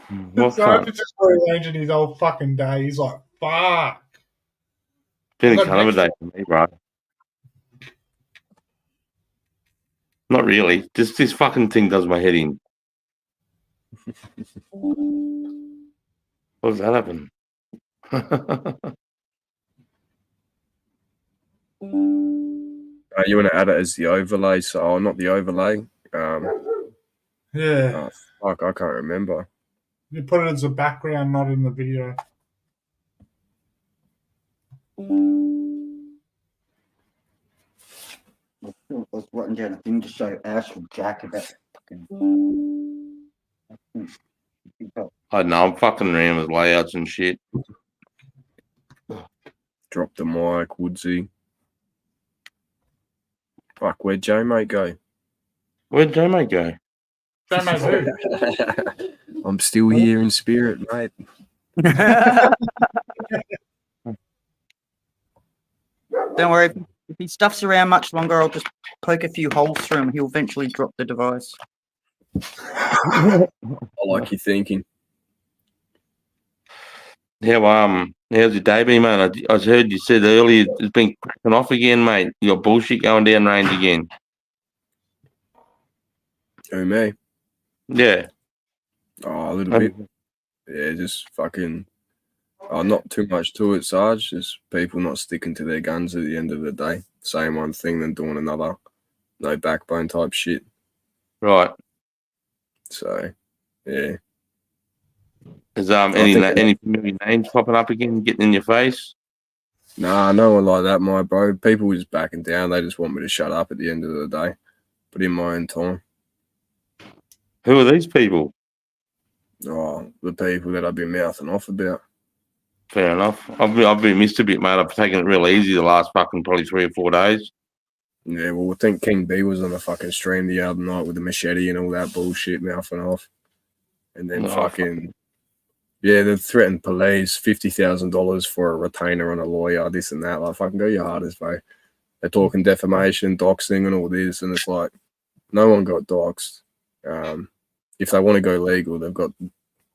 What So cunt? it's just rearranging his whole fucking day. He's like, fuck. Been a I've got kind of a next day for me, bro. Not really. Just this fucking thing does my head in. What does that happen? You want to add it as the overlay? So, not the overlay. Yeah. Oh, fuck, I can't remember. You put it as a background, not in the video. I was writing down a thing to show Ash and Jack about fucking. I know, I'm fucking around with layouts and shit. Drop the mic, Woodsy. Fuck, where'd J-Mate go? Where'd J-Mate go? J-Mate who? I'm still here in spirit, mate. Don't worry. If he stuffs around much longer, I'll just poke a few holes through him. He'll eventually drop the device. I like your thinking. How's your day been, mate? I heard you said earlier it's been cracking off again, mate. You got bullshit going down range again. Who, me? Yeah. Oh, a little bit. Yeah, just fucking. Oh, not too much to it, Sarge. Just people not sticking to their guns at the end of the day. Saying one thing, then doing another. No backbone type shit. Right. So, yeah. Is any familiar names popping up again, getting in your face? Nah, no one like that, my bro. People just backing down. They just want me to shut up at the end of the day. But in my own time. Who are these people? Oh, the people that I've been mouthing off about. Fair enough. I've been missed a bit, mate. I've taken it real easy the last fucking probably 3 or 4 days. Yeah, well, I think King B was on the fucking stream the other night with the machete and all that bullshit mouthing off. And then yeah, they've threatened police $50,000 for a retainer on a lawyer, this and that. Like, fucking go your hardest, bro. They're talking defamation, doxing, and all this, and it's like, no one got doxed. If they want to go legal, they've got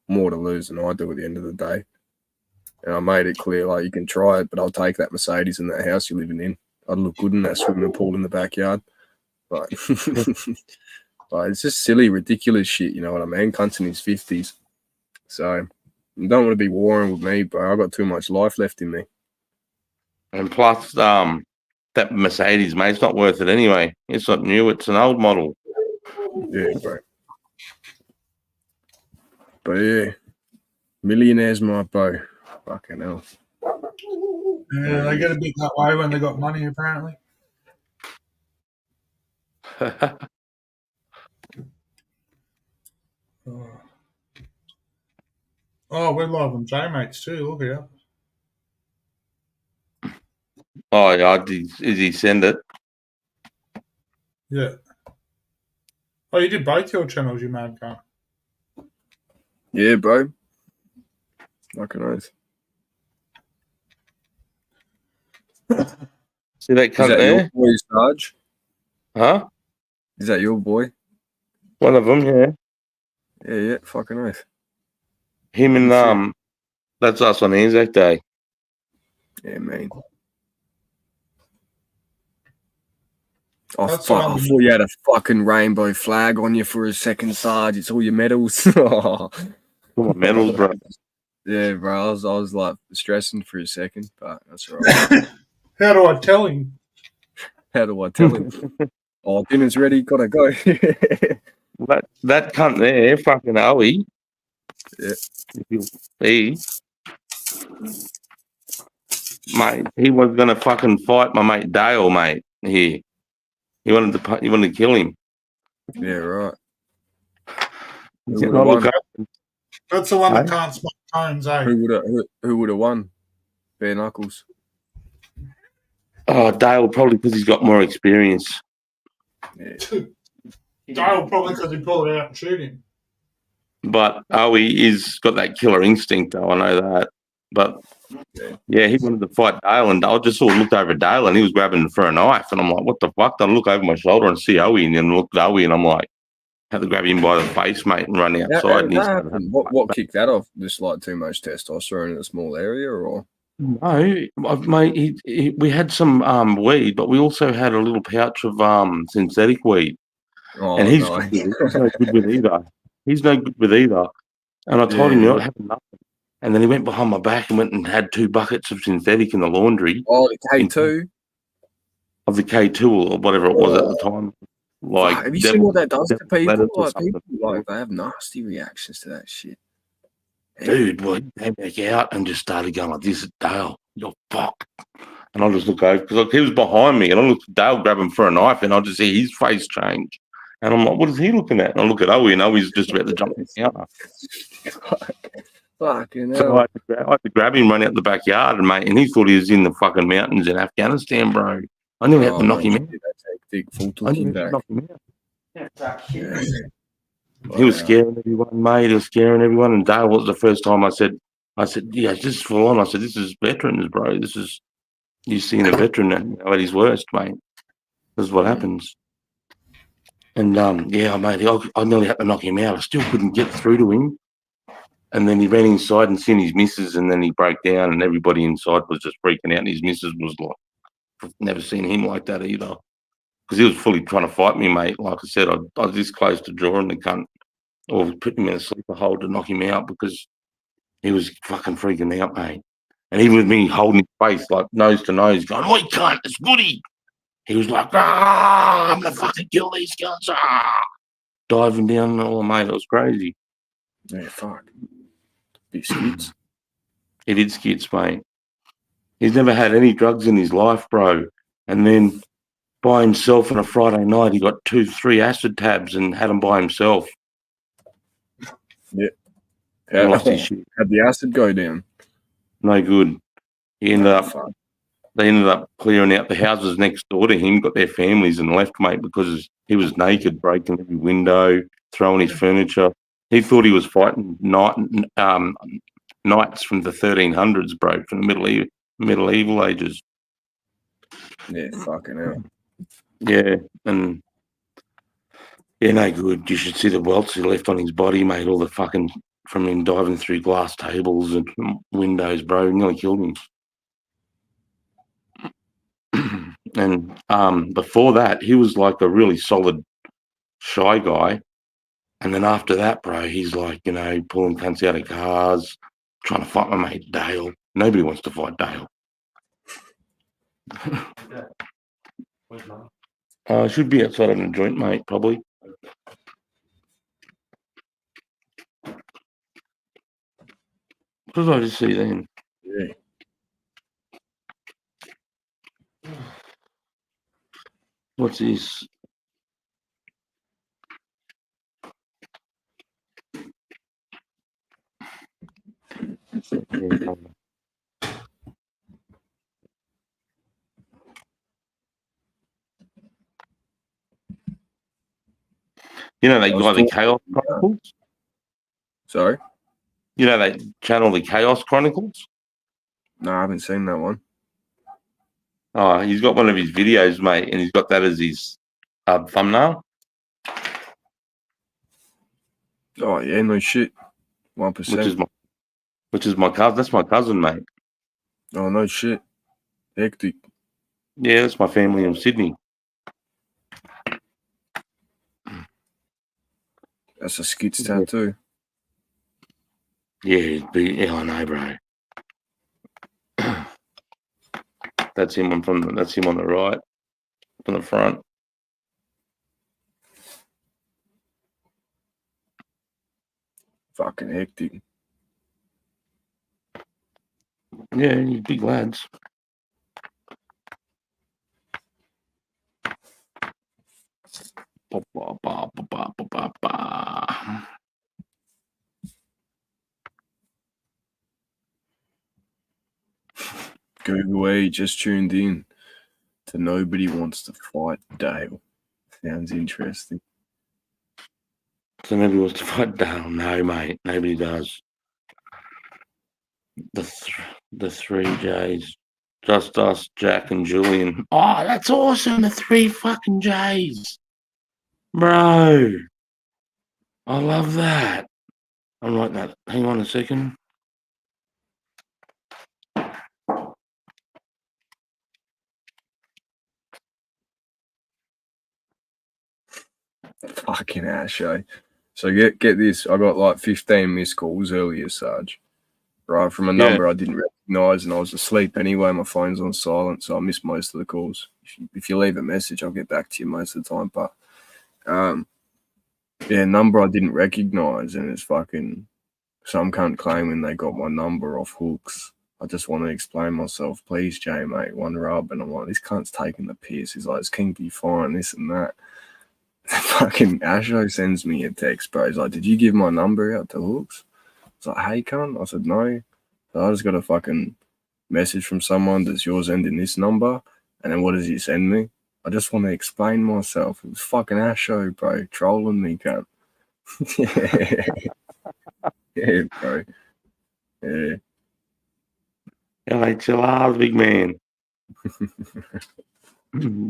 more to lose than I do at the end of the day. And I made it clear, like, you can try it, but I'll take that Mercedes in that house you're living in. I'd look good in that swimming pool in the backyard. Like, like, it's just silly, ridiculous shit, you know what I mean? Cunt's in his 50s. So, you don't want to be warring with me, bro. I've got too much life left in me. And plus, that Mercedes, mate, it's not worth it anyway. It's not new. It's an old model. Yeah, bro. But, yeah. Millionaires, my bro. Fucking hell. Yeah, they get a bit that way when they got money, apparently. Oh, we're live on J-Mates too. Look here. Oh, yeah. Did he send it? Yeah. Oh, you did both your channels, you mad cunt. Yeah, bro. Fucking oath. See that cunt Is that there? your boy, Sarge? Huh? Is that your boy? One of them, yeah. Yeah, fucking oath. Him and that's us on Anzac Day. Yeah, man. Oh, That's fuck. I thought you had a fucking rainbow flag on you for a second, Sarge. It's all your medals. All my medals, bro. Yeah, bro. I was like stressing for a second, but that's all right. How do I tell him? How do I tell him? Oh, dinner's ready. Gotta go. that cunt there, fucking Owie. Yeah. Mate, he was gonna fucking fight my mate Dale, mate. Here, he wanted to kill him. Yeah, right. That's the one that can't smoke tones, eh? Who would have won? Bare knuckles. Oh, Dale probably because he's got more experience. Yeah. Dale probably because he pulled it out and shoot him. But Owie is got that killer instinct, though. I know that. But yeah, he wanted to fight Dale, and I just sort of looked over at Dale, and he was grabbing for a knife, and I'm like, "What the fuck?" Then I look over my shoulder and see Owie, and then look at Owie, and I'm like, had to grab him by the face, mate, and run How outside. And that he's happened? What kicked that off? Just like too much testosterone in a small area, or no, mate. We had some weed, but we also had a little pouch of synthetic weed, oh and he's no. he's no good with either. He's no good with either. And I told him Yeah. you're not having nothing. And then he went behind my back and went and had 2 buckets of synthetic in the laundry Oh, the K2. of the K2 or whatever it was at the time. Like, Fuck, have you seen what that does to people? lettuce or Like, people something. like they have nasty reactions to that shit. Dude, well, he came back out and just started going like this at Dale. You're fucked. And I just look over because he was behind me, and I looked at Dale, grab him for a knife, and I just see his face change. And I'm like, what is he looking at? And I look at Owie, and Owie's just about to jump in the counter. Fucking So hell. I had to grab him, run out the backyard, and mate, and he thought he was in the fucking mountains in Afghanistan, bro. I nearly had to knock him out. That's hectic. Full I took him nearly had to back. knock him out. Yeah. He was Wow. scaring everyone, mate. He was scaring everyone. And Dale was the first time I said, yeah, this is full on. I said, this is veterans, bro. This is, you've seen a veteran at his worst, mate. This is what happens. And yeah, mate, I nearly had to knock him out. I still couldn't get through to him. And then he ran inside and seen his missus, and then he broke down, and everybody inside was just freaking out. And his missus was like, I've never seen him like that either. Because he was fully trying to fight me, mate. Like I said, I was this close to drawing the cunt or putting him in a sleeper hold to knock him out because he was fucking freaking out, mate. And even with me holding his face, like nose to nose, going, "Oi, cunt, it's Woody." He was like, I'm going to fucking kill these guns. Diving down and all, mate. It was crazy. Yeah, fuck. Big skits. He did skits, mate. He's never had any drugs in his life, bro. And then by himself on a Friday night, he got 2-3 acid tabs and had them by himself. And lost his shit. Had the acid go down. No good. He ended up. Fuck. They ended up clearing out the houses next door to him, got their families, and left, mate, because he was naked, breaking every window, throwing his furniture. He thought he was fighting knights from the 1300s, bro, from the medieval ages. Yeah, fucking hell. Yeah, and yeah, no good. You should see the welts he left on his body, mate. All the fucking from him diving through glass tables and windows, bro. Nearly killed him. And before that, he was like a really solid, shy guy. And then after that, bro, he's like, you know, pulling cunts out of cars, trying to fight my mate Dale. Nobody wants to fight Dale. Should be outside of a joint, mate, probably. What did I just see then? Yeah. What's this? You know, they got the Chaos Chronicles. Sorry? You know, they channel the Chaos Chronicles. No, I haven't seen that one. Oh, he's got one of his videos, mate, and he's got that as his thumbnail. Oh, yeah, no shit. 1%. Which is my cousin. That's my cousin, mate. Oh, no shit. Hectic. Yeah, that's my family in Sydney. That's a skits tattoo. Yeah, I know, bro. That's him on that's him on the right, from the front. Fucking hectic. Yeah, you big lads. Google A just tuned in to Nobody Wants to Fight Dale. Sounds interesting. So nobody wants to fight Dale. No, mate, nobody does. The three J's, just us, Jack and Julian. Oh, that's awesome! The 3 fucking J's, bro. I love that. I'm writing that. Hang on a second. Fucking ass, eh? So get this. I got like 15 missed calls earlier, Sarge. Right, from a Yeah. number I didn't recognise, and I was asleep anyway. My phone's on silent, so I missed most of the calls. If you leave a message, I'll get back to you most of the time. But yeah, number I didn't recognise, and it's fucking some cunt claiming they got my number off hooks. I just want to explain myself, please, Jay, mate. One rub, and I'm like, this cunt's taking the piss. He's like, it's King be fine, this and that. Fucking Asho sends me a text, bro. He's like, did you give my number out to hooks? It's like, hey, cunt. I said, no. So I just got a fucking message from someone that's yours ending this number. And then what does he send me? I just want to explain myself. It was fucking Asho, bro. Trolling me, cunt. Yeah, bro. Yeah. LHLR, big man.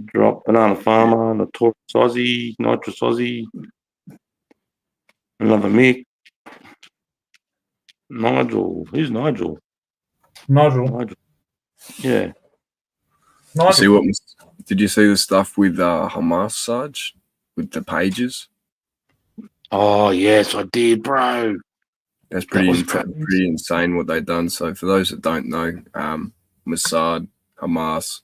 Drop Banana Farmer, Notorious Aussie, Nitrous Aussie, another Mick. Nigel. Who's Nigel? Nigel. Nigel. Yeah. See Nigel. what? Did you see the stuff with Hamas, Sarge? With the pages? Oh, yes, I did, bro. That's That pretty was crazy. pretty insane what they've done. So for those that don't know, Mossad, Hamas,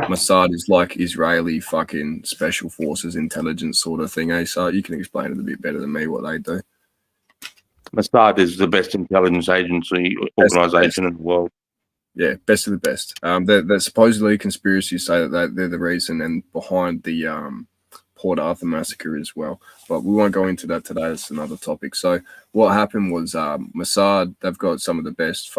Mossad is like Israeli fucking special forces intelligence sort of thing. So you can explain it a bit better than me what they do. Mossad is the best intelligence agency organization in the world. Yeah, best of the best. They're supposedly conspiracies say that they're the reason and behind the Port Arthur massacre as well. But we won't go into that today. That's another topic. So what happened was Mossad, they've got some of the best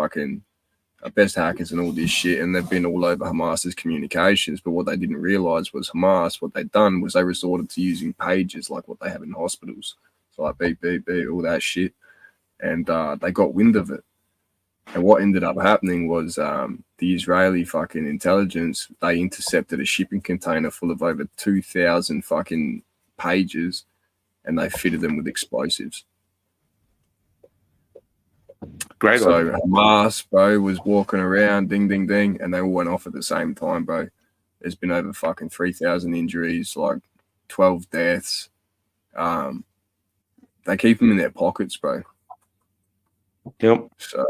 best hackers and all this shit, and they've been all over Hamas's communications. But what they didn't realize was Hamas, what they'd done was they resorted to using pages like what they have in hospitals. So like beep, beep, beep, all that shit. And they got wind of it. And what ended up happening was the Israeli fucking intelligence, they intercepted a shipping container full of over 2,000 fucking pages, and they fitted them with explosives. Great. So Hamas, bro, was walking around, ding, ding, ding, and they all went off at the same time, bro. There's been over fucking 3,000 injuries, like 12 deaths. They keep them in their pockets, bro. Yep. So,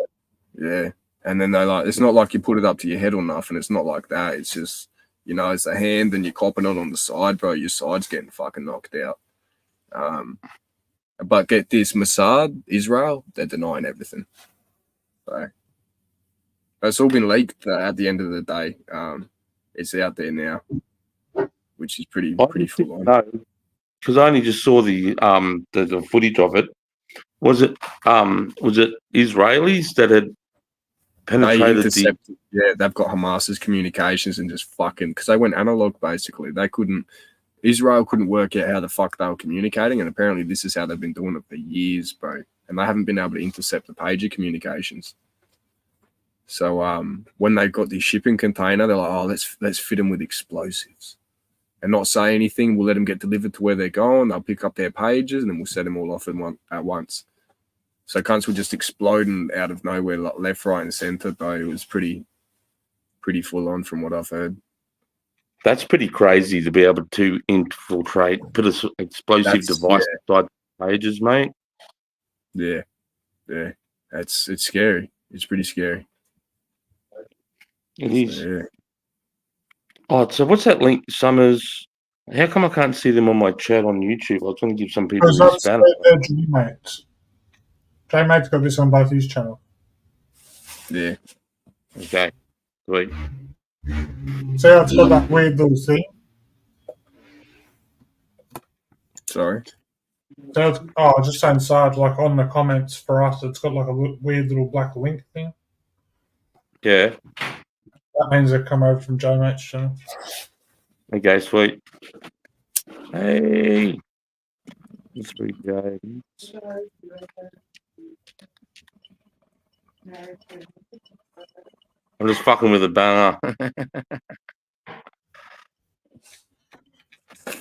yeah. And then they it's not like you put it up to your head or nothing. It's not like that. It's just, it's a hand and you're copping it on the side, bro. Your side's getting fucking knocked out. But get this, Mossad, Israel, they're denying everything. So it's all been leaked at the end of the day. It's out there now, which is pretty full on. No, because I only just saw the footage of it. Was it Israelis that had penetrated they've got Hamas's communications and just fucking, because they went analog basically. Israel couldn't work out how the fuck they were communicating, and apparently this is how they've been doing it for years, bro. And they haven't been able to intercept the pager communications. So when they got the shipping container, they're like, oh, let's fit them with explosives and not say anything. We'll let them get delivered to where they're going. They'll pick up their pages, and then we'll set them all off at once. So cunts were just exploding out of nowhere, like left, right, and center, bro. It was pretty full on from what I've heard. That's pretty crazy to be able to infiltrate, put an explosive device inside pages, mate. Yeah. It's scary. It's pretty scary. It is. Yeah. Oh, so what's that link, Summers? How come I can't see them on my chat on YouTube? I was going to give some people Because this that's banner. their J-Mates. J-Mate's got this on both his channel. Yeah. Okay, sweet. See how it's got that weird little thing? Sorry. So I was just saying, Sarge, like on the comments for us, it's got like a weird little black link thing. Yeah. That means they come over from J-Mate's channel. Okay, sweet. Hey. Sweet guys. I'm just fucking with a banner.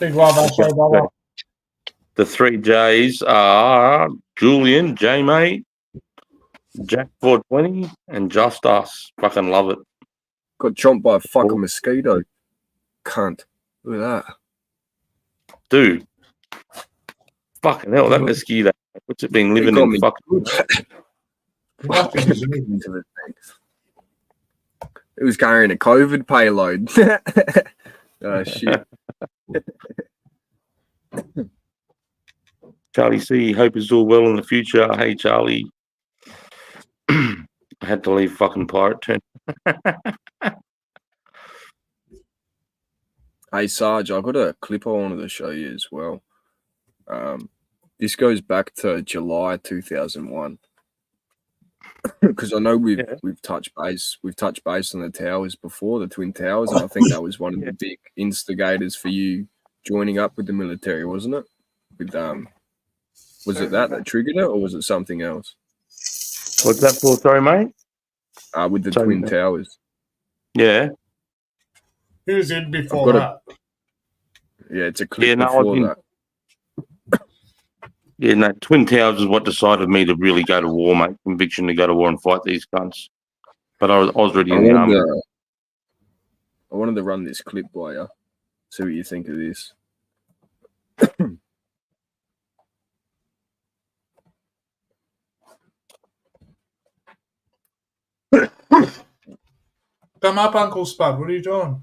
Big love, Asho, brother. The three J's are Julian, J-Mate, Jack 420, and Just Us. Fucking love it. Got chomped by a fucking mosquito. Cunt. Look at that. Dude. Fucking hell, that mosquito. What's it been living got in me fucking... Nothing, isn't it? into the thing. It was carrying a COVID payload. Oh shit. Charlie C, hope it's all well in the future. Hey, Charlie. I had to leave fucking Pirate Turn. Hey Sarge, I got a clip I wanted to show you as well. This goes back to July 2001. Because I know we've touched base on the towers before, the Twin Towers, and I think that was one of the big instigators for you joining up with the military, wasn't it? With was it that triggered it, or was it something else? What's that for? Sorry, mate. With the Sorry, Twin mate. Towers. Yeah. Who was in before that? Yeah, it's a clip Yeah, no, before that. Yeah, no, Twin Towers is what decided me to really go to war, mate. Conviction to go to war and fight these cunts. But I was already in the army. I wanted to run this clip by you. See what you think of this. Come up, Uncle Spud. What are you doing?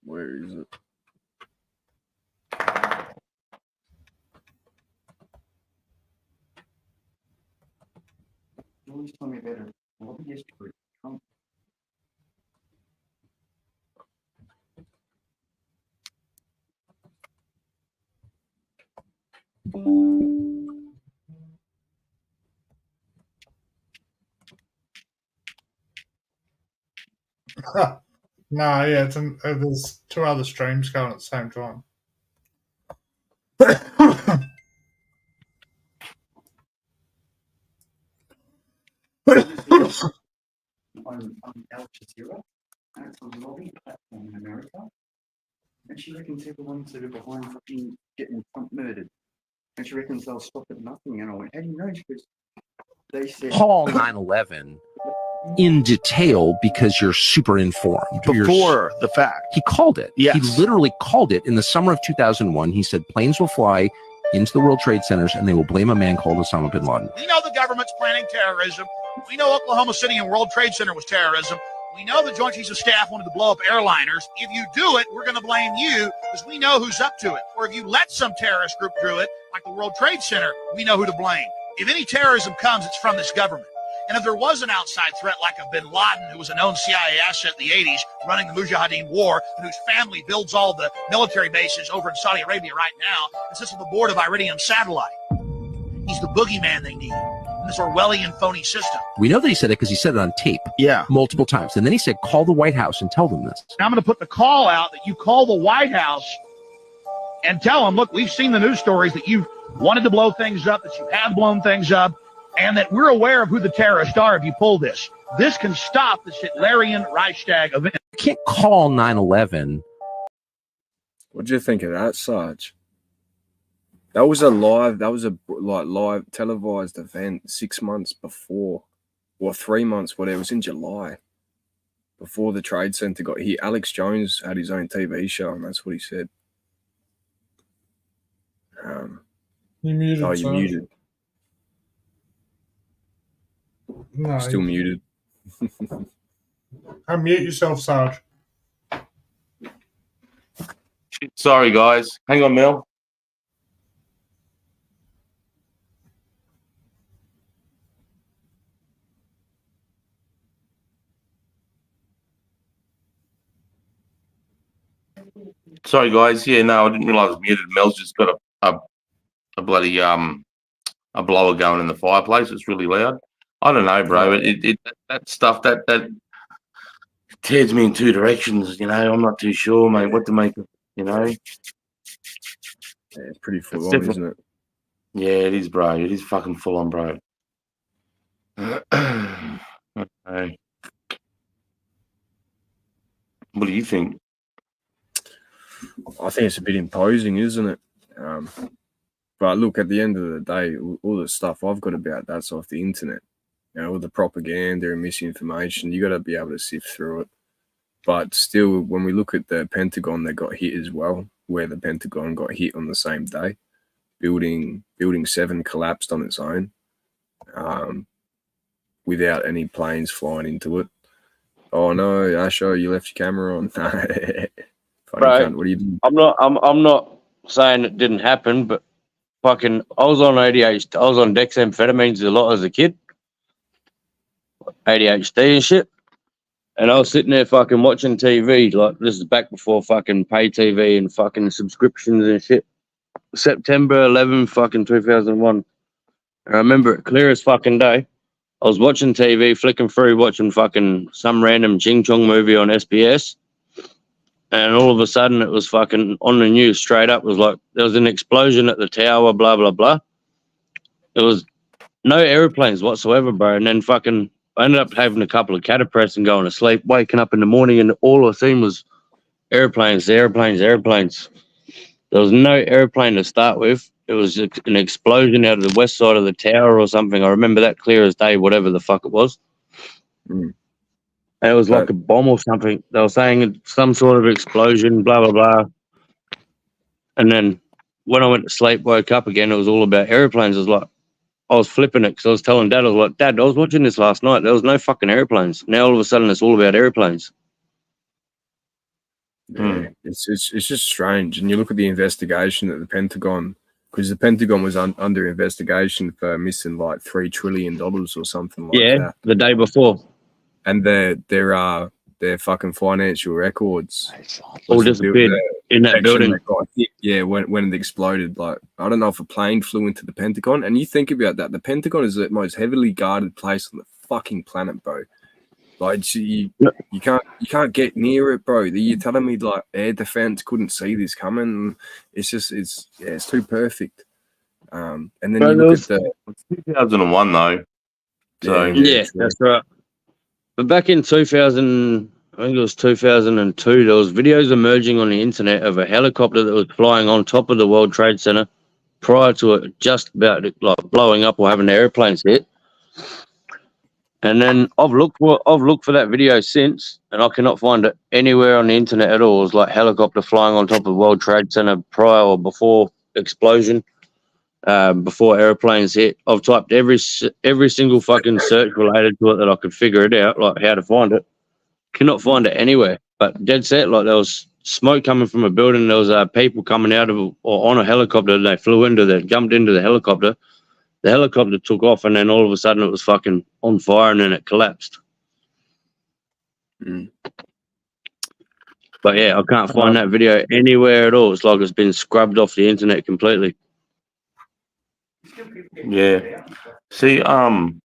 Where is it? You always tell me about a lobbyist group. Nah, yeah, there's two other streams going at the same time. on Al Jazeera, and it's a lobby platform in America. And she reckons they're the ones that are behind fucking getting Trump murdered. And she reckons they'll stop at nothing. And I went, how do you know? She goes, they said... Call 9/11 in detail because you're super informed. Before the fact. He called it. Yes. He literally called it in the summer of 2001. He said planes will fly into the World Trade Centers and they will blame a man called Osama bin Laden. We know the government's planning terrorism. We know Oklahoma City and World Trade Center was terrorism. We know the Joint Chiefs of Staff wanted to blow up airliners. If you do it, we're going to blame you because we know who's up to it. Or if you let some terrorist group do it, like the World Trade Center, we know who to blame. If any terrorism comes, it's from this government. And if there was an outside threat like a bin Laden, who was a known CIA asset in the 80s, running the Mujahideen war, and whose family builds all the military bases over in Saudi Arabia right now, and sits on the board of Iridium Satellite. He's the boogeyman they need in this Orwellian phony system. We know that he said it because he said it on tape Yeah. multiple times. And then he said, call the White House and tell them this. Now I'm going to put the call out that you call the White House and tell them, look, we've seen the news stories that you've wanted to blow things up, that you have blown things up, and that we're aware of who the terrorists are if you pull this. This can stop this Hitlerian Reichstag event. You can't call 9/11. What do you think of that, Sarge? That was a live televised event 6 months before, or 3 months, whatever. It was in July, before the Trade Center got hit. Alex Jones had his own TV show, and that's what he said. You muted. Oh, you Sarge. muted. No, Still muted. unmute yourself, Sarge. Sorry, guys. Hang on, Mel. Sorry, guys. Yeah, no, I didn't realize I was muted. Mel's just got a bloody a blower going in the fireplace. It's really loud. I don't know, bro. That stuff that tears me in two directions. You know, I'm not too sure, mate, what to make of. You know. Yeah, it's pretty full It's on, different. isn't it? Yeah, it is, bro. It is fucking full on, bro. Okay. What do you think? I think it's a bit imposing, isn't it? But look, at the end of the day, all the stuff I've got about that's off the internet. You know, all the propaganda and misinformation, you got to be able to sift through it. But still, when we look at the Pentagon that got hit as well, where the Pentagon got hit on the same day, building 7 collapsed on its own, without any planes flying into it. Oh no, Asho, you left your camera on. Funny Right. cunt, what are you doing? I'm not saying it didn't happen, but fucking, I was on ADHD. I was on dexamphetamines a lot as a kid, ADHD and shit. And I was sitting there fucking watching TV. Like, this is back before fucking pay TV and fucking subscriptions and shit. September 11, fucking 2001. And I remember it clear as fucking day. I was watching TV, flicking through, watching fucking some random Ching Chong movie on SBS. And all of a sudden, it was fucking on the news straight up. It was like, there was an explosion at the tower, blah, blah, blah. There was no airplanes whatsoever, bro. And then fucking, I ended up having a couple of catapress and going to sleep, waking up in the morning, and all I seen was airplanes. There was no airplane to start with. It was an explosion out of the west side of the tower or something. I remember that clear as day, whatever the fuck it was. Mm. And it was like a bomb or something. They were saying it's some sort of explosion, blah, blah, blah. And then when I went to sleep, woke up again, it was all about airplanes. I was flipping it because I was telling Dad, I was like, Dad, I was watching this last night. There was no fucking airplanes. Now all of a sudden it's all about airplanes. Yeah, it's just strange. And you look at the investigation at the Pentagon, because the Pentagon was under investigation for missing like $3 trillion or something like that. The day before. And their fucking financial records All disappeared in that building. that got hit, yeah, when it exploded. Like, I don't know if a plane flew into the Pentagon. And you think about that, the Pentagon is the most heavily guarded place on the fucking planet, bro. Like, you can't get near it, bro. You're telling me like air defense couldn't see this coming? It's just it's too perfect. And then Bro, you look at the 2001 though. So Yeah, that's right. But back in 2000, I think it was 2002, there was videos emerging on the internet of a helicopter that was flying on top of the World Trade Center prior to it just about like blowing up or having the airplanes hit. And then I've looked for that video since, and I cannot find it anywhere on the internet at all. It was like helicopter flying on top of World Trade Center prior or before explosion, before airplanes hit. I've typed every single fucking search related to it that I could figure it out, like how to find it. Cannot find it anywhere. But dead set, like there was smoke coming from a building. There was people coming out of or on a helicopter. They jumped into the helicopter. The helicopter took off, and then all of a sudden it was fucking on fire, and then it collapsed. Mm. But yeah, I can't find that video anywhere at all. It's like it's been scrubbed off the internet completely. yeah. See, I don't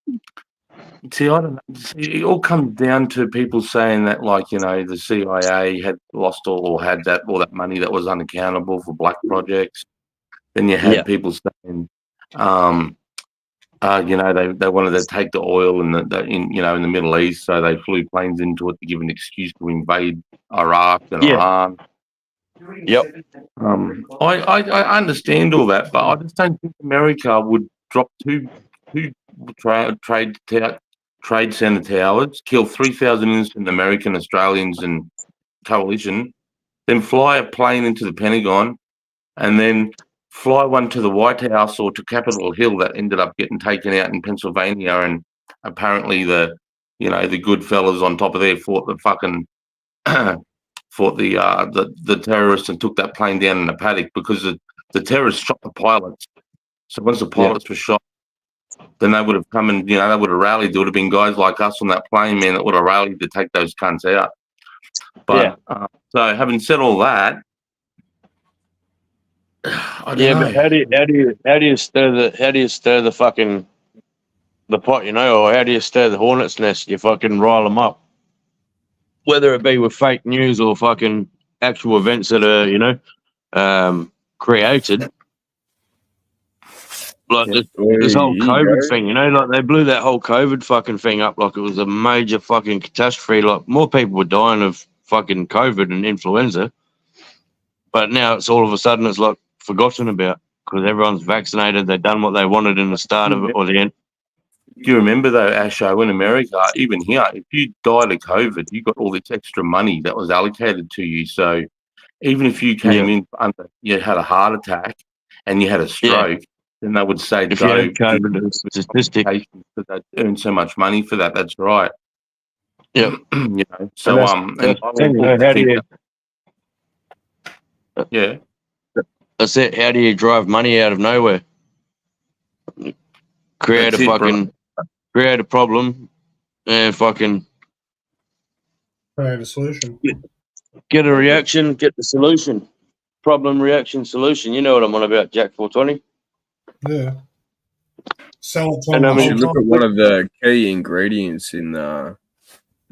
know. See, it all comes down to people saying that, like, you know, the CIA had lost all that money that was unaccountable for black projects. Then you had people saying, you know, they wanted to take the oil in the Middle East, so they flew planes into it to give an excuse to invade Iraq and Iran. Yep. I understand all that, but I just don't think America would drop two trade center towers, kill 3,000 innocent American, Australians, and coalition, then fly a plane into the Pentagon, and then fly one to the White House or to Capitol Hill that ended up getting taken out in Pennsylvania, and apparently the good fellas on top of there fought the fucking fought the terrorists and took that plane down in a paddock because the terrorists shot the pilots. So once the pilots were shot, then they would have come and, you know, they would have rallied. There would have been guys like us on that plane, man, that would have rallied to take those cunts out. But so having said all that, I don't know. But how do you stir the fucking the pot, you know, or how do you stir the hornet's nest? You fucking rile them up, whether it be with fake news or fucking actual events that are, you know, created. Like this whole COVID thing, you know, like they blew that whole COVID fucking thing up like it was a major fucking catastrophe. Like more people were dying of fucking COVID and influenza. But now it's all of a sudden it's like forgotten about because everyone's vaccinated. They've done what they wanted in the start of it or the end. Do you remember though, Asho, in America, even here, if you died of COVID, you got all this extra money that was allocated to you. So even if you came in under, you had a heart attack and you had a stroke, then they would say, If you had COVID, it's a statistic. because they earn so much money for that. That's right. Yep. You know, so And that's the thing, how do you, yeah, that's it. How do you drive money out of nowhere? Create That's a it, bro. fucking create a problem and fucking Create a solution. get a reaction, get the solution. Problem, reaction, solution. You know what I'm on about, Jack 420. Yeah. Sell it to And them I the mean, whole Look time. at one of the key ingredients in the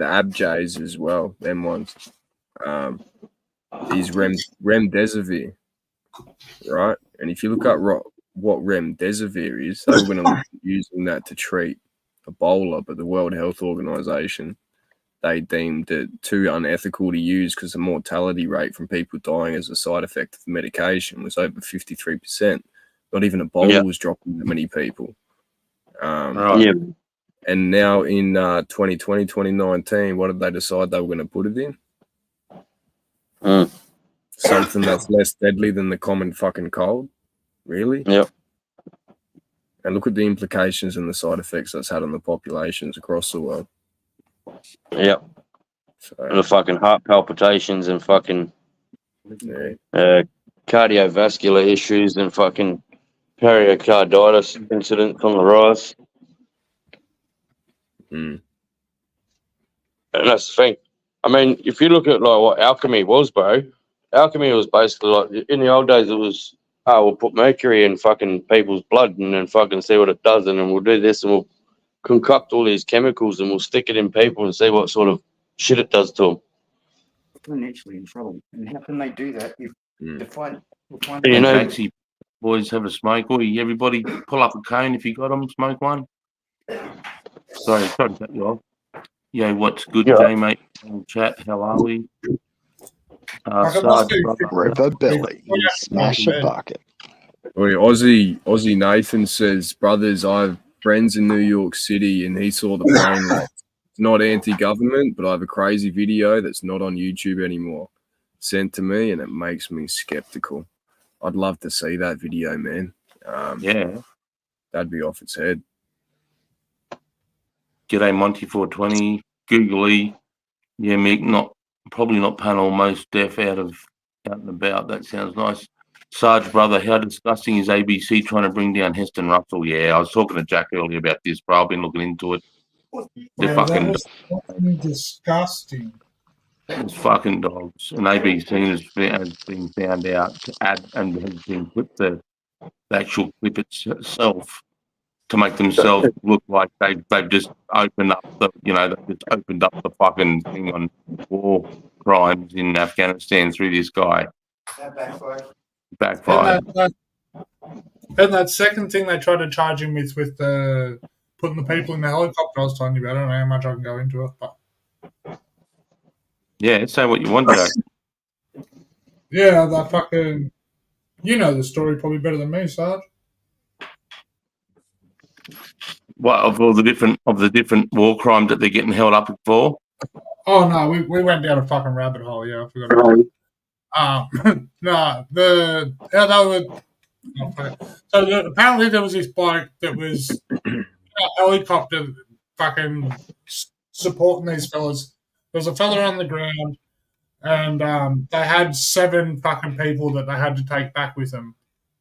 AbJs as well. Them ones is remdesivir, right? And if you look at what remdesivir is, they were going to look at using that to treat Ebola, but the World Health Organization, they deemed it too unethical to use because the mortality rate from people dying as a side effect of the medication was over 53%. Not even Ebola was dropping that many people. right. Yeah. And now in 2020, 2019, what did they decide they were going to put it in? Something that's less deadly than the common fucking cold? Really? Yep. And look at the implications and the side effects that's had on the populations across the world. Yep. So, And the fucking heart palpitations and fucking yeah. cardiovascular issues and fucking pericarditis incidents on the rise. Mm. And that's the thing. I mean, if you look at like what alchemy was, bro, alchemy was basically like in the old days it was, oh, we'll put mercury in fucking people's blood and then fucking see what it does, and then we'll do this and we'll concoct all these chemicals and we'll stick it in people and see what sort of shit it does to them. Financially in trouble. And how can they do that if the fight? You know, Taxi boys have a smoke. Oi, everybody pull up a cone if you got them. Smoke one. Sorry to cut you off. Yeah, what's good, Yeah. Jay, mate? Chat, how are we? Like, it must Sarge, be brother. Rip a belly, Yeah. smash a bucket. Boy, Aussie Nathan says, brothers, I have friends in New York City and he saw the plane wreck. It's not anti-government, but I have a crazy video that's not on YouTube anymore sent to me and it makes me skeptical. I'd love to see that video, man. Yeah. That'd be off its head. G'day, Monty 420. Googly. Yeah, Mick, probably not panel most deaf out and about. That sounds nice. Sarge, brother, how disgusting is ABC trying to bring down Heston Russell? Yeah, I was talking to Jack earlier about this, bro. I've been looking into it. They're Yeah, fucking, that was fucking disgusting. it's fucking dogs. And ABC has been found out to add and has been clipped the actual clip itself to make themselves look like they've just opened up the fucking thing on war crimes in Afghanistan through this guy. Backfired. And that second thing they tried to charge him with the putting the people in the helicopter I was telling you about. I don't know how much I can go into it, but Yeah, say what you want, Jack. yeah, that fucking, you know the story probably better than me, Sarge. What of all the different war crimes that they're getting held up for? Oh no, we went down a fucking rabbit hole. Yeah, I forgot about it. Apparently there was this bloke that was in a helicopter fucking supporting these fellas. There was a fella on the ground, and they had 7 fucking people that they had to take back with them.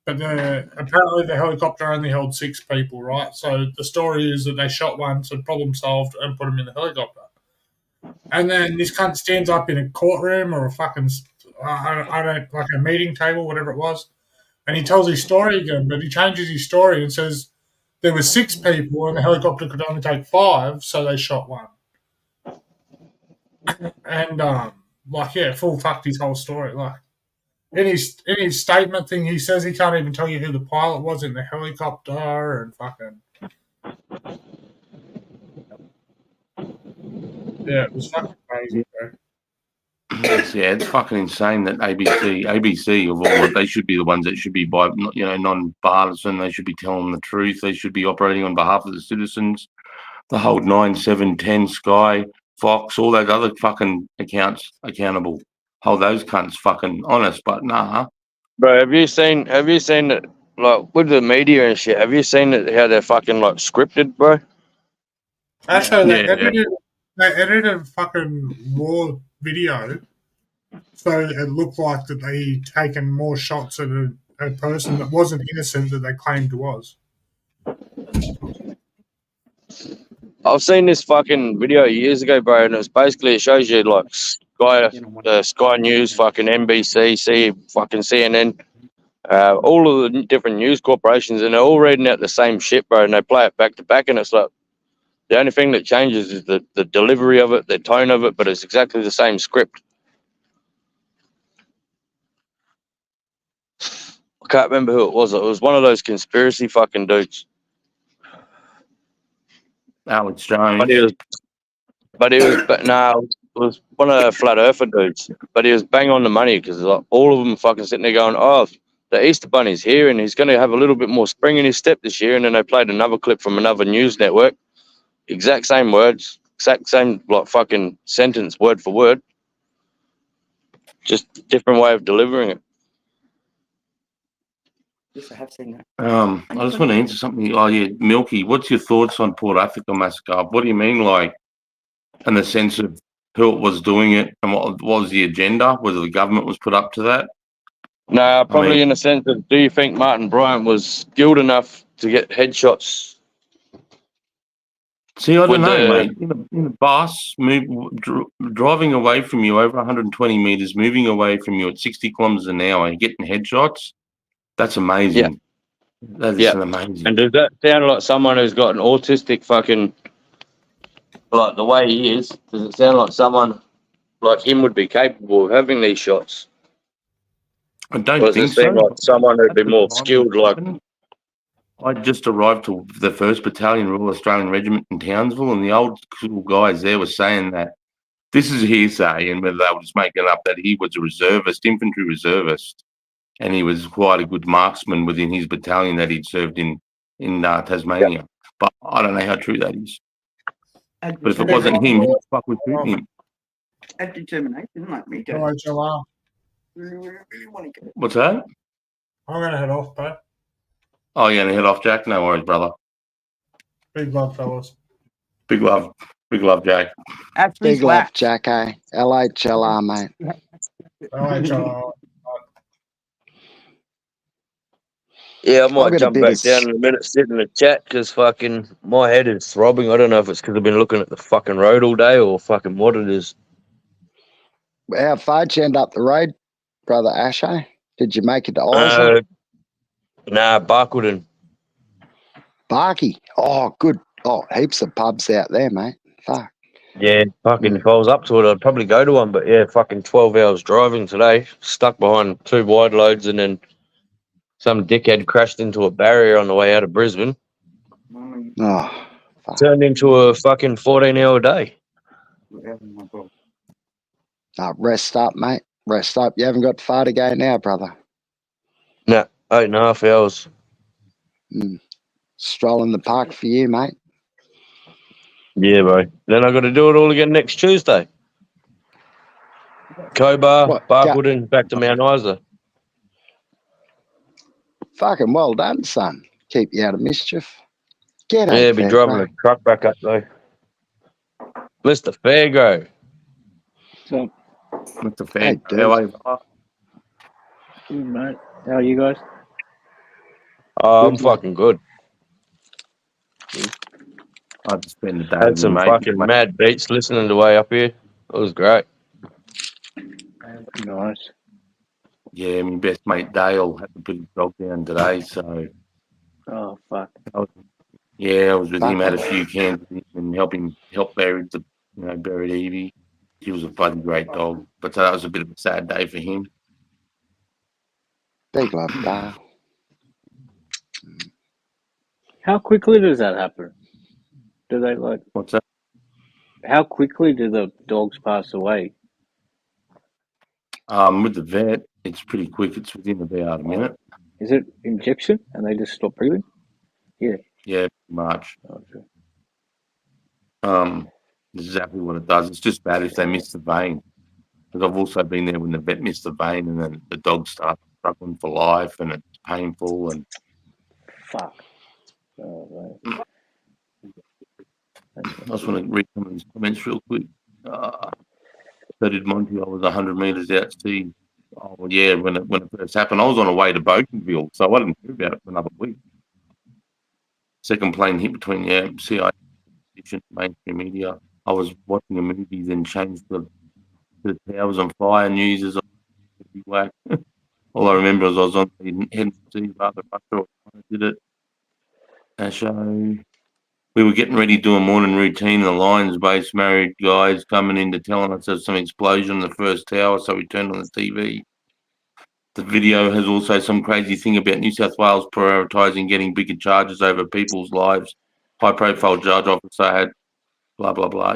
But apparently the helicopter only held 6 people, right? So the story is that they shot one, so problem solved, and put him in the helicopter. And then this cunt stands up in a courtroom or a fucking, I don't, like a meeting table, whatever it was, and he tells his story again, but he changes his story and says there were 6 people and the helicopter could only take 5, so they shot one. And, full fucked his whole story. Like, in his statement thing, he says he can't even tell you who the pilot was in the helicopter and fucking... Yeah, it was fucking crazy, bro. Yeah, it's fucking insane that ABC of all it, they should be the ones that should be non-partisan. They should be telling the truth. They should be operating on behalf of the citizens. The whole 9, 7, 10, Sky, Fox, all those other fucking accounts accountable. Hold those cunts fucking honest, but nah. Bro, have you seen it, like, with the media and shit, have you seen it, how they're fucking, like, scripted, bro? Actually, Yeah. they edited fucking raw video so it looked like that they taken more shots at a person that wasn't innocent that they claimed was. I've seen this fucking video years ago, bro, and it shows you, like, Sky News, fucking NBC, fucking CNN, all of the different news corporations, and they're all reading out the same shit, bro, and they play it back to back, and it's like, the only thing that changes is the delivery of it, the tone of it, but it's exactly the same script. I can't remember who it was. It was one of those conspiracy fucking dudes. Alex Jones. It was one of the flat earther dudes. But he was bang on the money because like all of them fucking sitting there going, "Oh, the Easter Bunny's here and he's going to have a little bit more spring in his step this year." And then they played another clip from another news network, exact same words, exact same like fucking sentence, word for word, just different way of delivering it. Yes, I have seen that. I just want to answer something. Oh yeah, Milky, what's your thoughts on Port Africa massacre? What do you mean, like, in the sense of who it was doing it and what was the agenda? Whether the government was put up to that? No, probably in the sense of, do you think Martin Bryant was skilled enough to get headshots? See, I don't With know, the- mate. In a bus, driving away from you over 120 meters, moving away from you at 60 kilometers an hour and getting headshots, that's amazing. That is Yeah. amazing. And does that sound like someone who's got an autistic fucking, like the way he is, does it sound like someone like him would be capable of having these shots? I don't Or does think it seem so. like someone who'd be more skilled, like, I just arrived to the 1st Battalion Royal Australian Regiment in Townsville, and the old school guys there were saying that this is hearsay, and whether they were just making up that he was a reservist, infantry reservist, and he was quite a good marksman within his battalion that he'd served in Tasmania. But I don't know how true that is. But if it wasn't him, who the fuck would shoot him? Have determination like me, All don't right, Joel. really want to go. What's that? I'm going to head off, bro. Oh, yeah, head off, Jack. No worries, brother. Big love, fellas. Big love, Jack. Actually, Big love, Jack, eh? LHLR, mate. All right, Joel. yeah, I I've might got a jump bit back of down in a minute, sit in the chat, because fucking my head is throbbing. I don't know if it's because I've been looking at the fucking road all day or fucking what it is. How far did you end up the road, brother Ashay? Did you make it to Islay? Nah, Barcaldine. Barky. Oh, good. Oh, heaps of pubs out there, mate. Fuck. Yeah, fucking if I was up to it, I'd probably go to one. But yeah, fucking 12 hours driving today, stuck behind 2 wide loads, and then some dickhead crashed into a barrier on the way out of Brisbane. Oh, fuck. Turned into a fucking 14-hour day. Rest up, mate. Rest up. You haven't got far to go now, brother. Nah, 8.5 hours. Stroll in the park for you, mate. Yeah, bro. Then I got to do it all again next Tuesday. Cobar, What? Barcaldine, back to Mount Isa. Fucking well done, son. Keep you out of mischief. Get Yeah, up be there, driving bro. a truck back up though. Mr. Fairgo. Mr. Hey, Fan. dude. How are you? Good, mate. How are you guys? Oh, I'm Good, mate. fucking good. I just spend the day Had with some my fucking mate. mad beats listening to way up here. It was great. Nice. Yeah, my best mate Dale had to put his dog down today, so Oh, fuck. yeah, I was with him, had a Fuck. few cans with him and help bury buried Evie. He was a bloody great dog, but that was a bit of a sad day for him. Big love, Dale. How quickly does that happen? Do they like? What's that? How quickly do the dogs pass away? With the vet, it's pretty quick. It's within about a minute. Is it injection and they just stop breathing? Yeah, pretty much. Okay. That's exactly what it does. It's just bad if they miss the vein. Because I've also been there when the vet missed the vein and then the dogs start struggling for life and it's painful and Fuck. Oh, right. I just want to read some of these comments real quick. So did Monty, I was 100 metres out to sea. Oh, yeah, when it first happened, I was on the way to Bougainville, so I didn't hear about it for another week. Second plane hit between, CIA, mainstream media. I was watching a movie, then changed to the towers on fire, news is whack. All I remember is I was on heading to see Father Buster, I did it. Show. We were getting ready to do a morning routine in the Lions base, married guys coming in to telling us there's some explosion in the first tower, so we turned on the TV. The video has also some crazy thing about New South Wales prioritising getting bigger charges over people's lives. High profile judge officer had blah, blah, blah.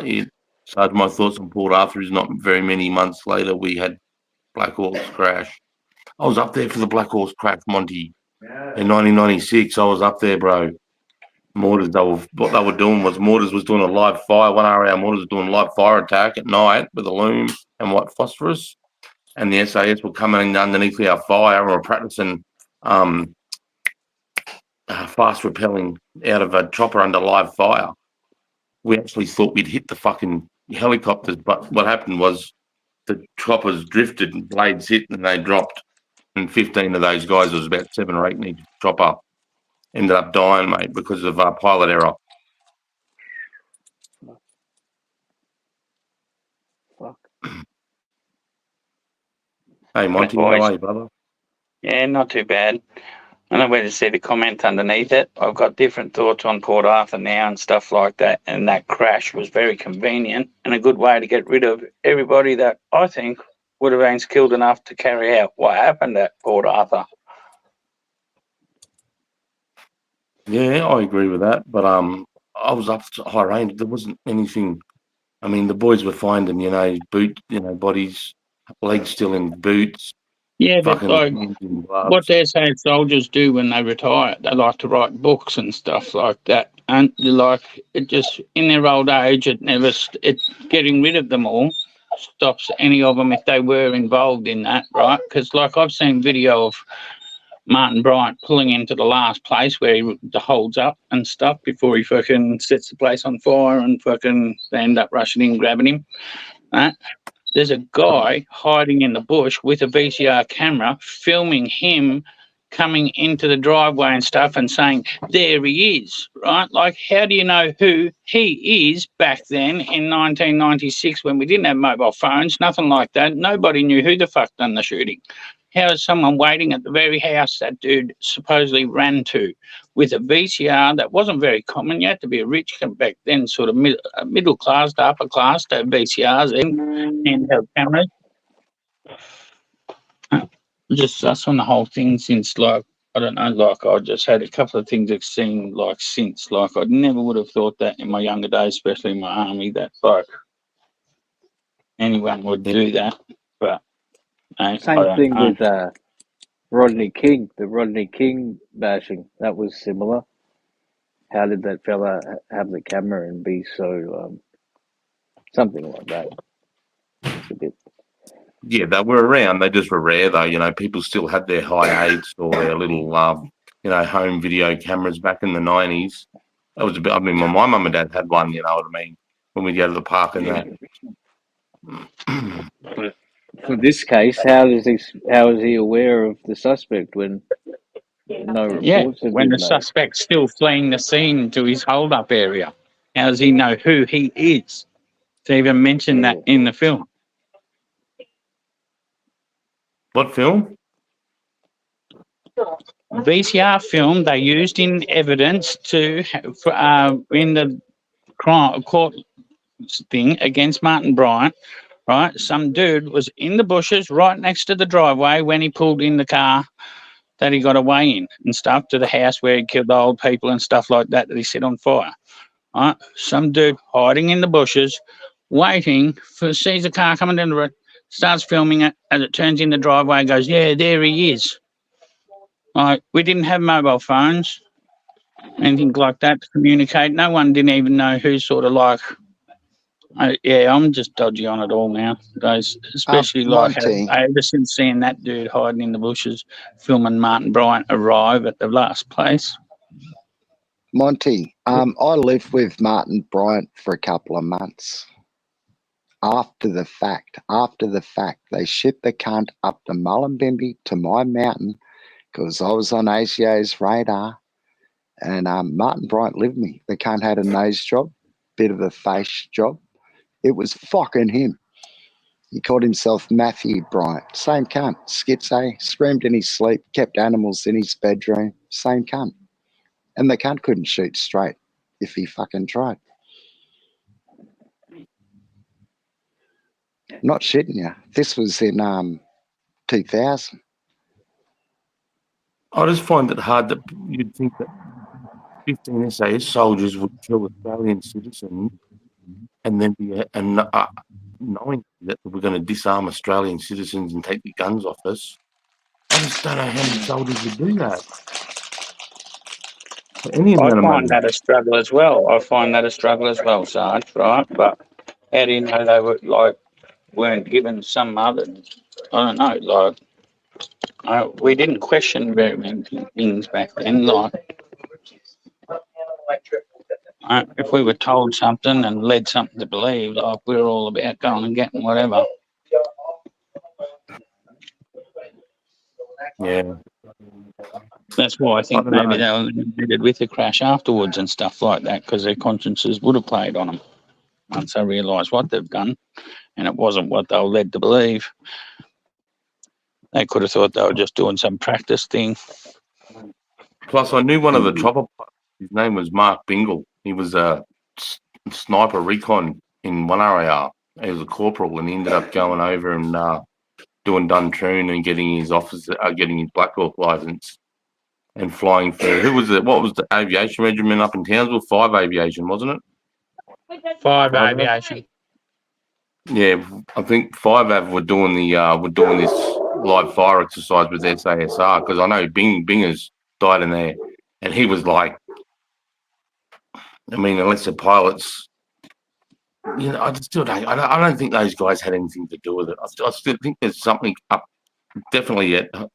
So my thoughts on Port Arthur is not very many months later, we had Black Horse crash. I was up there for the Black Horse crash, Monty. In 1996, I was up there, bro. Mortars, what they were doing was Mortars was doing a live fire. 1 hour Mortars was doing a live fire attack at night with a loom and white phosphorus. And the SAS were coming in underneath our fire and were practicing fast rappelling out of a chopper under live fire. We actually thought we'd hit the fucking helicopters, but what happened was the choppers drifted and blades hit and they dropped. And 15 of those guys, there was about 7 or 8 in each chopper, ended up dying, mate, because of pilot error. Fuck. Hey, Monty, how are you, brother? Yeah, not too bad. I know where to see the comment underneath it. I've got different thoughts on Port Arthur now and stuff like that. And that crash was very convenient and a good way to get rid of everybody that I think would have been skilled enough to carry out what happened at Port Arthur. Yeah, I agree with that. But I was up to high range. There wasn't anything. I mean, the boys were finding, bodies, legs still in boots. Yeah, but like what they're saying soldiers do when they retire, they like to write books and stuff like that. And it just in their old age, it getting rid of them all stops any of them if they were involved in that, right? Because like I've seen video of Martin Bryant pulling into the last place where he holds up and stuff before he fucking sets the place on fire and fucking they end up rushing in, grabbing him. Right? There's a guy hiding in the bush with a VCR camera filming him coming into the driveway and stuff and saying, there he is, right? Like, how do you know who he is back then in 1996 when we didn't have mobile phones, nothing like that? Nobody knew who the fuck done the shooting. How is someone waiting at the very house that dude supposedly ran to with a VCR that wasn't very common? You had to be a rich back then, sort of middle class to upper class to have VCRs and handheld cameras. Just that's on the whole thing since I don't know, I just had a couple of things I've seen since. I never would have thought that in my younger days, especially in my army, that anyone would do that. But same thing with Rodney King, the Rodney King bashing. That was similar. How did that fella have the camera and be so something like that? It's a bit. Yeah, they were around. They just were rare, though. People still had their Hi8s or their little, home video cameras back in the 90s. That was a bit. I mean, my mum and dad had one. You know what I mean? When we go to the park and that. For this case, how is he aware of the suspect when no reports have when been the suspect's still fleeing the scene to his hold-up area? How does he know who he is? To even mention that in the film. What film? VCR film they used in evidence in the court thing against Martin Bryant. Right, some dude was in the bushes right next to the driveway when he pulled in the car that he got away in and stuff to the house where he killed the old people and stuff like that he set on fire. Right, some dude hiding in the bushes, waiting sees a car coming down the road. starts filming it as it turns in the driveway and goes, yeah, there he is. Like, we didn't have mobile phones, anything like that to communicate. No one didn't even know who sort of like, yeah, I'm just dodgy on it all now, guys. Especially like Monty. ever since seeing that dude hiding in the bushes, filming Martin Bryant arrive at the last place. Monty, I lived with Martin Bryant for a couple of months. After the fact, they shipped the cunt up to Mullumbimby to my mountain because I was on ACO's radar, and Martin Bryant lived me. The cunt had a nose job, bit of a face job. It was fucking him. He called himself Matthew Bryant. Same cunt. Schizo, screamed in his sleep, kept animals in his bedroom. Same cunt. And the cunt couldn't shoot straight if he fucking tried. Not shitting you. This was in 2000. I just find it hard that you'd think that 15 SAS soldiers would kill Australian citizens and then be knowing that we're going to disarm Australian citizens and take the guns off us. I just don't know how many soldiers would do that. For any I amount of find money. that a struggle as well. Sarge, right? But how do you know they were like weren't given some other? I don't know. Like we didn't question very many things back then. Like if we were told something and led something to believe, like we were all about going and getting whatever. Yeah. That's why I think maybe they were embedded with the crash afterwards and stuff like that, because their consciences would have played on them once they realised what they've done, and it wasn't what they were led to believe. They could have thought they were just doing some practice thing. Plus, I knew one of the chopper pilots. His name was Mark Bingle. He was a sniper recon in 1RAR. He was a corporal, and he ended up going over and doing Duntroon and getting his getting his Black Hawk license and flying for what was the aviation regiment up in Townsville? 5 Aviation, wasn't it? 5 Aviation. Yeah, I think 5 were doing this live fire exercise with SASR, because I know Bingers died in there, and he was like, I mean, unless the pilots, you know, I don't think those guys had anything to do with it. I still think there's something up, definitely up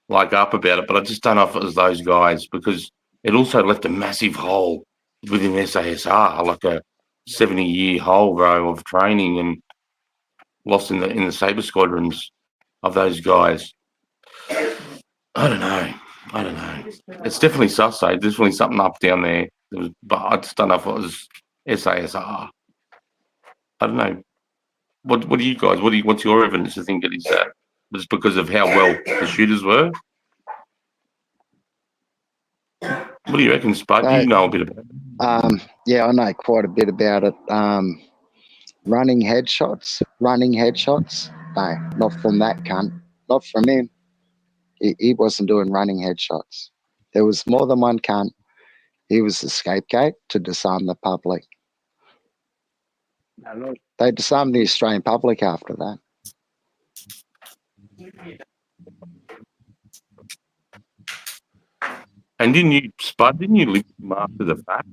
about it, but I just don't know if it was those guys, because it also left a massive hole within SASR, like a 70-year hole, bro, of training and lost in the Sabre squadrons of those guys. I don't know. It's definitely sus, though. Definitely something up down there. But I just don't know if it was SASR. I don't know. What do you guys? What's your evidence to think it is that? Was because of how well the shooters were? What do you reckon, Spud? You know a bit about it. Yeah, I know quite a bit about it. Running headshots. No, not from that cunt. Not from him. He wasn't doing running headshots. There was more than one cunt. He was the scapegoat to disarm the public. They disarmed the Australian public after that. And didn't you live after the fact?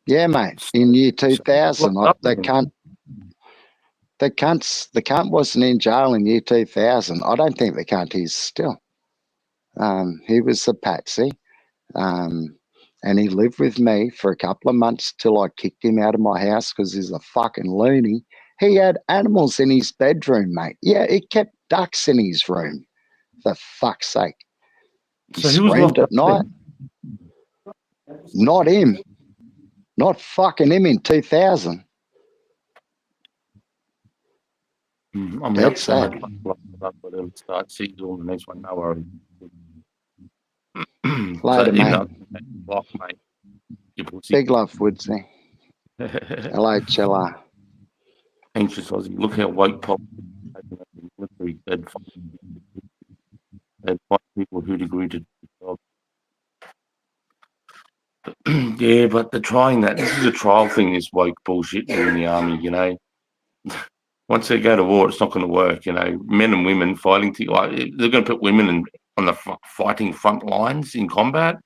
Yeah, mate. In year 2000, the cunt wasn't in jail in year 2000. I don't think the cunt is still. He was a patsy. And he lived with me for a couple of months till I kicked him out of my house because he's a fucking loony. He had animals in his bedroom, mate. Yeah, he kept ducks in his room. For fuck's sake. He screamed at night. Not him. Not fucking him in 2000. I'm That's outside. Start signal the next one. No worries. Later, mate. Mate. Big love, Woodsy. Hello, Chilla. Anxious Aussie. Look how woke pop. They'd find people who'd agree to do the job. Yeah, but they're trying that. This is a trial thing, this woke bullshit in the army, you know. once they go to war, it's not going to work. You know, men and women fighting. Like, they're going to put women on the fighting front lines in combat.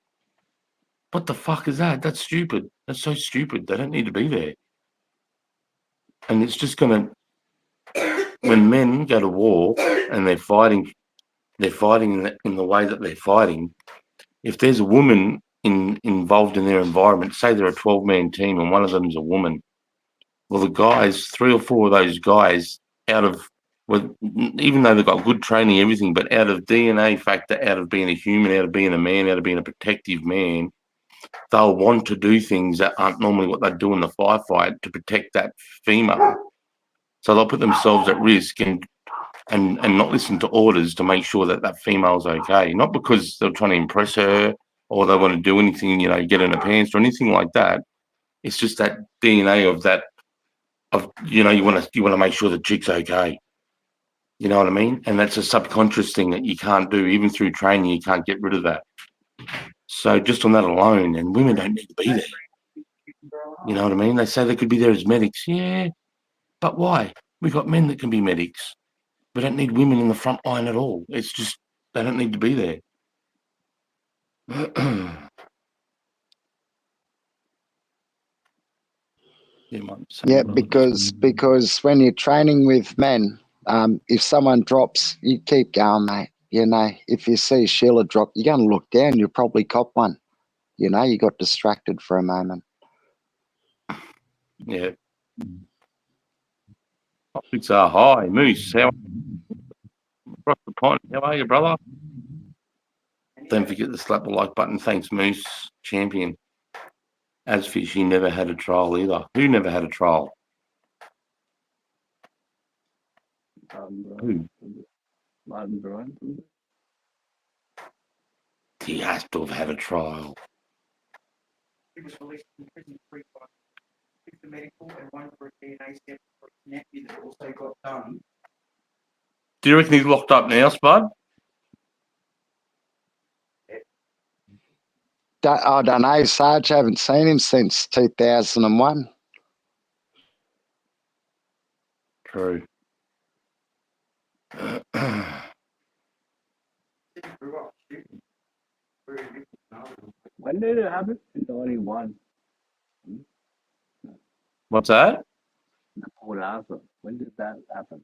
What the fuck is that? That's stupid. That's so stupid. They don't need to be there. And it's just going to, when men go to war and they're fighting in the way that they're fighting. If there's a woman involved in their environment, say they're a 12-man team and one of them is a woman, well, the guys, 3 or 4 of those guys, even though they've got good training, everything, but out of DNA factor, out of being a human, out of being a man, out of being a protective man, they'll want to do things that aren't normally what they do in the firefight to protect that female. So they'll put themselves at risk and not listen to orders to make sure that that female's okay. Not because they're trying to impress her or they want to do anything, you know, get in her pants or anything like that. It's just that DNA of you know, you want to make sure the chick's okay. You know what I mean? And that's a subconscious thing that you can't do. Even through training, you can't get rid of that. So just on that alone, and women don't need to be there. You know what I mean? They say they could be there as medics. Yeah, but why? We've got men that can be medics. We don't need women in the front line at all. It's just they don't need to be there. Yeah, because when you're training with men, if someone drops, you keep going, mate. You know, if you see Sheila drop, you're going to look down. You'll probably cop one. You know, you got distracted for a moment. Yeah. Topics are high. Moose, how across the pond? How are you, brother? Don't forget to slap the like button. Thanks, Moose. Champion. As Fishy never had a trial either. Who never had a trial? Who? Martin Bryan. He has to have had a trial. He was released from prison 3 times. Took the medical and one for a DNA sample for his nephew that also got done. Do you reckon he's locked up now, Spud? I don't know, Sarge. I haven't seen him since 2001. True. When did it happen? In 91. What's that? Port Arthur. When did that happen?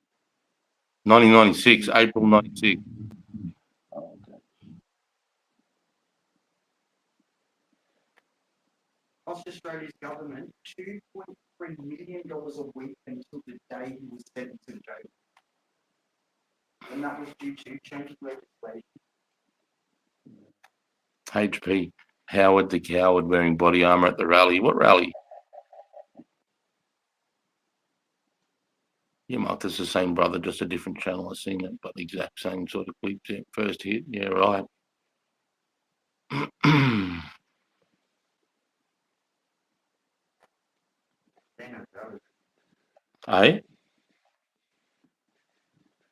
1996, April 96. Oh, okay. Cost Australia's government $2.3 million a week until the day he was sentenced to jail. And that was due to changing legislation. HP. Howard the Coward wearing body armor at the rally. What rally? Yeah, Mark, it's the same brother, just a different channel. I've seen it, but the exact same sort of clips. Yeah, first hit. Yeah, right. Hey?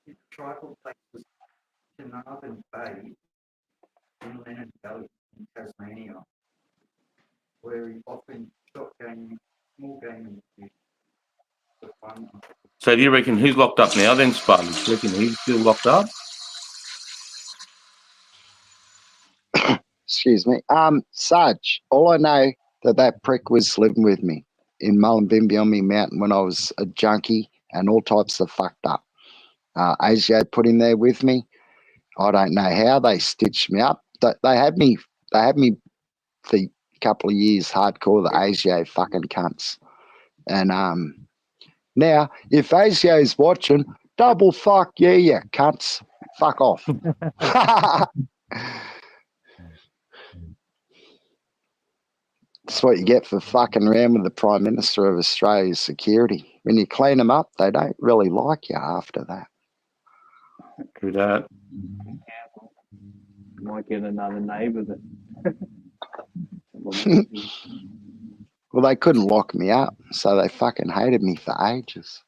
His tribal place was Carnarvon Bay in Leonard Valley in Tasmania, where he often shot game, small game for fun. So do you reckon who's locked up now then, Spud? Do you reckon he's still locked up? Excuse me. Sarge, all I know that prick was living with me in Mullumbimby on me mountain when I was a junkie and all types of fucked up. ASIO put him there with me. I don't know how they stitched me up. They had me for a couple of years hardcore, the ASIO fucking cunts. And now if ASIO's watching, double fuck yeah, you cunts. Fuck off. That's what you get for fucking around with the Prime Minister of Australia's security. When you clean them up, they don't really like you after that. True that. Might get another neighbour that. Well, they couldn't lock me up, so they fucking hated me for ages.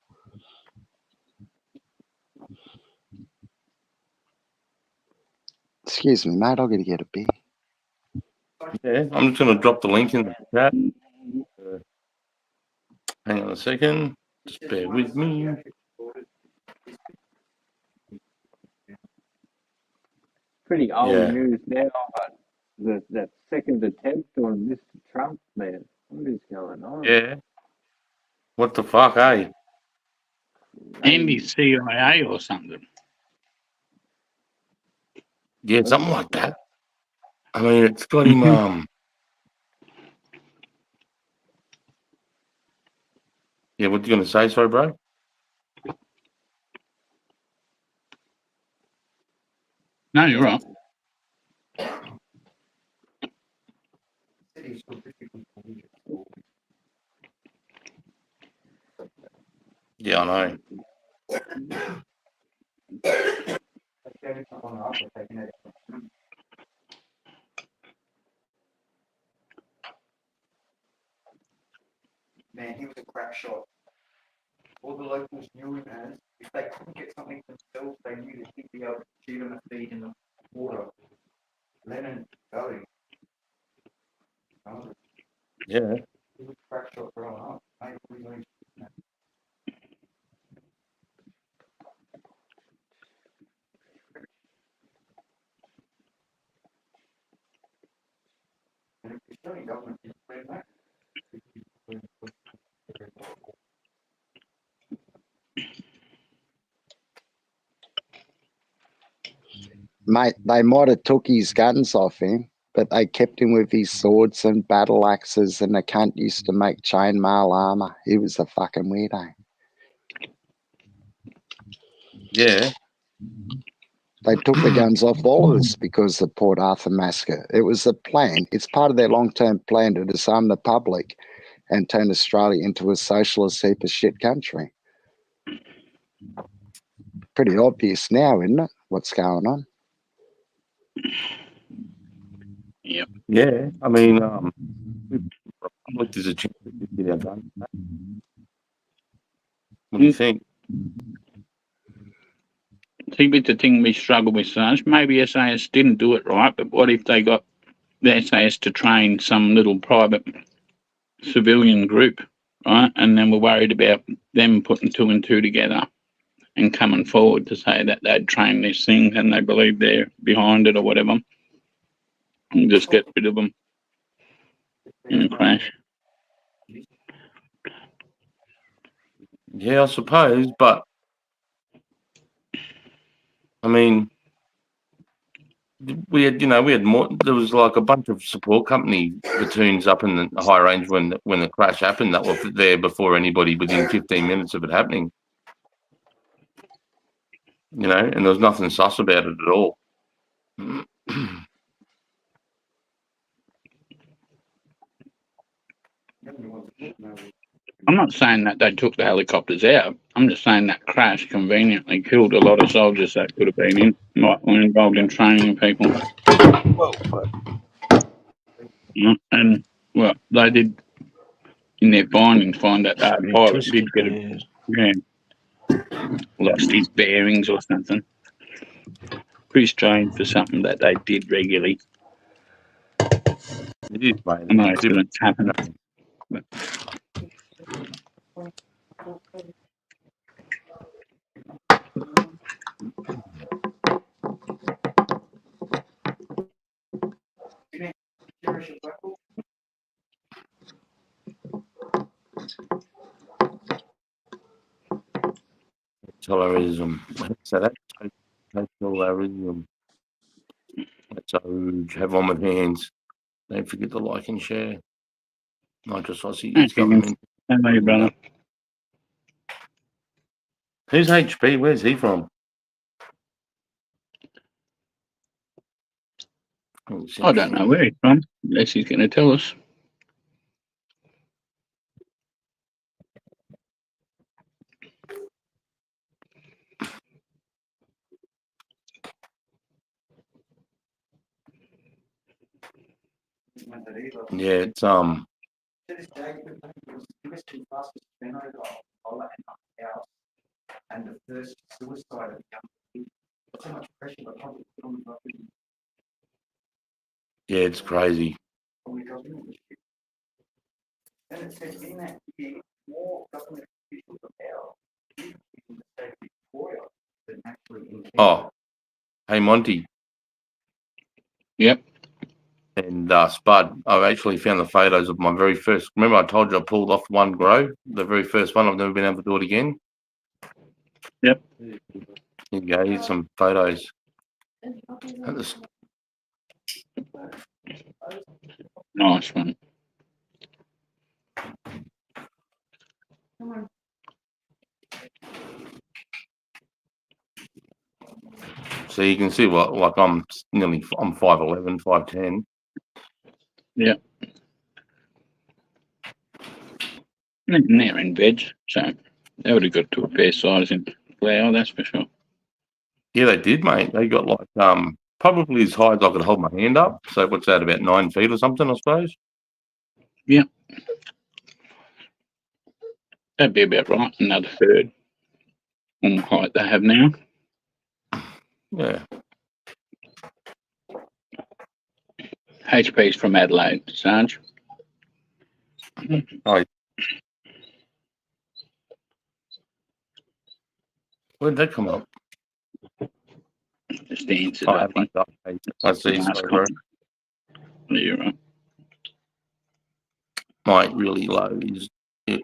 Excuse me, mate, I'll get to get a beer. Yeah, I'm just going to drop the link in the chat. Hang on a second. Just bear with me. pretty old Yeah. news now, but that second attempt on Mr. Trump, man, what is going on? Yeah. What the fuck, eh? Andy CIA or something. Yeah, something like that. I mean, it's got him. Yeah, what you gonna say, sorry, bro? No, you're right. Yeah, I know. Man, he was a crack shot. All the locals knew him as, if they couldn't get something themselves, they knew that he'd be able to shoot them a feed in the water. Lennon Valley. Yeah. He was a crack shot growing up. Mate, what are you doing? And if the Australian government is playing that, Mate, they might have took his guns off him, but they kept him with his swords and battle axes, and the cunt used to make chainmail armor. He was a fucking weirdo. Yeah. They took the guns off all of us because of Port Arthur massacre. It was a plan. It's part of their long-term plan to disarm the public and turn Australia into a socialist heap of shit country. Pretty obvious now, isn't it? What's going on? Yep. Yeah. I mean, Republic is a chance to get our guns back. What do you think? See, but the thing we struggle with, Sarge, maybe SAS didn't do it right, but what if they got the SAS to train some little private civilian group, right? And then we're worried about them putting two and two together and coming forward to say that they'd trained these things and they believe they're behind it or whatever. And just get rid of them in a crash. Yeah, I suppose, but I mean, we had more. There was like a bunch of support company platoons up in the high range when the crash happened that were there before anybody within 15 minutes of it happening. And there was nothing sus about it at all. I'm not saying that they took the helicopters out. I'm just saying that crash conveniently killed a lot of soldiers that could have been involved in training people. And well, they did in their findings find that that pilot did get lost his bearings or something. Pretty strange for something that they did regularly. It is, mate. I know accidents happen. But Terrorism. So that's terrorism. So have on with hands. Don't forget to like and share. Nitrous Aussie is government. Hello, brother. Who's HP? Where's he from? I don't know where he's from, unless he's going to tell us. Yeah, it's To this day, it was the Western fastest turnover of Ebola and the first suicide of young people. So much pressure that probably put on the government. yeah, it's crazy. And it said in that year, more government officials of power in the state of Victoria than actually in Kenya. Oh, hey Monty. Yep. And Spud, I've actually found the photos of my very first. Remember, I told you I pulled off one grow, the very first one. I've never been able to do it again. Yep. Here you go. Here's some photos. At this- Nice one. So you can see what, like I'm 5'11", 5'10". Yeah. And they're in veg, so they would have got to a fair size in flower, that's for sure. Yeah, they did, mate. They got like probably as high as I could hold my hand up. So what's that, about 9 feet or something, I suppose? Yeah. That'd be about right, another third on the height they have now. Yeah. HP's from Adelaide, Sarge. Oh, where'd that come up? Just answered, Oh, I think. I see. Last Sorry, bro. comment. Yeah, you're right. Mate, really low. Is it?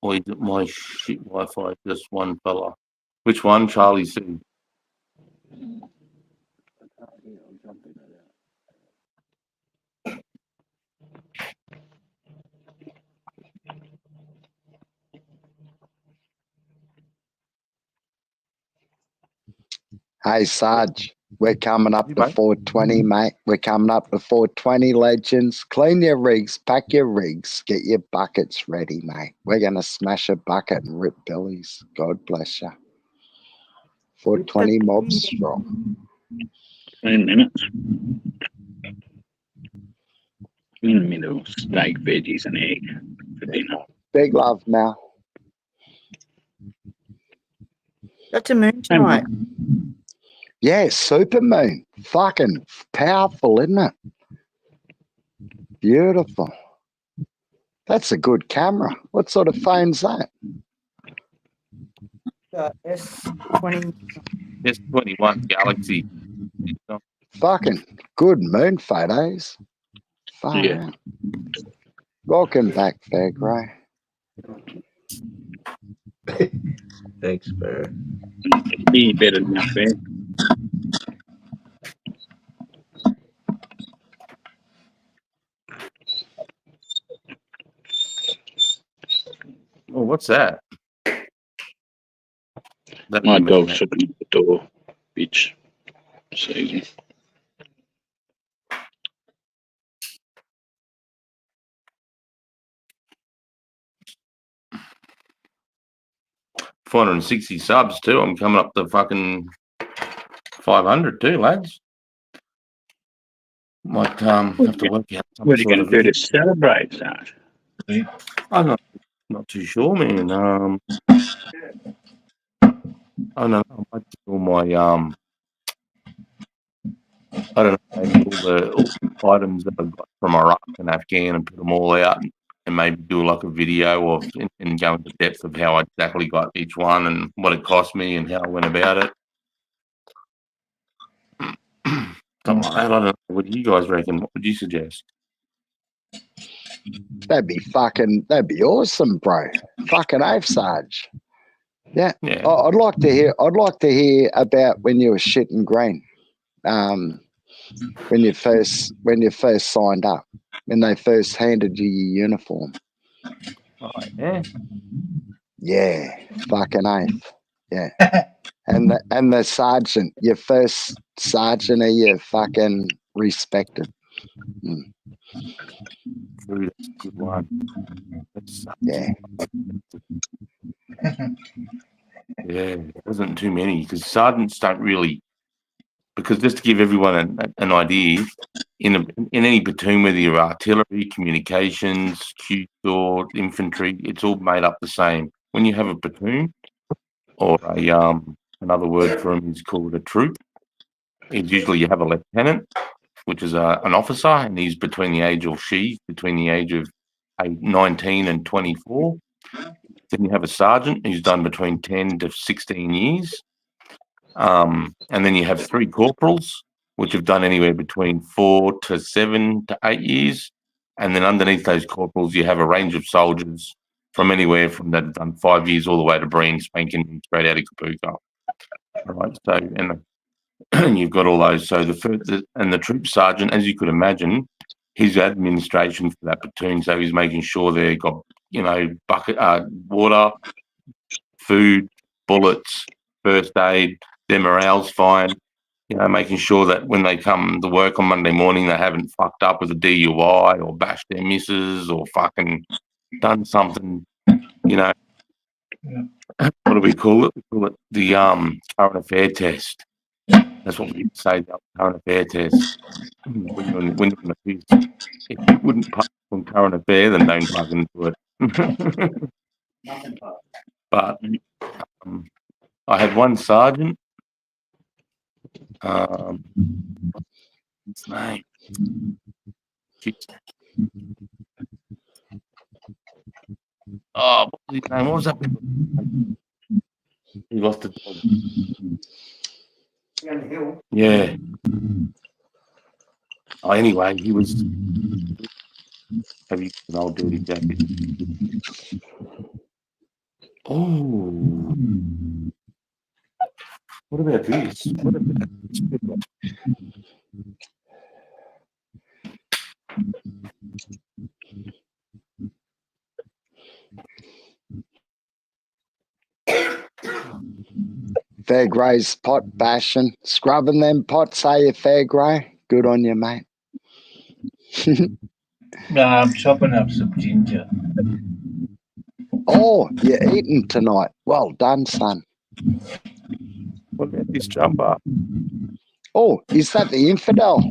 Or is it my shit Wi-Fi? Just one fella. Which one? Charlie C. Hey, Sarge, we're coming up You, to mate? 420, mate. We're coming up to 420, legends. Clean your rigs, pack your rigs, get your buckets ready, mate. We're going to smash a bucket and rip billies. God bless you. 420 mob strong. 3 minutes. In the middle, steak, veggies, and egg for dinner. Big love, Mal. That's a moon tonight. Yeah, super moon. Fucking powerful, isn't it? Beautiful. That's a good camera. What sort of phone's that? S20. S21 Galaxy. Fucking good moon photos. Far Yeah. out. Welcome back, Fairgrey. Thanks, Bear. Be better than that, Bear. Oh, what's that? My dog's sitting at the door, bitch. Season. $460 subs too. I'm coming up to fucking 500 too, lads. Might have to work out some What are you sort going of to do to celebrate, Sarge? I'm not too sure, man. I don't know. I might do all my I don't know, maybe all the items that I've got from Iraq and Afghan and put them all out and maybe do like a video of and go into depth of how I exactly got each one and what it cost me and how I went about it. Something like that. I don't know. What do you guys reckon? What would you suggest? That'd be awesome, bro. Fucking oath, Sarge. Yeah. Yeah. I'd like to hear about when you were shitting green. When you first signed up, when they first handed you your uniform. Oh, yeah. Yeah, fucking oath. Yeah. and the sergeant, your first sergeant, are you fucking respected? Mm. That's a good one. Yeah. Yeah, there wasn't too many because sergeants don't really. Because just to give everyone an idea, in any platoon, whether you're artillery, communications, Q-Sword, infantry, it's all made up the same. When you have a platoon, or a another word for them is called a troop. It's usually you have a lieutenant, which is an officer, and he's between the age of 19 and 24. Then you have a sergeant who's done between 10 to 16 years. And then you have 3 corporals, which have done anywhere between 4 to 7 to 8 years. And then underneath those corporals, you have a range of soldiers from anywhere from that have done 5 years all the way to Breen, spanking straight out of Kapuka. Right. So, and you've got all those. So the troop sergeant, as you could imagine, his administration for that platoon. So he's making sure they've got, bucket, water, food, bullets, first aid, their morale's fine. Making sure that when they come to work on Monday morning, they haven't fucked up with a DUI or bashed their missus or fucking done something, What do we call it? We call it the current affair test. That's what we say, the current affair test. When you're in the piece, if you wouldn't pass on current affair, then don't fucking do it. But I had one sergeant. What's his name? Oh, what was his name? What was that? He lost the dog. Down the hill. Yeah. Oh, anyway, he was. Have you an old dirty jacket? Oh. What about this? What about this? Fair Grey's pot bashing, scrubbing them pots, you Fair Grey? Good on you, mate. I'm chopping up some ginger. Oh, you're eating tonight. Well done, son. What about this jumper? Oh, is that the infidel?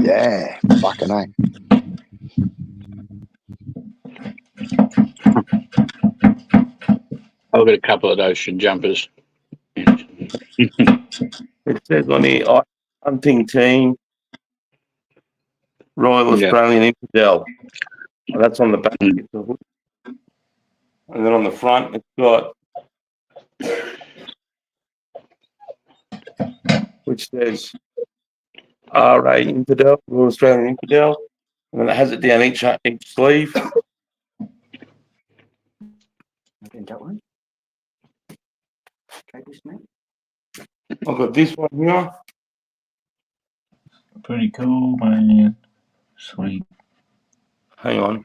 Yeah, fucking A. I've got a couple of those jumpers. It says on here, hunting team, Royal Australian Infidel. Well, that's on the back. And then on the front, it's got, which says RA Infidel, Royal Australian Infidel. And then it has it down each sleeve. Okay, that one. Try this, mate. I've got this one here. Pretty cool, man. Sweet. Hang on.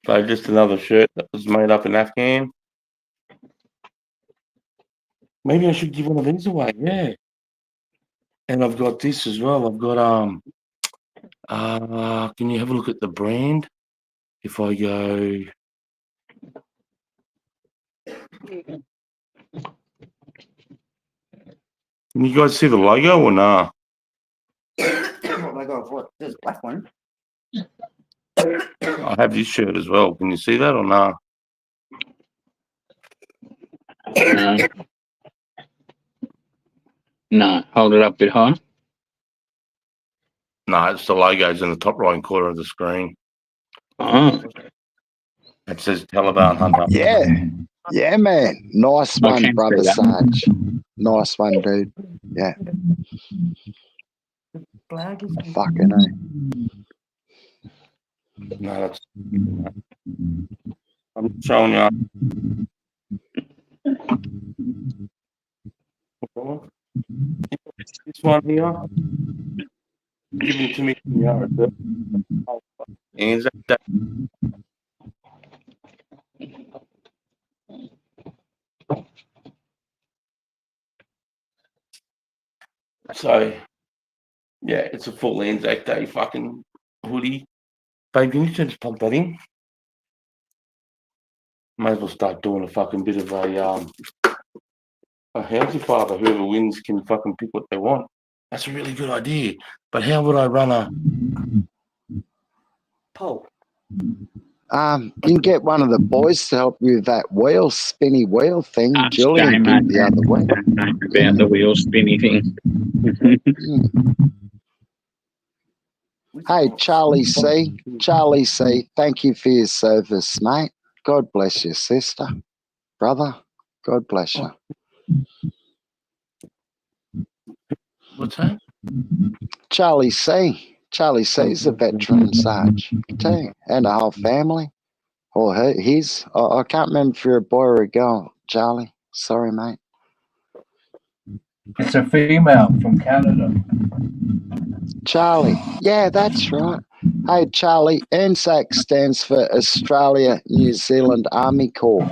So just another shirt that was made up in Afghan. Maybe I should give one of these away, yeah. And I've got this as well. I've got can you have a look at the brand? If I go can you guys see the logo or nah? What logo of what? There's a black one. I have this shirt as well. Can you see that or nah? No, hold it up a bit higher. No, it's the logo's in the top right corner of the screen. Oh. It says Taliban Hunter. Yeah, man. Nice I one, can brother see that. Sarge. Nice one, dude. Yeah. Flag is Fucking A. No, that's I'm showing you. This one here. Give it to me. Is that? So, yeah, it's a full Anzac Day fucking hoodie. Babe, can you just plug that in? May as well start doing a fucking bit of a housey father. Whoever wins can fucking pick what they want. That's a really good idea. But how would I run a poll? You can get one of the boys to help you with that wheel, spinny wheel thing. That's Julian game, did the other way. About the wheel spinny thing. Hey, Charlie C. Charlie C. Thank you for your service, mate. God bless you, sister. Brother, God bless you. What's that? Charlie C. Charlie C's a veteran, Sarge, too, and a whole family. Or his. I can't remember if you're a boy or a girl, Charlie. Sorry, mate. It's a female from Canada. Charlie. Yeah, that's right. Hey, Charlie, ANZAC stands for Australia New Zealand Army Corps.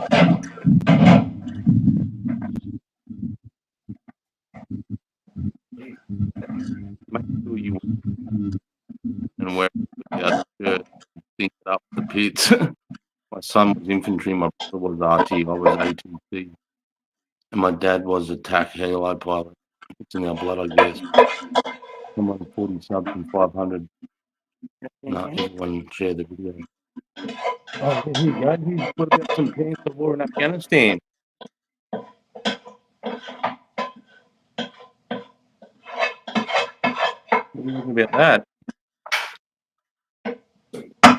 Make sure you and wear the other shirt, think it up the pits. My son was infantry, my brother was RT, I was ATC. And my dad was a TAC heli pilot. It's in our blood, I guess. Someone 40 subs and 500. No, everyone share the video. Oh, here you go. What about some Panther war in Afghanistan? What do you think about that?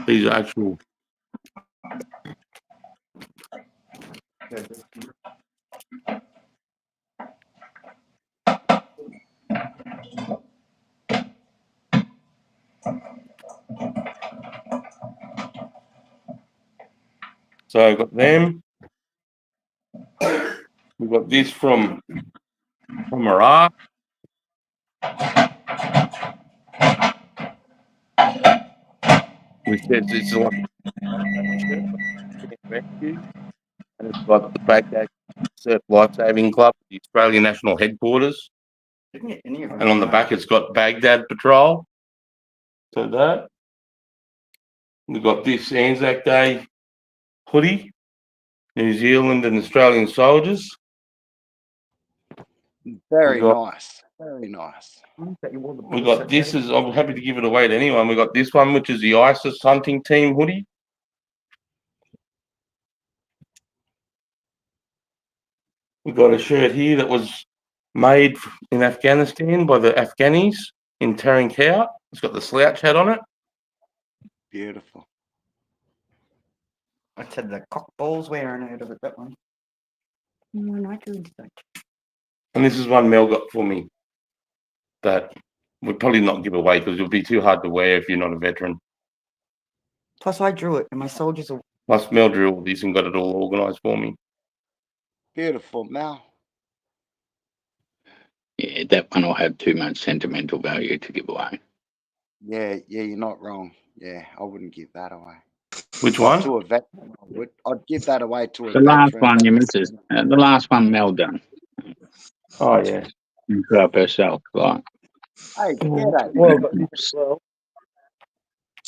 These are actual. So I've got them. We've got this from Iraq. We said it's like rescue, and it's got the Baghdad Surf Lifesaving Club, the Australian National Headquarters, and on the back it's got Baghdad Patrol. So that we've got this Anzac Day hoodie, New Zealand and Australian soldiers. Very nice. Very nice. We got this is I'm happy to give it away to anyone. We got this one, which is the ISIS hunting team hoodie. We got a shirt here that was made in Afghanistan by the Afghanis in Tarin Kowt. It's got the slouch hat on it. Beautiful. I said the cock balls wearing out of it, that one. And this is one Mel got for me that we'd probably not give away because it'll be too hard to wear if you're not a veteran. Plus, I drew it, and my soldiers are. Plus, Mel drew all this and got it all organised for me. Beautiful, Mel. Yeah, that one will have too much sentimental value to give away. Yeah, you're not wrong. Yeah, I wouldn't give that away. Which one? To a veteran, I would. I'd give that away to a The last veteran. one, you misses. The last one, Mel done. Oh, yeah. And put up herself, like. Hey, g'day. Well,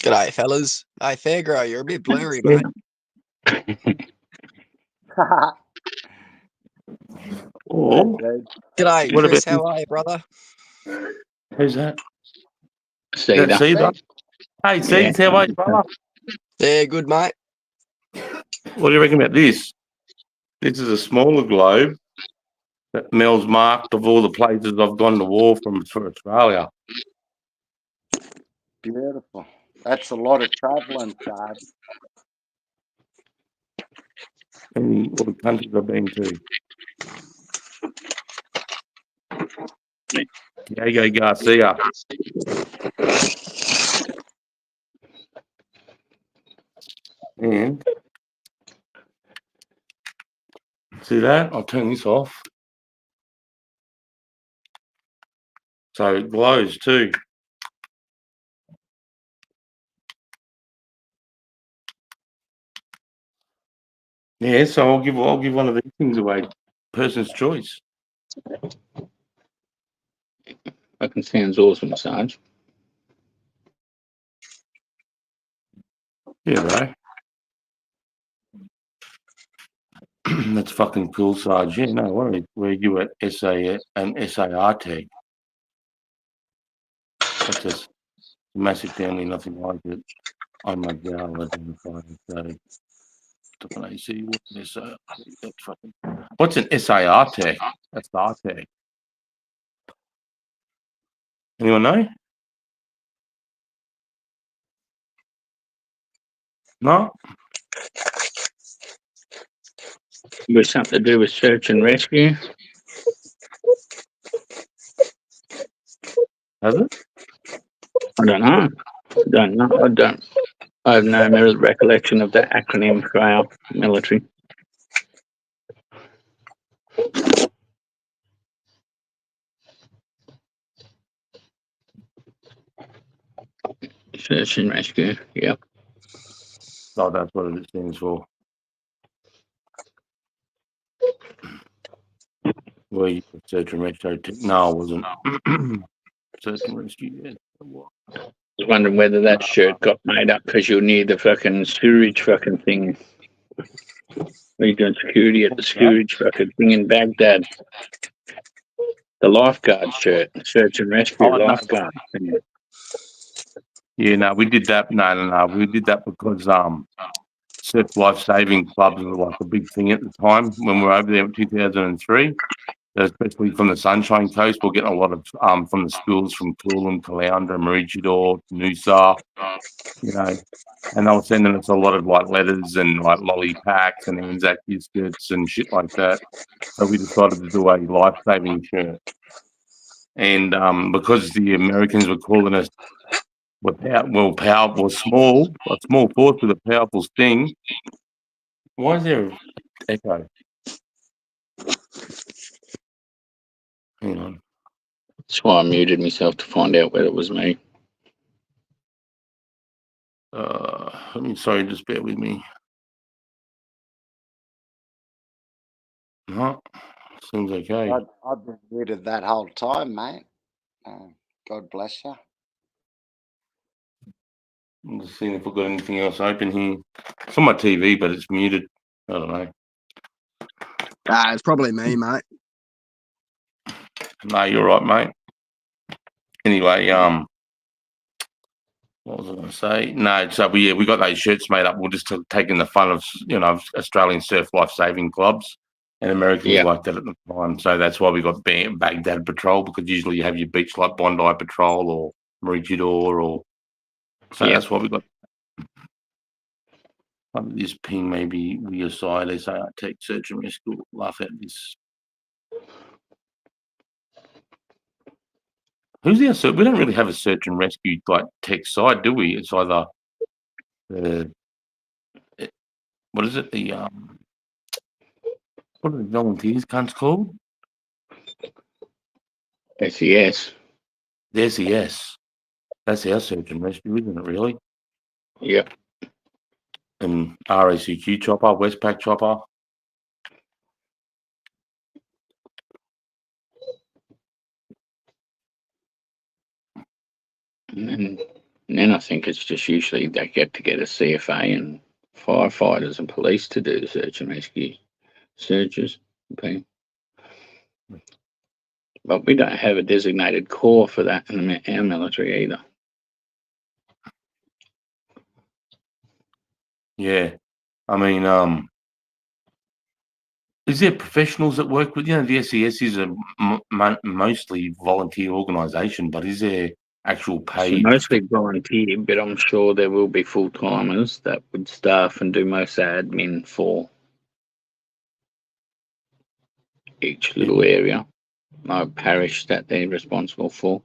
G'day, fellas. Hey, Fairgrow, you're a bit blurry, mate. Oh, G'day, what Chris. about How are you, brother? who's that? Cedar. That's Cedar. Hey, Cedar, how are you, brother? Yeah, good, mate. What do you reckon about this? This is a smaller globe that Mel's marked of all the places I've gone to war for Australia. Beautiful. That's a lot of travelling, Chad. And all the countries I've been to. Diego Garcia. And see that? I'll turn this off. So it glows too. Yeah, so I'll give one of these things away. Person's choice. Fucking sounds awesome, Sarge. Yeah, bro. That's fucking cool, Sarge. Yeah, no worries. Where you at SA and SAR tag. That's just a massive family, nothing like it. I'm a gal identified as AC. What's an SAR tag? That's the R tag. Anyone know? No? With something to do with search and rescue. Has it? I don't know. I have no recollection of that acronym for our military. Search and rescue. Yep. Oh, that's what it stands for. Well, you search and rescue. No, it wasn't. Search and rescue. Yeah. I was wondering whether that shirt got made up because you're near the fucking sewerage fucking thing. Are you doing security at the sewerage fucking thing in Baghdad? The lifeguard shirt, search and rescue lifeguard thing. Yeah, no, we did that. No. We did that because surf life saving clubs were like a big thing at the time when we were over there in 2003. Especially from the Sunshine Coast, we're getting a lot of from the schools from Coolum, Caloundra, Maroochydore, Noosa, you know, and they were sending us a lot of like letters and like lolly packs and Anzac biscuits and shit like that. So we decided to do a life saving shirt, and because the Americans were calling us a small force with a powerful sting. Why is there an echo? Hang on. That's why I muted myself to find out whether it was me. Sorry, just bear with me. No, seems okay. I've been muted that whole time, mate. God bless you. I'm just seeing if we've got anything else open here. It's on my TV, but it's muted. I don't know. It's probably me, mate. No, you're right, mate. Anyway, what was I going to say? No, so we got those shirts made up. We're just taking the fun of Australian surf life saving clubs, and Americans like that at the time. So that's why we got Baghdad Patrol, because usually you have your beach like Bondi Patrol or Maroochydore, or so that's why we got. This ping maybe we aside. They say I take search and rescue. Laugh at this. Who's our search? We don't really have a search and rescue like tech side, do we? It's either what is it? What are the volunteers cunts called? SES. The SES. That's our search and rescue, isn't it? Really? Yep. And RACQ chopper, Westpac chopper. And then I think it's just usually they get together CFA and firefighters and police to do the search and rescue searches. Okay. But we don't have a designated corps for that in our military either. Yeah. I mean, is there professionals that work with, the SES is a mostly volunteer organisation, but is there actual paid? So mostly volunteer, but I'm sure there will be full-timers that would staff and do most admin for each little area, like parish that they're responsible for,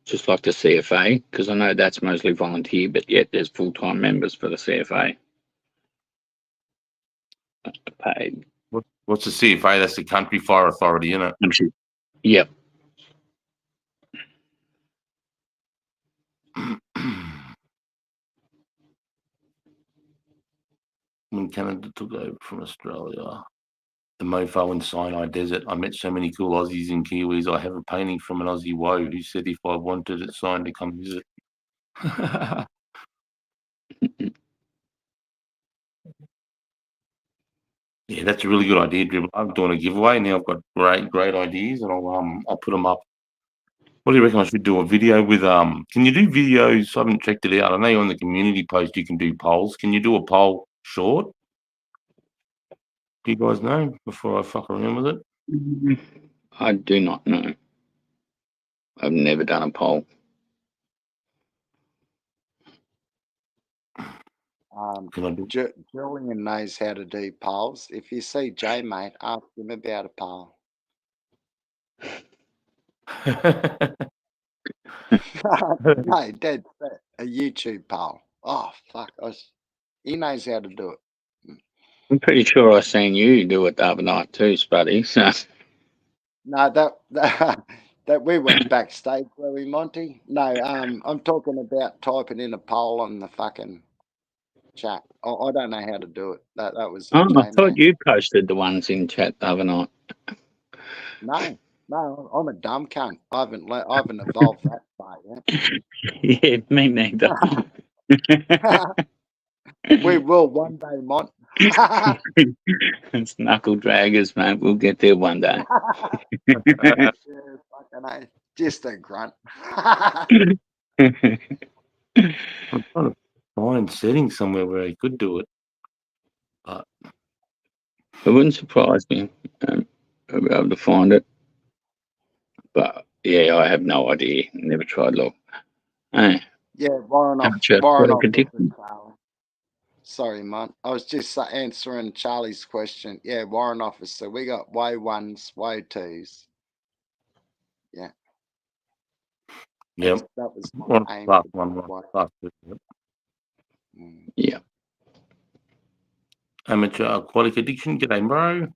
just like the CFA, because I know that's mostly volunteer, but yet there's full-time members for the CFA. Paid. What's the CFA? That's the Country Fire Authority, isn't it? Yep. When Canada took over from Australia, the mofo in Sinai Desert, I met so many cool Aussies and Kiwis. I have a painting from an Aussie woe who said if I wanted it signed to come visit. Yeah, that's a really good idea, Dribble. I'm doing a giveaway now. I've got great ideas, and I'll put them up. What do you reckon I should do? A video with Can you do videos? I haven't checked it out. I know on the community post you can do polls. Can you do a poll short? Do you guys know before I fuck around with it? I do not know. I've never done a poll. Can I do? Julian knows how to do polls. If you see Jay, mate, ask him about a poll. No, dead set. A YouTube poll. Oh, fuck. He knows how to do it. I'm pretty sure I seen you do it the other night too, Spuddy. So No, that we went backstage, were we, Monty? No, I'm talking about typing in a poll on the fucking chat. I don't know how to do it. That was I Jay, thought mate. you posted the ones in chat the other night. No, I'm a dumb cunt. I haven't evolved that far yet. Yeah, me neither. We will one day, Mont. It's knuckle draggers, mate. We'll get there one day. Yeah, fucking A. Just a grunt. I'm trying to find settings somewhere where I could do it. But It wouldn't surprise me I'll be able to find it. But yeah, I have no idea. Never tried look. Hey, Yeah, Warren amateur Warren political Officer difference. Charlie. Sorry, Mont. I was just answering Charlie's question. Yeah, Warren Officer. We got Y1s, Y2s. Yeah. Yep. That was my One aim. plus for one, Y1. one plus two. Yep. Yeah. Amateur aquatic addiction. G'day, bro.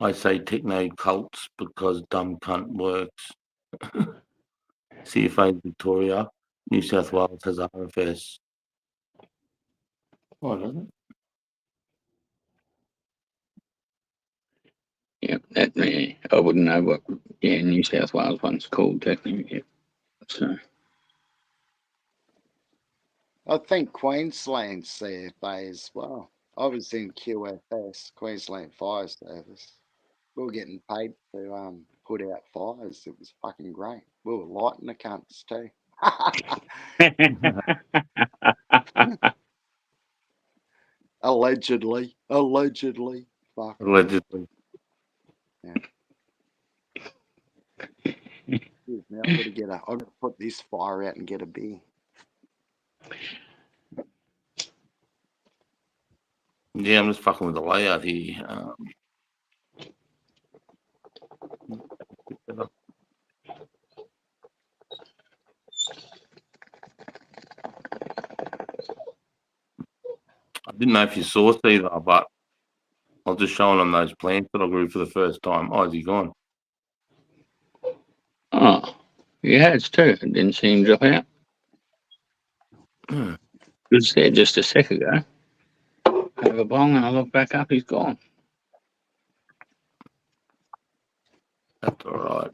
I say techno cults because dumb cunt works. CFA Victoria, New South Wales has RFS. Oh, doesn't it? Yeah, that yeah, I wouldn't know what New South Wales one's called technically. Yeah. So I think Queensland CFA as well. I was in QFS, Queensland Fire Service. We were getting paid to put out fires. It was fucking great. We were lighting the cunts too. Allegedly. Fuck. Allegedly. Yeah. Excuse me, I've got to put this fire out and get a beer. Yeah, I'm just fucking with the layout here. I didn't know if you saw it either, but I was just showing them those plants that I grew for the first time. Oh, is he gone? oh, you has too. It didn't see him drop out. It was there just a sec ago. Have a bong and I look back up, he's gone. That's all right.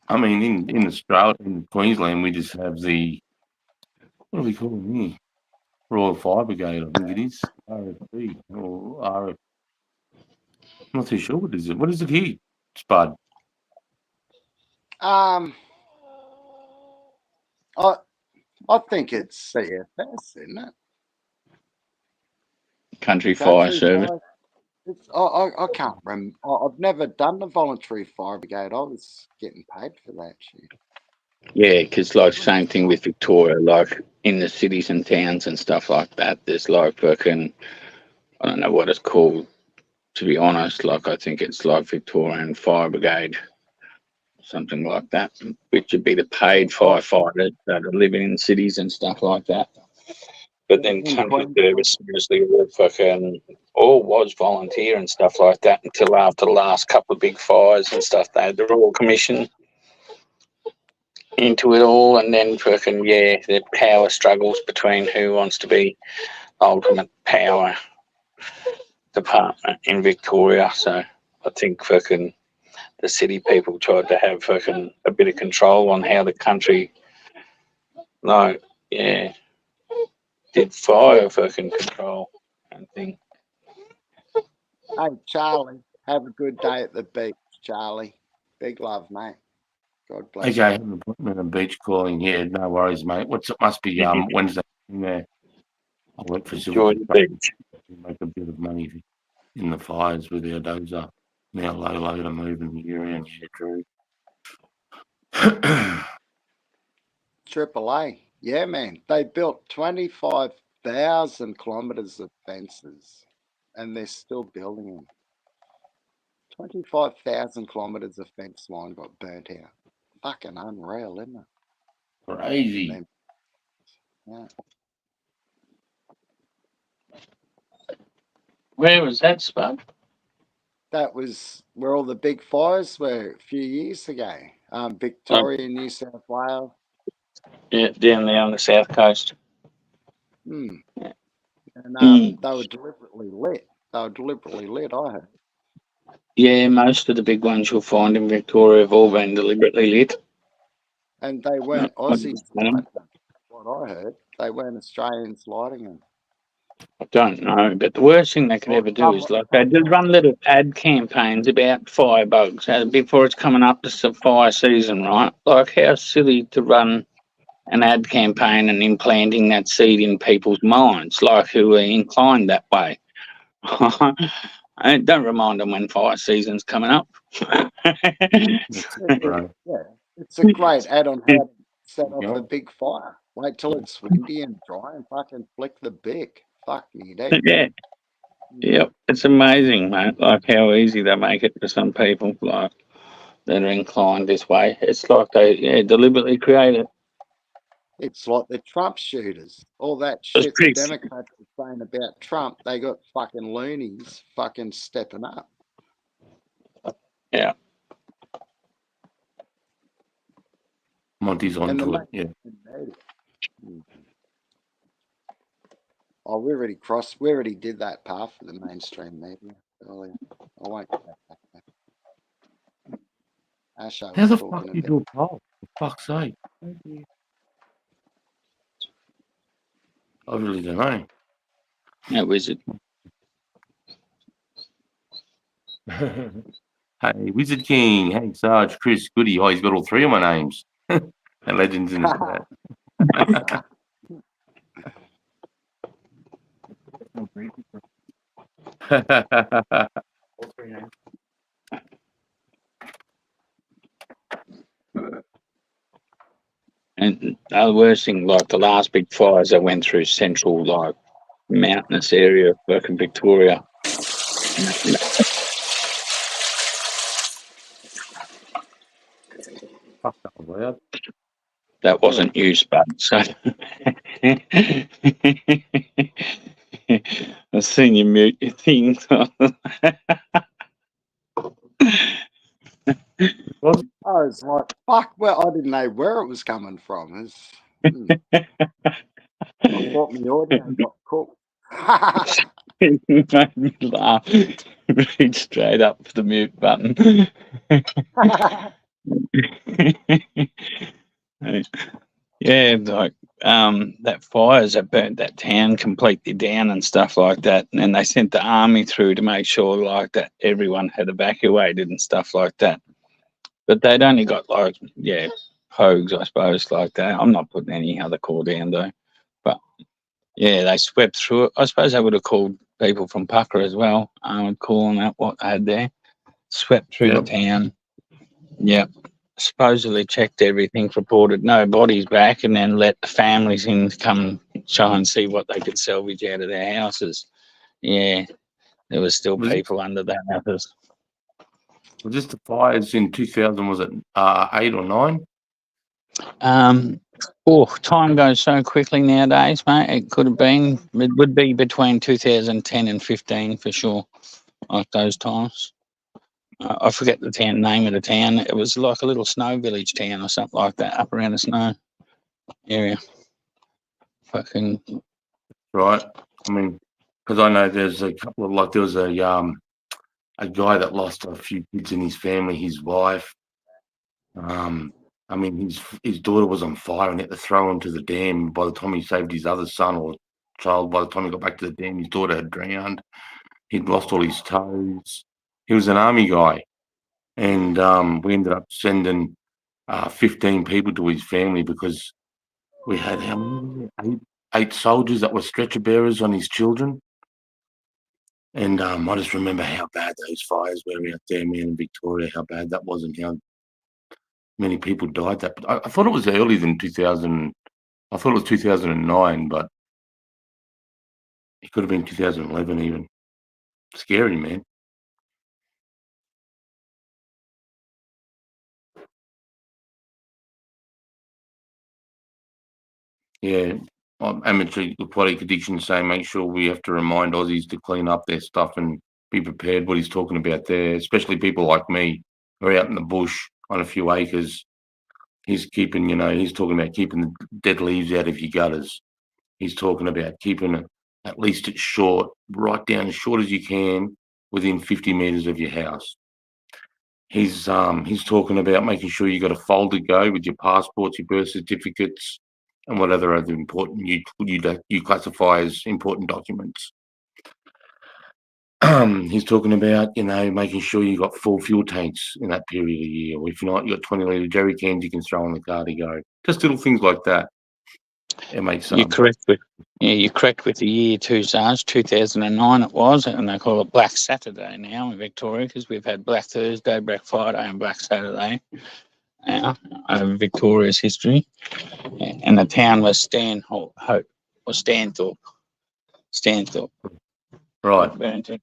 I mean, in Australia, in Queensland, we just have the, what do we call them here? Royal Fire Brigade, I think it is. RFB or RF. I'm not too sure what is it. What is it here, Spud? I think it's CFS, isn't it? Country Fire Service. I can't remember. I've never done the voluntary fire brigade. I was getting paid for that shit. Yeah, because like same thing with Victoria, like in the cities and towns and stuff like that. There's like fucking, I don't know what it's called, to be honest. Like I think it's like Victorian Fire Brigade, something like that, which would be the paid firefighters that are living in cities and stuff like that. But then country service mostly all fucking all was volunteer and stuff like that until after the last couple of big fires and stuff. They had the Royal Commission into it all, and then fucking the power struggles between who wants to be ultimate power department in Victoria. So I think fucking the city people tried to have fucking a bit of control on how the country did fire fucking control and thing. Hey, Charlie, have a good day at the beach, Charlie. Big love, mate. God bless Okay, I you. have an appointment at beach calling. Yeah, no worries, mate. It must be Wednesday in there. I went for Enjoy the beach. Make a bit of money in the fires with our dozer. Now low to moving here around here, Drew. AAA. Yeah, man. They built 25,000 kilometers of fences and they're still building them. 25,000 kilometers of fence line got burnt out. Fucking unreal, isn't it? Crazy. And then, yeah. Where was that, Spud? That was where all the big fires were a few years ago. Victoria, New South Wales. Yeah, down there on the south coast. Hmm. And Mm. they were deliberately lit. I heard. Yeah, most of the big ones you'll find in Victoria have all been deliberately lit. And they weren't I Aussies lighting them. What I heard, they weren't Australians lighting them. don't know, but the worst thing they could ever do is like they did run little ad campaigns about firebugs before it's coming up to some fire season, right? Like how silly to run an ad campaign and implanting that seed in people's minds, like who are inclined that way. And don't remind them when fire season's coming up. Yeah, it's a great ad on how to set off a big fire. Wait till it's windy and dry and fucking flick the bick. Fuck me, dude. Yeah. Yep, it's amazing, mate. Like how easy they make it for some people, like that are inclined this way. It's like they deliberately create it. It's like the Trump shooters. All that shit the Democrats were saying about Trump, they got fucking loonies fucking stepping up. Yeah. Monty's onto it, yeah. Oh, we already did that path for the mainstream media earlier. I won't go back there. Asho How the was fuck talking do you about do a poll? For fuck's sake. I really don't know. No wizard. Hey, Wizard King. Hey, Sarge, Chris, Goody. Oh, he's got all three of my names. The legends in the chat. And the worst thing, like the last big fires that went through central, like mountainous area of fucking Victoria. Fuck that was loud. That wasn't you, Spud. So I've seen you mute your thing. I was like, fuck, well, I didn't know where it was coming from. I thought my audio got cooked. It made me laugh. Reach straight up for the mute button. Yeah, like that fires that burnt that town completely down and stuff like that, and then they sent the army through to make sure like that everyone had evacuated and stuff like that. But they'd only got like pogues, I suppose, like that. I'm not putting any other call down though, but yeah, they swept through it. I suppose they would have called people from Pucker as well. I would call them out what they had there. Swept through the town. Yep. Supposedly checked everything, reported no bodies back, and then let the families in come try and see what they could salvage out of their houses. Yeah, there was still people under their houses. Was this the fires in 2000? Was it 8 or 9? Time goes so quickly nowadays, mate. It could have been. It would be between 2010 and 15 for sure. Like those times. I forget the name of the town. It was like a little snow village town or something like that, up around the snow area. Fucking right. I mean, because I know there's a couple of there was a guy that lost a few kids in his family, his wife. I mean, his daughter was on fire and he had to throw him to the dam. By the time he saved his other son or child, by the time he got back to the dam, his daughter had drowned. He'd lost all his toes. He was an army guy, and we ended up sending 15 people to his family because we had eight soldiers that were stretcher bearers on his children. And I just remember how bad those fires were out there, man, in Victoria, how bad that was and how many people died that. But I thought it was earlier than 2000. I thought it was 2009, but it could have been 2011 even. Scary, man. Yeah, Amateur Aquatic Addiction saying make sure we have to remind Aussies to clean up their stuff and be prepared. What he's talking about there, especially people like me who are out in the bush on a few acres. He's keeping, he's talking about keeping the dead leaves out of your gutters. He's talking about keeping it at least it's short, right down as short as you can within 50 meters of your house. He's talking about making sure you got a folder go with your passports, your birth certificates, and what other important you classify as important documents. He's talking about, making sure you got full fuel tanks in that period of year. Or if you're not, you got 20-litre jerry cans you can throw in the car to go. Just little things like that. It makes You're correct with the year too, Sarge. 2009 it was, and they call it Black Saturday now in Victoria because we've had Black Thursday, Black Friday, and Black Saturday now over Victoria's history. And the town was Stanthorpe. Right.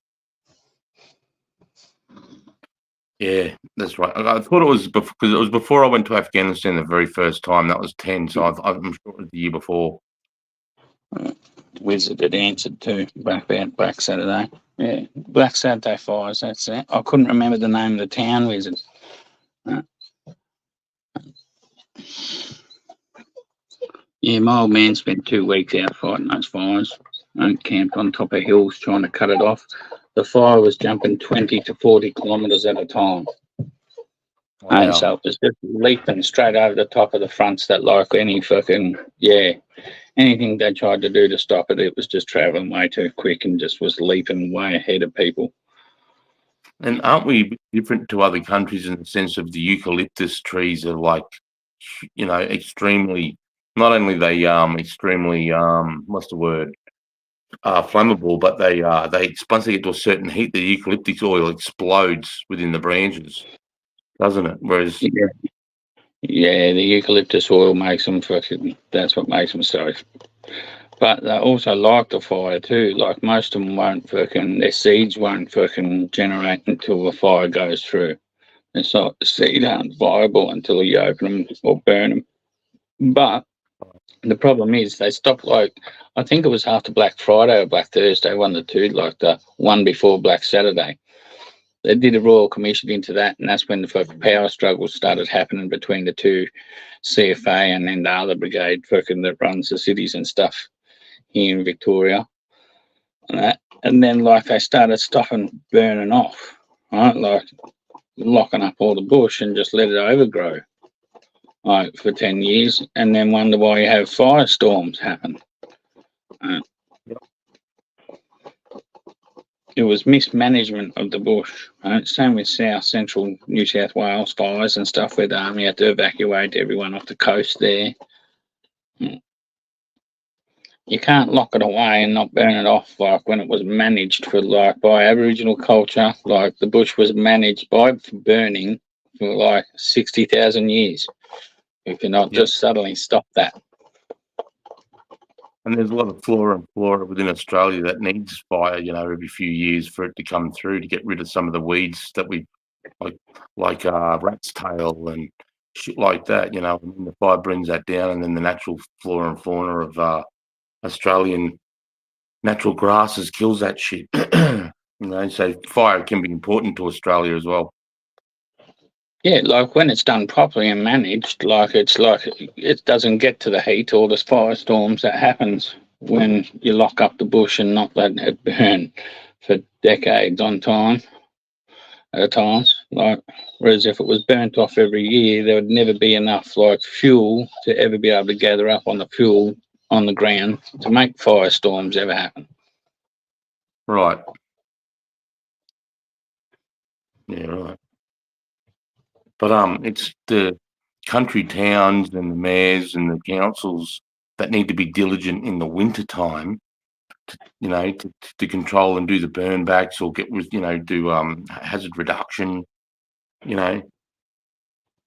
Yeah, that's right. I thought it was because it was before I went to Afghanistan the very first time. That was 10, so I'm sure it was the year before. Wizard had answered too about Black Saturday. Yeah, Black Saturday fires. That's it. I couldn't remember the name of the town, Wizard. Yeah, my old man spent 2 weeks out fighting those fires and camped on top of hills trying to cut it off. The fire was jumping 20 to 40 kilometres at a time. Wow. And so it was just leaping straight over the top of the fronts that like anything they tried to do to stop it, it was just travelling way too quick and just was leaping way ahead of people. And aren't we different to other countries in the sense of the eucalyptus trees are like, extremely, not only they extremely what's the word, flammable, but they once they get to a certain heat, the eucalyptus oil explodes within the branches, doesn't it? Whereas yeah, the eucalyptus oil makes them that's what makes them safe. But they also like the fire too. Like most of them won't their seeds won't generate until the fire goes through. It's like the seed aren't viable until you open them or burn them. But the problem is they stopped, I think it was after Black Friday or Black Thursday, one of the two, like the one before Black Saturday. They did a royal commission into that, and that's when the power struggles started happening between the two, CFA and then the other brigade that runs the cities and stuff here in Victoria. And then they started stopping burning off, right? Like locking up all the bush and just let it overgrow. For 10 years, and then wonder why you have firestorms happen. It was mismanagement of the bush. Same with South Central New South Wales fires and stuff, where the army had to evacuate everyone off the coast there. You can't lock it away and not burn it off like when it was managed by Aboriginal culture. Like the bush was managed by burning for 60,000 years. You cannot just suddenly stop that. And there's a lot of flora within Australia that needs fire, every few years for it to come through to get rid of some of the weeds that we like rat's tail and shit like that, and the fire brings that down, and then the natural flora and fauna of Australian natural grasses kills that shit. So fire can be important to Australia as well. Yeah, when it's done properly and managed, it doesn't get to the heat or the firestorms that happens when you lock up the bush and not let it burn for decades at a time. Whereas if it was burnt off every year, there would never be enough fuel to ever be able to gather up on the fuel on the ground to make firestorms ever happen. Right. Yeah, right. But it's the country towns and the mayors and the councils that need to be diligent in the winter time to control and do the burn backs or do hazard reduction,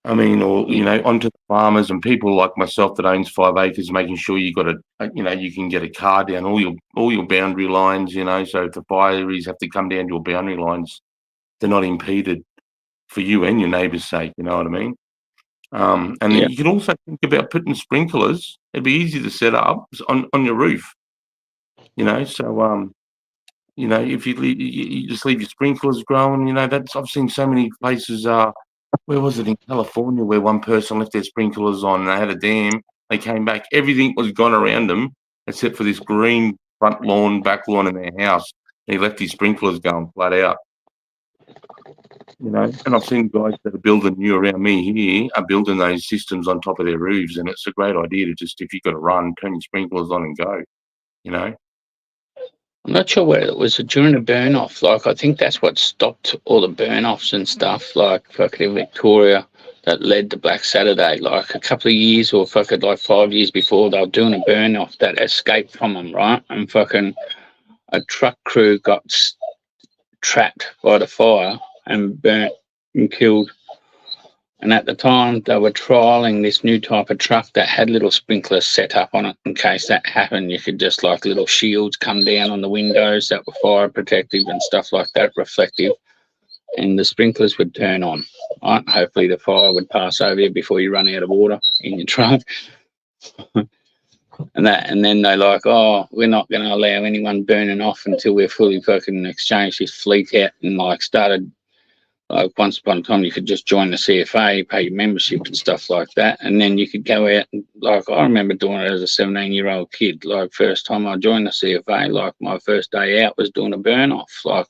I mean, or, you know, onto the farmers and people like myself that owns 5 acres, making sure you got you know, you can get a car down all your boundary lines, you know, so if the fireys have to come down to your boundary lines, they're not impeded for you and your neighbour's sake, you know what I mean? And then Yeah. you can also think about putting sprinklers. It'd be easy to set up on your roof, you know, so, you know, if you just leave your sprinklers growing, you know, I've seen so many places, where was it, in California, where one person left their sprinklers on, they had a dam, they came back, everything was gone around them except for this green front lawn, back lawn in their house. He left his sprinklers going flat out. You know, and I've seen guys that are building new around me here are building those systems on top of their roofs, and it's a great idea to just, if you've got to run, turn your sprinklers on and go, you know. I'm not sure where it was during the burn off. Like, I think that's what stopped all the burn offs and stuff, like fucking Victoria, that led to Black Saturday. Like a couple of years or fucking like 5 years before, they were doing a burn off that escaped from them, right? And fucking a truck crew got trapped by the fire and burnt and killed. And at the time, they were trialing this new type of truck that had little sprinklers set up on it in case that happened. You could just like little shields come down on the windows that were fire protective and stuff like that, reflective. And the sprinklers would turn on. Right? Hopefully the fire would pass over you before you run out of water in your truck. And then they're like, oh, we're not going to allow anyone burning off until we're fully fucking exchanged this fleet out and like started. Like once upon a time, you could just join the CFA, pay your membership and stuff like that, and then you could go out and, like, I remember doing it as a 17-year-old kid. Like, first time I joined the CFA, like, my first day out was doing a burn-off. Like,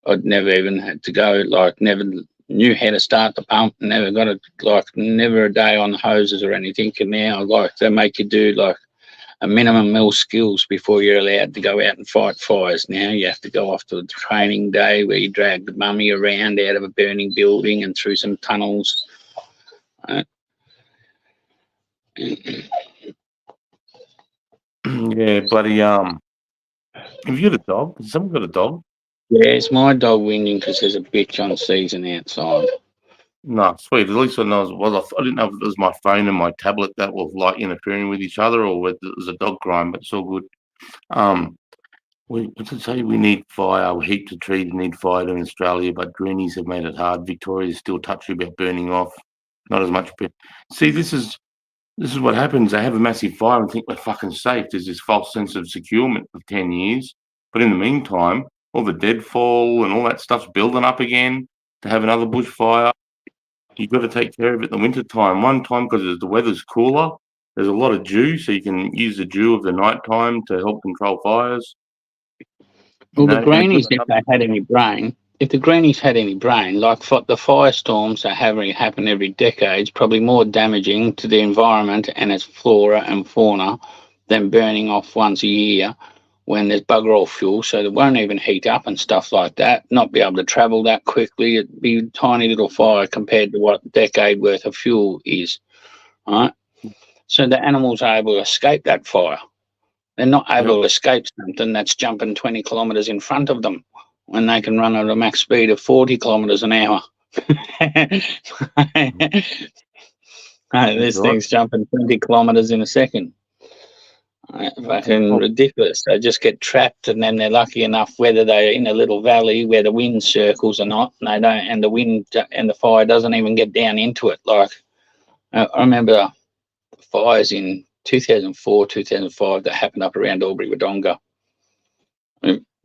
I'd never even had to go, like, never knew how to start the pump, never got it, like, never a day on the hoses or anything, and now, like, they make you do, like, a minimum mil skills before you're allowed to go out and fight fires. Now you have to go off to a training day where you drag the mummy around out of a burning building and through some tunnels. Yeah, bloody, have you got a dog? Has someone got a dog? Yeah, it's my dog whinging because there's a bitch on season outside. No, sweet. At least I know I didn't know if it was my phone and my tablet that were like interfering with each other, or whether it was a dog crying, but it's all good. What to say? We need fire. Heaps of trees need fire in Australia, but greenies have made it hard. Victoria's still touchy about burning off. Not as much. See, this is what happens. They have a massive fire and think we're fucking safe. There's this false sense of securement for 10 years. But in the meantime, all the deadfall and all that stuff's building up again to have another bushfire. You've got to take care of it in the winter time. One time, because the weather's cooler, there's a lot of dew, so you can use the dew of the night time to help control fires. Well, the greenies, if they had any brain, like the firestorms that happen every decade, is probably more damaging to the environment and its flora and fauna than burning off once a year when there's bugger all fuel, so it won't even heat up and stuff like that, not be able to travel that quickly. It'd be a tiny little fire compared to what a decade worth of fuel is, right? So the animals are able to escape that fire. They're not able to escape something that's jumping 20 kilometres in front of them when they can run at a max speed of 40 kilometres an hour. This thing's jumping 20 kilometres in a second. Fucking ridiculous. They just get trapped, and then they're lucky enough whether they're in a little valley where the wind circles or not, and they don't, and the wind and the fire doesn't even get down into it. Like I remember fires in 2004, 2005 that happened up around Albury-Wodonga.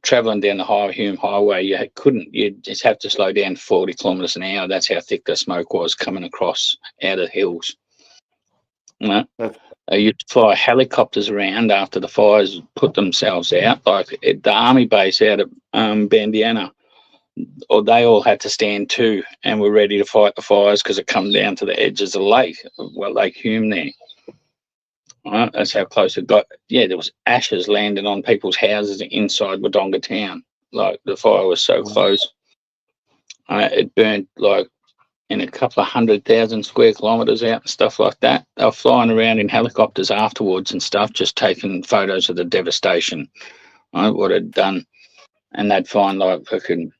Travelling down the Hume Highway, you just have to slow down 40 kilometres an hour. That's how thick the smoke was coming across out of the hills. You know? They used to fly helicopters around after the fires put themselves out, like at the army base out of Bandiana. Or they all had to stand too and were ready to fight the fires because it come down to the edges of the lake, Lake Hume there. Right, that's how close it got. Yeah, there was ashes landing on people's houses inside Wodonga town. Like the fire was so close. It burnt like in a couple of 100,000 square kilometres out and stuff like that. They were flying around in helicopters afterwards and stuff, just taking photos of the devastation, right, what it had done. And they'd find like fucking,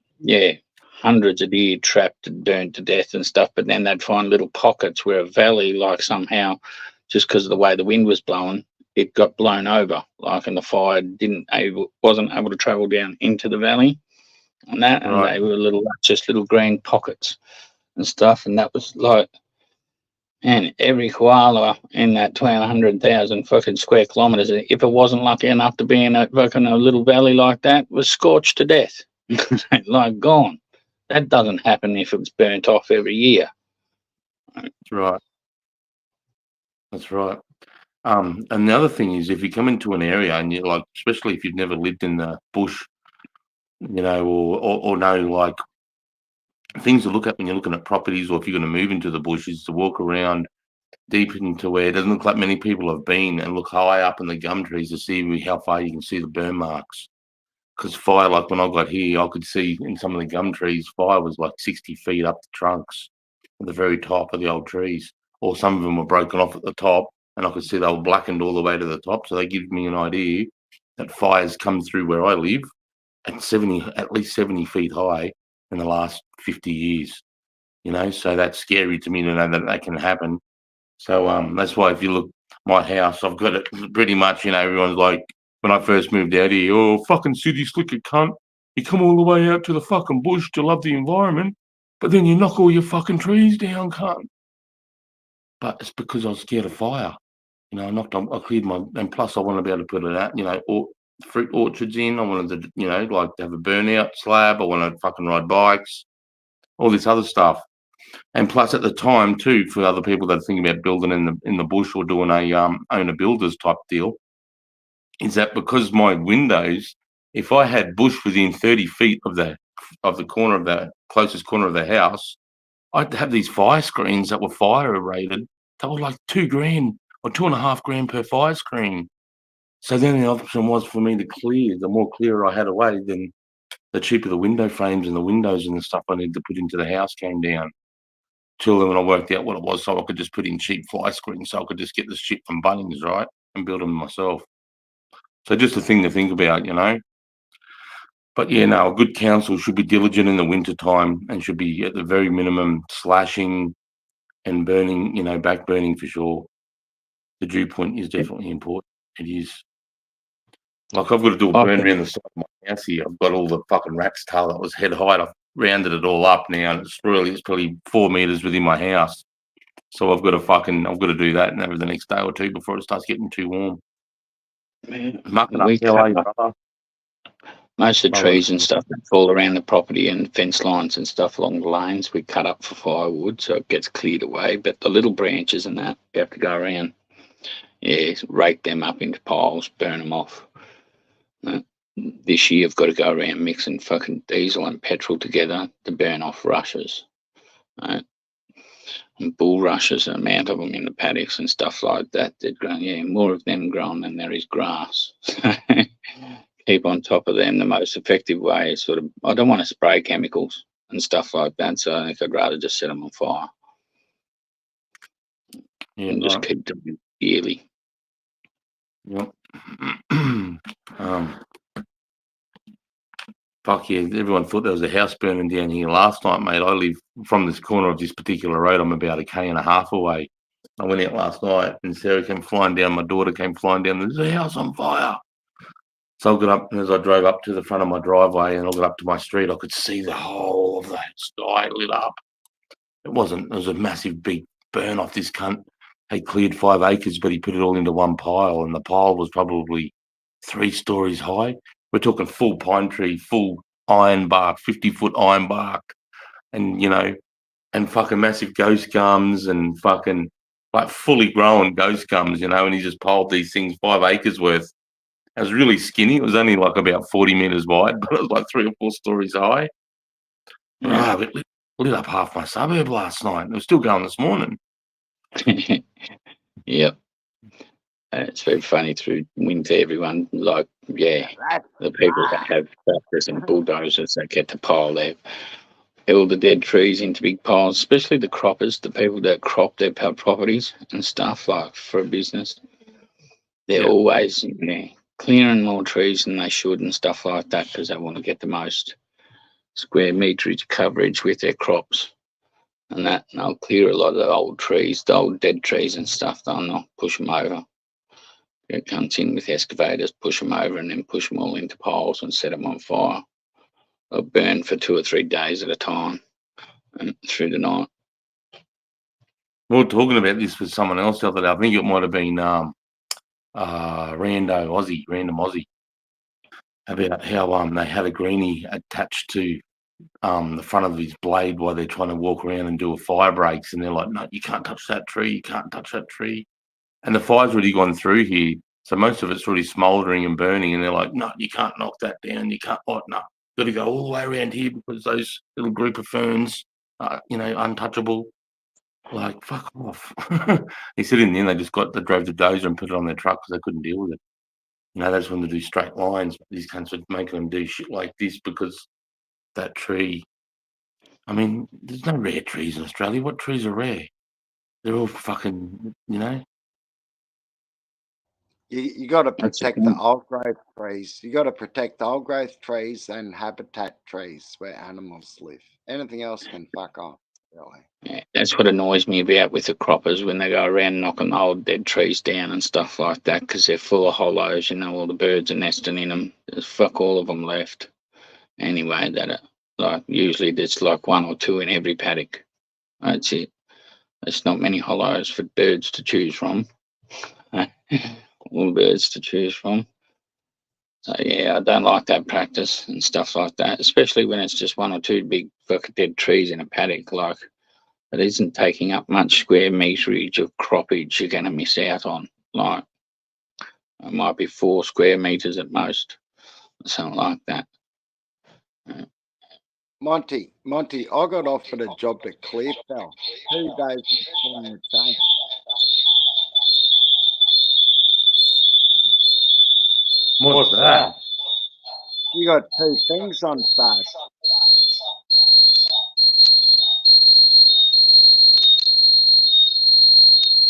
hundreds of deer trapped and burned to death and stuff. But then they'd find little pockets where a valley, like somehow, just because of the way the wind was blowing, it got blown over. Like, and the fire wasn't able to travel down into the valley, and that, and Right. they were just little green pockets and stuff. And that was like, and every koala in that 100,000 fucking square kilometers, if it wasn't lucky enough to be in a fucking a little valley like that, was scorched to death, like gone. That doesn't happen if it's burnt off every year. That's right. That's right. And the other thing is, if you come into an area and you're like, especially if you've never lived in the bush, you know, or know like things to look at when you're looking at properties, or if you're going to move into the bush, is to walk around deep into where it doesn't look like many people have been, and look high up in the gum trees to see how far you can see the burn marks. Because fire, like when I got here, I could see in some of the gum trees, fire was like 60 feet up the trunks at the very top of the old trees, or some of them were broken off at the top, and I could see they were blackened all the way to the top. So they give me an idea that fires come through where I live at least 70 feet high in the last 50 years. You know, so that's scary to me to know that can happen. So that's why if you look my house, I've got it pretty much, you know, everyone's like, when I first moved out here, oh, fucking city slicker cunt. You come all the way out to the fucking bush to love the environment, but then you knock all your fucking trees down, cunt. But it's because I was scared of fire. You know, I cleared and plus I wanted to be able to put it out, you know, fruit orchards in. I wanted to, you know, like to have a burnout slab. I wanted to fucking ride bikes, all this other stuff. And plus, at the time too, for other people that are thinking about building in the bush or doing a owner builders type deal, is that because my windows, if I had bush within 30 feet of the corner of the closest corner of the house, I'd have these fire screens that were fire rated. They were like $2,000 or $2,500 per fire screen. So then the option was for me to clear. The more clearer I had away, then the cheaper the window frames and the windows and the stuff I needed to put into the house came down. Till then, when I worked out what it was, so I could just put in cheap fly screens, so I could just get this shit from Bunnings, right, and build them myself. So just a thing to think about, you know. But yeah, no, a good council should be diligent in the winter time and should be at the very minimum slashing and burning, you know, back burning for sure. The dew point is definitely important. It is. Like I've got to do a burn around the side of my house here. I've got all the fucking rat's tail that was head height. I've rounded it all up now, and it's probably 4 meters within my house. So I've got to do that and over the next day or two before it starts getting too warm. Most of the trees and stuff that fall around the property and fence lines and stuff along the lanes, we cut up for firewood, so it gets cleared away. But the little branches and that, you have to go around, rake them up into piles, burn them off. This year, I've got to go around mixing fucking diesel and petrol together to burn off rushes. And bulrushes, the amount of them in the paddocks and stuff like that. They're growing, more of them growing than there is grass. Keep on top of them. The most effective way is I don't want to spray chemicals and stuff like that, so I think I'd rather just set them on fire. Yeah, and just keep them yearly. Yep. Fuck yeah, everyone thought there was a house burning down here last night, mate. I live from this corner of this particular road. I'm about 1.5 km away. I went out last night and Sarah came flying down. My daughter came flying down. There's a house on fire. So I got up, and as I drove up to the front of my driveway and I got up to my street, I could see the whole of the sky lit up. It was a massive big burn off. This cunt. He cleared 5 acres, but he put it all into one pile, and the pile was probably 3 stories high. We're talking full pine tree, full iron bark, 50-foot iron bark, and and fucking massive ghost gums and fucking like fully grown ghost gums, and he just piled these things 5 acres worth. It was really skinny. It was only like about 40 meters wide, but it was like 3 or 4 stories high. Yeah. It lit up half my suburb last night. It was still going this morning. Yep. It's very funny through winter, everyone, the people that have tractors and bulldozers that get to pile all the dead trees into big piles, especially the croppers, the people that crop their properties and stuff like for a business. They're always clearing more trees than they should and stuff like that because they want to get the most. square meterage coverage with their crops and that, and they'll clear a lot of the old trees, the old dead trees and stuff. They'll not push them over. It comes in with excavators, push them over, and then push them all into piles and set them on fire. They'll burn for 2 or 3 days at a time and through the night. We were talking about this with someone else the other day. I think it might have been Random Aussie, about how they had a greenie attached to the front of his blade while they're trying to walk around and do a fire breaks, and they're like, no, you can't touch that tree, you can't touch that tree. And the fire's already gone through here, so most of it's already smouldering and burning, and they're like, no, you can't knock that down, you can't, no, got to go all the way around here because those little group of ferns are, untouchable. Like, fuck off. He said in the end, they drove the dozer and put it on their truck because they couldn't deal with it. They just wanted to do straight lines. But these cunts are making them do shit like this because that tree. I mean, there's no rare trees in Australia. What trees are rare? They're all fucking, You got to protect the old growth trees. You got to protect the old growth trees and habitat trees where animals live. Anything else can fuck off. Really. Yeah, that's what annoys me about with the croppers when they go around knocking old dead trees down and stuff like that because they're full of hollows. All the birds are nesting in them. There's fuck all of them left. Anyway, usually there's like 1 or 2 in every paddock. That's it. There's not many hollows for birds to choose from. All birds to choose from. So yeah, I don't like that practice and stuff like that, especially when it's just 1 or 2 big fucking dead trees in a paddock. Like, it isn't taking up much square meterage of croppage you're going to miss out on. Like, it might be 4 square meters at most, or something like that. Monty, I got offered a job at Clearfell. 2 days before the change. What's that? You got 2 things on Sarge.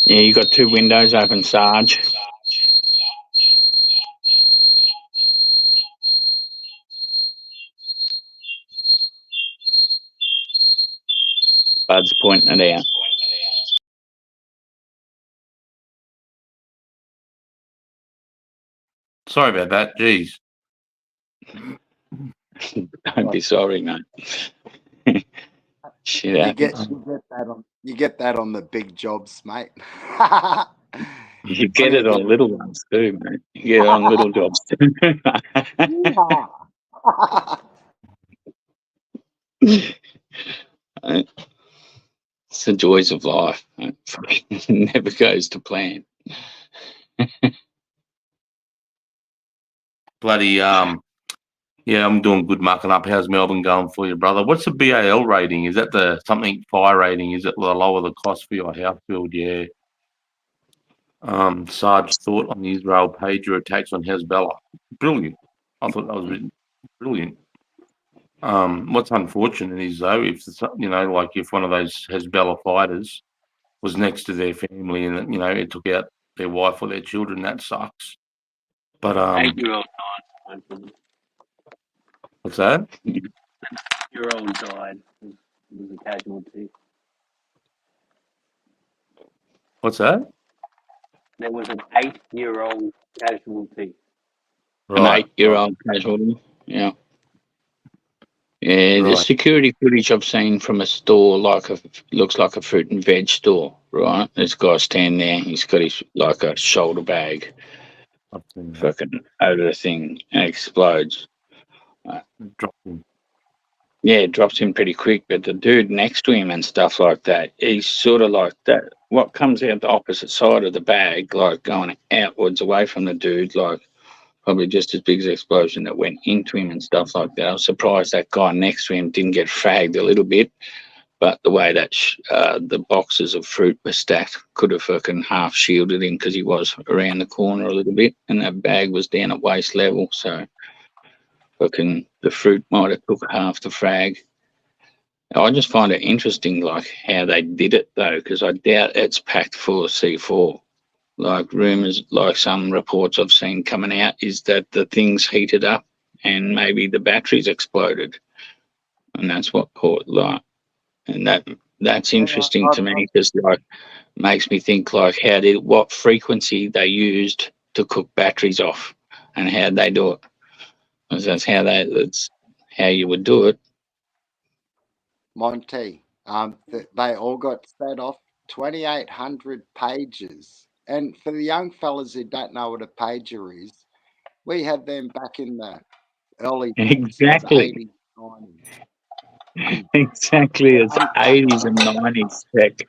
Yeah, you got 2 windows open, Sarge. Bud's pointing it out. Sorry about that. Jeez. Don't be sorry, mate. Shit happens. You get that on the big jobs, mate. You get it on little ones too, mate. You get it on little jobs too. It's the joys of life. It never goes to plan. Bloody, yeah, I'm doing good marking up. How's Melbourne going for you, brother? What's the BAL rating? Is that the something fire rating? Is it the lower the cost for your house build? Yeah. Sarge thought on the Israel pager attacks on Hezbollah. Brilliant. I thought that was written brilliant. What's unfortunate is though, if like if one of those Hezbollah fighters was next to their family and it took out their wife or their children, that sucks. But 8-year-old died. What's that? 8-year-old died. It was a casualty. What's that? There was an 8-year-old casualty. An 8-year-old casualty. Yeah. Yeah, the security footage I've seen from a store looks like a fruit and veg store, right? This guy standing there, he's got his like a shoulder bag, fucking over the thing, and it explodes. Yeah, it drops him pretty quick, but the dude next to him and stuff like that, he's sort of like that. What comes out the opposite side of the bag, like going outwards away from the dude, like probably just as big as the explosion that went into him and stuff like that. I was surprised that guy next to him didn't get fragged a little bit, but the way that the boxes of fruit were stacked could have fucking half shielded him because he was around the corner a little bit and that bag was down at waist level, so fucking the fruit might have took half the frag. I just find it interesting, like how they did it though, because I doubt it's packed full of C4. Like rumours, like some reports I've seen coming out, is that the thing's heated up and maybe the batteries exploded. and that's what caught like, and that's interesting to me because like makes me think like what frequency they used to cook batteries off, and how they do it. 'Cause that's how you would do it. Monty, they all got set off 2,800 pages. And for the young fellas who don't know what a pager is, we had them back in the early Exactly. 80s, 90s. Exactly, it's 80s and 90s tech.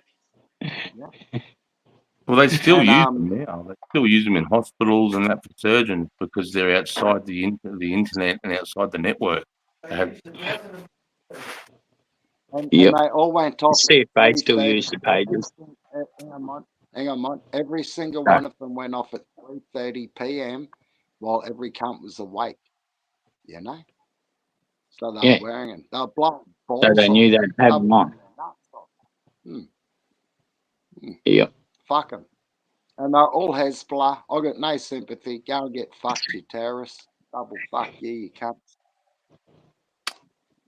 Well, they still And, use them now. They still use them in hospitals and that for surgeons because they're outside the internet and outside the network. They have, And Yep. they all went off. See if they at still 3:30. use the pages. Hang on, Mon. Every single No. one of them went off at 3:30 p.m. while every cunt was awake. You know? So they Yeah. were wearing them. They were blowing balls So they knew off. they'd have them on. Yep. Fuck them. And they're all Hezbollah. I got no sympathy. Go and get fucked, you terrorists. Double fuck you cunts.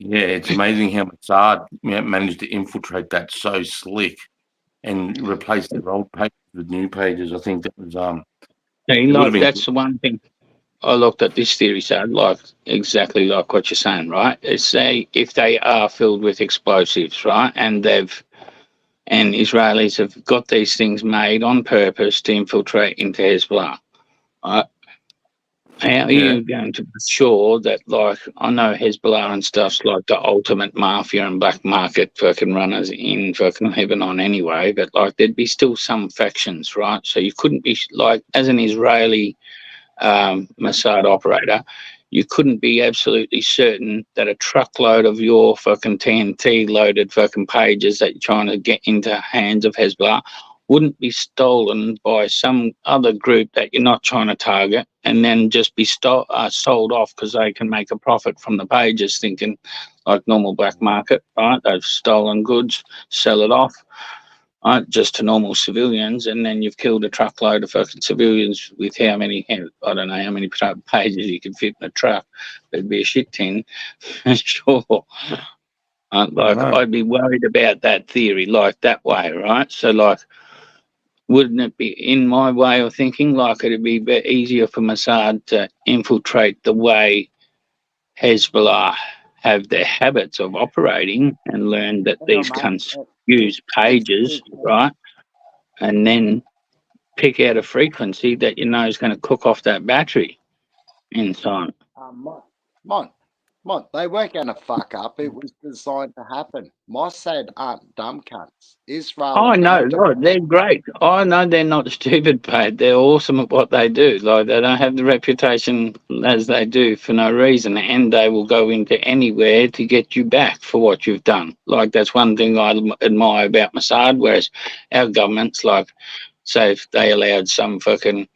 yeah, it's amazing how Mossad managed to infiltrate that so slick and replace their old pages with new pages. I think that was See, it would like have been that's the one thing I looked at this theory, so like exactly like what you're saying, right? It's say if they are filled with explosives, right, and Israelis have got these things made on purpose to infiltrate into Hezbollah, right? How are you going to be sure that, like, I know Hezbollah and stuff's like the ultimate mafia and black market fucking runners in fucking Lebanon anyway, but like there'd be still some factions, right? So you couldn't be like, as an Israeli Mossad operator, you couldn't be absolutely certain that a truckload of your fucking TNT loaded fucking pages that you're trying to get into hands of Hezbollah wouldn't be stolen by some other group that you're not trying to target and then just be sold off because they can make a profit from the pages, thinking like normal black market, right? They've stolen goods, sell it off, right, just to normal civilians, and then you've killed a truckload of fucking civilians with I don't know how many pages you can fit in a truck. It'd be a shit tin, sure. Like, I'd be worried about that theory, like that way, right? So, like, wouldn't it be, in my way of thinking, like it'd be easier for Mossad to infiltrate the way Hezbollah have their habits of operating and learn that these cunts use pages, right? And then pick out a frequency that you know is going to cook off that battery in time. Mon, they weren't going to fuck up. It was designed to happen. Mossad aren't dumb cunts. Israel. Oh, no, Lord, they're great. I know they're not stupid, mate. They're awesome at what they do. Like, they don't have the reputation as they do for no reason, and they will go into anywhere to get you back for what you've done. Like, that's one thing I admire about Mossad, whereas our government's like, say, if they allowed some fucking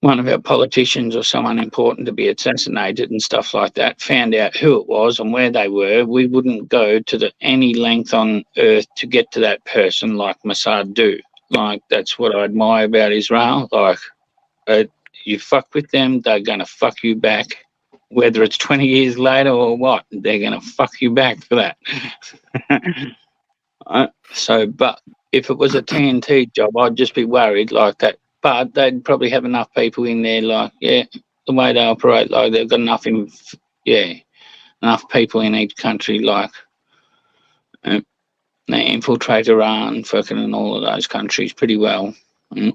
one of our politicians or someone important to be assassinated and stuff like that, found out who it was and where they were, we wouldn't go to any length on earth to get to that person like Mossad do. Like, that's what I admire about Israel. Like, you fuck with them, they're going to fuck you back. Whether it's 20 years later or what, they're going to fuck you back for that. But if it was a TNT job, I'd just be worried like that. But they'd probably have enough people in there, like, yeah, the way they operate, like they've got enough people in each country, like they infiltrate Iran, fucking, and all of those countries pretty well. I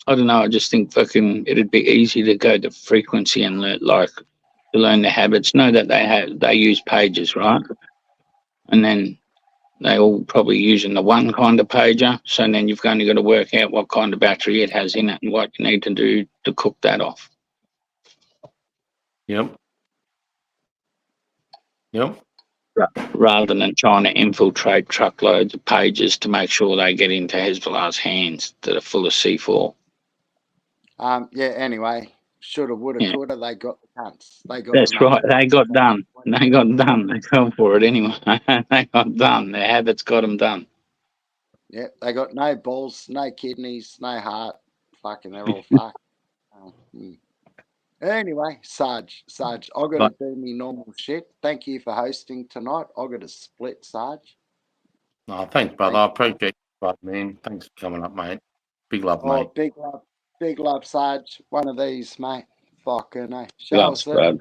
don't know. I just think fucking it'd be easy to go to frequency and learn the habits. Know that they use pages, right? And then they all probably using the one kind of pager. So then you've only got to work out what kind of battery it has in it and what you need to do to cook that off. Yep. Rather than trying to infiltrate truckloads of pages to make sure they get into Hezbollah's hands that are full of C4. Anyway, shoulda, woulda, coulda. They got the cunts. That's right. They got done. They fell for it anyway. They got done. Their habits got them done. Yeah, they got no balls, no kidneys, no heart. Fucking, they're all fucked. Anyway, Sarge, I got to But- do me normal shit. Thank you for hosting tonight. I got to split, Sarge. No, thanks, brother. I appreciate it, brother, man. Thanks for coming up, mate. Big love, Oh, mate. big love, Sarge. One of these, mate. Fucking show Loves, us it. Brad.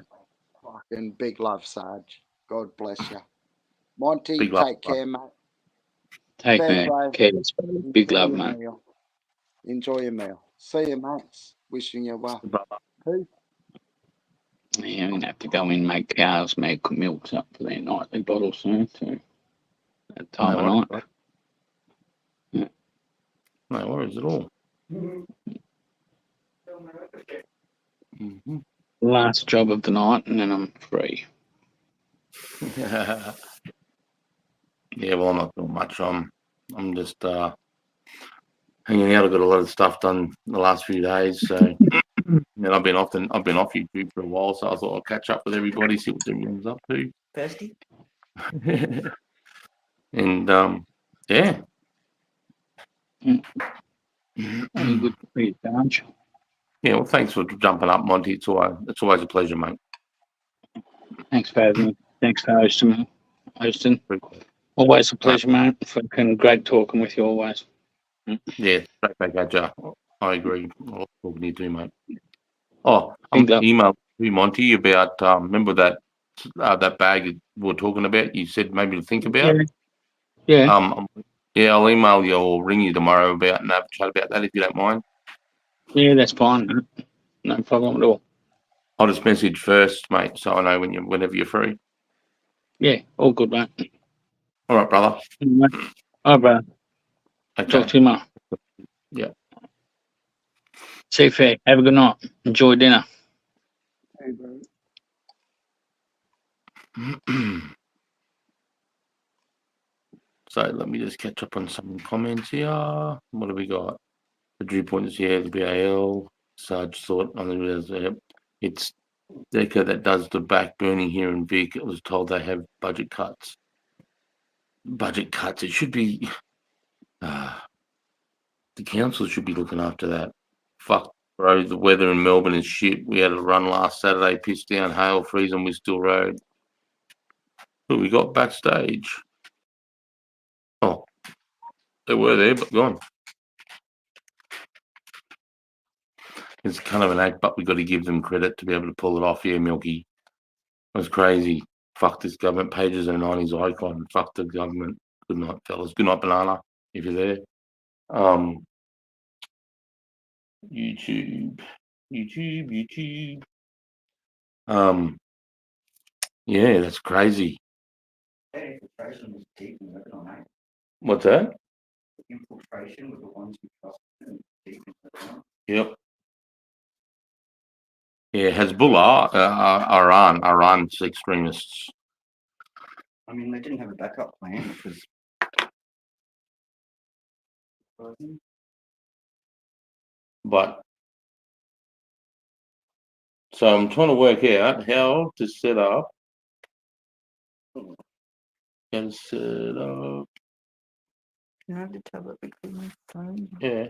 Fucking big love, Sarge. God bless you. Monty, Big love, take care, mate. Take Fair man. play. Cares, big Enjoy love, your mate. meal. Enjoy your meal. See you, mates. Wishing you well. brother. Peace. Yeah, I'm gonna have to go in and make cows make milks up for their nightly bottle soon too. That time No of worries, night. bro. No worries at all. Mhm. Last job of the night, and then I'm free. Yeah, well, I'm not doing much. I'm just hanging out. I've got a lot of stuff done the last few days, so and I've been off YouTube for a while, so I thought I'll catch up with everybody, see what everyone's up to. Thirsty? And yeah. Very good for you, Sarge. Yeah, well, thanks for jumping up, Monty. It's always a pleasure, mate. Thanks for having me. Thanks for hosting. Always a pleasure, mate. Fucking great talking with you always. Yeah, straight back at ya. I agree. I love talking to you too, mate. Oh, Big up. emailed you, Monty, about remember that bag we were talking about? You said maybe to think about. Yeah. Yeah, I'll email you or ring you tomorrow about and have a chat about that if you don't mind. Yeah, that's fine. No problem at all. I'll just message first, mate, so I know whenever you're free. Yeah, all good, mate. All right, brother. All right, brother. Okay. Talk to you tomorrow. Yeah. See you fair. Have a good night. Enjoy dinner. Hey, bro. So let me just catch up on some comments here. What have we got? The Drew points here, the BAL. Sarge thought on the it's Deca that does the back burning here in Vic. It was told they have budget cuts. Budget cuts. It should be the council should be looking after that. Fuck, bro. The weather in Melbourne is shit. We had a run last Saturday, pissed down, hail, freezing, we still rode. Who we got backstage? Oh, they were there, but gone. It's kind of an act, but we got to give them credit to be able to pull it off. Yeah, Milky. It was crazy. Fuck this government. Pages and 90s icon. Fuck the government. Good night, fellas. Good night, Banana, if you're there. YouTube. Yeah, that's crazy. Infiltration was deep in the night. What's that? Infiltration with the ones who trusted deep in the night. Yep. Yeah, Hezbollah, Iran's extremists. I mean, they didn't have a backup plan, which was. But so I'm trying to work out how to set up. Can I have the tablet between my phone? Yeah.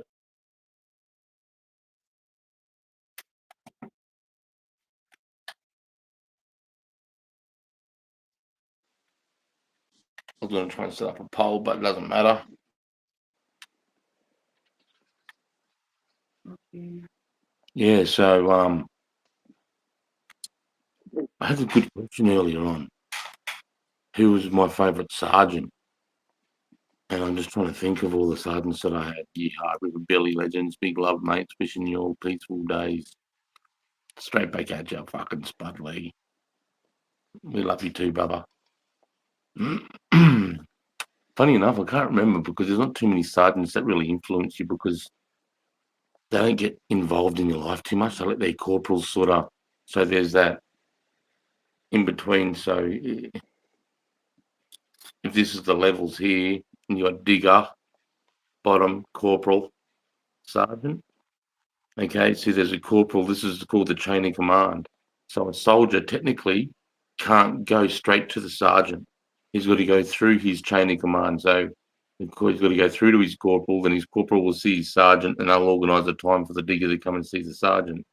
I was going to try and set up a poll, but it doesn't matter. Yeah, so I had a good question earlier on. Who was my favourite sergeant? And I'm just trying to think of all the sergeants that I had. Yeah, River Billy Legends, big love, mates. Wishing you all peaceful days. Straight back at you, fucking Spud Lee. We love you too, brother. Funny enough, I can't remember because there's not too many sergeants that really influence you because they don't get involved in your life too much. They let their corporals sort of. So there's that in between. So if this is the levels here, and you got digger, bottom, corporal, sergeant. Okay, so there's a corporal. This is called the chain of command. So a soldier technically can't go straight to the sergeant. He's got to go through his chain of command. So he's got to go through to his corporal, then his corporal will see his sergeant, and they'll organise a time for the digger to come and see the sergeant.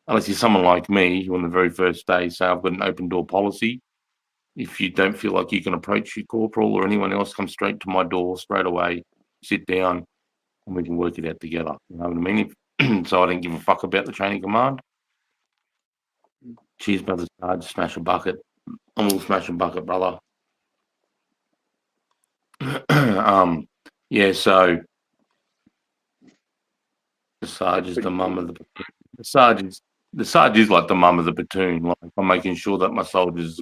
unless you're someone like me, who on the very first day say I've got an open door policy. If you don't feel like you can approach your corporal or anyone else, come straight to my door straight away, sit down, and we can work it out together. You know what I mean? So I didn't give a fuck about the training command. Cheers, brother Sarge, smash a bucket. I'm all smash a bucket, brother. Yeah, so the Sarge is the mum of the Sarge is like the mum of the platoon. Like, I'm making sure that my soldiers,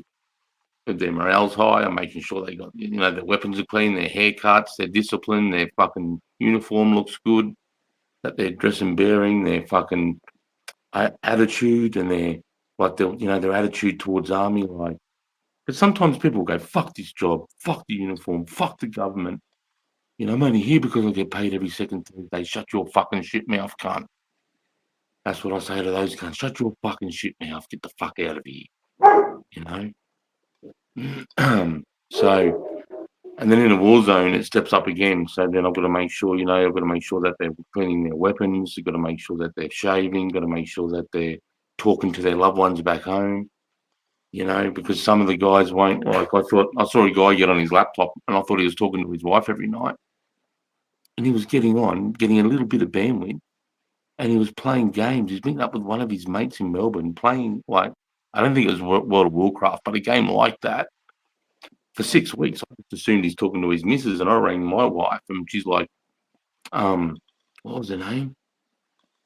their morale's high. I'm making sure they got, their weapons are clean, their haircuts, their discipline, their fucking uniform looks good, that their dress and bearing, their fucking attitude, and their their attitude towards army. Like, because sometimes people go, fuck this job, fuck the uniform, fuck the government. I'm only here because I get paid every second Thursday. Shut your fucking shit mouth, cunt. That's what I say to those cunts. Shut your fucking shit mouth. Get the fuck out of here. So, and then in a war zone, it steps up again. So then I've got to make sure, I've got to make sure that they're cleaning their weapons. I've got to make sure that they're shaving. Got to make sure that they're talking to their loved ones back home. Because some of the guys won't. Like, I saw a guy get on his laptop, and I thought he was talking to his wife every night. And he was getting a little bit of bandwidth, and he was playing games. He's meeting up with one of his mates in Melbourne, playing, like, I don't think it was World of Warcraft, but a game like that for 6 weeks. I just assumed he's talking to his missus, and I rang my wife, and she's like, what was her name?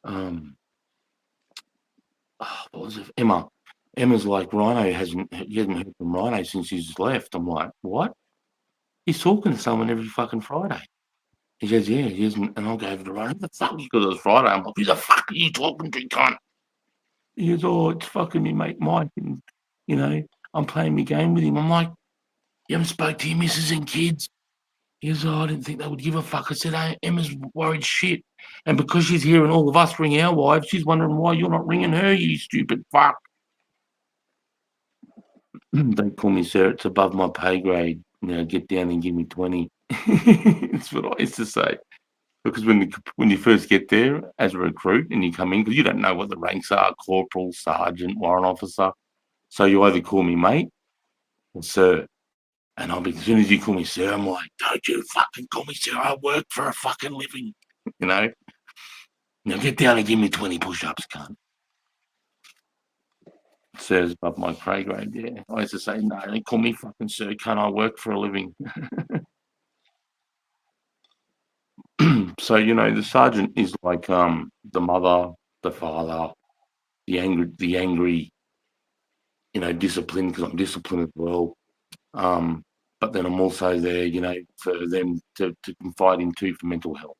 What was it? Emma. Emma's like, he hasn't heard from Rhino since he's left. I'm like, what? He's talking to someone every fucking Friday. He goes, yeah, he isn't. And I'll go over to Rhino. What the fuck? Because it was Friday. I'm like, who the fuck are you talking to, cunt? He goes, oh, it's fucking me mate Mike. And, I'm playing my game with him. I'm like, you haven't spoke to your missus and kids? He goes, oh, I didn't think they would give a fuck. I said, hey, Emma's worried shit. And because she's hearing all of us ring our wives, she's wondering why you're not ringing her, you stupid fuck. Don't call me sir. It's above my pay grade. Get down and give me 20. That's what I used to say. Because when you first get there as a recruit and you come in, because you don't know what the ranks are, corporal, sergeant, warrant officer. So you either call me mate or sir. And I'll be, as soon as you call me sir, I'm like, don't you fucking call me sir. I work for a fucking living. Get down and give me 20 push-ups, cunt. Sir's above my pay grade, yeah. I used to say, no, don't call me fucking sir, cunt. I work for a living. So, the sergeant is like the mother, the father, the angry, disciplined, because I'm disciplined as well. But then I'm also there, for them to confide into for mental health.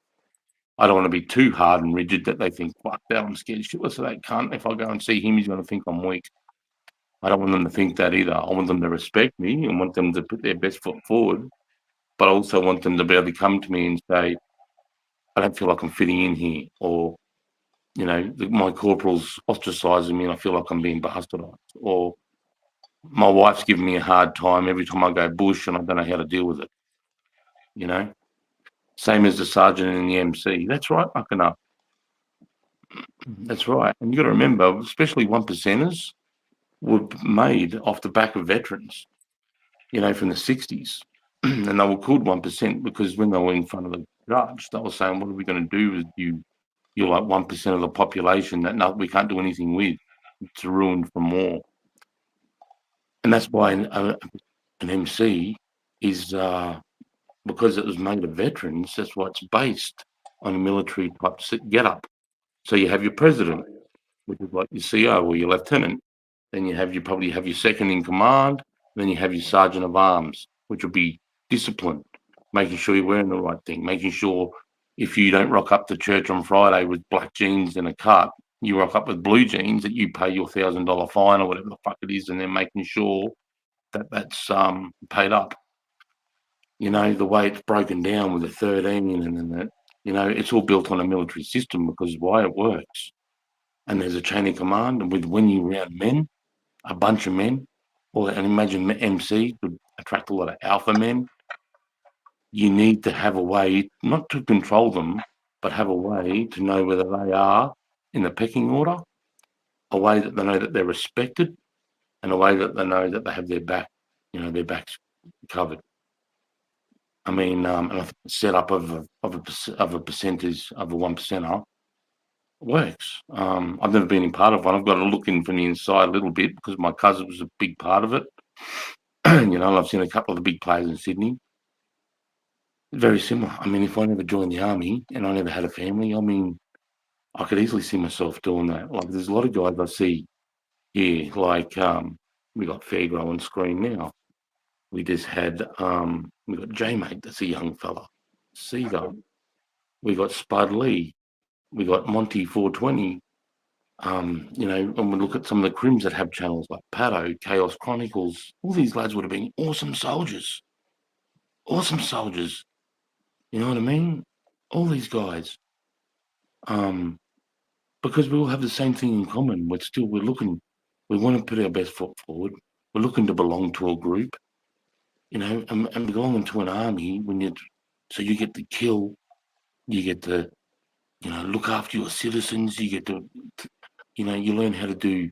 I don't want to be too hard and rigid that they think, fuck that, I'm scared shitless of that cunt. If I go and see him, he's going to think I'm weak. I don't want them to think that either. I want them to respect me and want them to put their best foot forward. But I also want them to be able to come to me and say, I don't feel like I'm fitting in here, or, my corporal's ostracizing me and I feel like I'm being bastardized, or my wife's giving me a hard time every time I go bush and I don't know how to deal with it. Same as the sergeant in the MC. That's right, fucking up. That's right. And you got to remember, especially 1%ers were made off the back of veterans, from the 60s. And they were called 1% because when they were in front of the judge, they were saying, what are we going to do with you? You're like 1% of the population that we can't do anything with. It's ruined for more. And that's why an MC is, because it was made of veterans, that's why it's based on a military type get-up. So you have your president, which is like your CO or your lieutenant. Then you probably have your second in command. Then you have your sergeant of arms, which will be discipline, making sure you're wearing the right thing, making sure if you don't rock up to church on Friday with black jeans and a cut, you rock up with blue jeans, that you pay your $1,000 fine or whatever the fuck it is, and then making sure that that's paid up. The way it's broken down with the 13 and then that, it's all built on a military system because why it works. And there's a chain of command, and when you're around men, a bunch of men, and imagine MC could attract a lot of alpha men. You need to have a way, not to control them, but have a way to know whether they are in the pecking order a way that they know that they're respected, and a way that they know that they have their back, their backs covered. I mean, and I think the setup of a percentage of a 1%er works. I've never been in part of one. I've got to look in from the inside a little bit because my cousin was a big part of it. And I've seen a couple of the big players in Sydney. Very similar. I mean, if I never joined the army and I never had a family, I mean, I could easily see myself doing that. Like, there's a lot of guys I see here, like we got Fairgrow on screen now. We just had we got J-Mate, that's a young fella. Seagull. We got Spud Lee. We got Monty 420. And we look at some of the crims that have channels like Pato, Chaos Chronicles. All these lads would have been awesome soldiers. Awesome soldiers. You know what I mean? All these guys. Because we all have the same thing in common. We're looking, we want to put our best foot forward. We're looking to belong to a group, and belonging to an army so you get to kill, you get to, look after your citizens, you get to, you learn how to do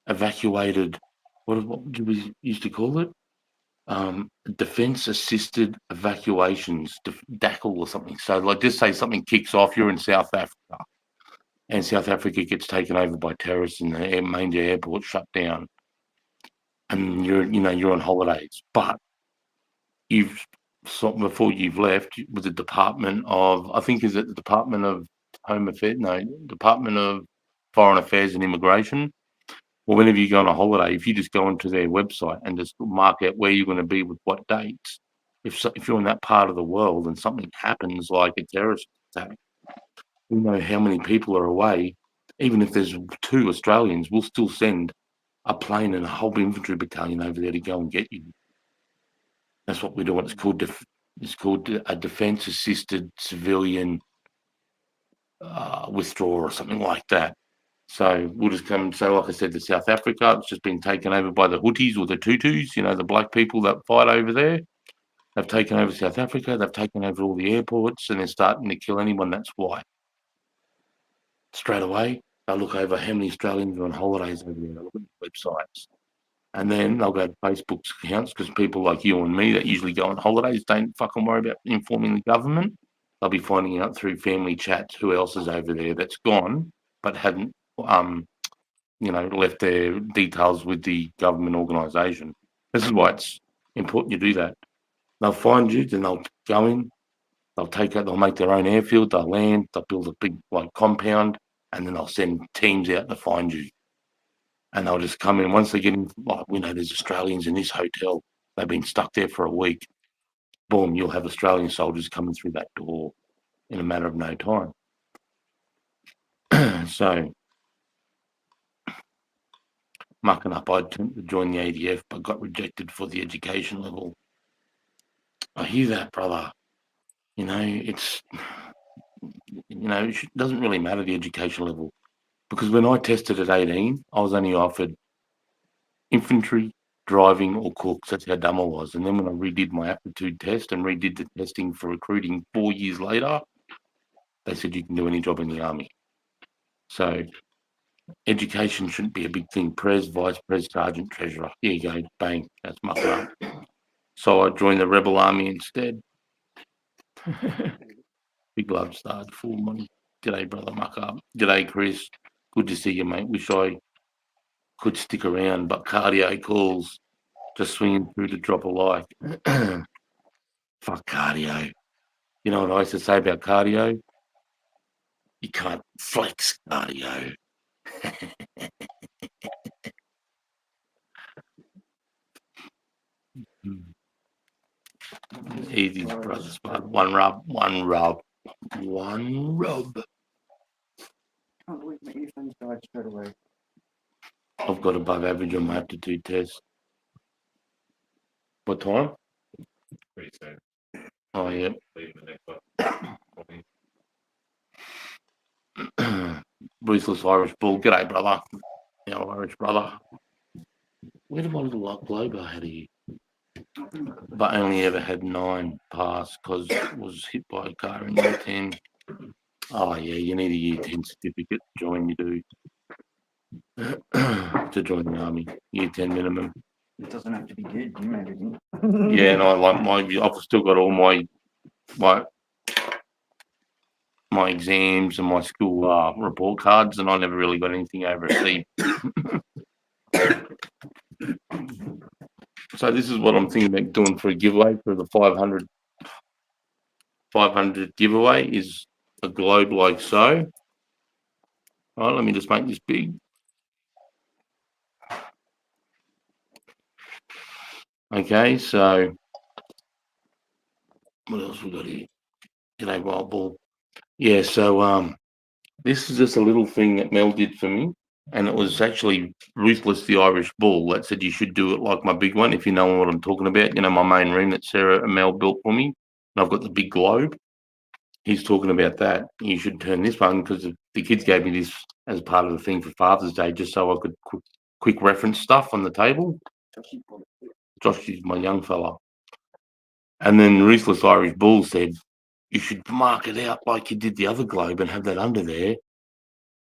evacuated, what do we used to call it? Defense assisted evacuations, DACL or something. So like just say something kicks off, you're in South Africa and South Africa gets taken over by terrorists and the major airport shut down. And you're on holidays, but before you've left with the Department of, I think, is it the Department of Home Affairs? No, Department of Foreign Affairs and Immigration. Well, whenever you go on a holiday, if you just go onto their website and just mark out where you're going to be with what dates, if you're in that part of the world and something happens like a terrorist attack, we know how many people are away. Even if there's 2 Australians, we'll still send a plane and a whole infantry battalion over there to go and get you. That's what we do. It's called a defense-assisted civilian withdrawal or something like that. So we'll just come and say, like I said, to South Africa, it's just been taken over by the Houthis or the Tutus, the black people that fight over there. They've taken over South Africa. They've taken over all the airports, and they're starting to kill anyone that's white. Straight away, they'll look over how many Australians are on holidays over there. They'll look at the websites. And then they'll go to Facebook's accounts because people like you and me that usually go on holidays don't fucking worry about informing the government. They'll be finding out through family chats who else is over there that's gone but hadn't, left their details with the government organisation. This is why it's important you do that. They'll find you, then they'll go in, they'll make their own airfield, they'll land, they'll build a big compound, and then they'll send teams out to find you. And they'll just come in. Once they get in, there's Australians in this hotel. They've been stuck there for a week. Boom, you'll have Australian soldiers coming through that door in a matter of no time. So, mucking up, I attempted to join the ADF, but got rejected for the education level. I hear that, brother. It doesn't really matter the education level. Because when I tested at 18, I was only offered infantry, driving, or cooks. That's how dumb I was. And then when I redid my aptitude test and redid the testing for recruiting 4 years later, they said you can do any job in the army. So education shouldn't be a big thing. Pres, vice pres, sergeant, treasurer. Here you go. Bang. That's mucked up. So I joined the rebel army instead. Big love started, full money. G'day, brother muck up. G'day, Chris. Good to see you, mate. Wish I could stick around, but cardio calls. Just swinging through to drop a like. Fuck cardio. You know what I used to say about cardio? You can't flex cardio. Easy, brother spot. One rub. Can't believe my earphones died straight away. I've got above average on my aptitude test. What time? Oh, yeah. Ruthless Irish Bull. G'day, brother. Irish brother. Where did my little globe I had here? But only ever had 9 pass because was hit by a car in year 10. Oh, yeah, you need a year 10 certificate to join, you do. to join the army, year 10 minimum. It doesn't have to be good, you made it in. Yeah, and I like I've still got all my exams and my school report cards, and I never really got anything over a C. So this is what I'm thinking about doing for a giveaway for the 500 giveaway is a globe like so. All right, let me just make this big. Okay, so what else we got here? G'day, Wild Ball. Yeah, so this is just a little thing that Mel did for me, and it was actually Ruthless the Irish Bull that said you should do it like my big one. If you know what I'm talking about, you know my main room that Sarah and Mel built for me, and I've got the big globe. He's talking about that. You should turn this one because the kids gave me this as part of the thing for Father's Day, just so I could quick reference stuff on the table. Josh is my young fella. And then Ruthless Irish Bull said, you should mark it out like you did the other globe and have that under there.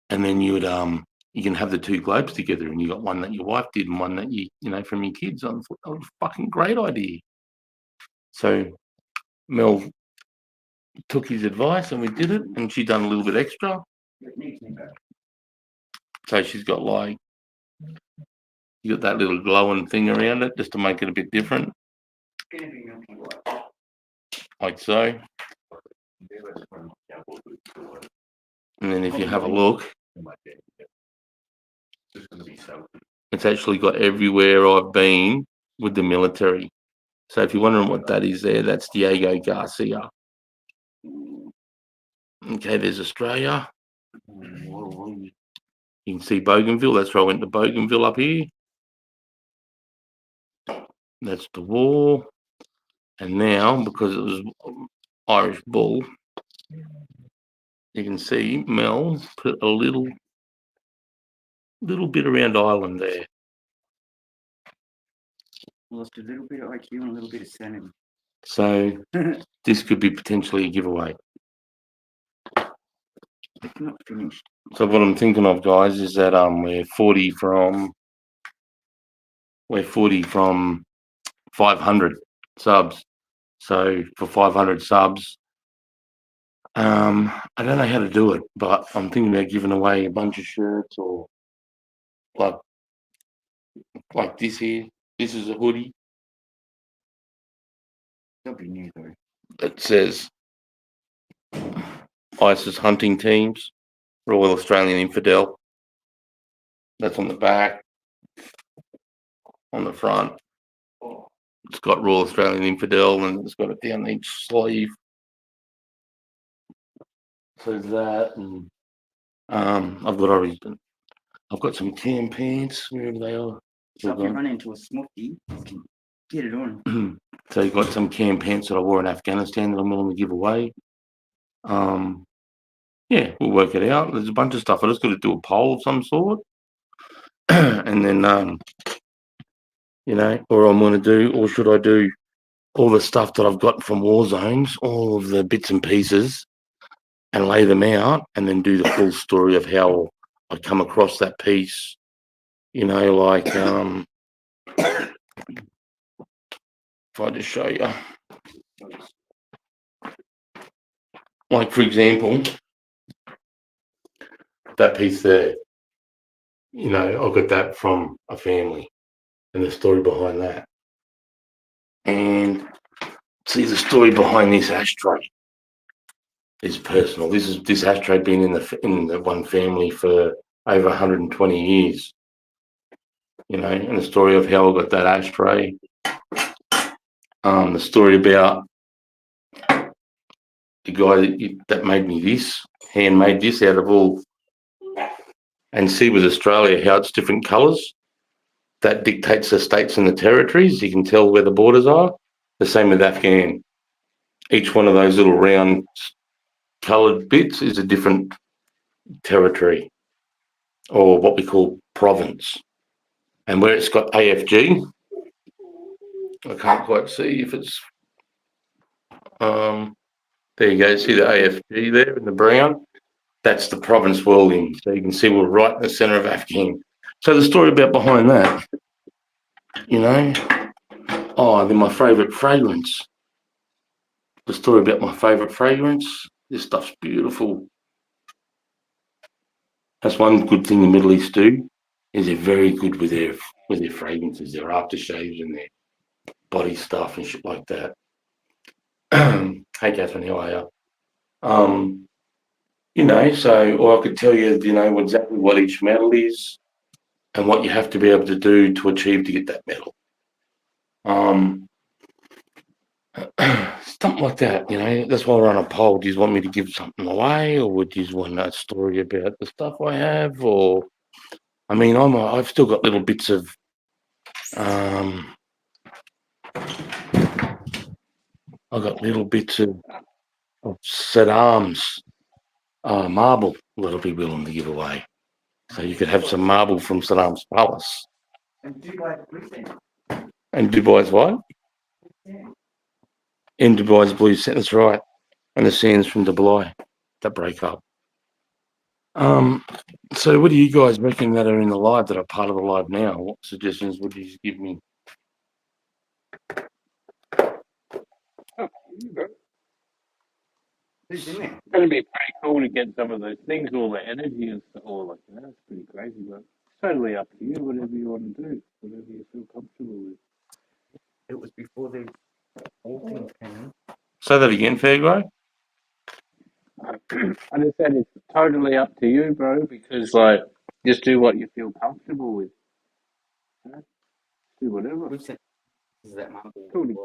And then you would you can have the two globes together, and you got one that your wife did and one that you know from your kids. I thought that was a fucking great idea. So Mel took his advice and we did it, and she done a little bit extra. So she's got like you got that little glowing thing around it just to make it a bit different. Like so. And then if you have a look, it's actually got everywhere I've been with the military. So if you're wondering what that is there, that's Diego Garcia. Okay, there's Australia. You can see Bougainville. That's where I went to Bougainville up here. That's the war. And now, because it was Irish Bull, you can see Mel put a little bit around Ireland there. Lost a little bit of IQ and a little bit of sanity. So this could be potentially a giveaway. It's not finished. So what I'm thinking of, guys, is that we're 40 from 500 subs. So for 500 subs, I don't know how to do it, but I'm thinking about giving away a bunch of shirts or like this here. This is a hoodie. That'll be new though. It says ISIS hunting teams, Royal Australian Infidel. That's on the back. On the front, it's got Royal Australian Infidel, and it's got it down each sleeve. So that, and I've got some tan pants wherever they are. So if you run into a smoky, you can get it on. So you've got some cam pants that I wore in Afghanistan that I'm willing to give away. Yeah, we'll work it out. There's a bunch of stuff. I just got to do a poll of some sort. And then, or I'm going to do, or should I do all the stuff that I've got from War Zones, all of the bits and pieces, and lay them out, and then do the full story of how I come across that piece, like, if I just show you, like, for example, that piece there, I got that from a family and the story behind that. And see, the story behind this ashtray is personal. This ashtray been in the one family for over 120 years. And the story of how I got that ashtray. The story about the guy that made me this, handmade this out of all, and see with Australia how it's different colours. That dictates the states and the territories. You can tell where the borders are. The same with Afghan. Each one of those little round coloured bits is a different territory, or what we call province. And where it's got AFG, I can't quite see if it's, there you go, see the AFG there in the brown? That's the province we're all in. So you can see we're right in the centre of Afghan. So the story about behind that, you know, then my favourite fragrance. The story about my favourite fragrance. This stuff's beautiful. That's one good thing the Middle East do, is they're very good with their fragrances, their aftershaves and their body stuff and shit like that. Hey Catherine, how are you? You know, so or I could tell you, you know, exactly what each metal is and what you have to be able to do to achieve to get that metal. Something like that, you know. That's why we're on a poll. Do you want me to give something away, or would you want a story about the stuff I have? Or, I mean, I've still got little bits of, I've got little bits of Saddam's marble that I'll be willing to give away. So you could have some marble from Saddam's palace. And Dubai blue sand. And Dubai's what? Yeah. In Dubai's blue sand, that's right. And the sands from Dubai that break up. So what do you guys reckon that are in the live that are part of the live now? What suggestions would you give me? Who's in there? It's going to be pretty cool to get some of those things, all the energy and stuff. All like that. It's pretty crazy, but it's totally up to you. Whatever you want to do, whatever you feel comfortable with. It was before the all things came in. Say that again, Fairgrow. I just said it's totally up to you, bro. Because like, just do what you feel comfortable with. You know? Do whatever. We've sent this is that marble Totally.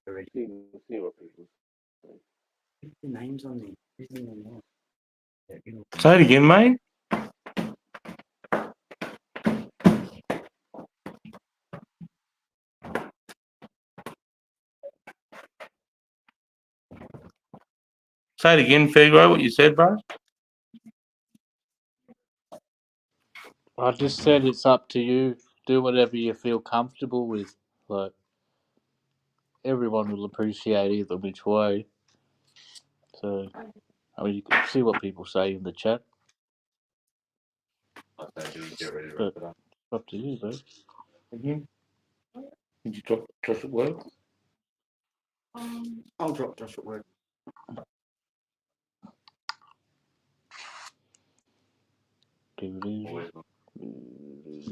already. See what people say. Who's the names on there? Who's in the line? Yeah, you know. Say it again, mate. Say it again, Fairgrow, what you said, bro. I just said it's up to you. Do whatever you feel comfortable with. Like, everyone will appreciate either which way. So, I mean, you can see what people say in the chat. But it's up to you, bro. Again? Did you drop Josh at work? I'll drop Josh at work.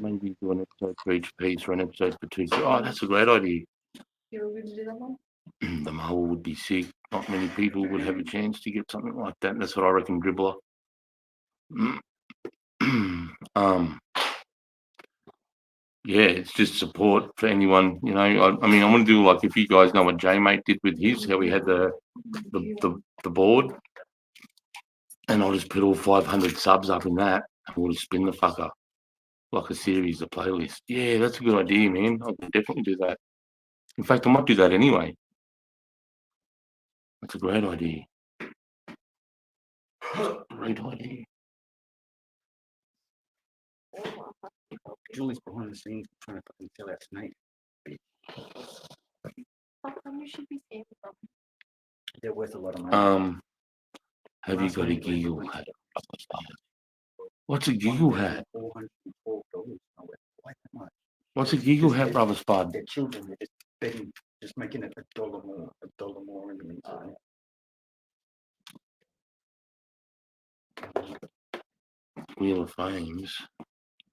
Maybe do an episode for each piece or an episode for two. Oh, that's a great idea. You're going to do that one? The marble would be sick. Not many people would have a chance to get something like that. That's what I reckon, Dribbler. Yeah, it's just support for anyone. You know, I mean, I want to do like if you guys know what J-Mate did with his, how he had the board, and I'll just put all 500 subs up in that, and we'll just spin the fucker like a series, a playlist. Yeah, that's a good idea, man. I can definitely do that. In fact, I might do that anyway. That's a great idea. Great idea. Julie's behind the scenes trying to fucking sell out Snake. How come you should be saving them? They're worth a lot of money. Have you got a giggle hat? What's a giggle hat? $412. Why that much? What's a giggle hat, brother Spud? Their children, they're just betting, just making it $1 more in the meantime. Wheel of Fames.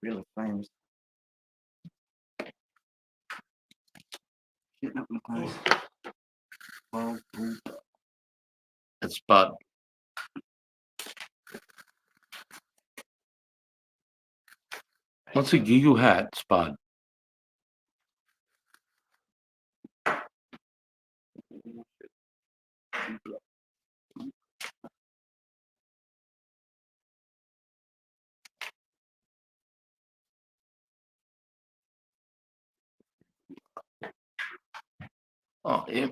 Wheel of Fames. Getting up in the place. That's Spud. What's a giggle hat, Spud? Oh, yeah.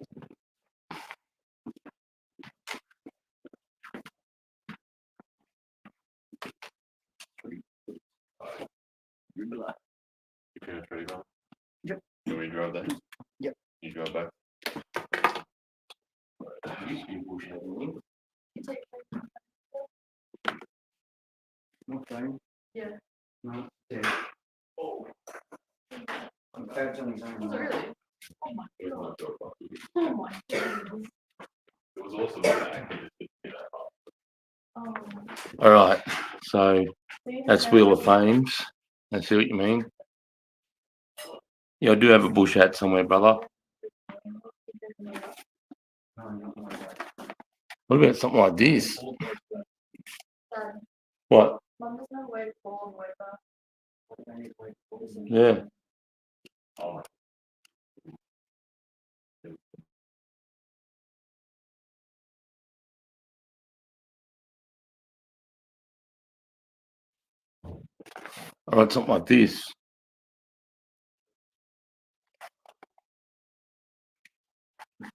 Your parents ready, Bob? Yep. You want me to drive that? Yep. You drive back? Okay. Yeah. No, yeah. I'm glad Johnny's home. Was it really? Oh my god. Oh my god. It was awesome. That Oh. All right, so that's Wheel of Fames. I see what you mean. Yeah, I do have a bush hat somewhere, brother. What about something like this? Dad, What? Mum doesn't know where to fall and where Yeah. All right, something like this.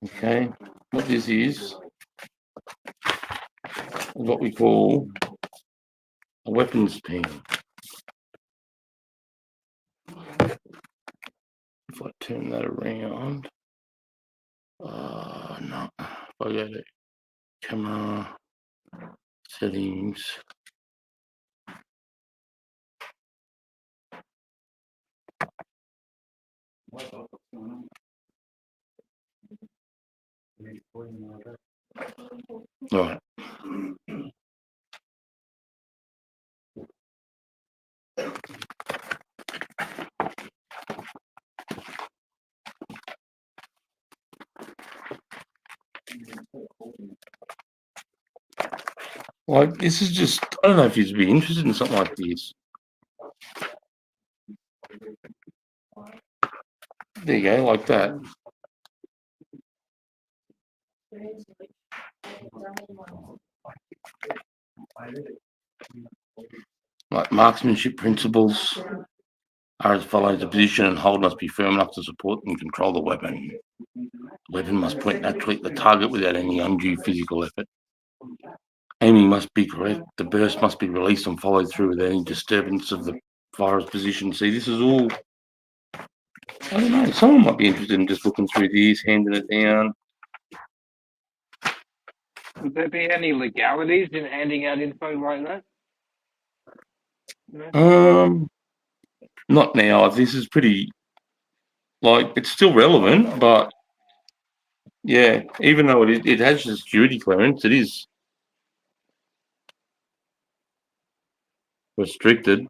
Okay, what this is what we call a weapons pen. If I turn that around, no, if I go to camera settings, all right. Like, this is just, I don't know if you'd be interested in something like this. There you go, like that. Like, marksmanship principles are as follows: the position and hold must be firm enough to support and control the weapon. The weapon must point naturally at the target without any undue physical effort. Aiming must be correct. The burst must be released and followed through without any disturbance of the firer's position. See, this is all, I don't know, someone might be interested in just looking through this, handing it down. Would there be any legalities in handing out info like that? No? Not now. This is pretty, like, it's still relevant, but yeah, even though it has a security clearance, it is restricted.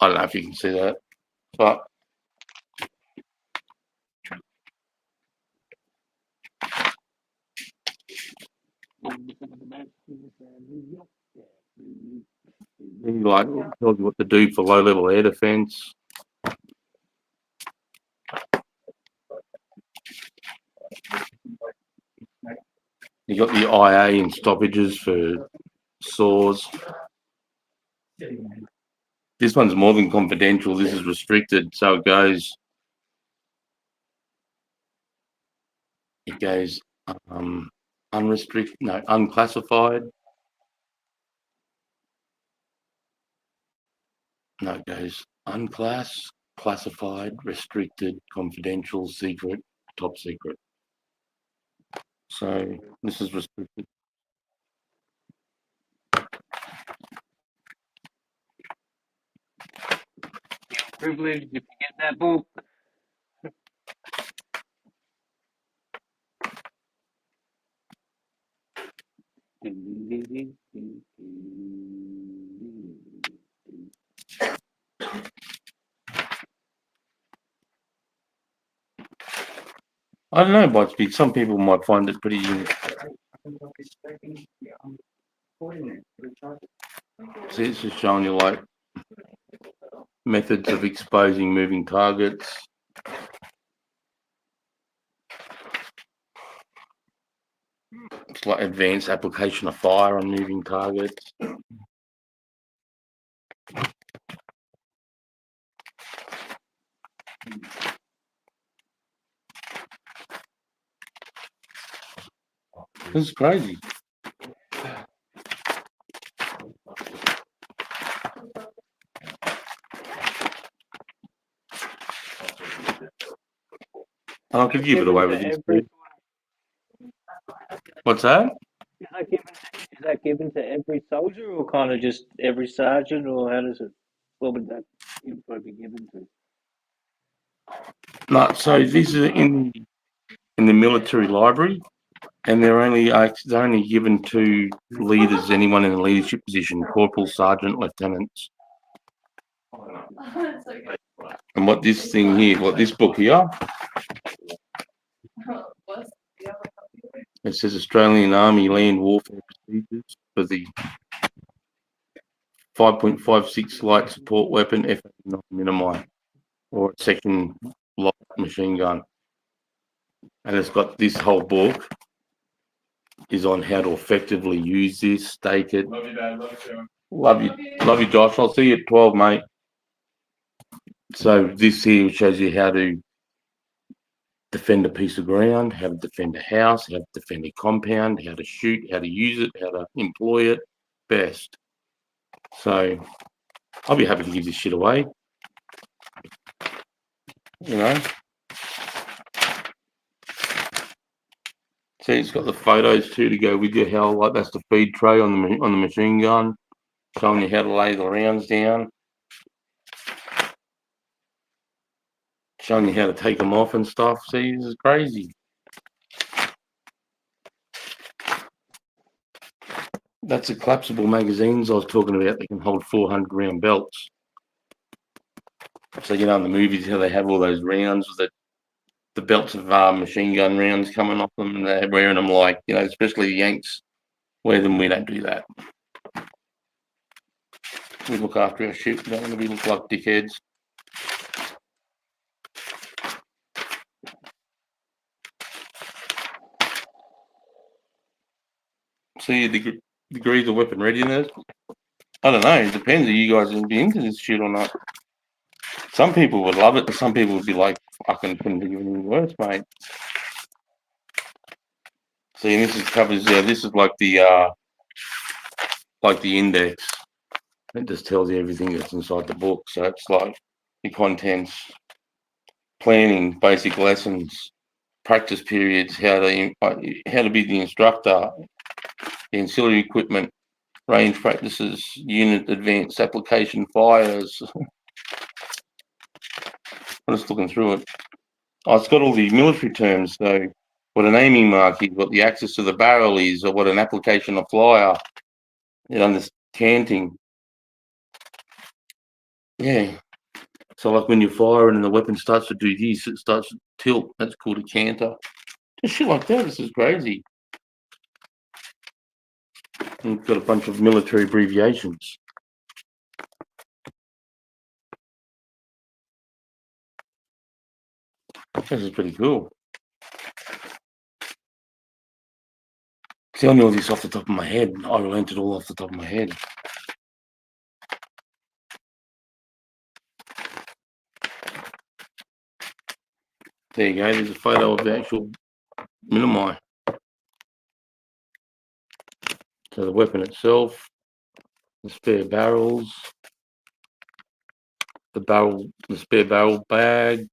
I don't know if you can see that, but like tells you what to do for low level air defense. You got the IA and stoppages for saws. This one's more than confidential. This is restricted, so it goes unrestricted, no, unclassified. No, it goes unclass, classified, restricted, confidential, secret, top secret. So this is restricted. Privilege if you get that book. I don't know, Botspig. Some people might find it pretty unique. See, it's just showing you like methods of exposing moving targets. It's like advanced application of fire on moving targets. This is crazy. I could give it away with this too. What's that? Is that given to every soldier, or kind of just every sergeant, or how does it? What would that info be given to? No, so this is in the military library, and they're only given to leaders, anyone in a leadership position, corporal, sergeant, lieutenants. And what this thing here, what this book here, it says Australian Army Land Warfare Procedures for the 5.56 light support weapon F89 Minimi, or a second light machine gun. And it's got this whole book is on how to effectively use this, stake it. Love you, Dad. Love you, Josh. I'll see you at 12, mate. So this here shows you how to defend a piece of ground, how to defend a house, how to defend a compound, how to shoot, how to use it, how to employ it best. So I'll be happy to give this shit away. You know. See, it's got the photos too to go with you. How like that's the feed tray on the machine gun, showing you how to lay the rounds down, showing you how to take them off and stuff. See, this is crazy. That's the collapsible magazines I was talking about. They can hold 400 round belts. So you know in the movies how they have all those rounds with the belts of machine gun rounds coming off them, and they're wearing them like, you know, especially the Yanks wear them. We don't do that. We look after our shit. We don't want to be look like dickheads. See your degrees of weapon readiness. I don't know. It depends. Are you guys going to be into this shit or not? Some people would love it, and some people would be like, "Fucking couldn't think of anything worse, mate." See, this is covers. Yeah, this is like the index. It just tells you everything that's inside the book. So it's like the contents, planning, basic lessons, practice periods, how to be the instructor, the ancillary equipment, range practices, unit advanced application fires. I'm just looking through it. Oh, it's got all the military terms. So what an aiming mark is, what the axis of the barrel is, or what an application of flyer. You know, this canting. Yeah. So like when you're firing and the weapon starts to do this, it starts to tilt. That's called a canter. Just shit like that. This is crazy. And we've got a bunch of military abbreviations. This is pretty cool. See, I knew all this off the top of my head. I learned it all off the top of my head. There you go. There's a photo of the actual Minimi. So the weapon itself, the spare barrels, the spare barrel bag.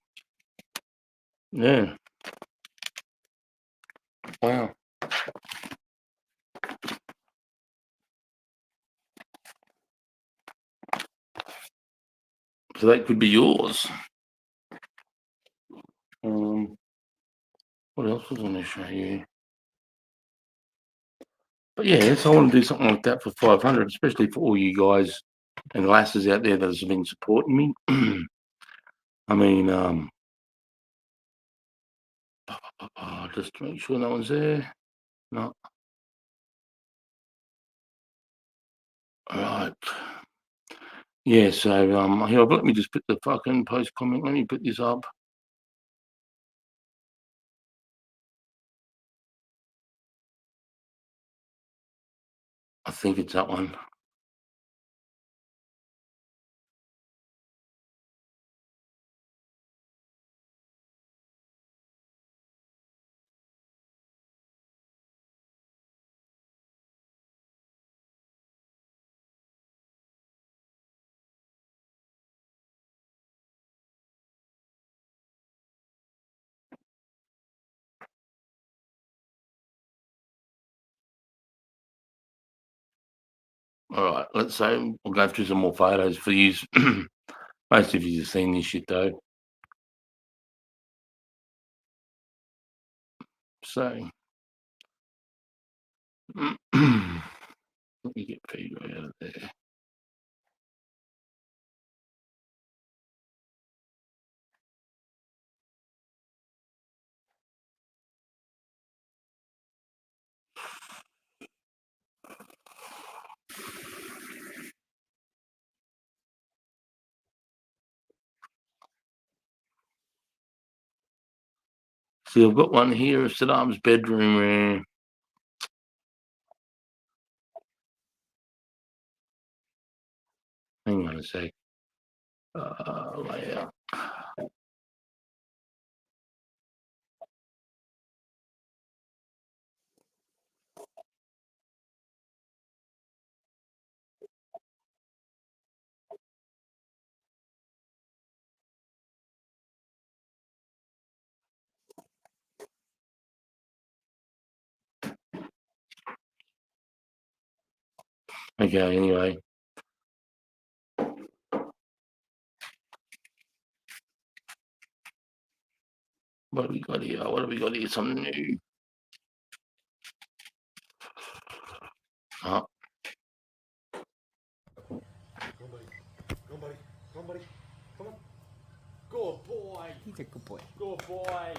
Yeah. Wow. So that could be yours. What else was I going to show you? But yeah, so I want to do something like that for 500, especially for all you guys and lasses out there that have been supporting me. I mean, just to make sure no one's there. No. All right. Yeah, so here, let me just put the fucking post comment. Let me put this up. I think it's that one. All right, let's say we'll go through some more photos for you. Most of you have seen this shit though. So let me get Pedro out of there. See, I've got one here of Saddam's bedroom where hang on a sec. Layout. Okay, anyway. What have we got here? What have we got here? Something new. Oh. Come on, buddy. Come on, buddy. Come on. Good boy. He's a good boy. Good boy.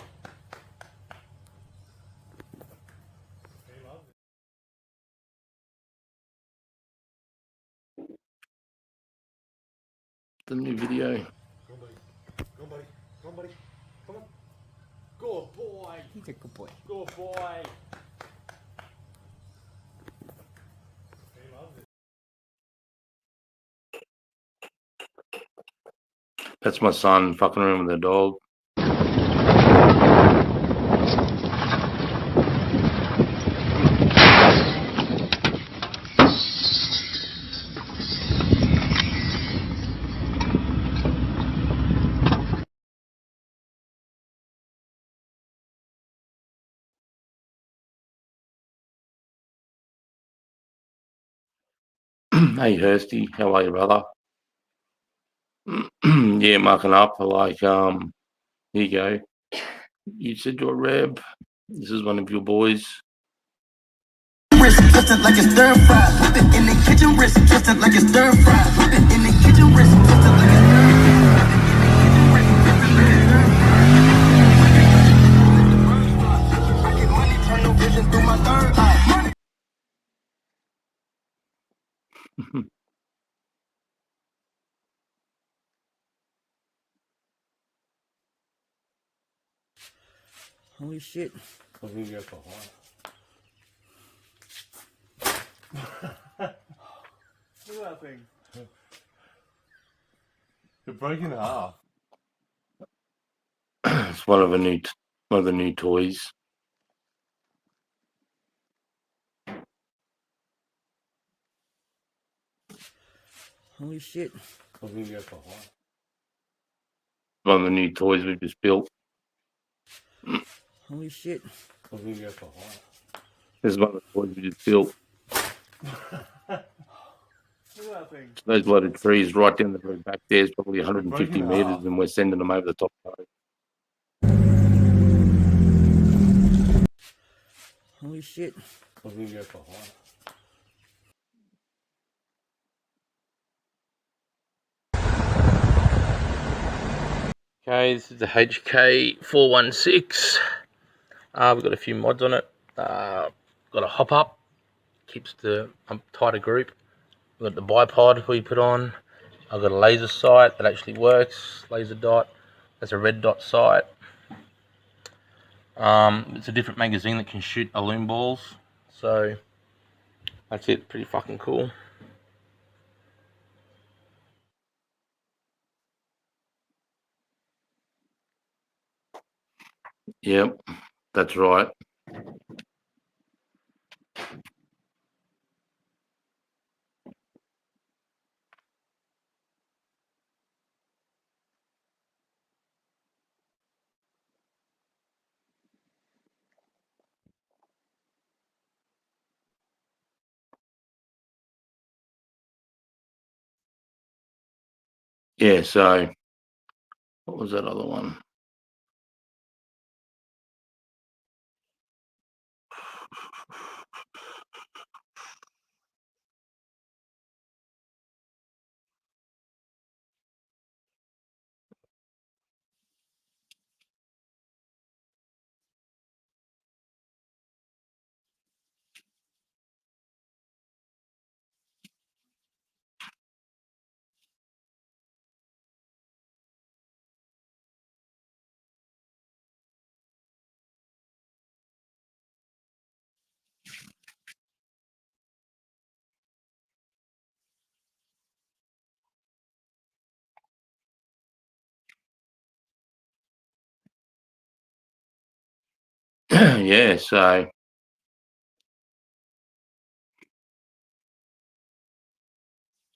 The new video. Come on, buddy. Come on, buddy. Come on, buddy. Come on. Good boy. He's a good boy. Good boy. That's my son fucking around with the dog. Hey Hursty, how are you, brother? Yeah, marking up like here you go. You said you're a Reb. This is one of your boys. Wrist twisted like it's stir fry. Put it in the kitchen. Wrist twisted like it's stir fry. Put it in the kitchen. Wrist twisted like it's I get money, turn no vision through my third eye. Holy shit. I was gonna go for high. Look at that thing. It broke in half. It's one of the new toys. Holy shit. I was gonna go for high. One of the new toys we've just built. Holy shit. I was gonna go for high. This is one of the toys we just built. Look at that thing. Those bloody trees right down the very back there is probably 150 Broken meters, half. and we're sending them over the top of it. Holy shit. I was gonna go for high. Okay, this is the HK416. We've got a few mods on it. Got a hop up, keeps the tighter group. We've got the bipod we put on. I've got a laser sight that actually works, laser dot. That's a red dot sight. It's a different magazine that can shoot aluminum balls. So that's it, pretty fucking cool. Yep, that's right. Yeah, so what was that other one? Yeah, so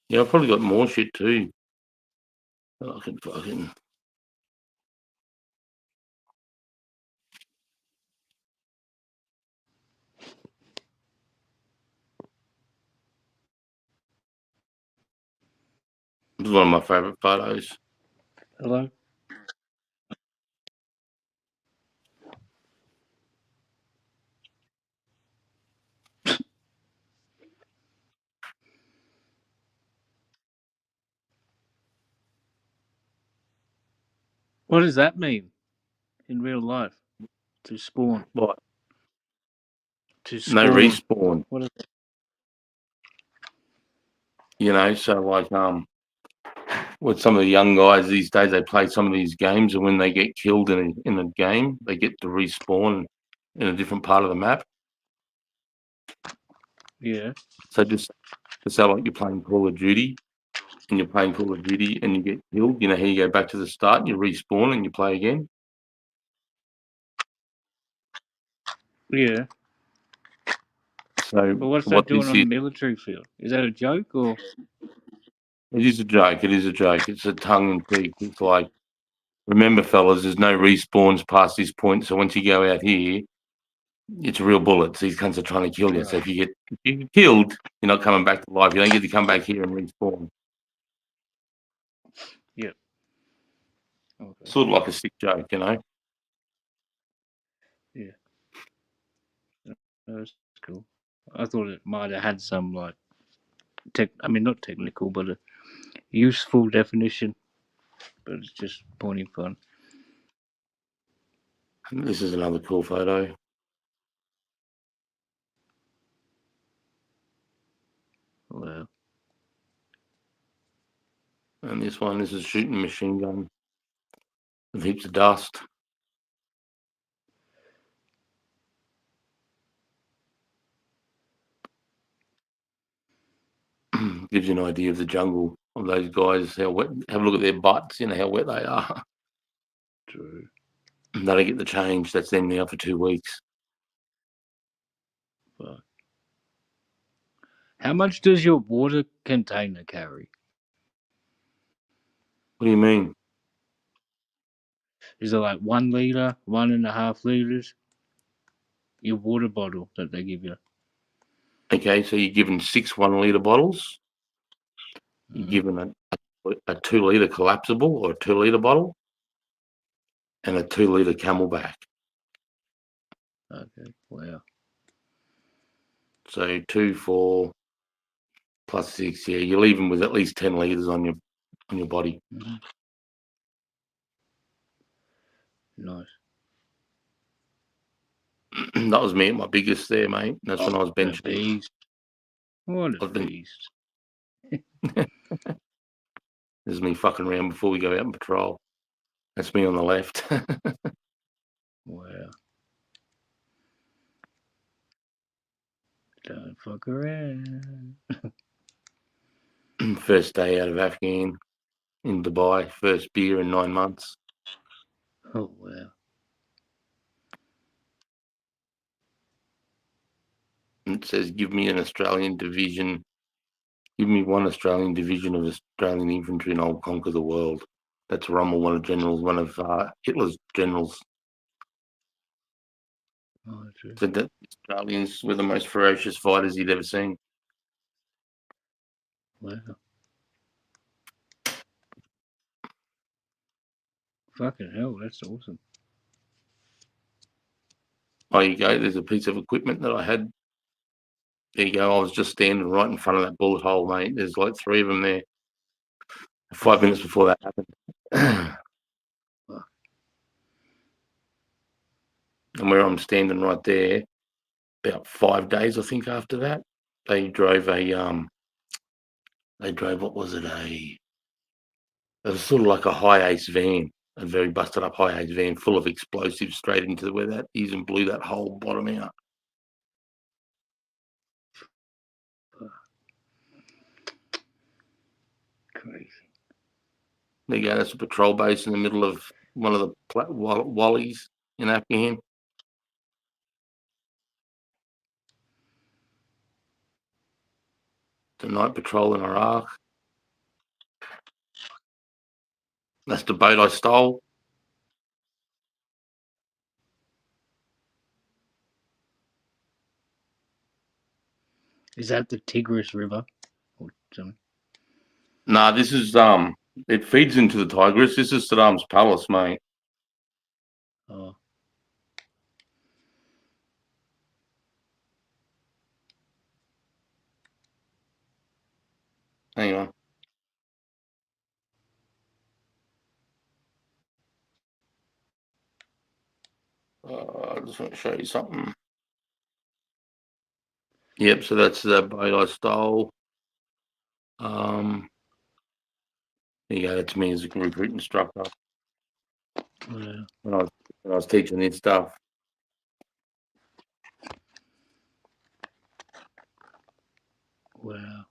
yeah, I've probably got more shit too. I can fucking. This is one of my favorite photos. Hello? What does that mean in real life? To spawn. What? To No spawn. respawn. What is it? You know, so like with some of the young guys these days, they play some of these games, and when they get killed in a game, they get to respawn in a different part of the map. Yeah. So just say like you're playing Call of Duty, and you're playing Call of Duty, and you get killed. You know how you go back to the start, and you respawn, and you play again. Yeah. So But what's what that doing this on the is, military field? Is that a joke or? it is a joke. It is a joke. It's a tongue in cheek. It's like, remember, fellas, there's no respawns past this point. So once you go out here, it's real bullets. These cunts are trying to kill you. So if you get killed, you're not coming back to life. You don't get to come back here and respawn. Yeah. Okay. Sort of like a sick joke, you know. Yeah. That's cool. I thought it might have had some like not technical, but a useful definition. But it's just pointing fun. This is another cool photo. Wow. And this is shooting a machine gun with heaps of dust. Gives you an idea of the jungle of those guys, how wet. Have a look at their butts, you know, how wet they are. True. They don't get the change. That's them now for 2 weeks. But how much does your water container carry? What do you mean? Is it like 1 liter, 1.5 liters? Your water bottle that they give you. Okay, so you're given 6 1-litre bottles. You're given a 2-litre collapsible or a 2-litre bottle, and a 2-litre Camelback. Okay. Wow. So 2, 4 plus 6. Yeah, you're leaving with at least 10 litres on your body. Mm-hmm. Nice. That was me at my biggest there, mate. That's when I was benching. Beast. What a beast. This is me fucking around before we go out and patrol. That's me on the left. Wow. Don't fuck around. First day out of Afghan in Dubai. First beer in 9 months. Oh, wow. It says, give me an Australian division. Give me one Australian division of Australian infantry and I'll conquer the world. That's Rommel, one of Hitler's generals. Oh, true. Said that Australians were the most ferocious fighters he'd ever seen. Wow. Fucking hell, that's awesome. Oh, you go. There's a piece of equipment that I had. There you go. I was just standing right in front of that bullet hole, mate. There's like 3 of them there. 5 minutes before that happened. And where I'm standing right there, about 5 days, I think, after that, they drove what was it? It was sort of like a high ace van, a very busted up high ace van full of explosives straight into where that is and blew that whole bottom out. Crazy. There you go. That's a patrol base in the middle of one of the Wallies in Afghan. The night patrol in Iraq. That's the boat I stole. Is that the Tigris River? Or something? Nah, this is it feeds into the Tigris. This is Saddam's palace, mate. Oh. Hang on. I just want to show you something. Yep, so that's the boat I stole. There you go. That's me as a recruit instructor. Yeah. When I was teaching this stuff. Wow.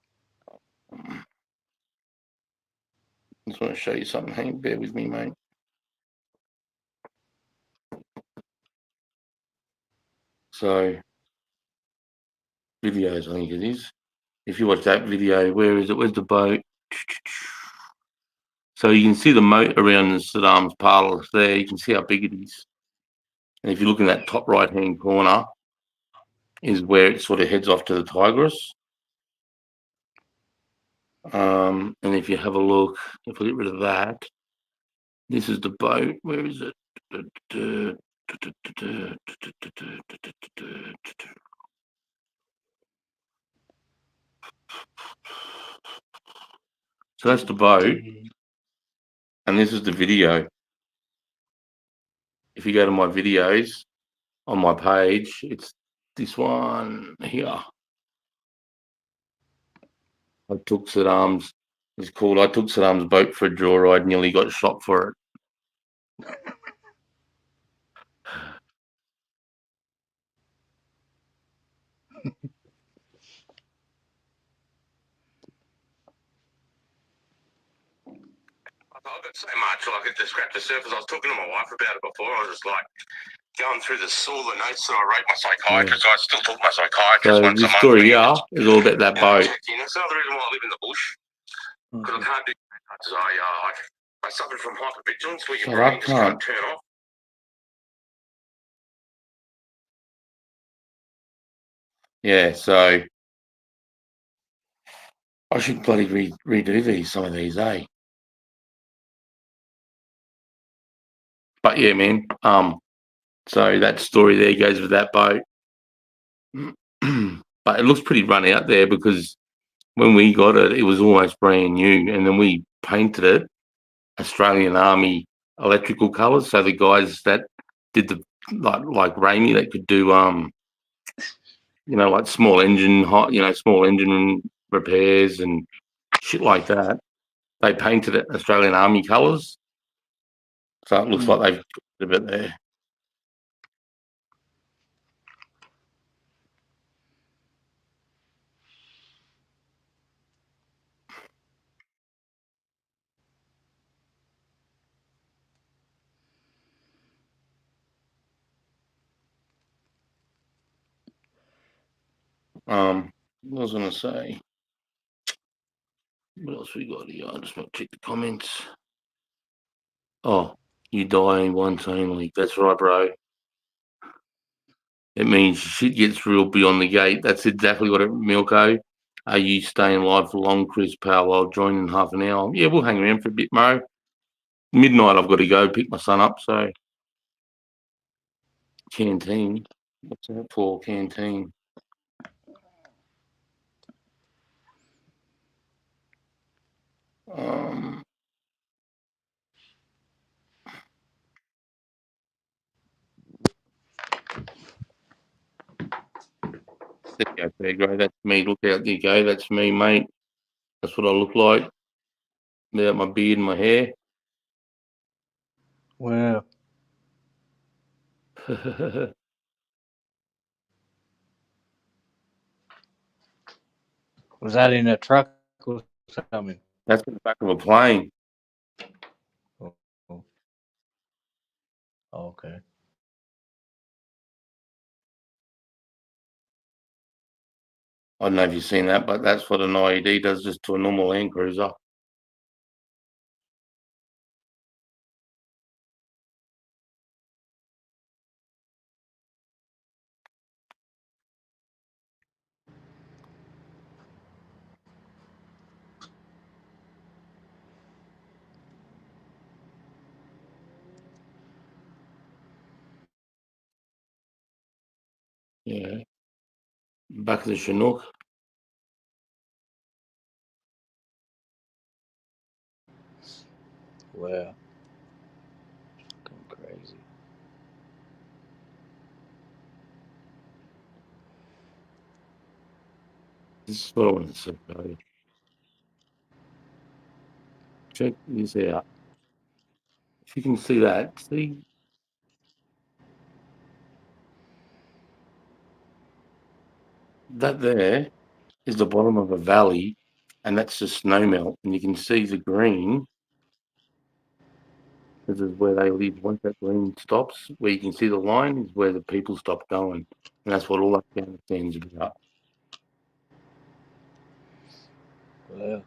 Just want to show you something. Hang, bear with me, mate. So, videos, I think it is. If you watch that video, where is it? Where's the boat? So you can see the moat around Saddam's palace there. You can see how big it is. And if you look in that top right-hand corner, is where it sort of heads off to the Tigris. And if you have a look, if we get rid of that, this is the boat. Where is it? So that's the boat. And this is the video. If you go to my videos on my page, it's this one here. I took Saddam's, it's called, I took Saddam's boat for a joyride, nearly got shot for it. I've got so much, like it just scratched the surface. I was talking to my wife about it before. I was just like going through all the notes that I wrote my psychiatrist. I still talk to my psychiatrist So once a this month. story here is all about that boat. It's another reason why I live in the bush, because I can't do much. I suffered from hypervigilance where your Shut up, brain just can't cunt. turn off. Yeah, so I should bloody redo some of these, eh? But yeah, man. So that story there goes with that boat. But it looks pretty run out there because when we got it, it was almost brand new, and then we painted it Australian Army electrical colours. So the guys that did the like Ramey that could do like small engine repairs and shit like that. They painted it Australian Army colours. So it looks like they've got a bit there. What was I going to say? What else we got here? I just want to check the comments. Oh, you die once only. That's right, bro. It means shit gets real beyond the gate. That's exactly what it, Milko. Are you staying live for long, Chris Powell? I'll join in half an hour. Yeah, we'll hang around for a bit, Mo. midnight I've got to go pick my son up, so canteen. What's that for? Canteen. There you go, Pedro. That's me. Look out, there you go. That's me, mate. That's what I look like. Without my beard and my hair. Wow. Was that in a truck or something? That's in the back of a plane. Oh. Okay. I don't know if you've seen that, but that's what an IED does just to a normal Land Cruiser. Yeah. Back of the Chinook. Wow. Fucking crazy. This is what I want to say, guys. Check this out. If you can see that, see? That there is the bottom of a valley, and that's the snow melt. And you can see the green. This is where they live. Once that green stops, where you can see the line is where the people stop going. And that's what all Afghanistan's about. Wow.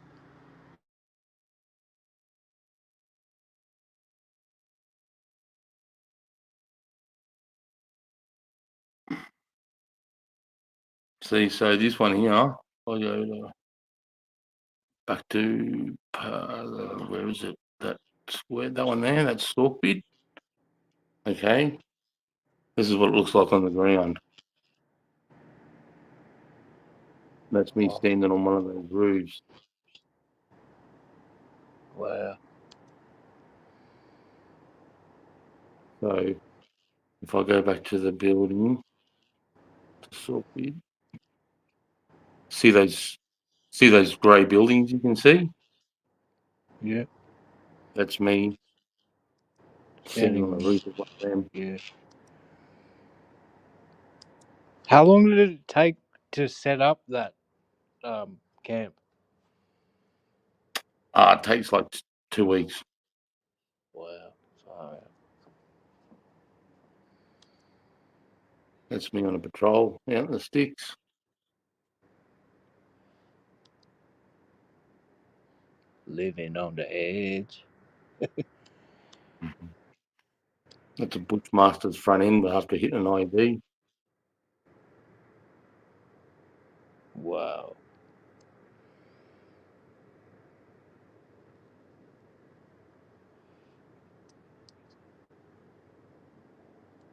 See, so this one here, I'll go back to, where is it? That square, that one there, that's Stalkbid. Okay. This is what it looks like on the ground. That's me standing on one of those roofs. Wow. So if I go back to the building, to Stalkbid, see those grey buildings you can see? Yeah. That's me standing on the roof of one of them. Yeah. How long did it take to set up that camp? It takes like 2 weeks. Wow. Far. That's me on a patrol out in the sticks. Living on the edge. That's a Bushmaster's front end after hitting an IED. Wow.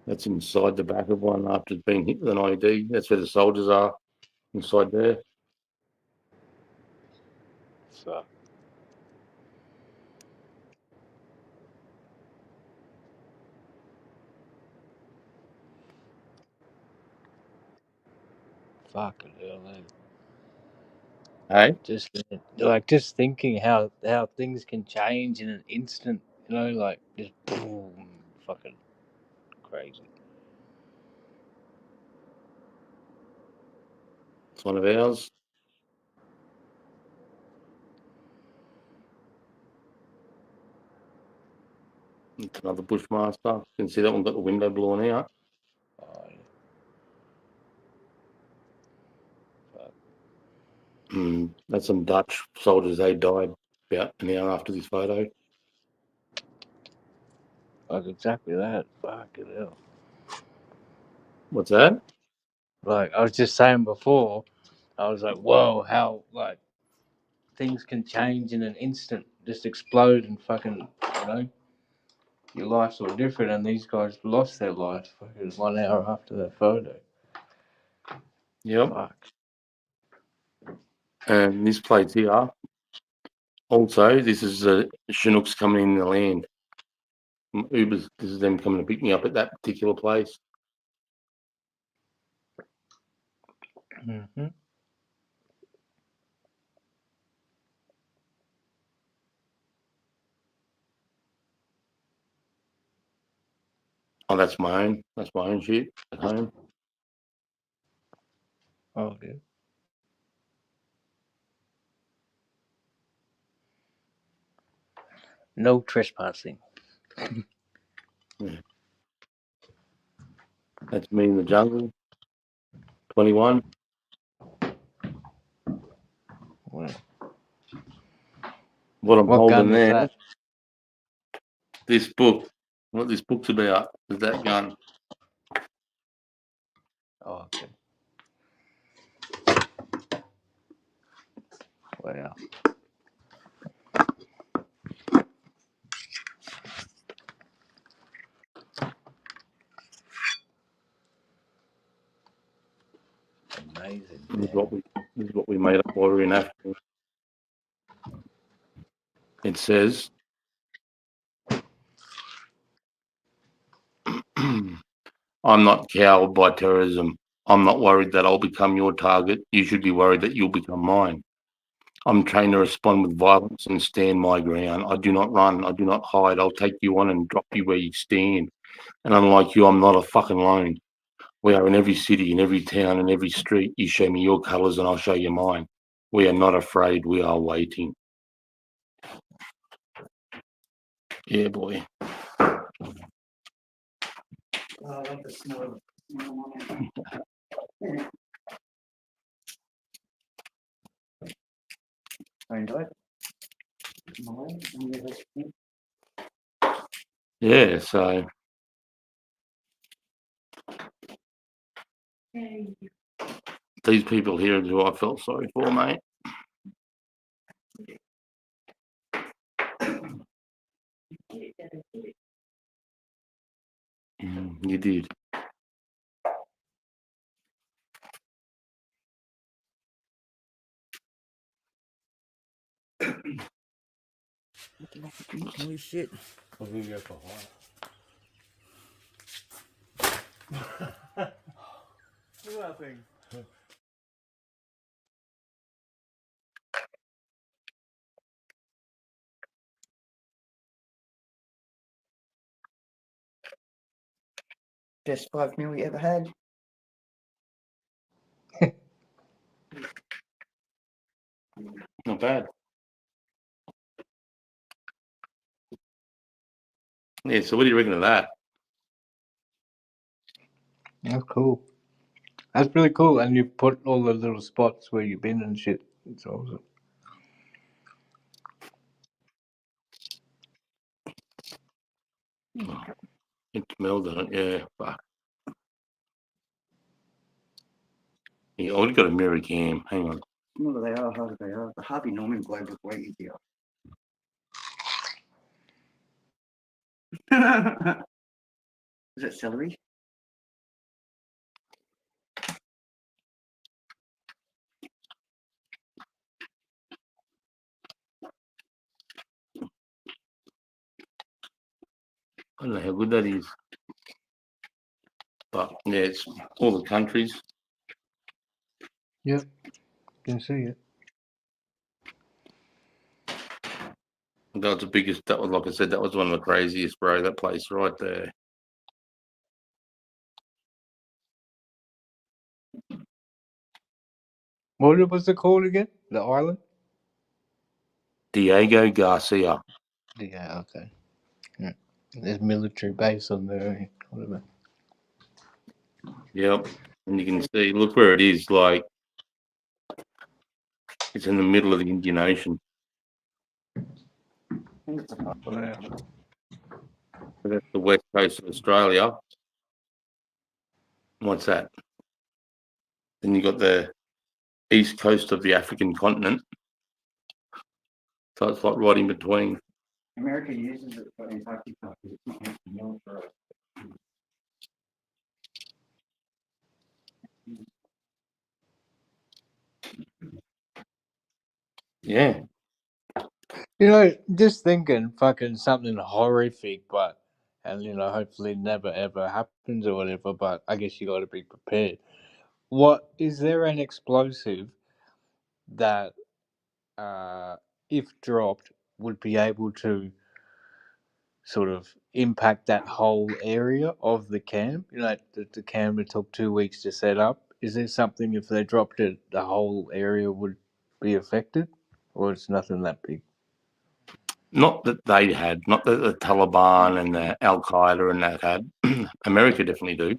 That's inside the back of one after it's been hit with an IED. That's where the soldiers are, inside there. Fuck. Fucking hell, man. Hey? Just thinking how things can change in an instant, like just boom, fucking crazy. It's one of ours. It's another Bushmaster. You can see that one got the window blown out. That's some Dutch soldiers. They died about an hour after this photo. Like exactly that. Fucking hell. What's that? Like I was just saying before, I was like, whoa, how like things can change in an instant, just explode and fucking, your life's all different, and these guys lost their life fucking 1 hour after that photo. Yep. Fuck. And this place here, also, this is the Chinooks coming in the land. Ubers, this is them coming to pick me up at that particular place. Mm-hmm. Oh, that's my own. That's my own shit at home. Oh, good. No trespassing. Yeah. That's me in the jungle. 21. Wow. What I'm What holding gun is there, that? this book. What this book's about is that gun. Oh, okay. Wow. Amazing. This is what we made up while we were in Africa. It says, I'm not cowed by terrorism. I'm not worried that I'll become your target. You should be worried that you'll become mine. I'm trained to respond with violence and stand my ground. I do not run. I do not hide. I'll take you on and drop you where you stand. And unlike you, I'm not a fucking lone. We are in every city, in every town, in every street. You show me your colours and I'll show you mine. We are not afraid. We are waiting. Yeah, boy. I like the smell of it. I enjoy it. Yeah, so these people here is who I felt sorry for, mate. You did. Holy shit. I'm gonna go for high. Look at that thing. Best 5 mil you ever had. Not bad. Yeah, so what do you reckon of that? That's cool. That's really cool. And you put all the little spots where you've been and shit. It's awesome. It smelled on it, yeah. Fuck. Yeah, I've got a mirror cam. Hang on. No, they are, how they are. The Harvey Norman globe was way easier. Is it celery? I don't know how good that is. But yeah, it's all the countries. Yep. Can see it. That was the biggest, that was, like I said, that was one of the craziest, bro. That place right there. What was it called again? The island? Diego Garcia. Yeah, okay. Yeah. There's military base on there. Whatever. Yep. And you can see, look where it is. Like, it's in the middle of the Indian Ocean. Wow. So that's the west coast of Australia. What's that? Then you got the east coast of the African continent. So it's like right in between. America uses it for Antarctica because it's not meant to be militarized. Yeah. You know, just thinking fucking something horrific, but, and you know, hopefully never ever happens or whatever, but I guess you got to be prepared. What is there an explosive that, if dropped, would be able to sort of impact that whole area of the camp? You know, like the camp it took 2 weeks to set up. Is there something if they dropped it, the whole area would be affected, or it's nothing that big? Not that they had, not that the Taliban and the Al Qaeda and that had. America definitely do.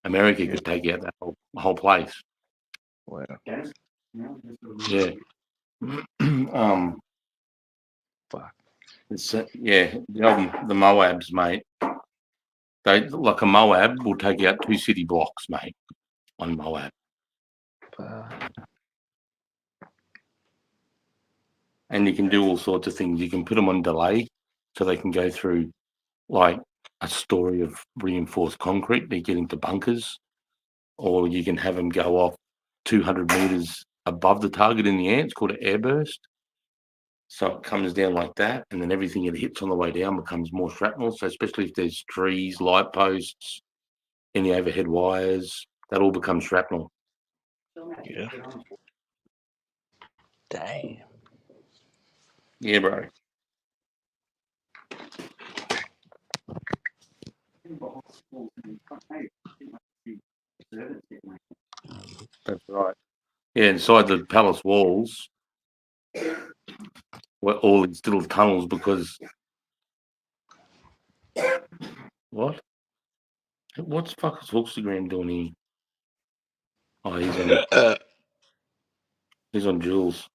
America could take out that whole place. Wow. Yeah. Fuck. It's, yeah, the Moabs, mate. They like a Moab will take out 2 city blocks, mate. On Moab. And you can do all sorts of things. You can put them on delay so they can go through like a story of reinforced concrete. They get into bunkers, or you can have them go off 200 meters above the target in the air. It's called an airburst. So it comes down like that, and then everything it hits on the way down becomes more shrapnel. So especially if there's trees, light posts, any overhead wires, that all becomes shrapnel. Yeah. Damn. Yeah, bro. That's right. Yeah, inside the palace walls were all these little tunnels because what? What's fuck's Hookstagram doing here? Oh, he's on Jules.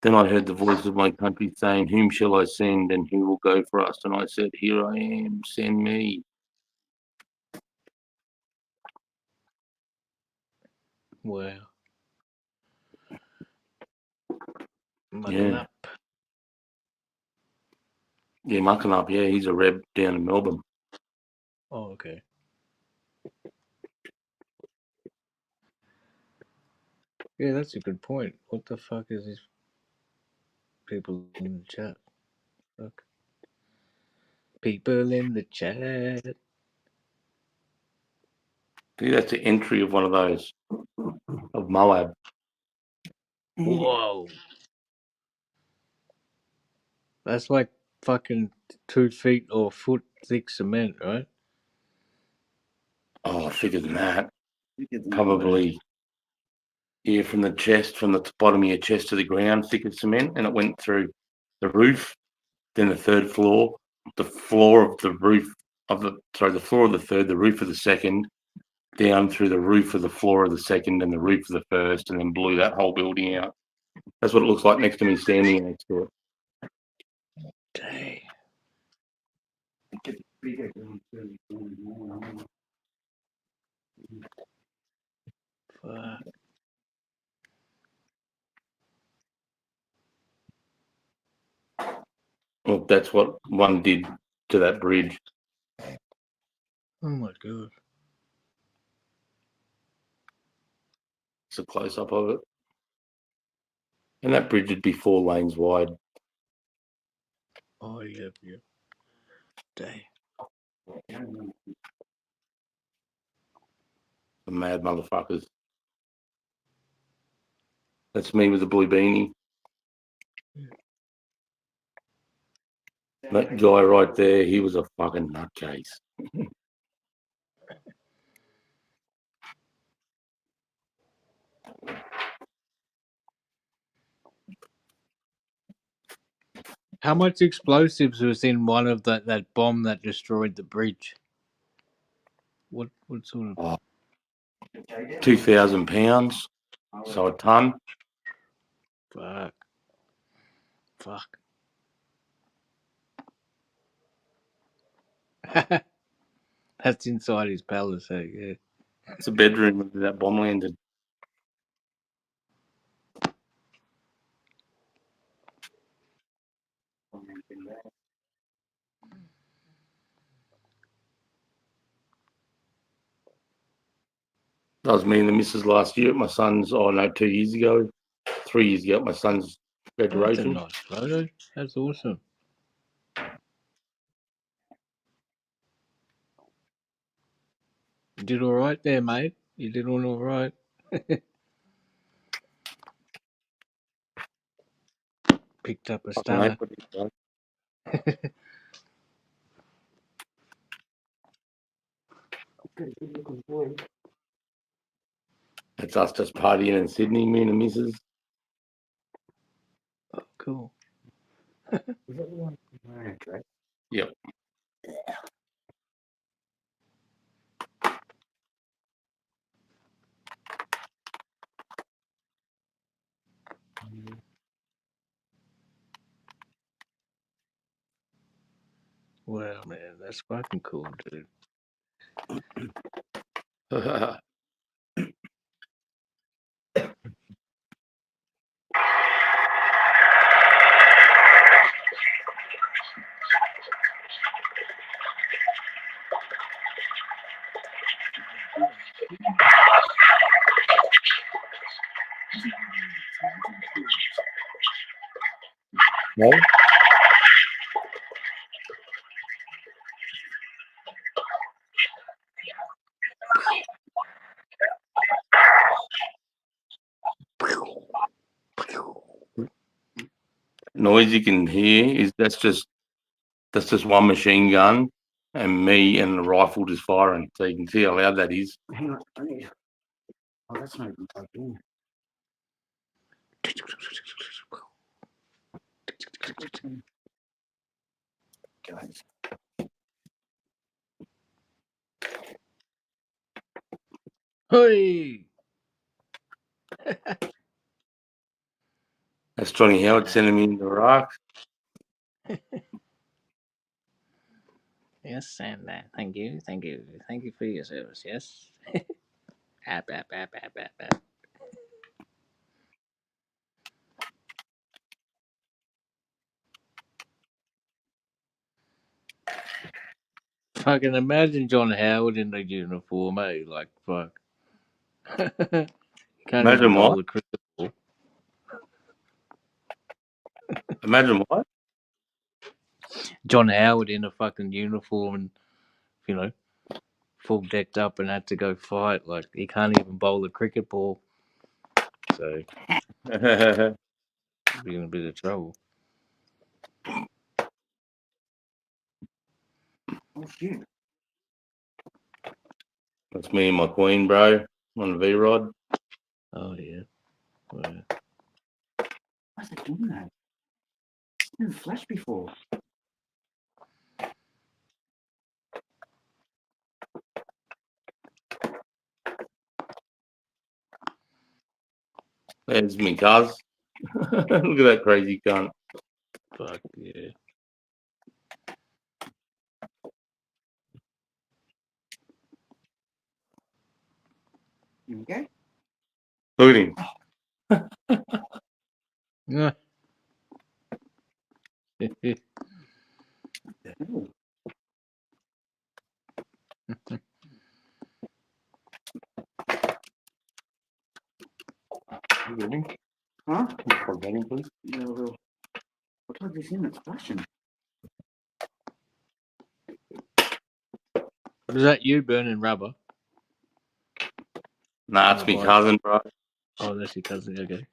Then I heard the voice of my country saying, "Whom shall I send, and who will go for us?" And I said, "Here I am. Send me." Wow. Yeah. Up. Yeah, mucking up. Yeah, he's a reb down in Melbourne. Oh, okay. Yeah, that's a good point. What the fuck is these people in the chat? Fuck. People in the chat. I think that's the entry of one of those of Moab. Whoa. That's like fucking 2 feet or foot thick cement, right? Oh, thicker than that. Probably. Yeah, from the chest, from the bottom of your chest to the ground, thick as cement, and it went through the roof, then the third floor, the floor of the roof of the floor of the third, the roof of the second, down through the roof of the floor of the second and the roof of the first, and then blew that whole building out. That's what it looks like next to me, standing next to it. Dang. Fuck. Well, that's what one did to that bridge. Oh my god. It's a close up of it. And that bridge would be 4 lanes wide. Oh, yeah. Dang. The mad motherfuckers. That's me with the blue beanie. That guy right there, he was a fucking nutcase. How much explosives was in one of that bomb that destroyed the bridge? What sort of 2,000 pounds, so a ton. Fuck. That's inside his palace, yeah. It's a bedroom where that bomb landed. I was meeting the missus last year at my son's, 2 years ago, 3 years ago at my son's Oh, that's a graduation. nice photo. That's awesome. You did all right there, mate. You did all right. Picked up a Fucking hate stunner. what he's done. It's us just partying in Sydney, me and the missus. Oh, cool. Is that the one wearing a dress? Yep. Wow, man, that's fucking cool, dude. No? Noise you can hear is that's just one machine gun and me and the rifle just firing. So you can see how loud that is. Hang on. Oh, that's not even plugged in. Guys. Hey! That's Johnny Howard sending me into Iraq. Yes, and thank you for your service. Yes. App. Fucking imagine John Howard in the uniform, eh? Like, fuck. Can't Imagine even bowl what? a cricket ball. Imagine what? John Howard in a fucking uniform and, you know, full decked up and had to go fight. Like, he can't even bowl a cricket ball. So, be in a bit of trouble. Oh, shit. That's me and my queen, bro, on the V-Rod. Oh, yeah. Well, Why's it doing that? It's never flashed before. There's me cuz. Look at that crazy cunt. fuck, yeah. Okay. Look at him. Yeah. Really? Huh? Forgetting, please. Yeah, well, I'll plug this in, it's flashing. Was that you burning rubber? Nah, it's me cousin, bro. Oh, that's your cousin. Okay.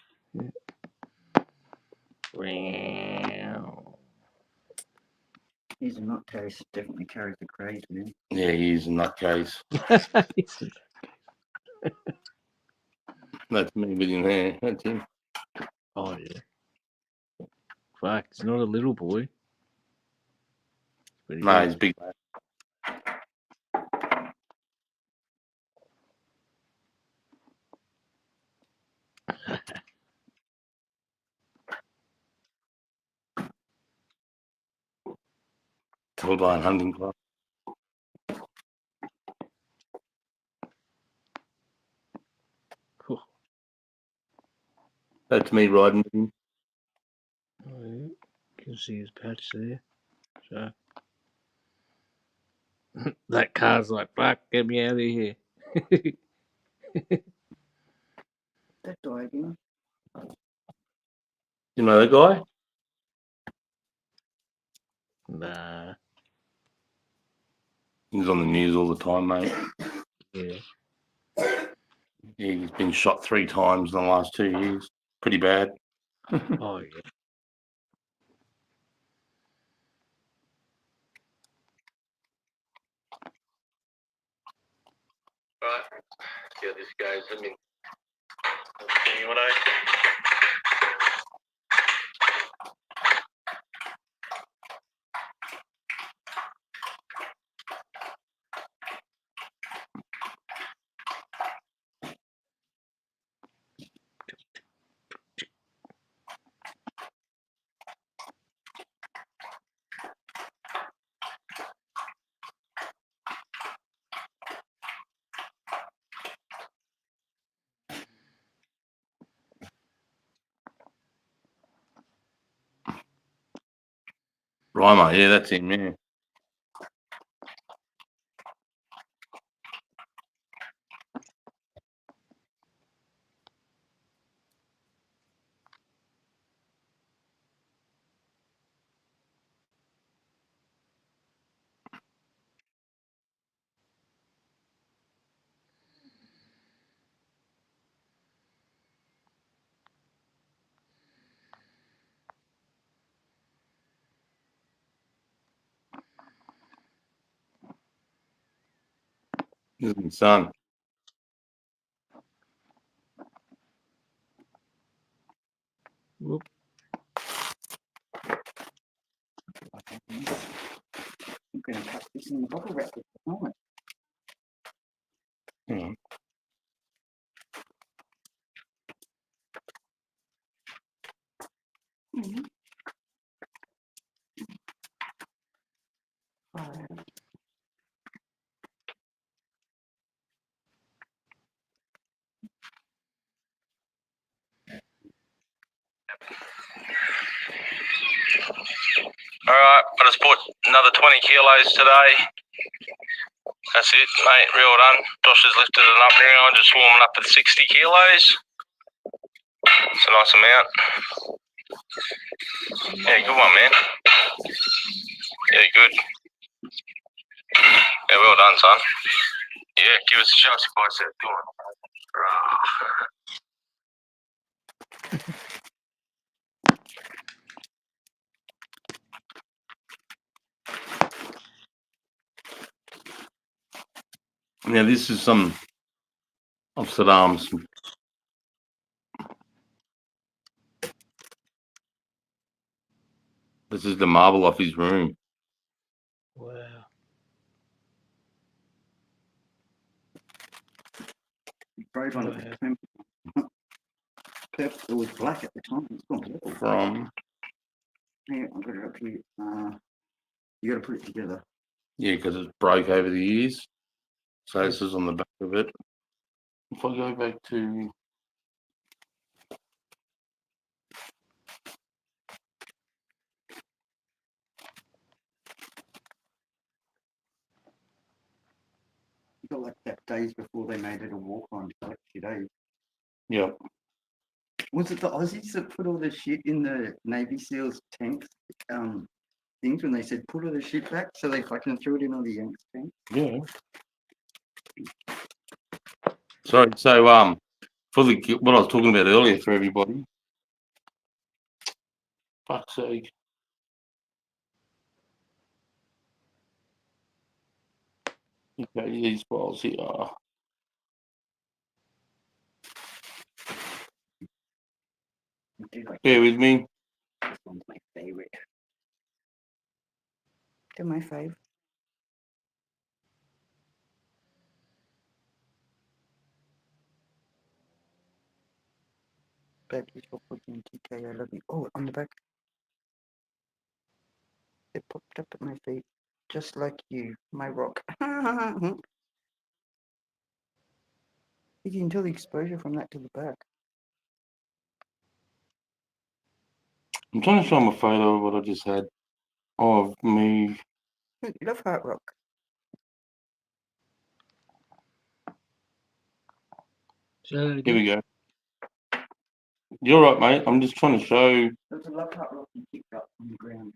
He's a nutcase, definitely carries the craze, man. Yeah, he's a nutcase. That's me with him there. That's him. Oh, yeah. Fuck, he's not a little boy. Nah, he's big, man. Turbine Hunting Club. Cool. That's me riding with him. Oh, yeah. You can see his patch there. So that car's like, fuck, get me out of here. That guy again. You know that guy? Nah. He's on the news all the time, mate. Yeah. He's been shot 3 times in the last 2 years. Pretty bad. Oh, yeah. Right. See how this goes. Let me. What I. Reimer, yeah, that's him, yeah. This is my son. Whoop. I'm going to cut this in the bubble wrap at the moment. Hang on. All right, I just bought another 20 kilos today. That's it, mate. Real done. Josh has lifted it up now. I'm just warming up at 60 kilos. It's a nice amount. Yeah, good one, man. Yeah, good. Yeah, well done, son. Yeah, give us a show us your bicep. Come on. Now, this is some of Saddam's. This is the marble off his room. Wow. Brave one at the time. Purple, it was black at the time. It's gone purple. From, Yeah, I've got it up here. You got to put it together. yeah, because it's broke over the years. So this is on the back of it. If I go back to, You got like that days before they made it a walk on, like 2 days. yeah, Was it the Aussies that put all the shit in the Navy SEALs tanks? Things when they said put all the shit back, so they fucking threw it in all the Yanks tanks. yeah. Sorry, so for the what I was talking about earlier for everybody. Fuck's sake. Okay, these files here are. Bear with me. This one's my favorite. Do my fave. Back is for putting TK, I love you. Oh, on the back. It popped up at my feet. Just like you, my rock. You can tell the exposure from that to the back. I'm trying to show them a photo of what I just had of me. You love Heart Rock. Here we go. You're right, mate. I'm just trying to show. There's a lockout rock you picked up on the ground.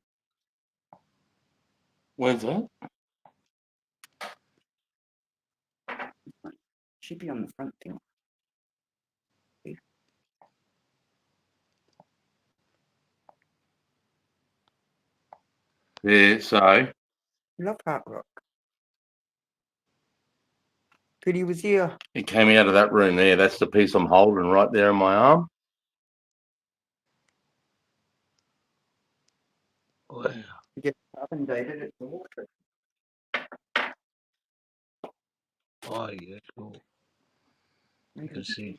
Where's that? Should be on the front thing. Yeah, so Lockhart Rock. But he was here. it came out of that room there. That's the piece I'm holding right there in my arm. Wow. You get carbon dated at the water. Oh, yeah, cool. You can see.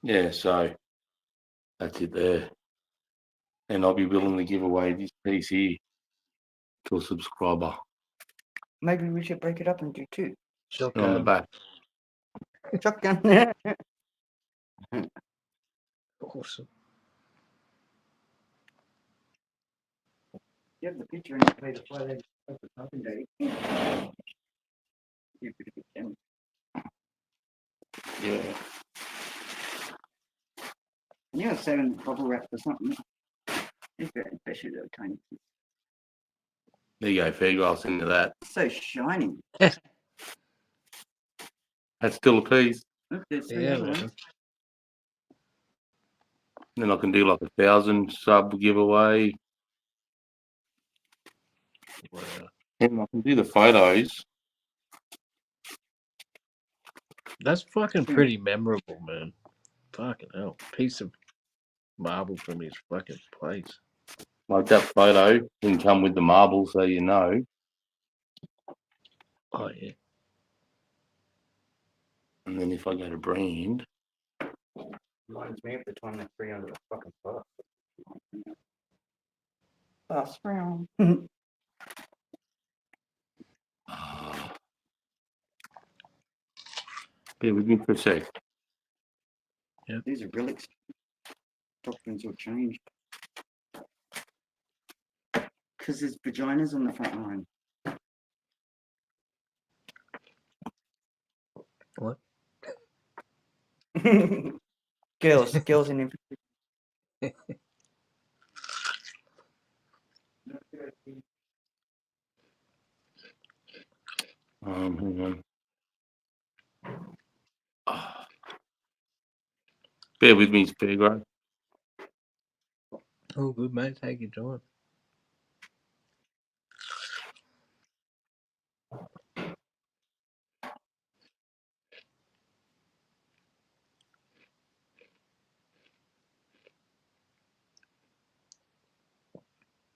Yeah, so that's it there. And I'll be willing to give away this piece here to a subscriber. Maybe we should break it up and do two. And on the back. Shotgun. Awesome. You have the picture and you play the fly there. That's the carbon dating. You could get them. Yeah. You know, saving bubble wrap or something. It's very special, little tiny piece. There you go, Fairgrass into that. It's so shiny. That's still a piece. Look, there's three Yeah, other ones. man. Then I can do like 1,000 sub giveaway. Wow. And I can do the photos. That's fucking pretty memorable, man. Fucking hell. Piece of marble from his fucking place. Like that photo can come with the marble, so you know. Oh, yeah. And then if I go to brand, Reminds me of the time they free under the fucking bus. Bus round. bear with me for a sec. These are relics. Doctrines will change. Because there's vaginas on the front line. What? Girls in infantry. Hang on. Bear with me, Fairgrove. Oh, good, mate. Take your time.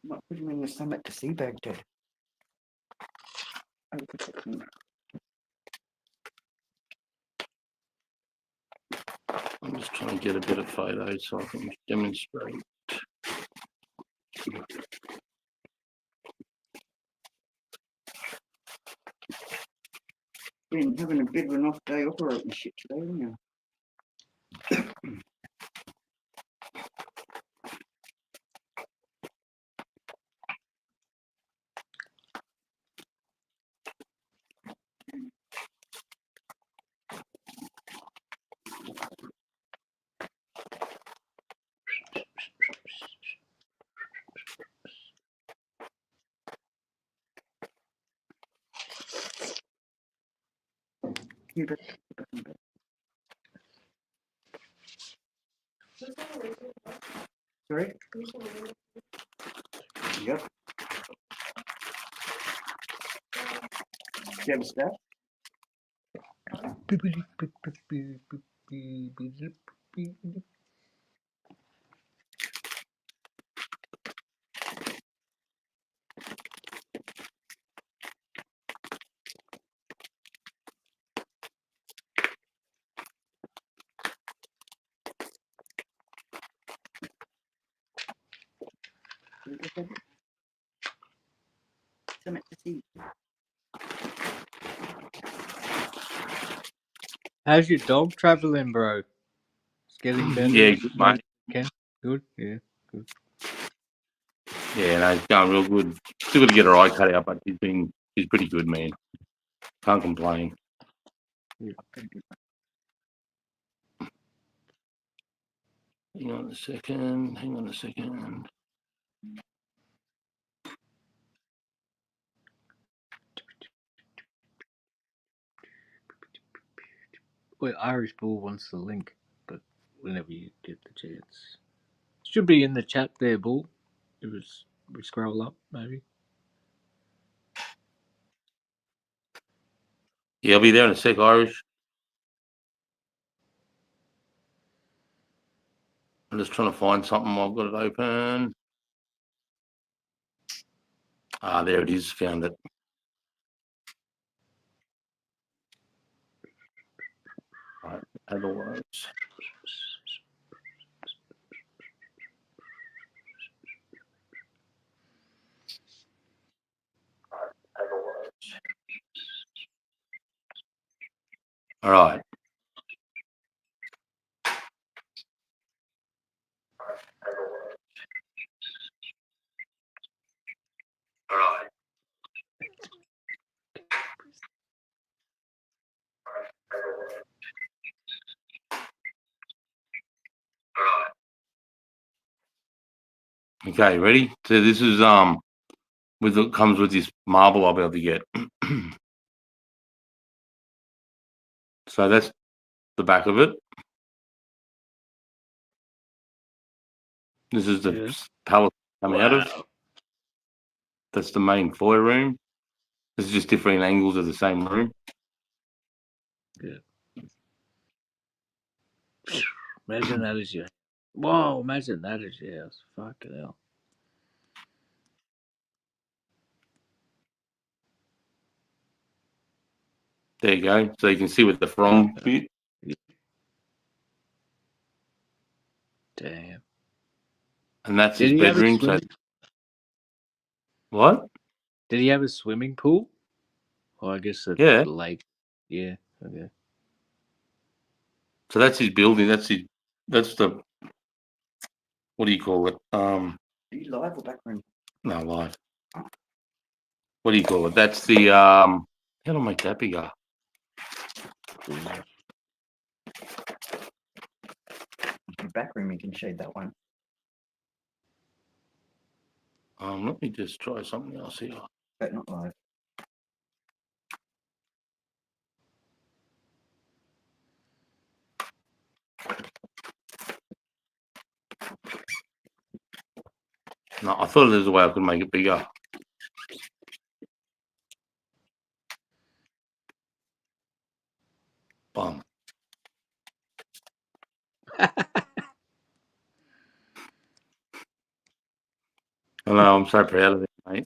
Might put him in the summit to see Baghdad. I'm just trying to get a better photo so I can demonstrate. Been having a bit of an off day operating shit today, haven't you? Sorry? Yep. Do you have a staff? Summit to see. How's your dog traveling, bro? It's getting better. Yeah, good, mate. Okay. Good. Yeah. Good. Yeah, no, it's going real good. Still got to get her eye cut out, but she's pretty good, man. Can't complain. Yeah. Hang on a second. Hang on a second. Well, Irish Bull wants the link, but whenever you get the chance, should be in the chat there, Bull. It was. We scroll up, maybe. Yeah, I'll be there in a sec, Irish. I'm just trying to find something. I've got it open. Ah, there it is. Found it. Right, otherwise. All right. All right. Okay, ready? So this is with it comes with this marble I'll be able to get. So that's the back of it. This is the pallet coming out of. That's the main foyer room. This is just different angles of the same room. Yeah. Imagine that is your. Whoa! Imagine that is your house. Fucking hell. There you go. So you can see with the from bit. Damn. And that's Did his he have a bedroom. So swimming- what? Did he have a swimming pool? Or I guess a Yeah. lake. Yeah. Okay. So that's his building. That's the what do you call it? Are you live or background? No, live. What do you call it? That's the how do I make that bigger? Your backroom, you can shade that one. Let me just try something else here. But not live. No, I thought there's a way I could make it bigger. Bum. I know, I'm so proud of it, mate.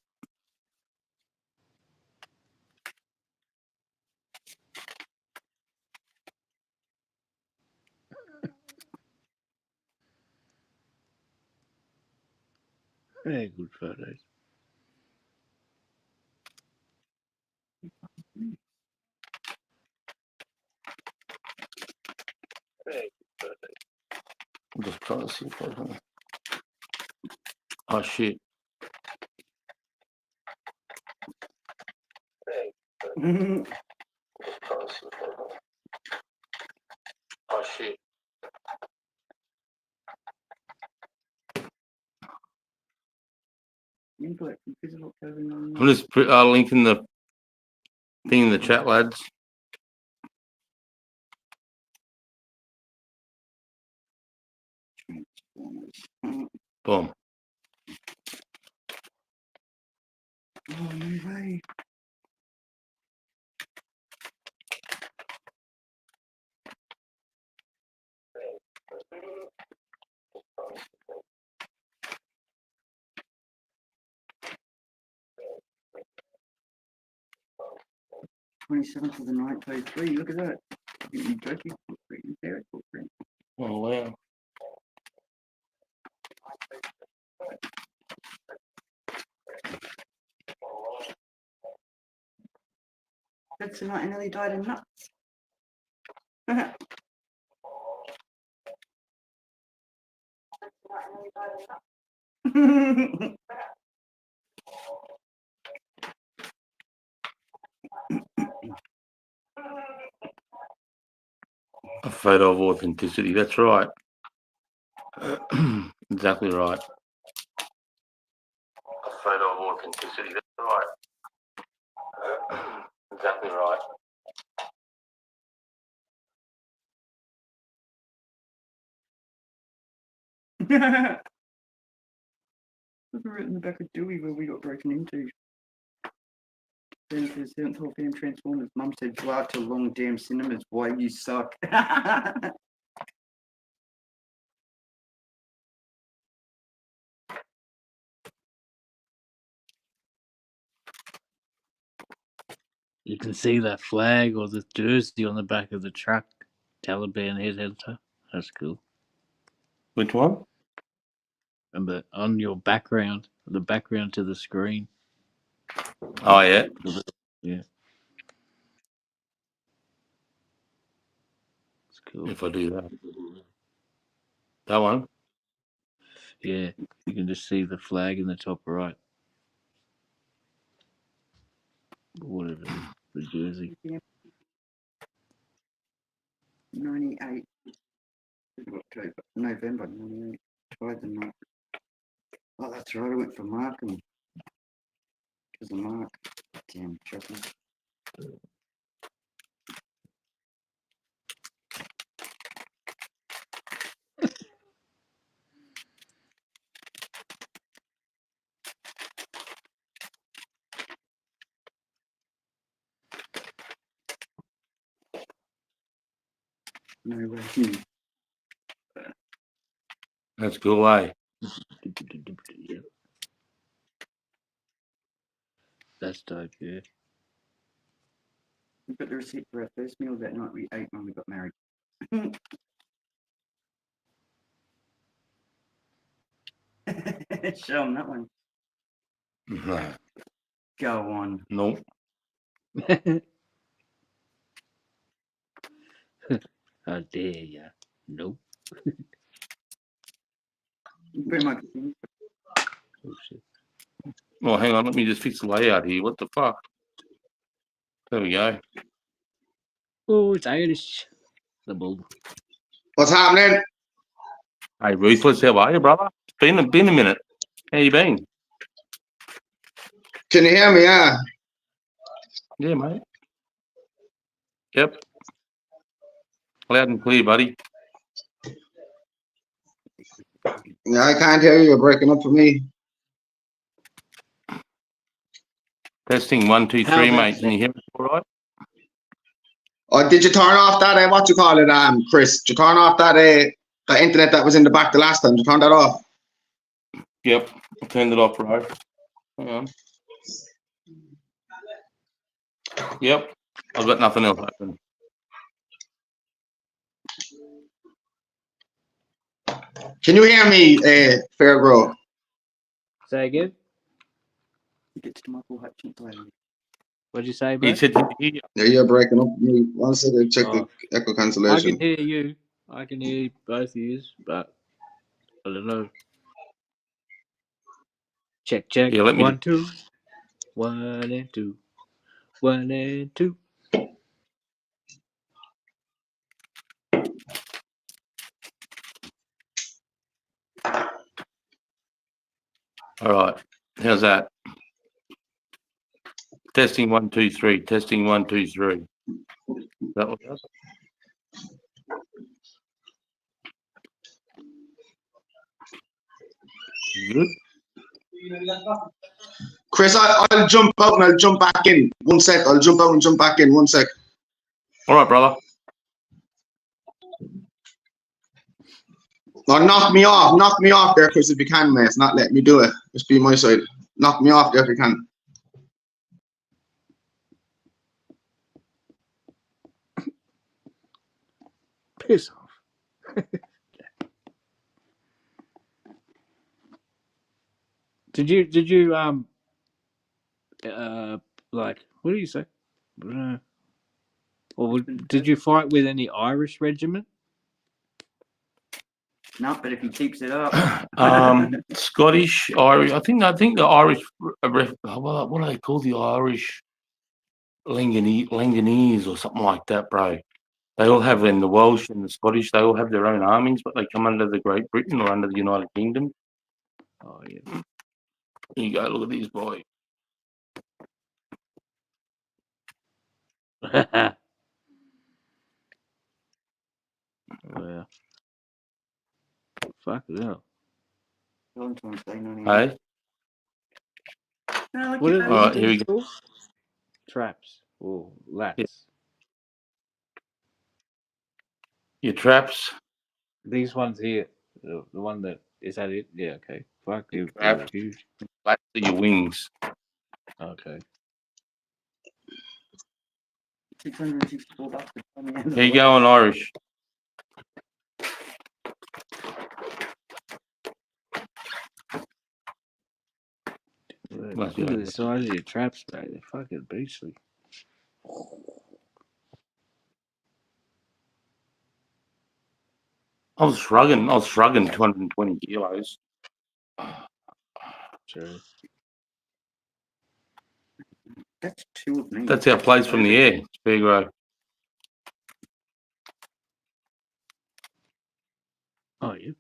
Very good photos. I'm just trying to see if I can. Oh shit. Oh shit. I'm just linking the thing in the chat, lads. Boom. Oh, no way. "27th of the 9th, 03. Look at that. You Turkey footprint, you Derek footprint. Oh wow. That's the night I nearly died in nuts. A photo of authenticity. That's right. Exactly right. Photo of Auckland City. That's right. Exactly right. Look right in the back of Dewey where we got broken into. Then for the 7th Hall Fam Transformers, Mum said, "Fly out to long damn cinemas. Why you suck?" You can see that flag or the jersey on the back of the truck. Taliban headhunter. That's cool. Which one? And on your background, the background to the screen. Oh yeah. Yeah. It's cool. If I do that. That one? Yeah. You can just see the flag in the top right. Whatever it is, the jersey. 98. October, November 98. Tried the night. Oh, that's right. I went for Markham. Because of Mark. Damn, shocking. No way. That's cool, eh? That's dope, yeah. We got the receipt for our first meal that night we ate when we got married. Show them that one. No. Go on. Nope. How dare ya? Nope. Pretty much. Oh, shit. Oh, hang on. Let me just fix the layout here. What the fuck? There we go. Oh, it's Irish. The bull. What's happening? Hey, Ruthless, how are you, brother? It's been a minute. How you been? Can you hear me? Yeah. Yeah, mate. Yep. Loud and clear, buddy. Yeah, I can't hear you. You're breaking up for me. Testing 1, 2, 3, mate. Can you hear me all right? Oh, did you turn off that? What you call it, Chris? Did you turn off that the internet that was in the back the last time? Did you turn that off? Yep. I turned it off, bro. Hang on. Yep. I've got nothing else open. Can you hear me, Fairgrow? Say again? Get to Michael Hutchins later. What'd you say, bro? He said, Yeah, you're breaking up. One second, check the echo I cancellation. can hear you. I can hear both ears, but I don't know. Check. Yeah, let me 1, 2. 1 and 2. 1 and 2. All right. How's that? Testing 1, 2, 3. Testing 1, 2, 3. That was us. Good. Chris, I'll jump out and I'll jump back in. 1 sec. I'll jump out and jump back in. 1 sec. All right, brother. No, knock me off. Knock me off there, Chris, if you can, mate. It's not letting me do it. Just be my side. Knock me off there if you can. Piss off. Did you like, what do you say? Or did you fight with any Irish regiment? No, but if he keeps it up. Scottish, Irish. I think the Irish. What do they call the Irish? Langanese or something like that, bro. They all have in the Welsh and the Scottish. They all have their own armies, but they come under the Great Britain or under the United Kingdom. Oh yeah. Here you go. Look at these boy. Oh yeah. Fuck it up. Valentine's Day 99. Hey. No, like What your are All family right, here we these go. called? Traps or lats? Your traps. These ones here. The one that is that it? Yeah. Okay. Fuck you. Traps. Huge. Lats are your wings. Okay. $664 on the end. Here you go in Irish. Look at the size of your traps, mate. They're fucking beastly. I was shrugging 220 kilos. True. That's two of me. That's our place from the air. It's big row. Oh yeah.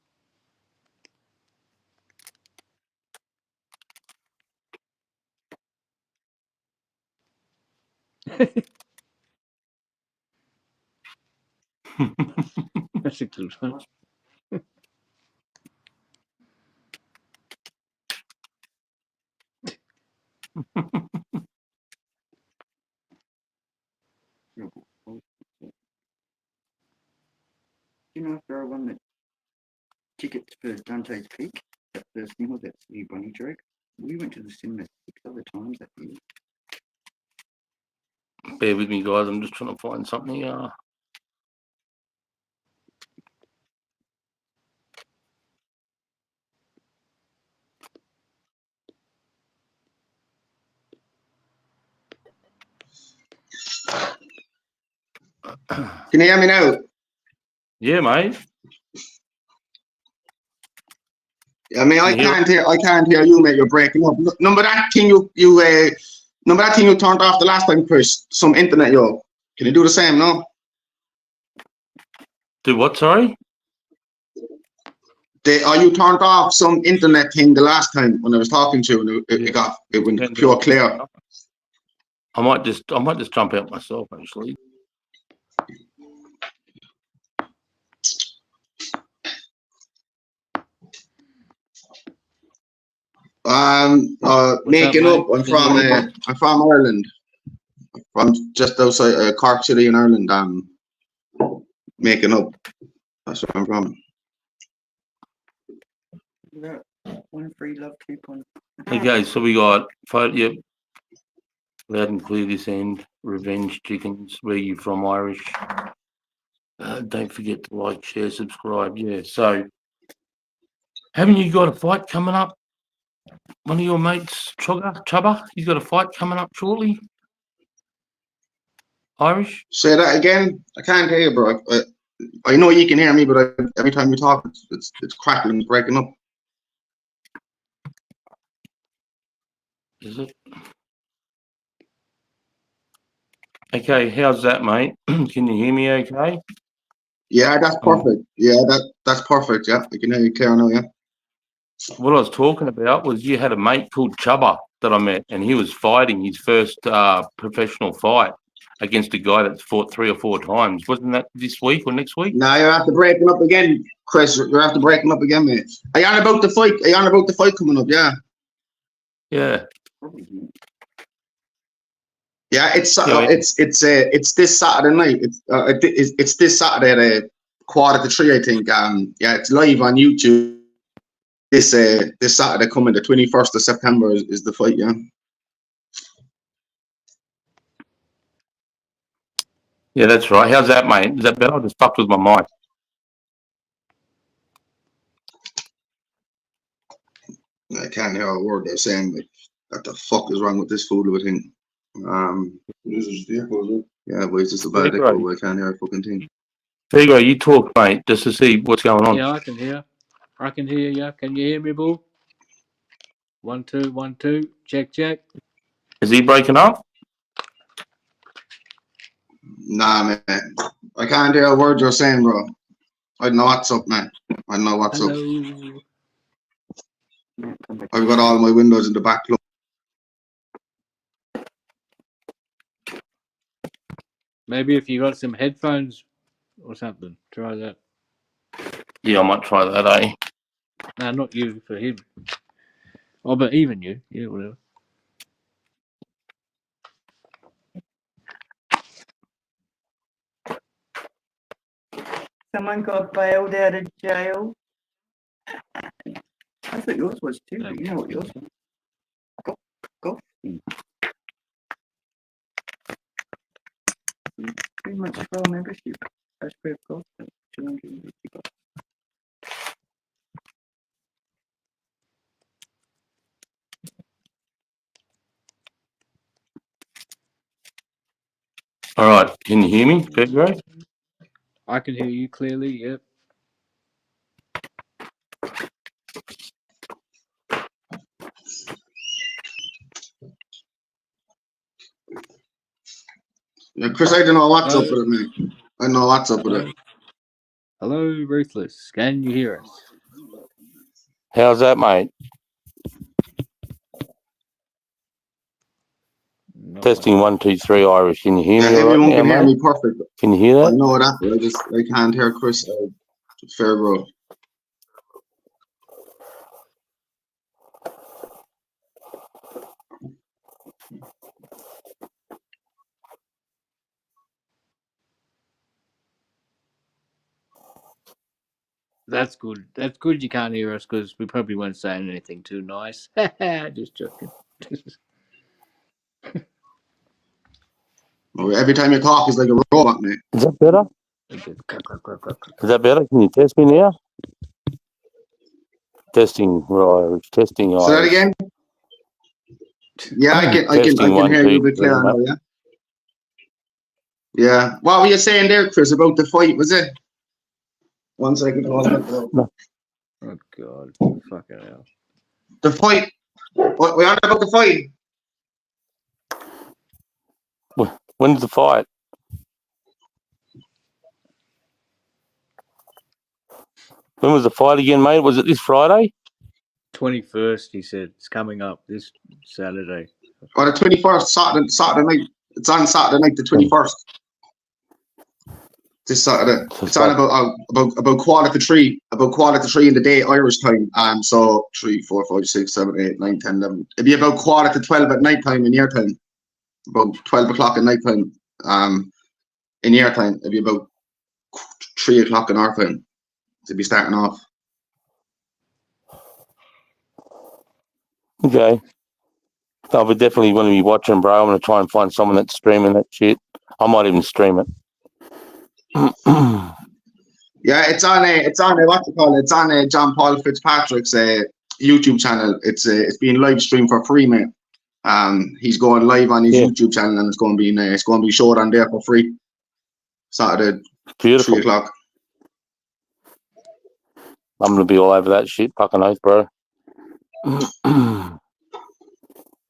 That's a good one. You know, if there one that tickets for Dante's Peak, that first thing, that's the bunny joke. We went to the cinema 6 other times that year. Bear with me, guys. I'm just trying to find something here. Can you hear me now? Yeah, mate. I mean, I can't hear you, mate. You're breaking up. Number that thing you turned off the last time, Chris. Some internet, yo. Can you do the same, no? Do what? Sorry. You turned off some internet thing the last time when I was talking to you, and it went pure clear. I might just jump out myself actually. Making up. I'm from Ireland. From just outside Cork City in Ireland. Making up. That's where I'm from. One free love coupon. Okay, so we got photo. Yep. Loud and clear this end. Revenge Chickens. Where you from, Irish? Don't forget to like, share, subscribe. Yeah. So, haven't you got a fight coming up? One of your mates, Chubba, he's got a fight coming up shortly. Irish? Say that again. I can't hear you, bro. I know you can hear me, but every time you talk, it's crackling, it's breaking up. Is it? Okay, how's that, mate? Can you hear me okay? Yeah, that's perfect. Yeah, that's perfect. Yeah, I can hear you clear now, yeah. What I was talking about was you had a mate called Chubba that I met, and he was fighting his first professional fight against a guy that's fought 3 or 4 times. Wasn't that this week or next week? No, you're after breaking up again, Chris. You're after breaking up again, mate. Are you on about the fight? Are you on about the fight coming up? Yeah. Yeah. Yeah, it's this Saturday night. It's this Saturday at 2:45, I think. Yeah, it's live on YouTube. This Saturday coming, the 21st of September is the fight. Yeah. Yeah, that's right. How's that, mate? Is that better? I just fucked with my mic. I can't hear a word they're saying. Like, what the fuck is wrong with this fool with him? This is the echo, is it? Yeah, but it's just a bad echo. But I can't hear a fucking thing. There you go. You talk, mate, just to see what's going on. Yeah, I can hear. I can hear you. Can you hear me, Bull? 1 2 1 2. Check check. Is he breaking up? Nah, man. I can't hear a word you're saying, bro. I don't know what's up, man. I don't know what's up. Hello. I've got all my windows in the back closed. Maybe if you got some headphones or something, try that. Yeah, I might try that, eh? No, not you, for him. Oh, but even you. Yeah, whatever. Someone got bailed out of jail. I thought yours was too, but you know what yours was. Golf. Pretty much full membership. That's pretty cool. 250 bucks. All right, can you hear me, Pedro? I can hear you clearly, yep. Yeah, Chris, I don't know what's up with it, man. I don't know what's up with it. Hello, Ruthless. Can you hear us? How's that, mate? Testing 1, 2, 3, Irish. Can you hear Yeah, me all right everyone now, can hear mate? me perfect. Can you hear I that? know that, but I can't hear Chris. Fair, bro. That's good. That's good you can't hear us because we probably weren't saying anything too nice. Just joking. Every time you talk, it's like a robot, mate. Is that better? Is that better? Can you test me now? Testing, right. Testing, Say that Irish. again. Yeah, I Testing can 1, hear 2, you a bit 3, clearer now. mate. Yeah. Yeah. What were you saying there, Chris, about the fight? Was it? 1 second. Hold on. Oh God, fucking hell. The fight. What we on about the fight? When's the fight? When was the fight again, mate? Was it this Friday? 21st, he said. It's coming up this Saturday. Or the 21st, Saturday night. It's on Saturday night, the 21st. This Saturday. It's on about 2:45. About 2:45 in the day, Irish time. So 3, 4, 5, 6, 7, 8, 9, 10, 11. It'd be about 11:45 at night time in your time. About 12 o'clock at night time. In your time, it'd be about 3 o'clock in our time to be starting off. Okay. I'll be definitely going to be watching, bro. I'm going to try and find someone that's streaming that shit. I might even stream it. Yeah, it's on what you call it? It's on John Paul Fitzpatrick's YouTube channel. It's being live streamed for free, mate. He's going live on his YouTube channel, and it's going to be showed on there for free. Saturday, Beautiful. 3 o'clock. I'm going to be all over that shit. Fucking oath, bro.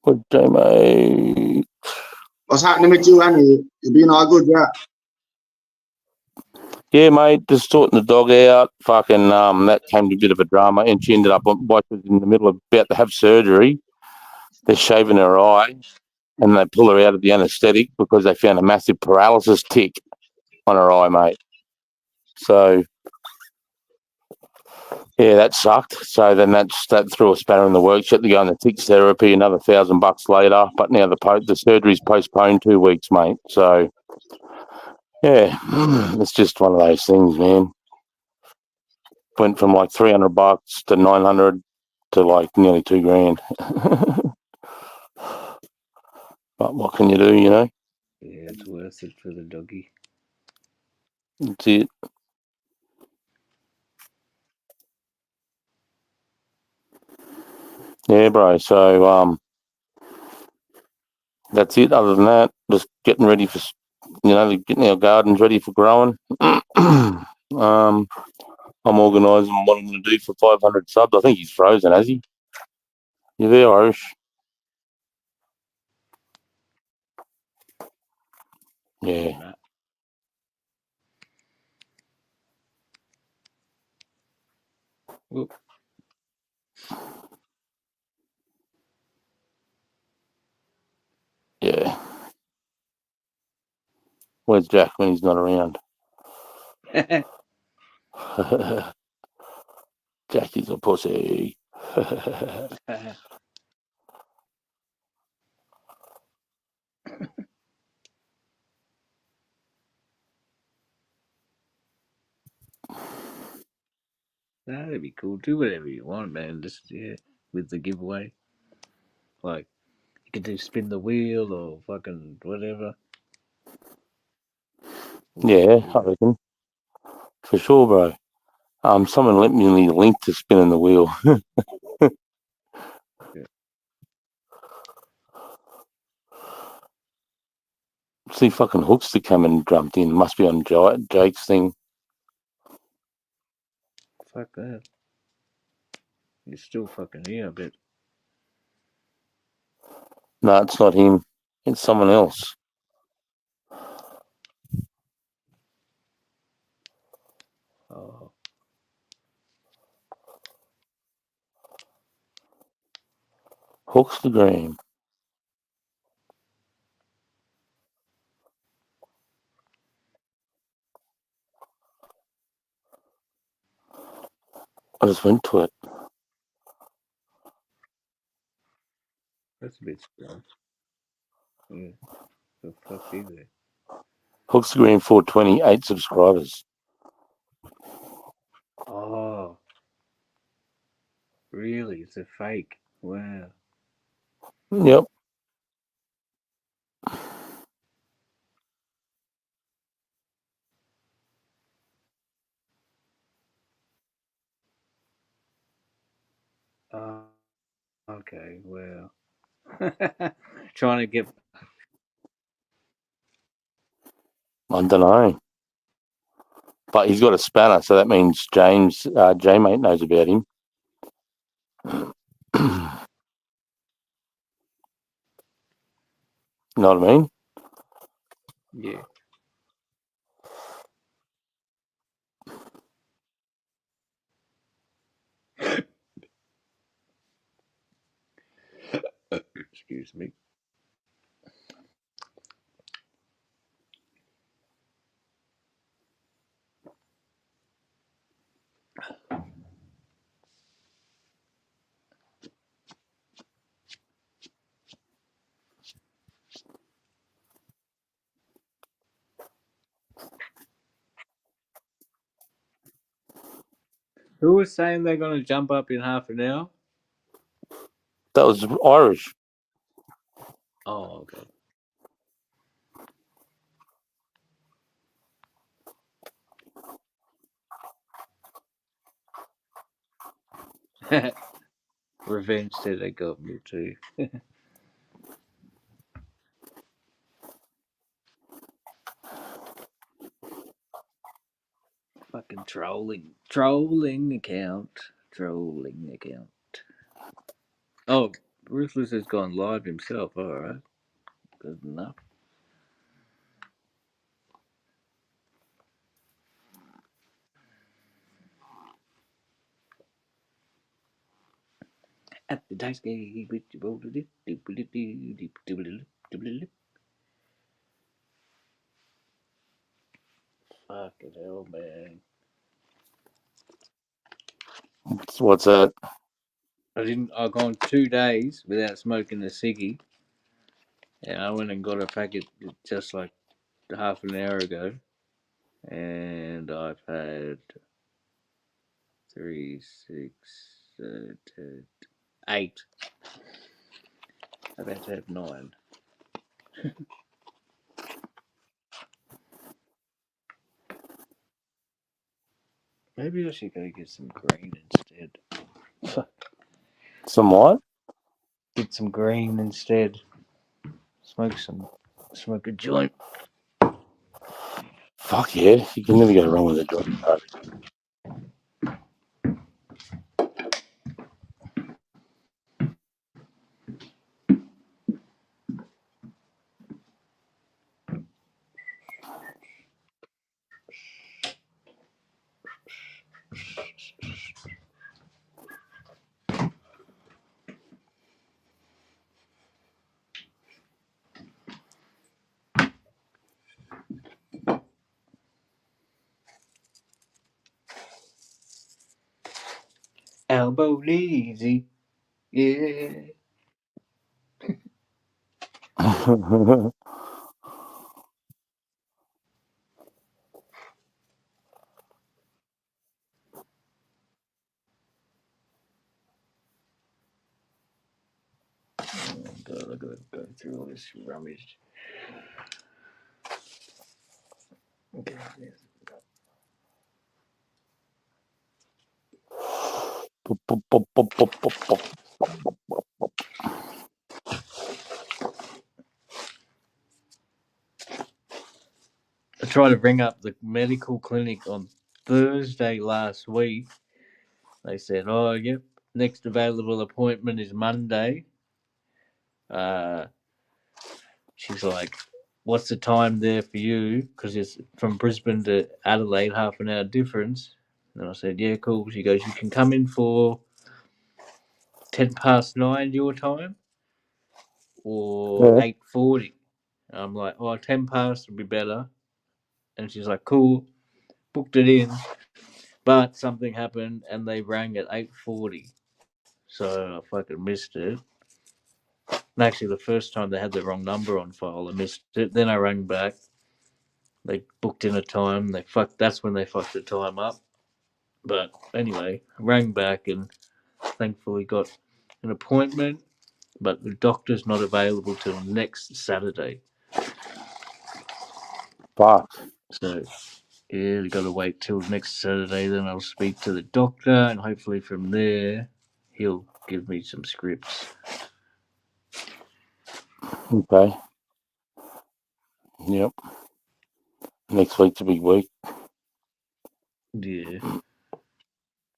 Good day, mate. What's happening with you, Annie? You been all good, yeah? Yeah, mate, just sorting the dog out. Fucking, that came to a bit of a drama, and she ended up in the middle of about to have surgery. They're shaving her eye, and they pull her out of the anaesthetic because they found a massive paralysis tick on her eye, mate. So, yeah, that sucked. So then that threw a spanner in the works. She had to go on the tick therapy another $1,000 later. But now the surgery's postponed 2 weeks, mate. So, yeah, it's just one of those things, man. Went from like $300 to $900 to like nearly $2,000. But what can you do, you know? Yeah, it's worth it for the doggy. That's it. Yeah, bro. So, that's it. Other than that, just getting ready for, getting our gardens ready for growing. I'm organising what I'm going to do for 500 subs. I think he's frozen, has he? You there, Irish? Yeah. Whoop. Yeah. Where's Jack when he's not around? Jackie's a pussy. That'd be cool. Do whatever you want, man. Just with the giveaway. Like you could do spin the wheel or fucking whatever. Yeah, I reckon. For sure, bro. Someone let me the link to spinning the wheel. Yeah. See fucking Hookster come and jumped in. Must be on Jake's thing. Fuck that. You're still fucking here, I bet. No, it's not him. It's someone else. Oh. Hookstagram. I just went to it. That's a bit strange. Yeah. The fuck is it? Hookstagram 420, 8 subscribers. Oh. Really? It's a fake. Wow. Yep. Okay, well. Trying to get. I don't know. But he's got a spanner, so that means James, J-Mate knows about him. Know what I mean? Yeah. Excuse me. Who was saying they're going to jump up in half an hour? That was Irish. Oh, okay. Revenge said they got me too. Fucking trolling account. Oh, Ruthless has gone live himself. All right, good enough. At the dice game, fucking hell, man. What's that? I've gone 2 days without smoking a ciggy, and I went and got a packet just like half an hour ago, and I've had 3, 6, 8. I've had to have 9. Maybe I should go get some green instead. Some what? Get some green instead. Smoke a joint. Fuck yeah. You can never go wrong with a joint, bro. elbow easy. Yeah. Oh God, I gotta go through all this rubbish. Okay, yes. I tried to ring up the medical clinic on Thursday last week. They said, "Oh, yep, next available appointment is Monday." She's like, "What's the time there for you? Because it's from Brisbane to Adelaide, half an hour difference." And I said, "Yeah, cool." She goes, "You can come in for 9:10 your time, or Yeah. 8:40." I'm like, "Oh, 10 past would be better." And she's like, "Cool." Booked it in, but something happened and they rang at 8:40, so I fucking missed it. And actually, the first time they had the wrong number on file, I missed it. Then I rang back. They booked in a time. That's when they fucked the time up. But anyway, I rang back and thankfully got an appointment. But the doctor's not available till next Saturday. Fuck. So yeah, we got to wait till next Saturday. Then I'll speak to the doctor, and hopefully from there he'll give me some scripts. Okay. Yep. Next week's a big week. Yeah.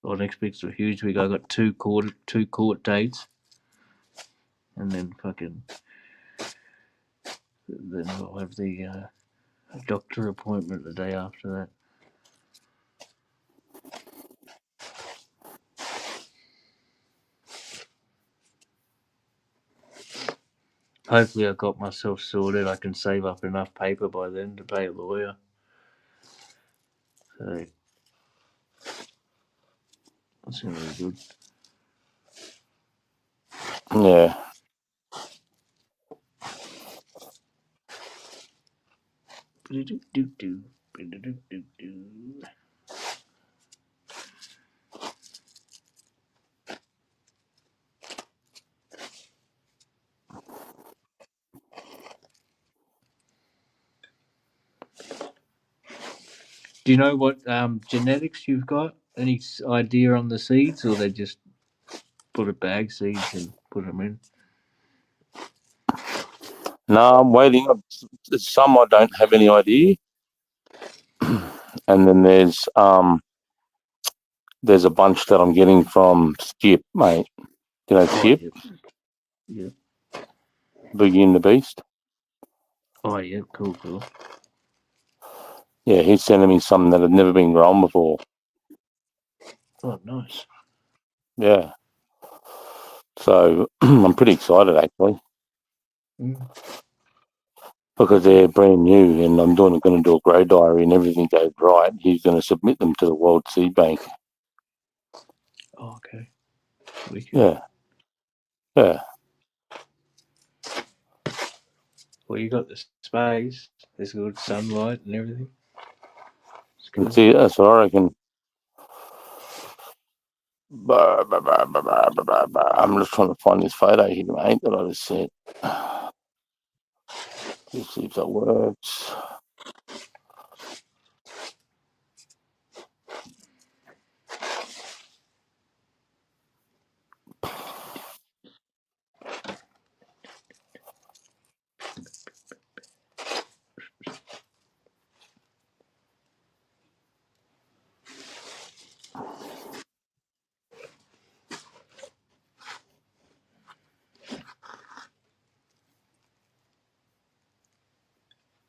Well, next week's a huge week. I got two court dates, and then then I'll have the doctor appointment the day after that. Hopefully, I got myself sorted. I can save up enough paper by then to pay a lawyer. So that's gonna be good. Yeah. Do you know what genetics you've got? Any idea on the seeds, or they just put a bag seeds and put them in? No, I'm waiting. Some I don't have any idea. And then there's a bunch that I'm getting from Skip, mate. You know Skip? Yeah. Boogie and the Beast. Oh yeah, cool. Yeah, he's sending me something that had never been grown before. Oh, nice. Yeah. So I'm pretty excited actually. Because they're brand new and I'm going to do a grow diary and everything goes right. He's going to submit them to the World Seed Bank. Oh, okay. Yeah. Yeah. Well, you got the space. There's good sunlight and everything. See, that's what I reckon. I'm just trying to find this photo here, mate, that I just sent. Let's see if that works.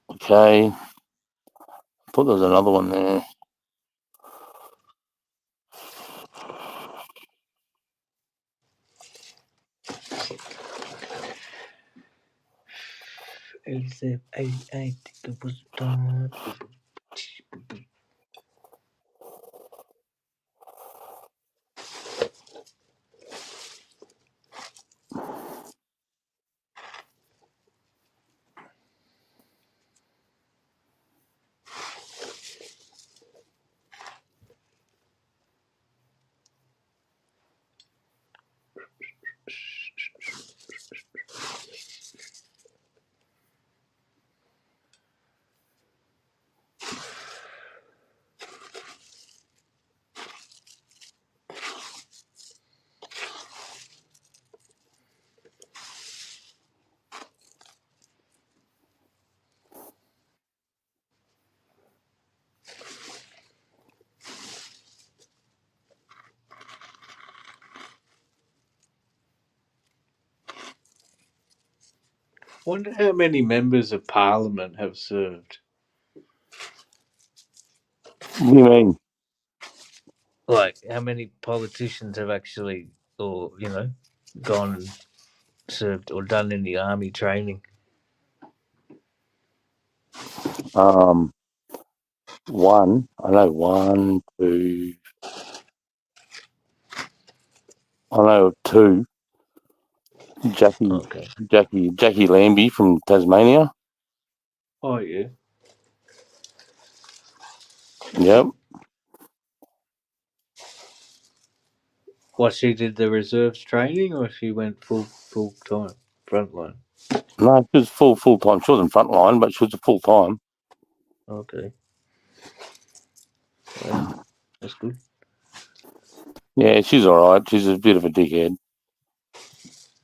Okay. I thought there was another one there. I think it was done. Wonder how many members of parliament have served. What do you mean? Like, how many politicians have actually, or gone and served or done any army training? One. I know 1, 2. I know 2. Jackie Lambie from Tasmania. Oh yeah. Yep. What, she did the reserves training, or she went full time frontline? No, she was full time. She wasn't front line, but she was a full time. Okay. Well, that's good. Yeah, she's all right. She's a bit of a dickhead.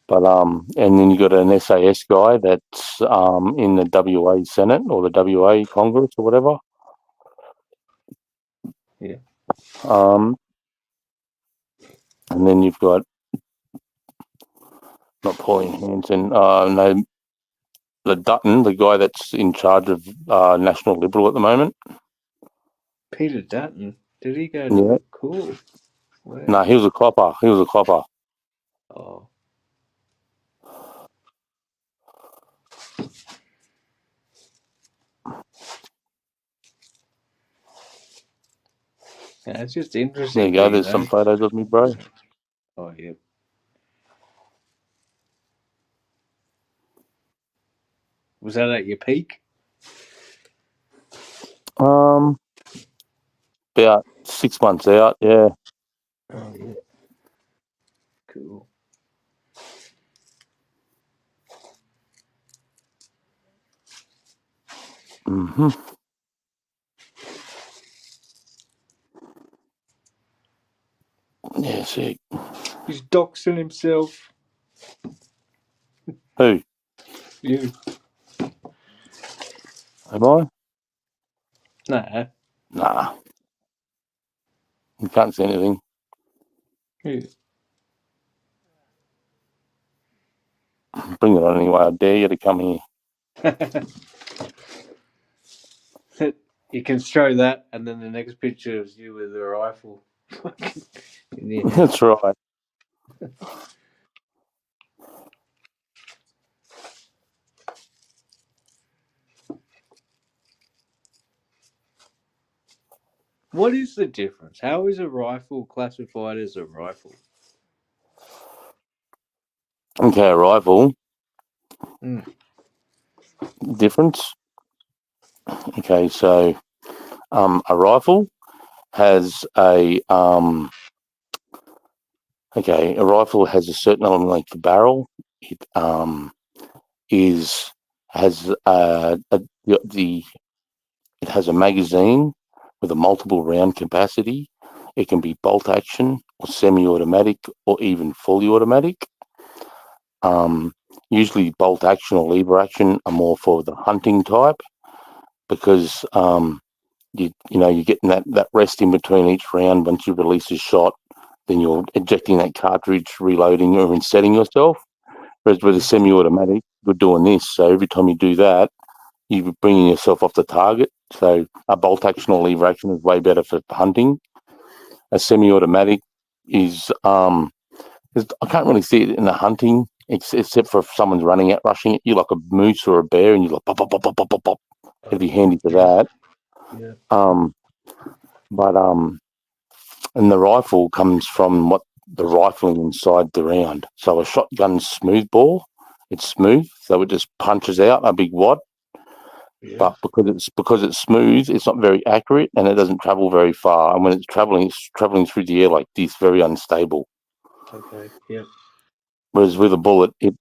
But and then you got an SAS guy that's in the WA Senate or the WA Congress or whatever. Yeah. And then you've got not Pauline Hanson. No, the Dutton, the guy that's in charge of National Liberal at the moment. Peter Dutton, did he go? Yeah. Cool. Wow. No, he was a copper. Oh. Yeah, it's just interesting. There you go. There's some photos of me, bro. Oh yeah. Was that at your peak? About 6 months out. Yeah. Oh yeah. Cool. Mm-hmm. Yeah, sick. He's doxing himself. Who? You. Am I? Nah. Nah. You can't see anything. Yeah. Bring it on anyway. I dare you to come here. You can show that, and then the next picture is you with a rifle. That's right. What is the difference? How is a rifle classified as a rifle? Okay, a rifle. Mm. Difference. Okay, so a rifle has a a certain element like the barrel. It it has a magazine with a multiple round capacity. It can be bolt action or semi-automatic or even fully automatic. Usually bolt action or lever action are more for the hunting type because you're getting that rest in between each round. Once you release a shot, then you're ejecting that cartridge, reloading or resetting yourself. Whereas with a semi-automatic, you're doing this. So every time you do that, you're bringing yourself off the target. So a bolt action or lever action is way better for hunting. A semi-automatic is I can't really see it in the hunting, except for if someone's running at rushing at you like a moose or a bear, and you're like pop pop pop pop pop pop pop. It'd be handy for that. Yeah. And the rifle comes from what the rifling inside the round. So a shotgun's smooth bore, it's smooth, so it just punches out a big wad. Yeah. But because it's smooth, it's not very accurate, and it doesn't travel very far. And when it's traveling through the air like this, very unstable. Okay. Yeah. Whereas with a bullet, it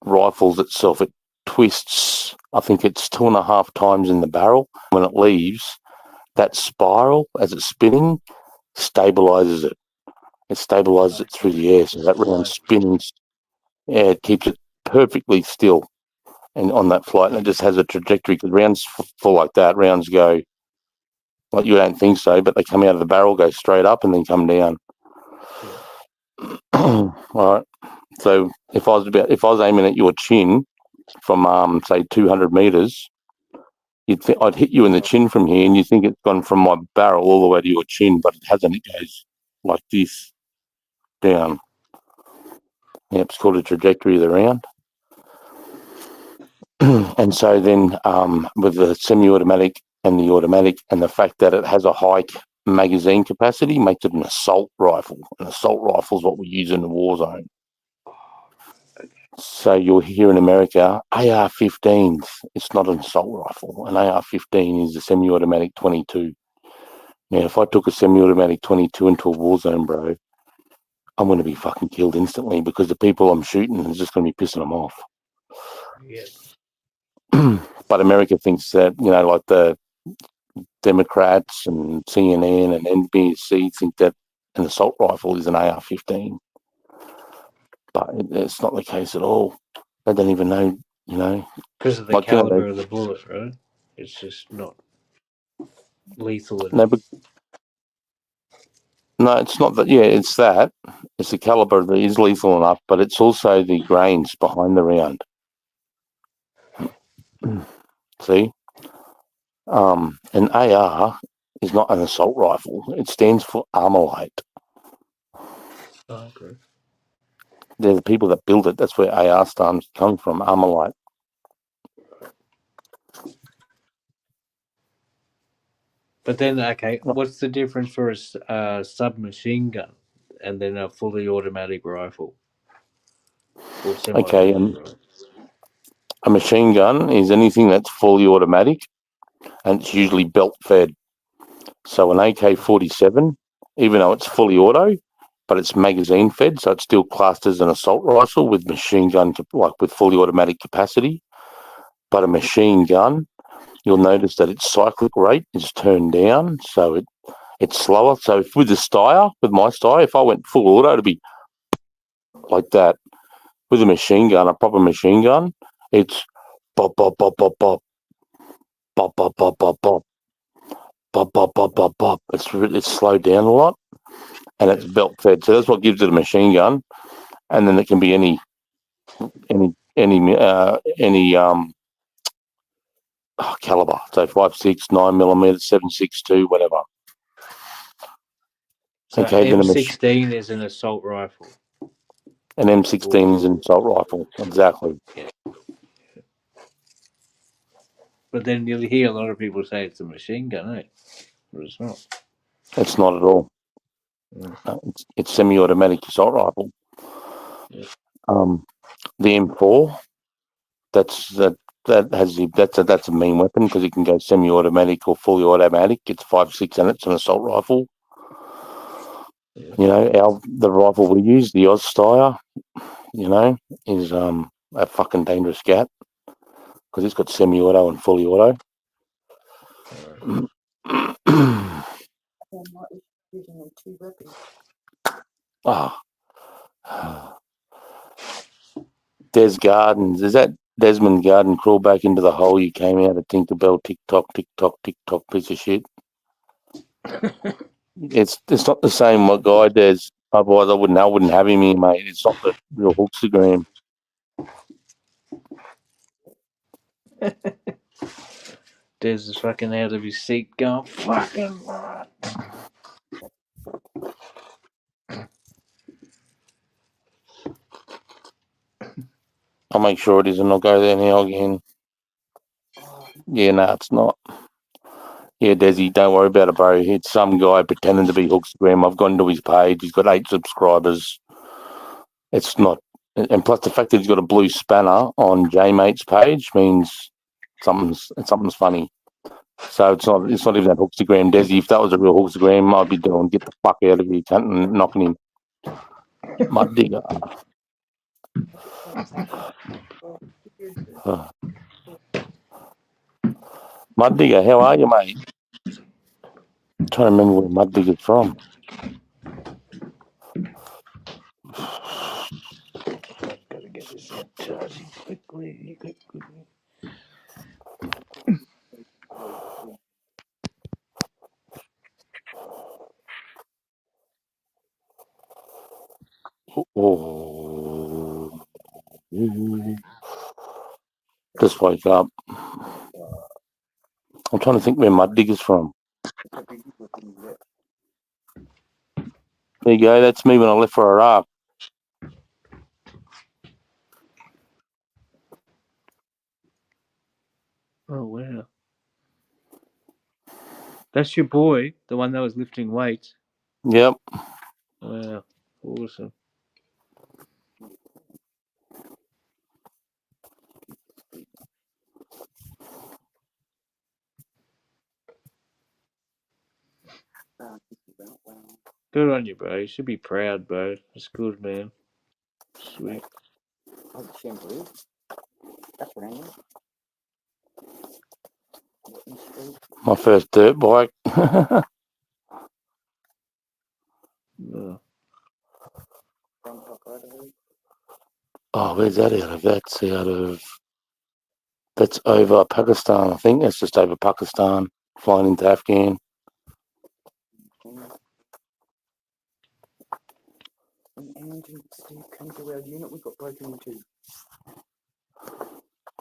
rifles itself. It twists. I think it's 2.5 times in the barrel. When it leaves, that spiral as it's spinning stabilizes it. It stabilizes it through the air, so that round spinning. Yeah, it keeps it perfectly still. And on that flight, and it just has a trajectory. Because rounds fall like that. Rounds go like you don't think so, but they come out of the barrel, go straight up, and then come down. All right. So if I was aiming at your chin, from say 200 meters, you'd think I'd hit you in the chin from here, and you think it's gone from my barrel all the way to your chin, but it hasn't. It goes like this down. Yeah, it's called a trajectory of the round. And so then with the semi-automatic and the automatic, and the fact that it has a high magazine capacity makes it an assault rifle. An assault rifle is what we use in the war zone. So you'll hear in America, AR-15s. It's not an assault rifle. An AR-15 is a semi-automatic 22. Now, if I took a semi-automatic 22 into a war zone, bro, I'm going to be fucking killed instantly because the people I'm shooting is just going to be pissing them off. Yeah. But America thinks that, you know, like the Democrats and CNN and NBC think that an assault rifle is an AR-15. But it's not the case at all. They don't even know, you know. Because of the like, caliber you know, of the bullet, right? It's just not lethal no, enough. but no, it's not that. Yeah, it's that. It's the caliber that is lethal enough, but it's also the grains behind the round. See, an AR is not an assault rifle. It stands for Armalite. Oh, okay. They're the people that build it. That's where AR stands come from. Armalite. But then, okay, what's the difference for a submachine gun and then a fully automatic rifle? Or Okay, semi-automatic rifle? a machine gun is anything that's fully automatic, and it's usually belt fed. So an AK-47, even though it's fully auto, but it's magazine fed, so it's still classed as an assault rifle with machine gun, like with fully automatic capacity. But a machine gun, you'll notice that its cyclic rate is turned down, so it's slower. So if with the Steyr, with my Steyr, if I went full auto, it'd be like that. With a machine gun, a proper machine gun, it's bop, bop, bop, bop, bop, bop, bop, bop, bop, bop, bop, bop, bop, bop, bop. It's slowed down a lot, and it's belt fed. So that's what gives it a machine gun, and then it can be any caliber. So 5.6, 9mm, 7.62, whatever. So Okay, then M16 is an assault rifle. an M16 is an assault rifle, exactly. Yeah. But then you'll hear a lot of people say it's a machine gun, eh? But it's not. It's not at all. No, it's semi-automatic assault rifle. Yeah. The M4, that's a mean weapon because it can go semi-automatic or fully automatic. It's 5.6 and it's an assault rifle. Yeah. You know, the rifle we use, the Oz-Steyr, you know, is a fucking dangerous gat because it's got semi-auto and fully auto. Des Gardens, is that Desmond Garden crawl back into the hole you came out of Tinkerbell? Tick tock, piece of shit. It's not the same guy, Des. Otherwise, I wouldn't have him here, mate. It's not the real Hookstagram. Des is fucking out of his seat going, fucking what? I'll make sure it isn't. I'll go there now again. Yeah, no, it's not. Yeah, Desi, don't worry about it, bro. It's some guy pretending to be Hookstagram. I've gone to his page. He's got 8 subscribers. It's not. And plus the fact that he's got a blue spanner on J-Mate's page means something's funny. So it's not even that Hookstagram, Desi. If that was a real Hookstagram, I'd be doing get the fuck out of here, cunt, and knocking him. Mud digger. Mud digger, how are you, mate? I'm trying to remember where Mud digger's from. Gotta get this charging quickly. Oh. Just woke up. I'm trying to think where Mud Digger's from. There you go. That's me when I left for Iraq. Oh wow. That's your boy, the one that was lifting weights. Yep. Wow. Awesome. Good on you, bro. You should be proud, bro. That's good, man. Sweet. Oh, shampoo. That's what I am. My first dirt bike. No. Oh, where's that out of? That's over Pakistan, I think. That's just over Pakistan, flying into Afghan. When Andrew and Steve come to our unit, we got broken into.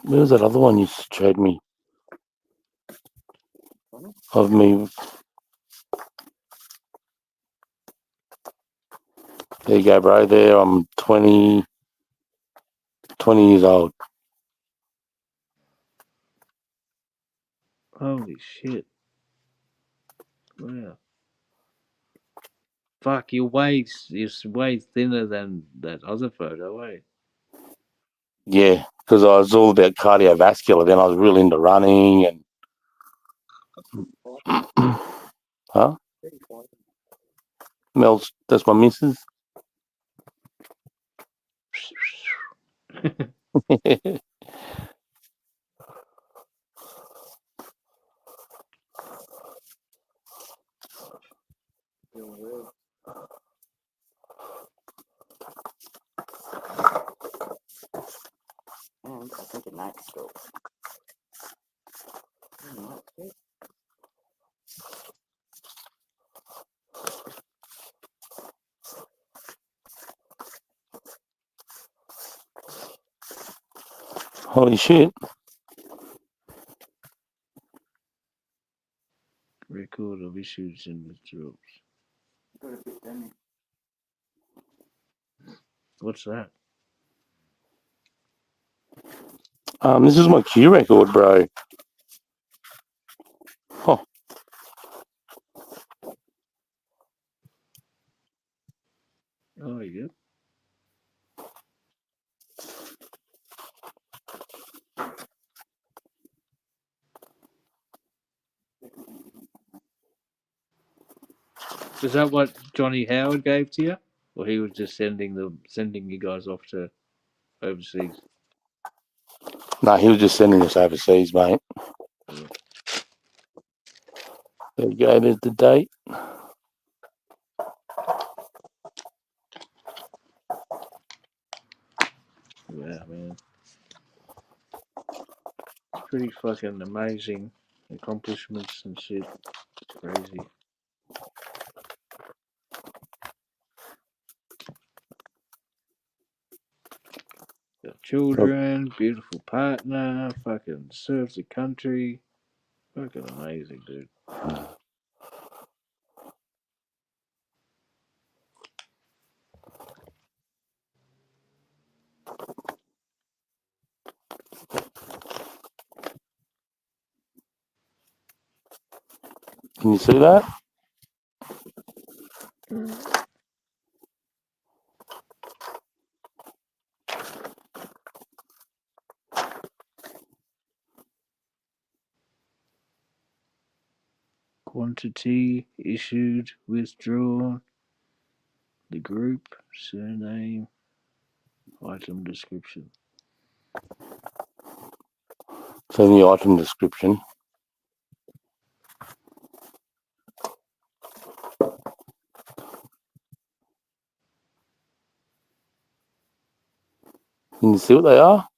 Where was that other one you showed me? Of me. There you go, bro. There, I'm 20 years old. Holy shit. Wow. Fuck, you're way thinner than that other photo, eh? Yeah, because I was all about cardiovascular. Then I was real into running and. Huh? Mel's, that's my missus. And I think it might still. Holy shit. Record of issues and withdrawals. What's that? This is my Q record, bro. Huh. Oh, yeah. Is that what Johnny Howard gave to you, or he was just sending you guys off to overseas? No, he was just sending us overseas, mate. Yeah. There you go, there's the date. Yeah, man. It's pretty fucking amazing accomplishments and shit. It's crazy. Got children, beautiful partner, fucking serves the country. Fucking amazing, dude. Can you see that? Quantity issued, withdrawn. The group, surname, item description. So in the item description. Can you see what they are?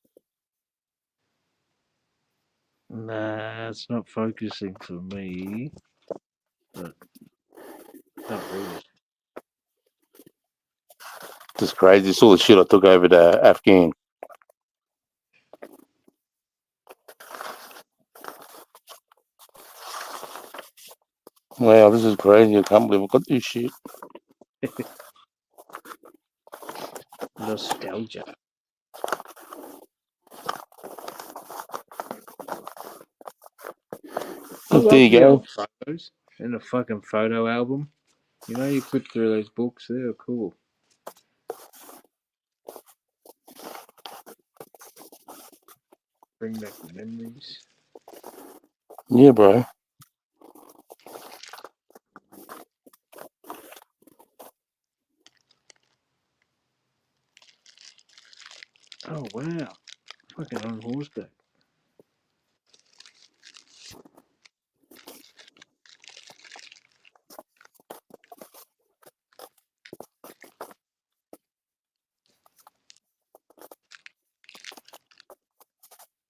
Nah, it's not focusing for me. But not really. Just crazy. It's all the shit I took over to Afghan. Wow, this is crazy. I can't believe I got this shit. Nostalgia. I love There you the go. old photos in a fucking photo album. You know, you flip through those books, they're cool. Bring back the memories. Yeah, bro. Oh, wow. Fucking on horseback.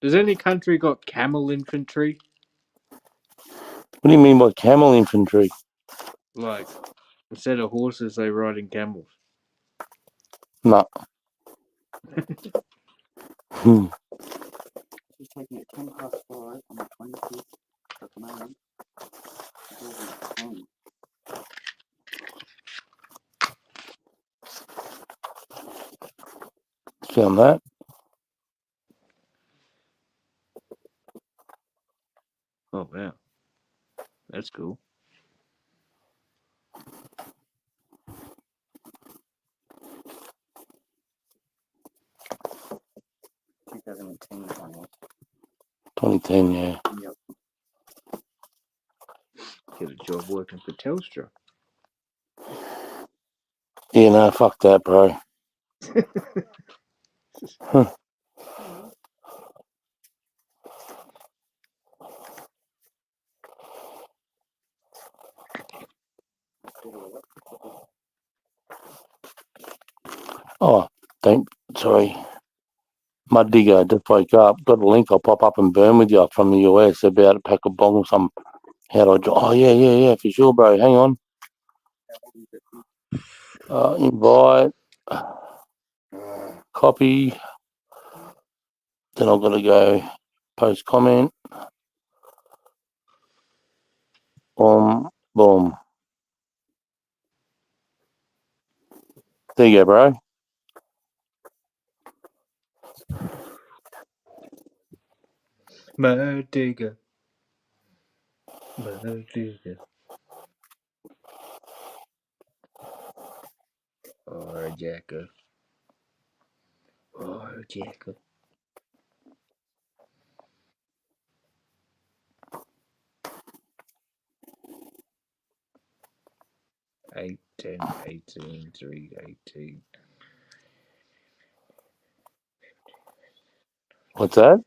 Does any country got camel infantry? What do you mean by camel infantry? Like, instead of horses, they ride in camels. No. Hmm. She's taking it 10 past 5 on the 26th of May. 2010. Found that. Oh, wow. That's cool. One was. 2010, yeah. Yep. Get a job working for Telstra. Yeah, no, fuck that, bro. Huh. Oh, sorry. My digger just woke up. Got a link I'll pop up and burn with you from the US about a pack of bongs. How do I do? Oh, yeah, for sure, bro. Hang on. Invite. Copy. Then I've got to go post comment. Boom, boom. There you go, bro. My digger. My digger. Oh, Jacker. Oh, Jacker. Eight, 10, 18, 3, 18. What's that?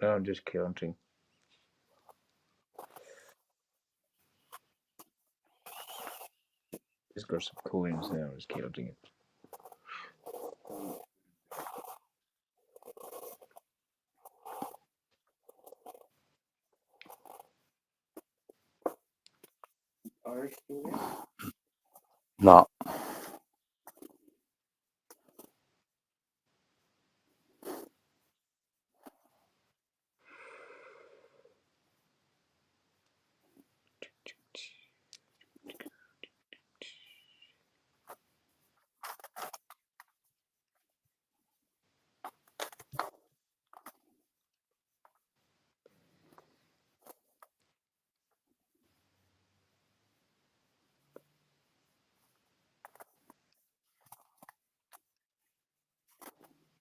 No, I'm just counting. Just got some coins now, I was counting it. Irish still there? No.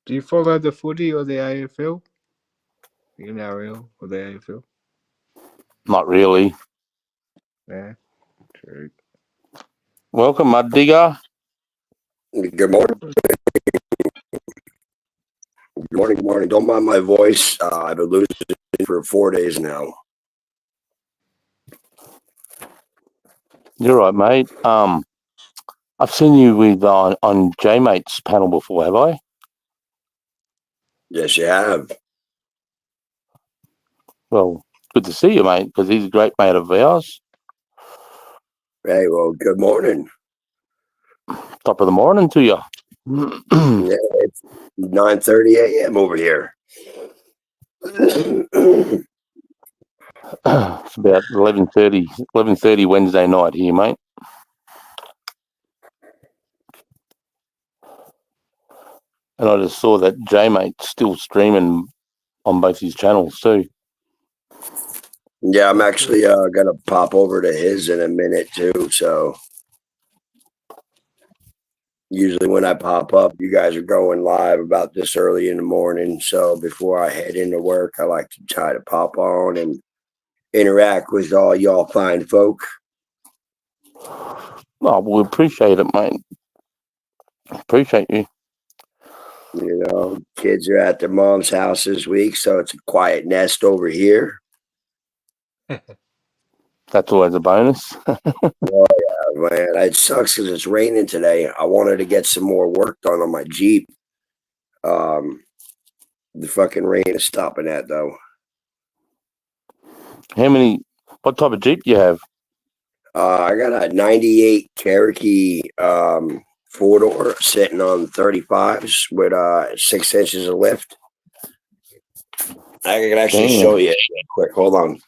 Do you follow the footy or the AFL? The NRL or the AFL? Not really. Yeah, true. Welcome, Mud Digger. Good morning. Good morning. Don't mind my voice. I've been losing it for 4 days now. You're right, mate. I've seen you with on J-Mate's panel before, have I? Yes, you have. Well, good to see you, mate, because he's a great mate of ours. Hey, well, good morning. Top of the morning to you. Yeah, it's 9:30 a.m. over here. It's about 11:30 Wednesday night here, mate. And I just saw that J-Mate's still streaming on both his channels too. Yeah, I'm actually gonna pop over to his in a minute too. So usually when I pop up, you guys are going live about this early in the morning. So before I head into work, I like to try to pop on and interact with all y'all fine folk. Oh, we appreciate it, mate. Appreciate you. You know, kids are at their mom's house this week, so it's a quiet nest over here. That's always a bonus. Oh yeah, man, it sucks because it's raining today. I wanted to get some more work done on my Jeep. The fucking rain is stopping that though. What type of Jeep do you have? I got a 98 Cherokee 4-door sitting on 35s with 6 inches of lift. I can actually show you it real quick. Hold on.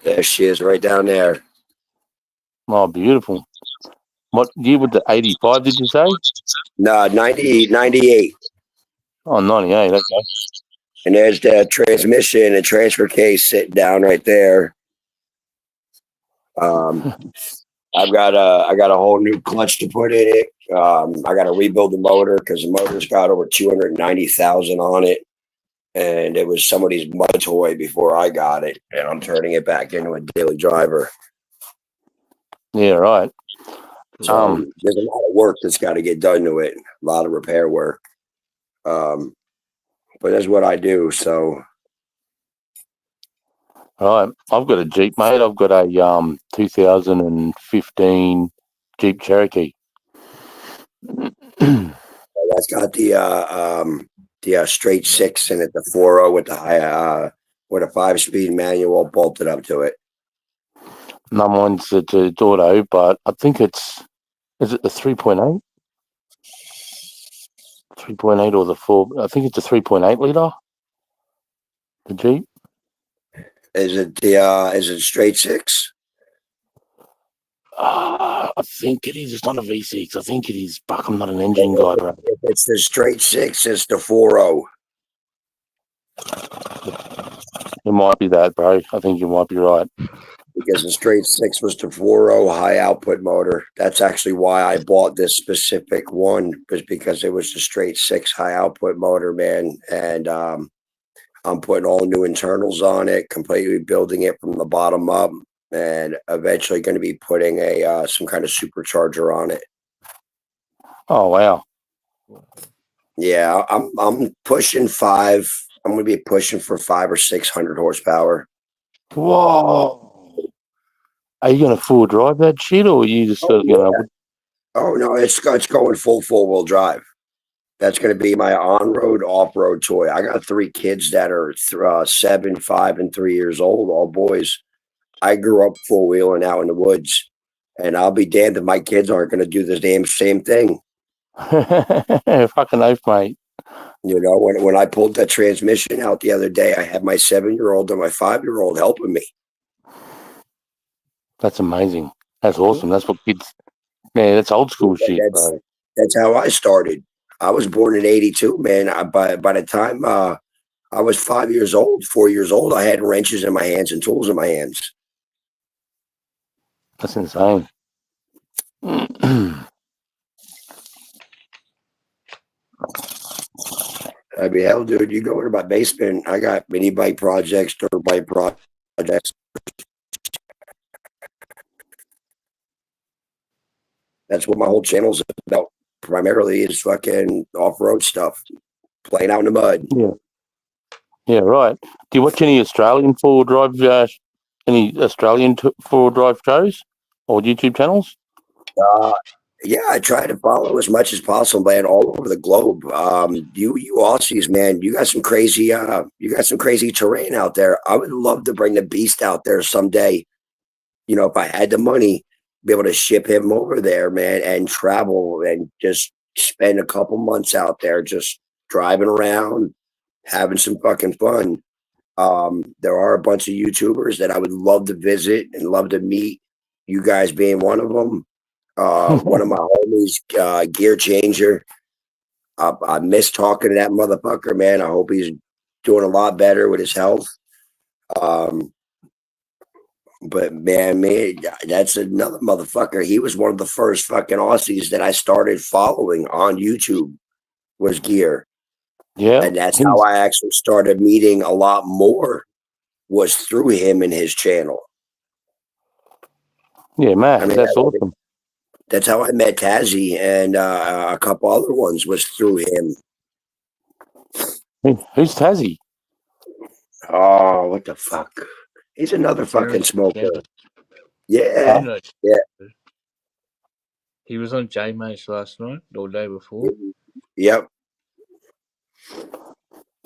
There she is right down there. Oh, beautiful. What year with the 85 did you say? No, 98. Oh, 98, okay. And there's the transmission and transfer case sitting down right there. I got a whole new clutch to put in it. I got to rebuild the motor because the motor's got over 290,000 on it, and it was somebody's mud toy before I got it, and I'm turning it back into a daily driver. Yeah, right. So there's a lot of work that's got to get done to it. A lot of repair work. But that's what I do. So. Right, I've got a Jeep, mate. I've got a 2015 Jeep Cherokee. That's got the straight 6 in it, the 4.0 with the high with a 5-speed manual bolted up to it. No, mine's it's auto, but I think is it the 3.8? 3.8 or the 4? I think it's a 3.8 litre. The Jeep. Is it straight 6? I think it is. It's not a V6. I think it is. Fuck, I'm not an engine guy, bro. If it's the straight 6, it's the 4.0. It might be that, bro. I think you might be right. Because the straight 6 was the 4.0 high output motor. That's actually why I bought this specific one, was because it was the straight 6 high output motor, man. And I'm putting all new internals on it, completely building it from the bottom up, and eventually going to be putting some kind of supercharger on it. Oh wow! Yeah, I'm pushing 5. I'm going to be pushing for 500 or 600 horsepower. Whoa! Are you going to full drive that shit, or are you just going to? Oh no, it's going full 4-wheel drive. That's going to be my on-road, off-road toy. I got 3 kids that are 7, 5, and 3 years old, all boys. I grew up four-wheeling out in the woods, and I'll be damned if my kids aren't going to do the damn same thing. Fucking oath, mate. You know, when I pulled that transmission out the other day, I had my 7-year-old and my 5-year-old helping me. That's amazing. That's awesome. That's what kids. Man, that's old school shit, bro. That's how I started. I was born in '82, man. By the time I was 5 years old, 4 years old, I had wrenches in my hands and tools in my hands. That's insane. I mean, hell, dude, you go into my basement, I got mini bike projects, dirt bike projects. That's what my whole channel's about. Primarily is fucking off-road stuff, playing out in the mud. Yeah. Yeah, right. Do you watch any Australian four-wheel drive, four-wheel drive shows or YouTube channels? Yeah, I try to follow as much as possible, man, all over the globe. You Aussies, man, you got some crazy terrain out there. I would love to bring the beast out there someday. You know, if I had the money, be able to ship him over there, man, and travel and just spend a couple months out there just driving around, having some fucking fun. There are a bunch of YouTubers that I would love to visit and love to meet. You guys being one of them. One of my homies, Gear Changer. I miss talking to that motherfucker, man. I hope he's doing a lot better with his health. But man, that's another motherfucker. He was one of the first fucking Aussies that I started following on YouTube. Was Gear. Yeah, and that's how I actually started meeting a lot more. Was through him and his channel. Yeah, man, that's awesome. That's how I met Tazzy and a couple other ones was through him. Who's Tazzy? Oh, what the fuck? He's another fucking smoker. Yeah. Yeah. He was on J-Mace last night or day before. Yep.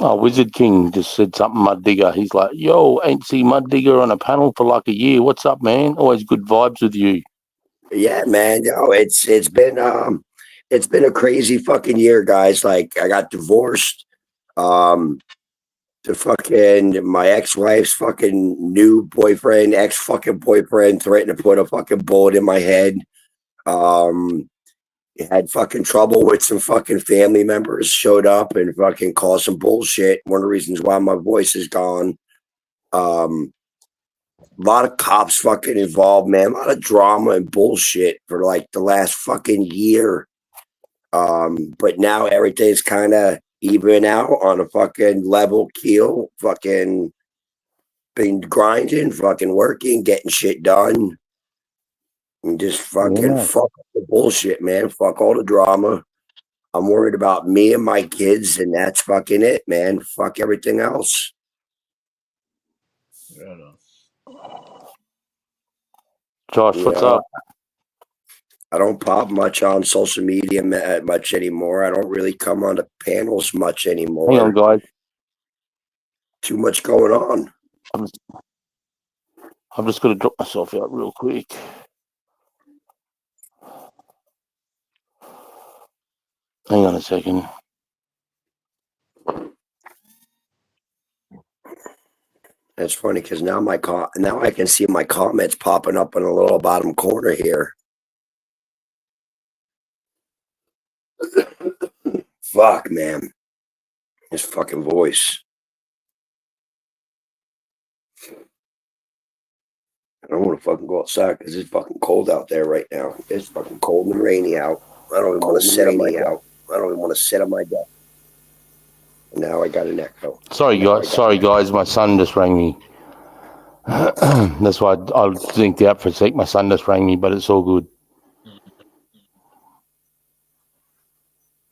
Oh, Wizard King just said something, Mud Digger. He's like, yo, ain't see Mud Digger on a panel for like a year. What's up, man? Always good vibes with you. Yeah, man. Yo, it's been a crazy fucking year, guys. Like I got divorced. The fucking my ex-wife's fucking new boyfriend, ex-fucking boyfriend threatened to put a fucking bullet in my head. Had fucking trouble with some fucking family members showed up and fucking caused some bullshit. One of the reasons why my voice is gone. A lot of cops fucking involved, man. A lot of drama and bullshit for like the last fucking year. But now everything's kind of even out on a fucking level keel. Fucking been grinding, fucking working, getting shit done. And just fucking fuck the bullshit, man. Fuck all the drama. I'm worried about me and my kids, and that's fucking it, man. Fuck everything else. Josh, what's up? I don't pop much on social media much anymore. I don't really come on the panels much anymore. Hang on, guys. Too much going on. I'm just going to drop myself out real quick. Hang on a second. That's funny because now now I can see my comments popping up in the little bottom corner here. Fuck, man. His fucking voice. I don't want to fucking go outside because it's fucking cold out there right now. It's fucking cold and rainy out. I don't even want to sit on my deck. I don't even want to sit on my deck. Now I got an echo. Sorry, guys. My son just rang me. That's why I blinked out for a sec. My son just rang me, but it's all good.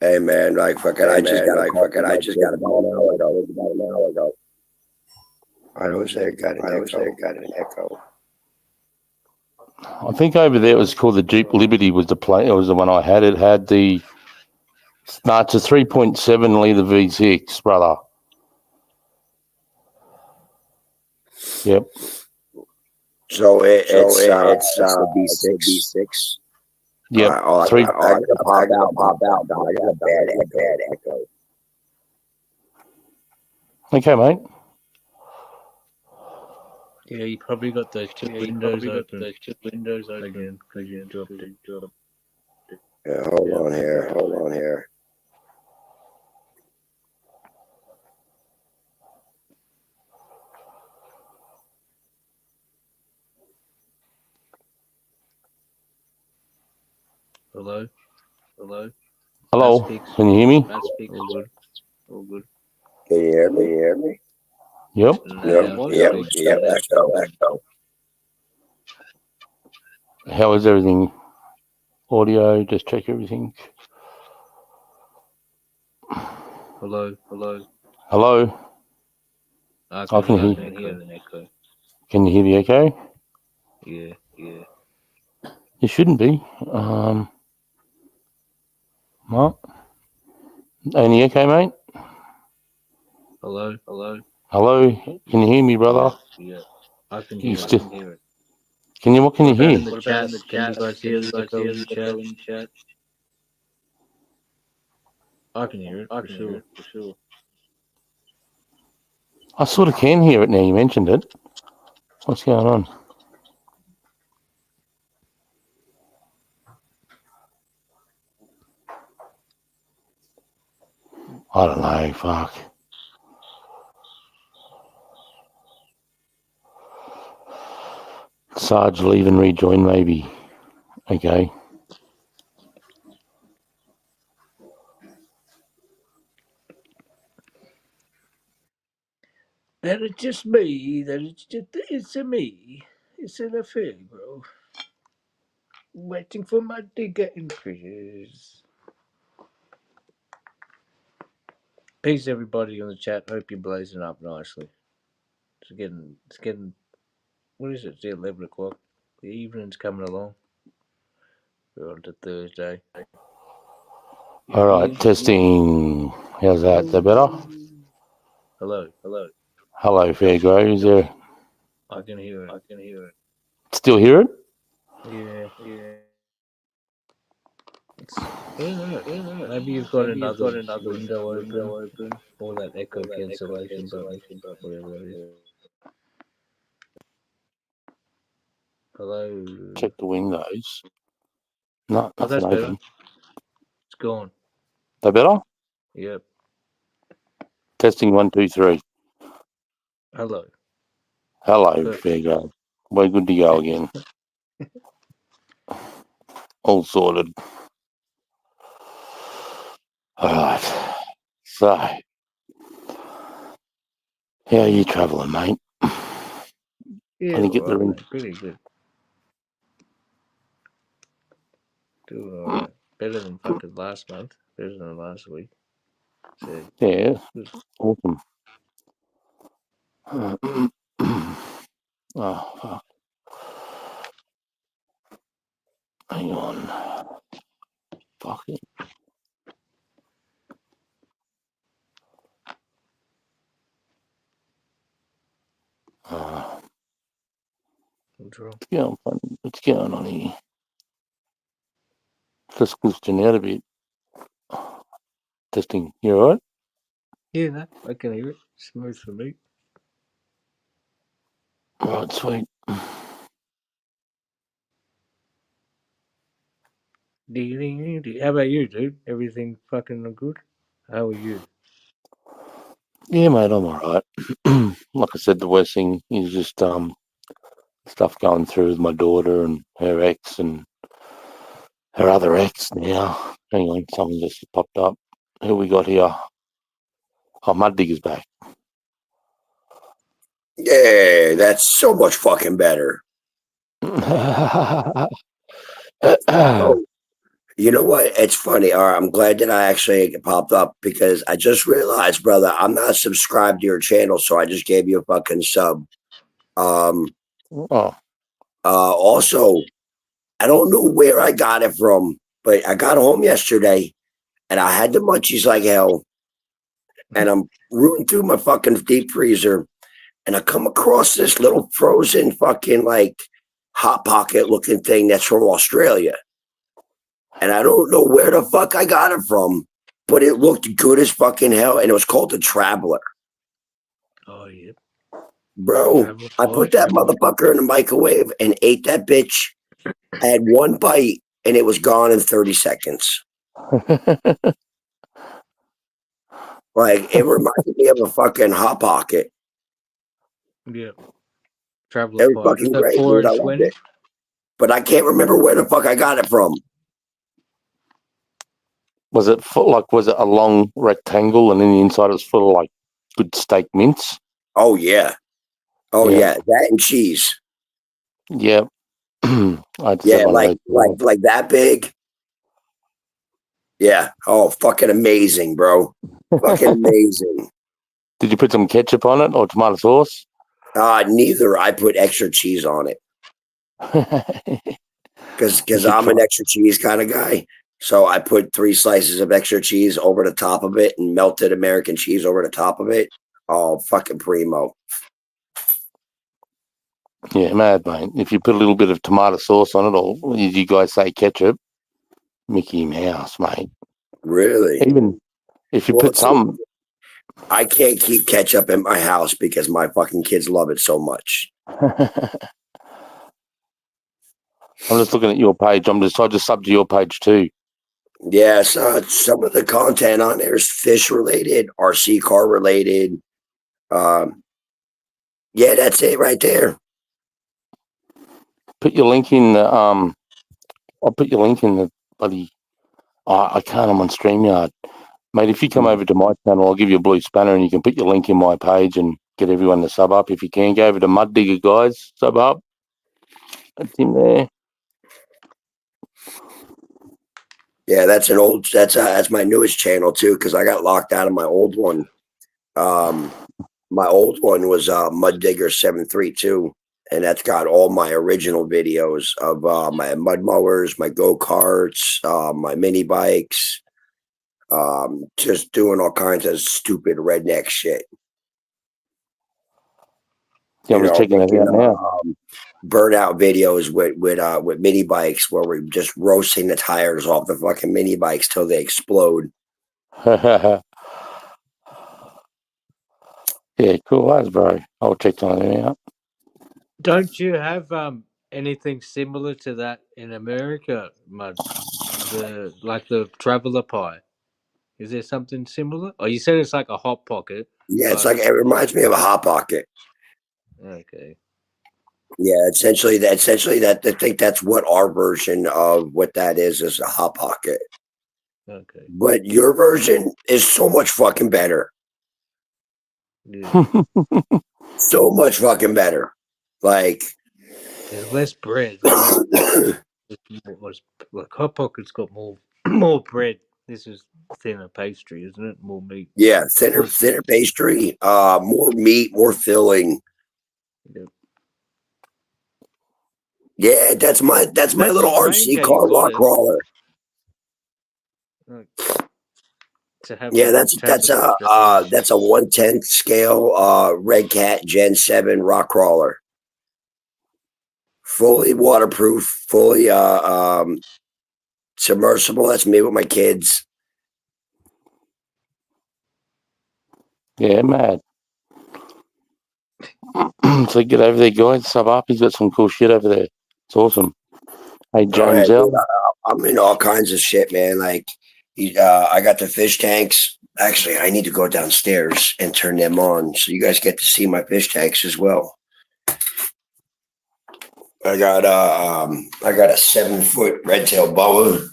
Hey man, like fucking, I just got about an hour ago. I don't say it got an echo. I think over there it was called the Jeep Liberty. Was the plane? It was the one I had. It had the. No, it's a 3.7 litre V6, brother. Yep. So it's a B6. Yep. I got a pop out. I got a bad echo. Okay, mate. Yeah, you probably got those two windows open again because you dropped it. Yeah, hold on here. Hello. Hello. Can you hear me? All good. Can you hear me? Yep. Yep. Echo. How is everything? Audio, just check everything. Hello. I can hear. An echo. Can you hear the echo? Yeah. You shouldn't be. What? Any echo, mate? Hello. Hello. Can you hear me, brother? Yeah. I can hear it. What can you hear? In the chat, can you guys hear the echo in the chat? I can hear it. For sure. I sort of can hear it now you mentioned it. What's going on? I don't know, fuck. Sarge leave and rejoin maybe. Okay. That it's just me. It's a me. It's an affair, bro. Waiting for my digger increase. Peace, everybody on the chat. Hope you're blazing up nicely. It's getting. What is it? It's 11 o'clock. The evening's coming along. We're on to Thursday. All right, testing. How's that? Is that better? Hello. Hello, Fairgrow. Is there? I can hear it. Still hear it? Yeah. I don't know. Maybe you've got another window open. Or that echo cancellation button. Whatever that is. Hello. Check the windows. No, Oh, that's nothing better. open. It's gone. That better? Yep. Testing 1, 2, 3. Hello. Hello, Perfect. Fairgrow. We're good to go again. All sorted. All right. So, how are you travelling, mate? Yeah, Can you get the alright, ring? mate. Pretty good. Doing alright. Better than fucking last month. Better than last week. So, Yeah, good. awesome. Oh, fuck. Hang on. Fuck it. What's wrong? What's going on here? Just glitching out a bit. Testing. You alright? Yeah, no, I can hear it. Smooth for me. Alright, sweet. How about you, dude? Everything fucking good? How are you? Yeah, mate, I'm alright. Like I said, the worst thing is just stuff going through with my daughter and her ex and her other ex now. Hang on, something just popped up. Who we got here? Oh, Mud Digger's back. Yeah, that's so much fucking better. Oh, you know what? It's funny. All right, I'm glad that I actually popped up because I just realized, brother, I'm not subscribed to your channel, so I just gave you a fucking sub. Also, I don't know where I got it from, but I got home yesterday and I had the munchies like hell. And I'm rooting through my fucking deep freezer and I come across this little frozen fucking like Hot Pocket looking thing that's from Australia. And I don't know where the fuck I got it from, but it looked good as fucking hell. And it was called the Traveler. Oh, yeah. Bro, I put that motherfucker in the microwave and ate that bitch. I had one bite and it was gone in 30 seconds. Like, it reminded me of a fucking Hot Pocket. Yeah. It Traveler was Pie. fucking Is that great, 4 dude. I and loved 20? it. But I can't remember where the fuck I got it from. Was it was it a long rectangle and then the inside was full of like good steak mince? Oh yeah. Oh Yeah. yeah. That and cheese. Yeah. I just Yeah, had one of those. like that big. Yeah. Oh, fucking amazing, bro. Fucking amazing. Did you put some ketchup on it or tomato sauce? Neither. I put extra cheese on it. Because I'm an extra cheese kind of guy. So I put 3 slices of extra cheese over the top of it and melted American cheese over the top of it. Oh, fucking primo. Yeah, mad, mate. If you put a little bit of tomato sauce on it, or did you guys say ketchup? Mickey Mouse, mate. Really? If you Well, put some, I can't keep ketchup in my house because my fucking kids love it so much. I'm just looking at your page. I just sub to your page too. Yeah, so some of the content on there is fish related, RC car related. Yeah, that's it right there. Put your link in the I'll put your link in the bloody. I can't. I'm on StreamYard, mate. If you come over to my channel, I'll give you a blue spanner, and you can put your link in my page and get everyone to sub up if you can. Go over to Mud Digger guys, sub up. That's him there. Yeah, that's an old. That's my newest channel too because I got locked out of my old one. My old one was Mud Digger 732, and that's got all my original videos of my mud mowers, my go karts, my mini bikes, just doing all kinds of stupid redneck shit. Yeah, I'm just checking it out now. Burnout videos with mini bikes where we're just roasting the tires off the fucking mini bikes till they explode. Yeah, cool as bro. I'll check on it out. Don't you have anything similar to that in America, Mud? The traveler pie. Is there something similar? Oh, you said it's like a hot pocket. Yeah, it's like it reminds me of a hot pocket. Okay. Yeah, essentially that I think that's what our version of what that is a hot pocket. Okay. But your version is so much fucking better. Yeah. So much fucking better. Like there's less bread. Right? Like hot pocket's got more bread. This is thinner pastry, isn't it? More meat. Yeah, thinner pastry, more meat, more filling. Yep. Yeah, that's my little RC car rock crawler. Yeah, that's a 1/10 scale Red Cat Gen 7 rock crawler. Fully waterproof, fully submersible. That's me with my kids. Yeah, mad. So get over there, guys. Sub up. He's got some cool shit over there. It's awesome. Hey, James L. I'm in all kinds of shit, man. Like, I got the fish tanks. Actually, I need to go downstairs and turn them on so you guys get to see my fish tanks as well. I got a 7-foot red-tailed boa.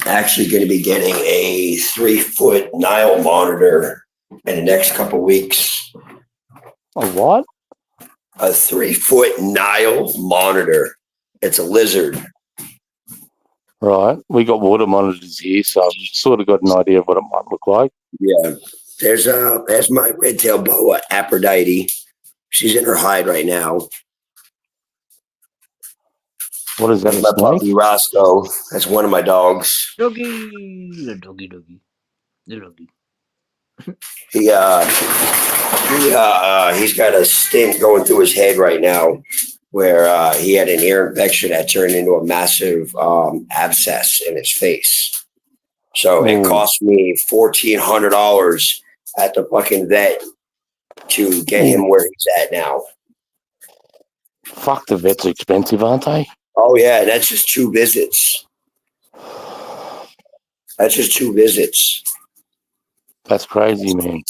Actually going to be getting a 3-foot Nile monitor in the next couple weeks. A what? A 3-foot Nile monitor. It's a lizard. Right. We got water monitors here, so I've sort of got an idea of what it might look like. Yeah. There's my red-tailed boa, Aphrodite. She's in her hide right now. What is that? My puppy Roscoe. That's one of my dogs. Doggy, the doggy, the doggy. He's got a stint going through his head right now, where he had an ear infection that turned into a massive abscess in his face. So it cost me $1,400 at the fucking vet to get him where he's at now. Fuck, the vets are expensive, aren't they? Oh yeah, that's just 2 visits. That's just 2 visits. That's crazy, man.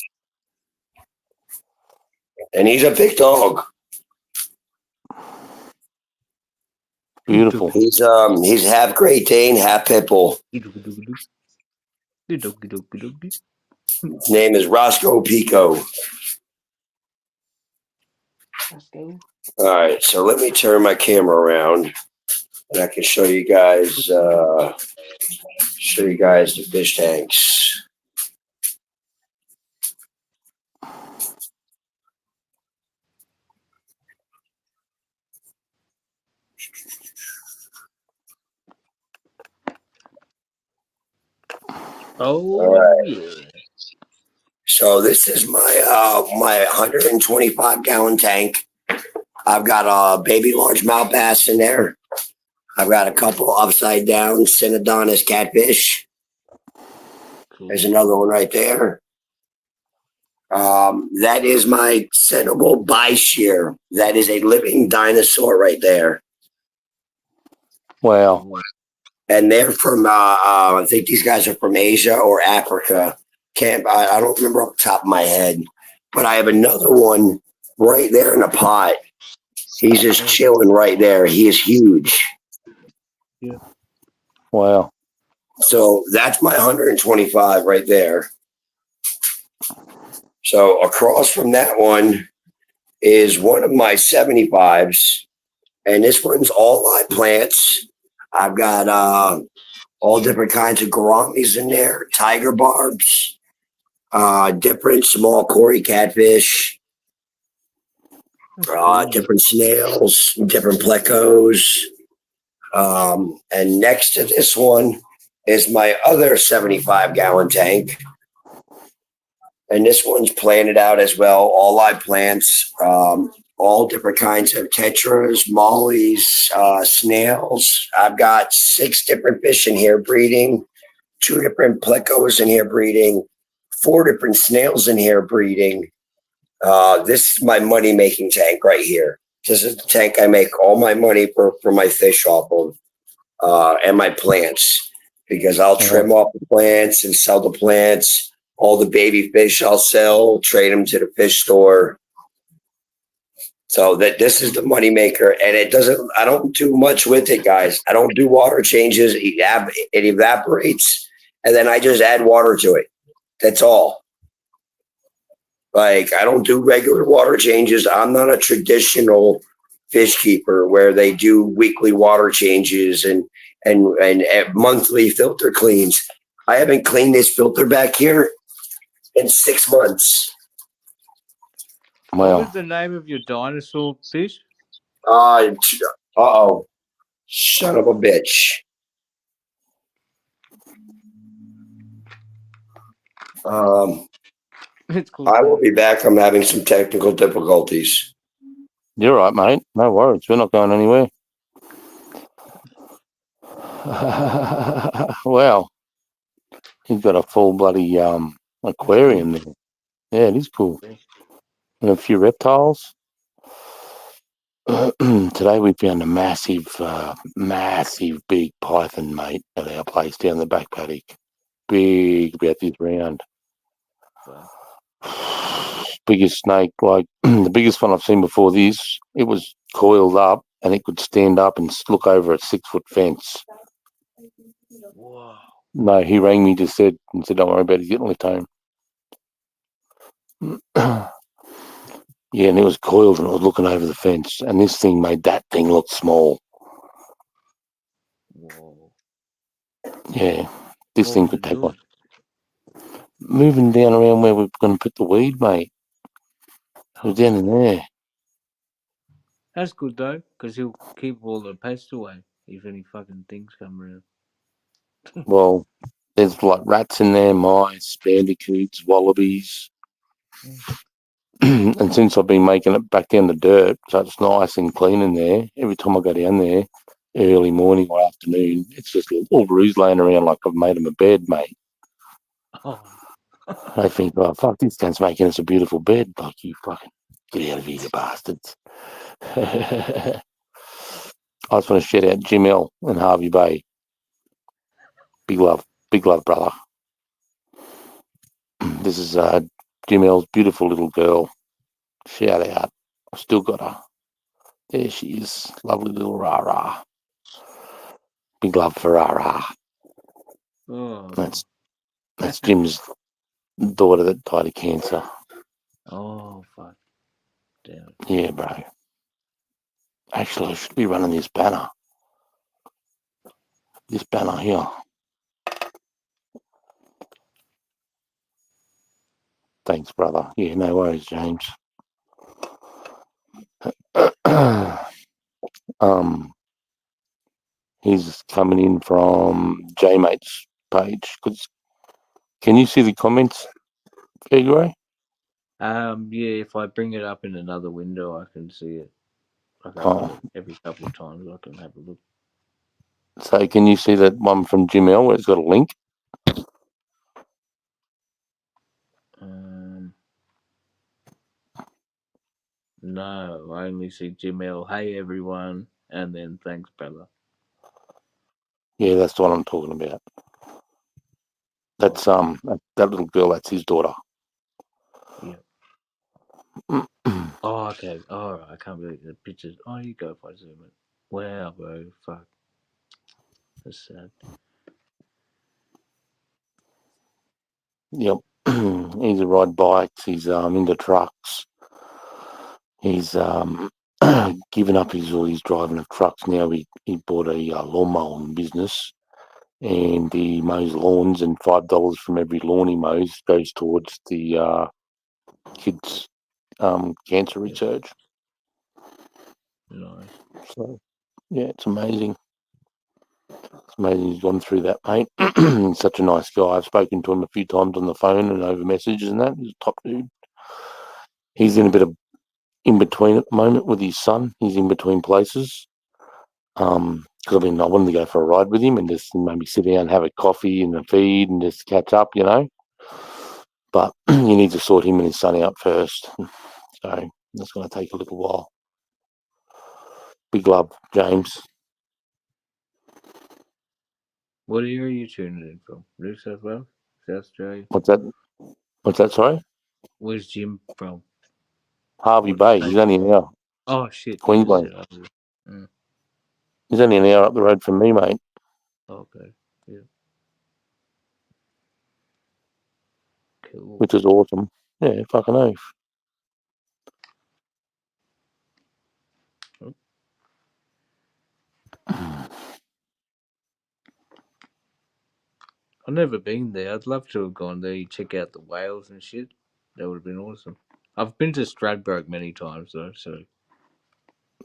And he's a big dog. Beautiful. He's half Great Dane, half pit bull. His name is Roscoe Pico. All right, so let me turn my camera around, and I can show you guys the fish tanks. Oh, yeah. So this is my 125-gallon tank. I've got a baby largemouth bass in there. I've got a couple upside down Synodontis catfish. There's another one right there. That is my Cenobal Bishear. That is a living dinosaur right there. Wow. And they're from, I think these guys are from Asia or Africa. I don't remember off the top of my head. But I have another one right there in a pot. He's just chilling right there. He is huge. Yeah. Wow. So that's my 125 right there. So across from that one is one of my 75s. And this one's all live plants. I've got all different kinds of gouramis in there, tiger barbs, different small Cory catfish, different snails, different plecos. And next to this one is my other 75-gallon tank. And this one's planted out as well, all live plants, all different kinds of tetras, mollies, snails. I've got 6 different fish in here breeding, 2 different plecos in here breeding, 4 different snails in here breeding. This is my money-making tank right here. This is the tank I make all my money for my fish off of, and my plants, because I'll trim off the plants and sell the plants. All the baby fish I'll sell, trade them to the fish store. So that this is the money maker, and I don't do much with it, guys. I don't do water changes. It evaporates, and then I just add water to it. That's all. Like, I don't do regular water changes. I'm not a traditional fish keeper where they do weekly water changes and monthly filter cleans. I haven't cleaned this filter back here in 6 months. What was the name of your dinosaur fish? Uh-oh. Son of a bitch. I will be back. I'm having some technical difficulties. You're right, mate. No worries. We're not going anywhere. Wow. He's got a full bloody aquarium there. Yeah, it is cool. And a few reptiles. Today we found a massive big python, mate, at our place down the back paddock. Big, about this round. Biggest snake, like the biggest one I've seen before this. It was coiled up and it could stand up and look over a 6-foot fence. Wow. No, he rang me, just said, don't worry about it, he's getting left home. Yeah, and it was coiled and it was looking over the fence, and this thing made that thing look small. Whoa. Yeah, this thing could take one. Moving down around where we're going to put the weed, mate. It was down in there. That's good though, because he'll keep all the pests away if any fucking things come around. Well, there's like rats in there, mice, bandicoots, wallabies. And since I've been making it back down the dirt, so it's nice and clean in there, every time I go down there, early morning or afternoon, it's just all roos laying around like I've made them a bed, mate. Oh. I think, oh, fuck, this guy's making us a beautiful bed. Like, you fucking get out of here, you bastards. I just want to shout out Jim L and Harvey Bay. Big love, brother. This is Jim L's beautiful little girl. Shout out. I've still got her. There she is. Lovely little Rara. Big love for Rara. Oh. That's Jim's daughter that died of cancer. Oh, fuck. Damn. Yeah, bro. Actually, I should be running this banner. This banner here. Thanks, brother. Yeah, no worries, James. He's coming in from JMate's page. Can you see the comments, Figure? Yeah, if I bring it up in another window, I can see it. I can every couple of times I can have a look. So can you see that one from Jim L where it's got a link? No, I only see Jim L. Hey everyone, and then thanks Bella. Yeah, that's the one I'm talking about. That's that little girl. That's his daughter. Yeah. Oh, okay. All right. I can't believe the pictures. Oh, you go if I zoom it. Wow, bro. Fuck. That's sad. Yep. He's a ride bikes. He's into trucks. He's given up all his driving of trucks now. He bought a lawn mowing business, and he mows lawns. And $5 from every lawn he mows goes towards the kids' cancer research. Nice. So yeah, it's amazing. It's amazing he's gone through that, mate. He's such a nice guy. I've spoken to him a few times on the phone and over messages and that. He's a top dude. He's in a bit of in between at the moment with his son. He's in between places. Because I wanted to go for a ride with him and just maybe sit down, have a coffee and a feed and just catch up, you know. But you need to sort him and his son out first. So that's going to take a little while. Big love, James. What area are you tuning in from? New South Wales? South Australia? What's that? What's that, sorry? Where's Jim from? Harvey Bay. He's only an hour. Oh, shit. Queensland. Mm. He's only an hour up the road from me, mate. Okay. Yeah. Cool. Which is awesome. Yeah, fucking oath. I've never been there. I'd love to have gone there. You check out the whales and shit. That would have been awesome. I've been to Stradbroke many times though, so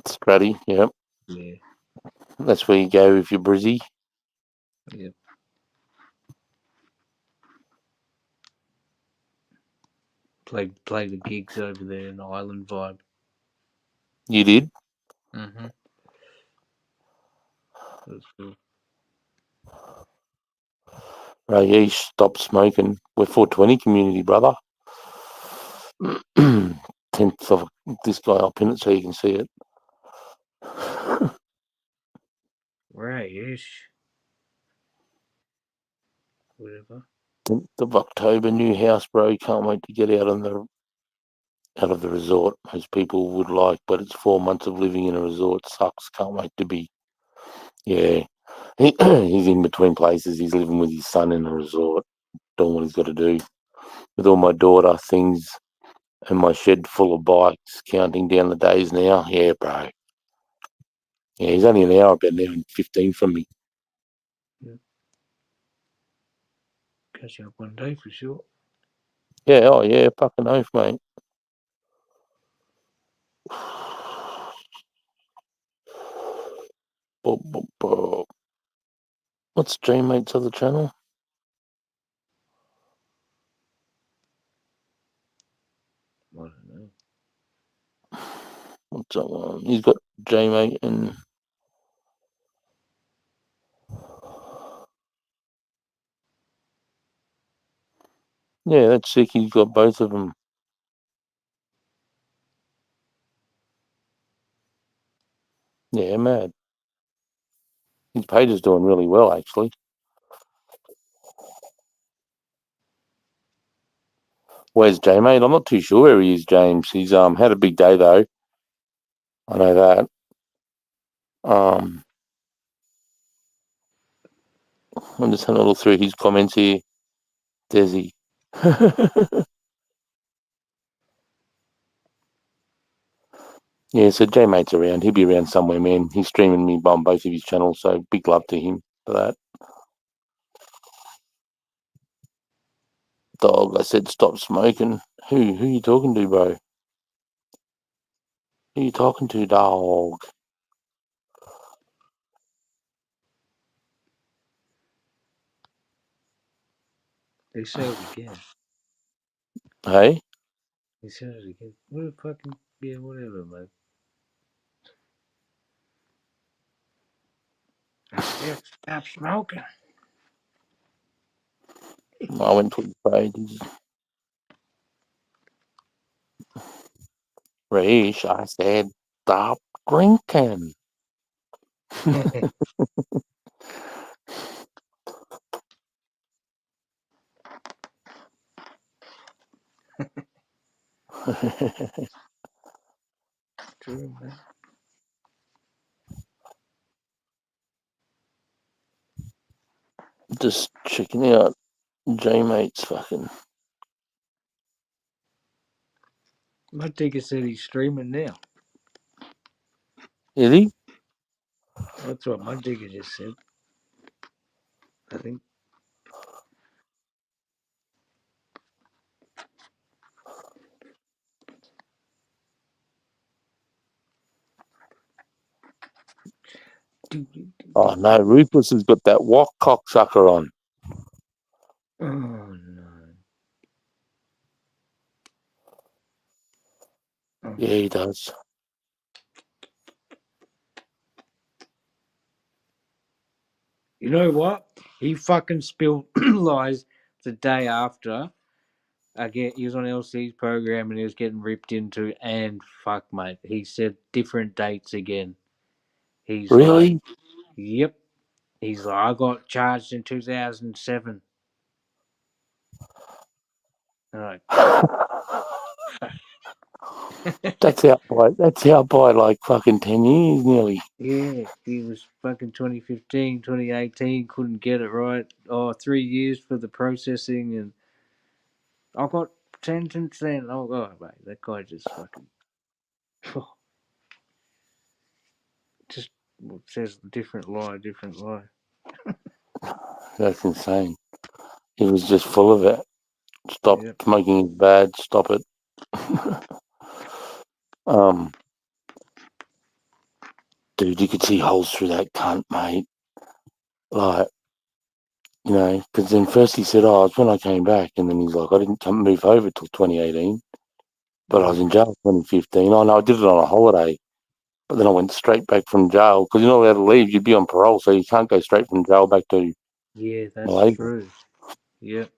Stratty, yep. yeah. That's where you go if you're Brizzy. Yeah. Play the gigs over there in the island vibe. You did? Mm-hmm. That's cool. Right, yeah, stop smoking. We're 420 community, brother. 10th of this guy, I'll pin it so you can see it. Right-ish. Whatever. 10th of October, new house, bro. Can't wait to get out of the resort. Most people would like, but it's 4 months of living in a resort. Sucks. Can't wait to be. Yeah. He's in between places. He's living with his son in a resort, doing what he's got to do. With all my daughter things and my shed full of bikes, counting down the days now. Yeah, bro. Yeah, he's only an hour, about an hour and 15 from me. Yeah. Catch you up one day for sure. Yeah, oh yeah, fucking oath, mate. What's Stream Mate's other channel? I don't know. What's that one? He's got J-Mate and yeah, that's sick. He's got both of them. Yeah, mad. His page is doing really well, actually. Where's J-Mate? I'm not too sure where he is, James. He's had a big day though. I know that. I'm just having a look through his comments here. There's he. Yeah, so J-Mate's around. He'll be around somewhere, man. He's streaming me on both of his channels, so big love to him for that. Dog, I said stop smoking. Who you talking to, bro? Who you talking to, dog? They said it again. Hey? They said it again. What a fucking yeah, whatever, mate. I said stop smoking. I went to his page. Reish, I said, stop drinking. True, man. Just checking out J-Mate's fucking. My digger said he's streaming now. Is he? That's what my digger just said. I think. Oh no, Rufus has got that wok cocksucker on. Oh no. Yeah, he does. You know what? He fucking spilled lies the day after. He was on LC's program and he was getting ripped into, and fuck, mate, he said different dates again. He's Really? like, yep. He's like, I got charged in 2007. And I'm like, That's out by like fucking 10 years nearly. yeah, he was fucking 2015, 2018, couldn't get it right. Oh, 3 years for the processing, and I got sentenced then. Oh, God, mate, that guy just fucking. Just says different lie. That's insane. He was just full of it. Stop smoking is bad. Stop it. Dude, you could see holes through that cunt, mate. Like, you know, because then first he said, "Oh, it's when I came back," and then he's like, "I didn't move over till 2018, but I was in jail 2015. Oh no, I did it on a holiday, but then I went straight back from jail because you're not allowed to leave. You'd be on parole, so you can't go straight from jail back to Yeah, that's Malaysia." true. Yep.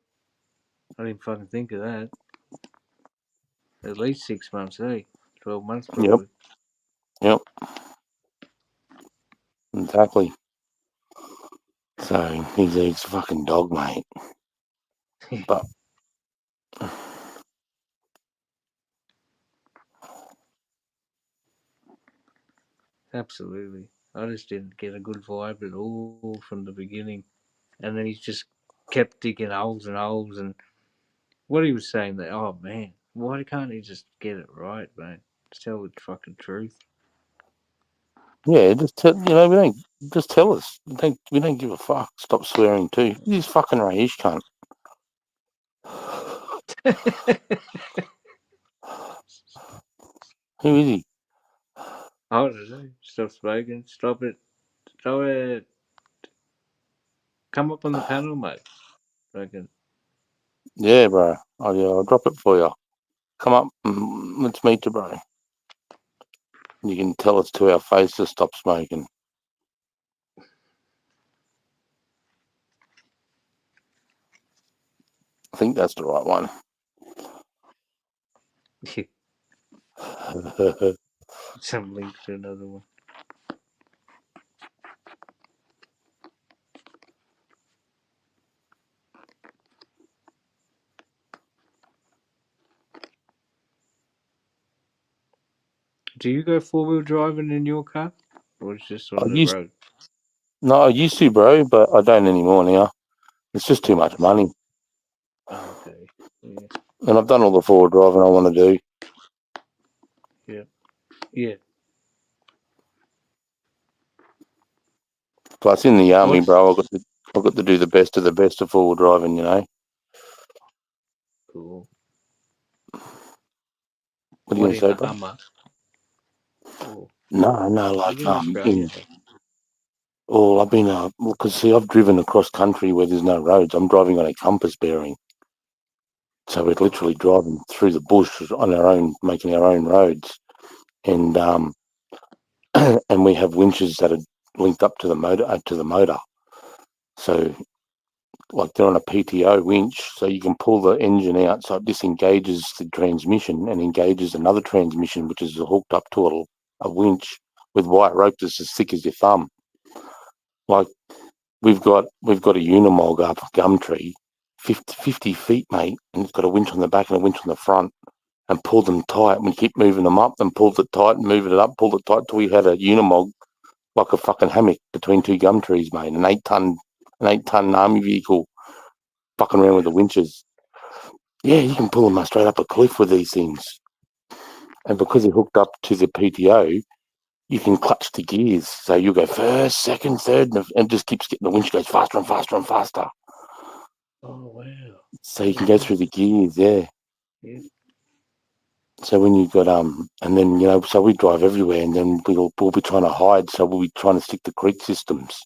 I didn't fucking think of that. At least 6 months, eh? 12 months, probably. Yep. Exactly. So he's a fucking dog, mate. But Absolutely. I just didn't get a good vibe at all from the beginning. And then he just kept digging holes and holes. And what he was saying that, oh man, why can't he just get it right, mate? Just tell the fucking truth. yeah, just tell we don't just tell us. We don't give a fuck. Stop swearing too. He's fucking Raish cunt. Who is he? I don't know. Stop smoking. Stop it. Stop it. Come up on the panel, mate. Fucking. Yeah, bro. I'll drop it for you. Come up. Let's meet you, bro. You can tell us to our face to stop smoking. I think that's the right one. Some link to another one. Do you go 4-wheel driving in your car? Or it's just on the road? No, I used to, bro, but I don't anymore now. It's just too much money. Oh, okay. Yeah. And I've done all the forward driving I want to do. Yeah. Yeah. Plus, in the army, bro, I've got to do the best of forward driving, you know. Cool. What are you going to say, bro? Hummer? No, like in Australia. I've been because see, I've driven across country where there's no roads. I'm driving on a compass bearing, so we're literally driving through the bush on our own, making our own roads, and and we have winches that are linked up to the motor. So like they're on a PTO winch, so you can pull the engine out, so it disengages the transmission and engages another transmission, which is hooked up to a winch with wire rope that's as thick as your thumb. Like we've got a Unimog up Gumtree, 50 feet, mate, and it's got a winch on the back and a winch on the front, and pull them tight. And we keep moving them up and pulled it tight and moving it up, pulled it tight till we had a Unimog like a fucking hammock between two gum trees, mate. An 8-ton army vehicle fucking around with the winches. Yeah, you can pull them straight up a cliff with these things. And because they're hooked up to the PTO, you can clutch the gears. So you'll go first, second, third, and it just keeps getting the winch goes faster and faster and faster. Oh wow. So you can go through the gears, yeah. Yeah. So when you got and then so we drive everywhere, and then we'll be trying to hide. So we'll be trying to stick to creek systems.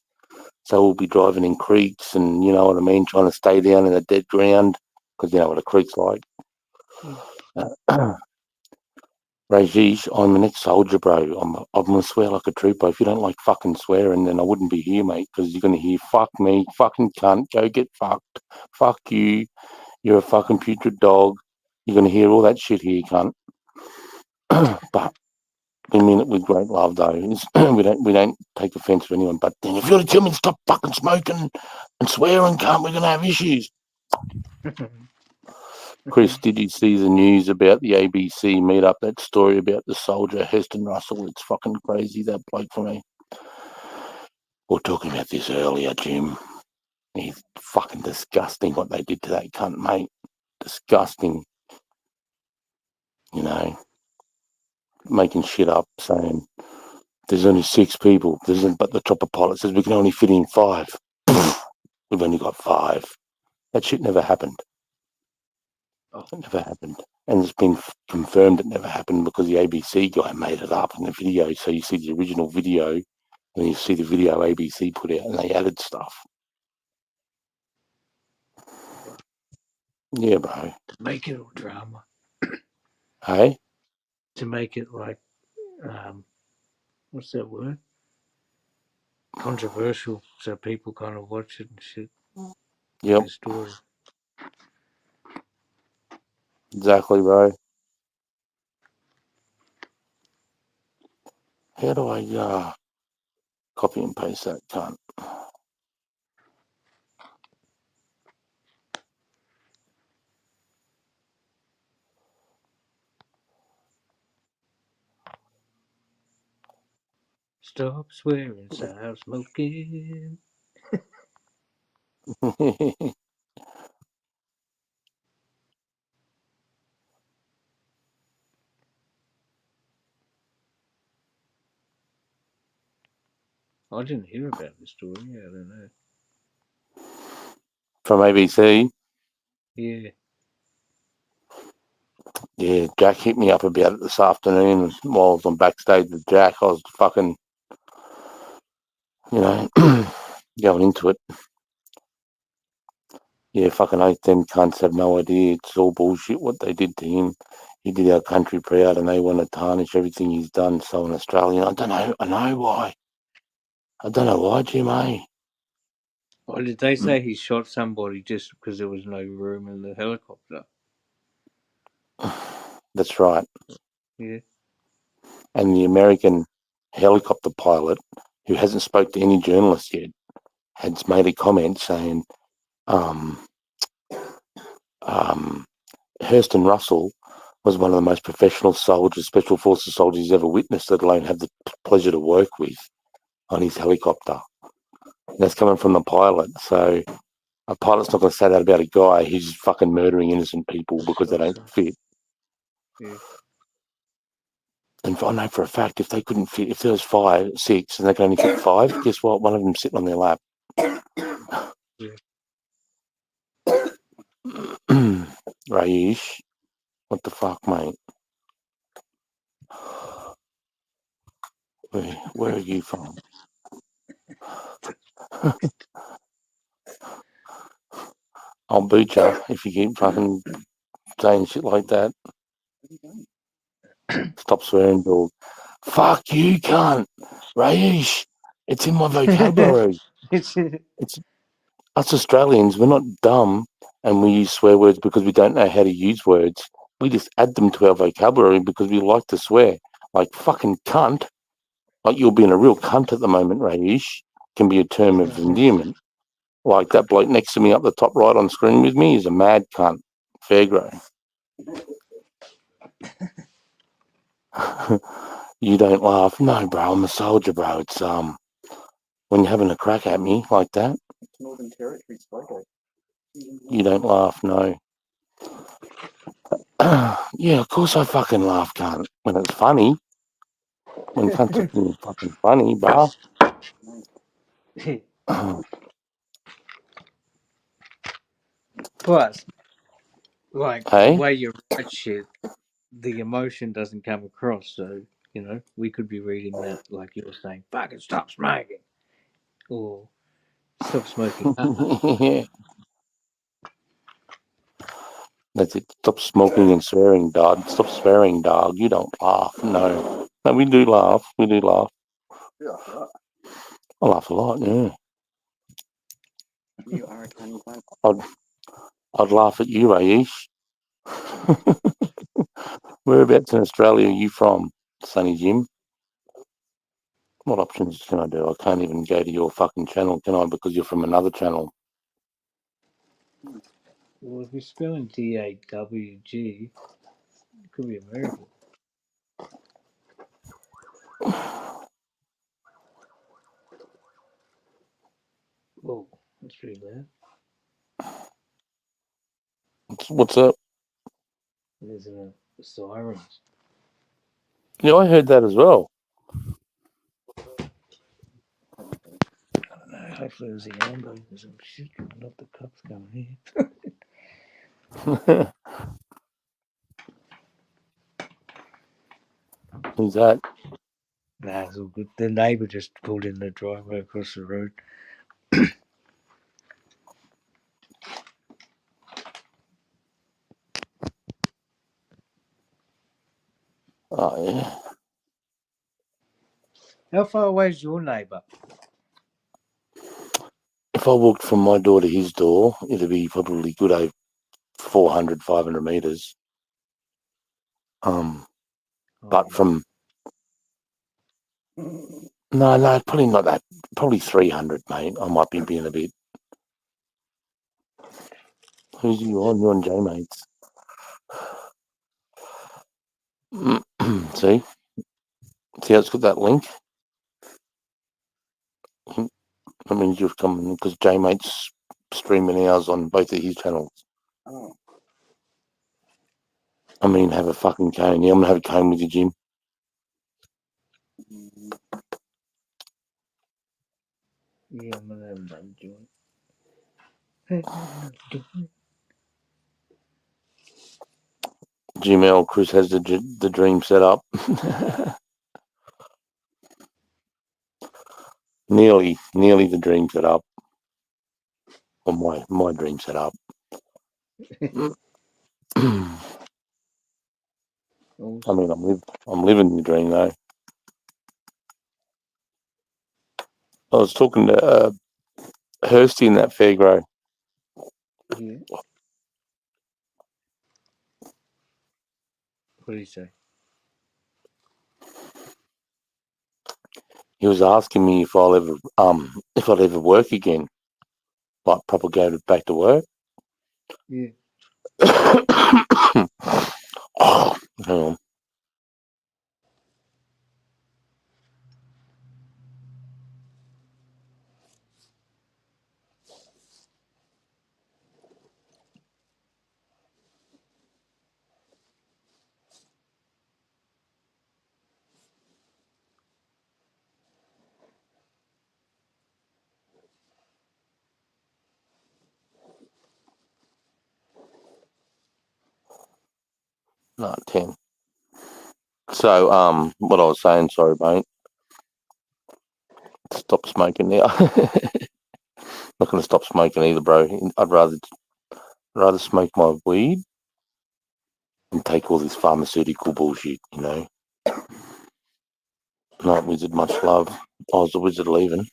So we'll be driving in creeks, and you know what I mean, trying to stay down in the dead ground because you know what a creek's like. Rajesh, I'm an ex-soldier, bro. I'm gonna swear like a trooper. If you don't like fucking swearing, then I wouldn't be here, mate. Because you're gonna hear "fuck me," "fucking cunt," "go get fucked," "fuck you," "you're a fucking putrid dog." You're gonna hear all that shit here, cunt. But we mean it with great love, though. we don't take offence to anyone. But then if you want to tell me to stop fucking smoking and swearing, cunt, we're gonna have issues. Chris, did you see the news about the ABC meetup? That story about the soldier Heston Russell? It's fucking crazy, that bloke for me. We were talking about this earlier, Jim. It's fucking disgusting what they did to that cunt, mate. Disgusting. You know, making shit up, saying there's only 6 people. But the chopper pilot says we can only fit in 5. We've only got 5. That shit never happened. It never happened. And it's been confirmed it never happened because the ABC guy made it up in the video. So you see the original video and you see the video ABC put out and they added stuff. Yeah, bro. To make it all drama. Hey? To make it like, what's that word? Controversial, so people kind of watch it and shit. Yep. The story. Exactly, bro. How do I copy and paste that cunt? Stop swearing, stop smoking. I didn't hear about the story. I don't know. From ABC? Yeah. Yeah, Jack hit me up about it this afternoon while I was on backstage with Jack. I was fucking, going into it. Yeah, fucking oath, them cunts have no idea. It's all bullshit what they did to him. He did our country proud and they want to tarnish everything he's done. So an Australian, I don't know. I know why. I don't know why, Jim, eh? Or did they say he shot somebody just because there was no room in the helicopter? That's right. Yeah. And the American helicopter pilot, who hasn't spoke to any journalists yet, has made a comment saying, Hurston Russell was one of the most professional soldiers, special forces soldiers he's ever witnessed, let alone have the pleasure to work with on his helicopter. And that's coming from the pilot. So a pilot's not going to say that about a guy who's fucking murdering innocent people because they don't fit. Yeah. And I know for a fact if they couldn't fit, if there was 5, 6, and they could only fit 5, guess what? One of them sitting on their lap. Yeah. Raish, what the fuck, mate? Where are you from? I'll boot you if you keep fucking saying shit like that. Stop swearing, dog. Fuck you, cunt. Raish, it's in my vocabulary. it's us Australians, we're not dumb and we use swear words because we don't know how to use words. We just add them to our vocabulary because we like to swear. Like fucking cunt. Like you're being a real cunt at the moment, Raish, can be a term of endearment. Like that bloke next to me up the top right on screen with me is a mad cunt. Fairgrow. You don't laugh. No, bro, I'm a soldier, bro. It's when you're having a crack at me like that, Northern Territory Spogo. you don't laugh, no. Yeah, of course I fucking laugh, cunt. When it's funny. When cunts are being fucking funny, bro. Plus, like the Hey? way you write shit, the emotion doesn't come across. So we could be reading that like you were saying, "Fucking stop smoking," or "Stop smoking." Yeah. That's it. Stop smoking and swearing, dog. Stop swearing, dog. You don't laugh. No. No, we do laugh. We do laugh. I laugh a lot, yeah. You are a tiny cunt. I'd laugh at you, Raish. Whereabouts in Australia are you from, Sonny Jim? What options can I do? I can't even go to your fucking channel, can I? Because you're from another channel. Well, if you're spelling DAWG, it could be American. Whoa, that's pretty loud. What's up? There's sirens. Yeah, I heard that as well. I don't know. Hopefully it was the ambulance and shit, not the cops coming here. Who's that? Nah, it's all good. The neighbour just pulled in the driveway across the road. Oh, yeah. How far away is your neighbour? If I walked from my door to his door, it'd be probably good over 400, 500 meters. But from no, probably not that. Probably 300, mate. I might be being a bit. Who's you on? You're on J Mates. See how it's got that link. That means you've come because J Mates streaming ours on both of his channels. Oh. I mean, have a fucking cone. Yeah, I'm gonna have a cone with you, Jim. Yeah, I'm gonna have another joint. Gmail, Chris has the dream set up. nearly the dream set up. Or my dream set up. I mean, I'm living the dream though. I was talking to Hursty in that Fairgrow. Yeah. What did he say? He was asking me if I'd ever work again, like proper go back to work. Yeah. Oh, hang on. No, 10. So, what I was saying, sorry, mate. Stop smoking now. Not going to stop smoking either, bro. I'd rather smoke my weed and take all this pharmaceutical bullshit, you know. Night Wizard, much love. I was the wizard leaving.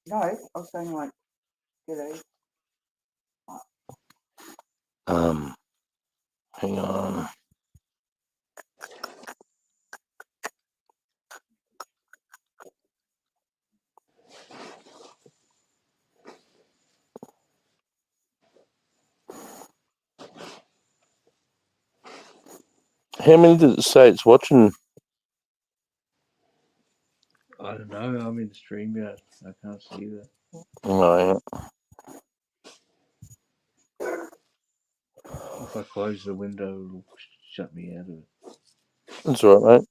No, I was saying like Hang on. How many does it say it's watching? I don't know. I'm in StreamYard. I can't see that. No, If I close the window, it'll shut me out of it. that's all right,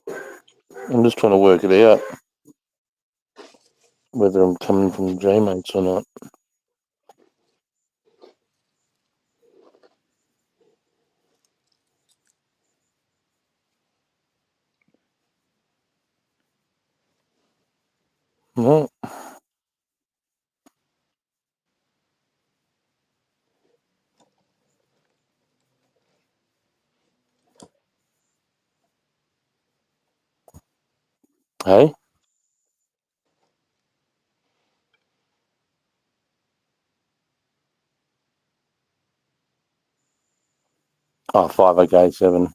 mate. I'm just trying to work it out whether I'm coming from J-Mates or not. No. Hey? Oh, 5, okay, 7.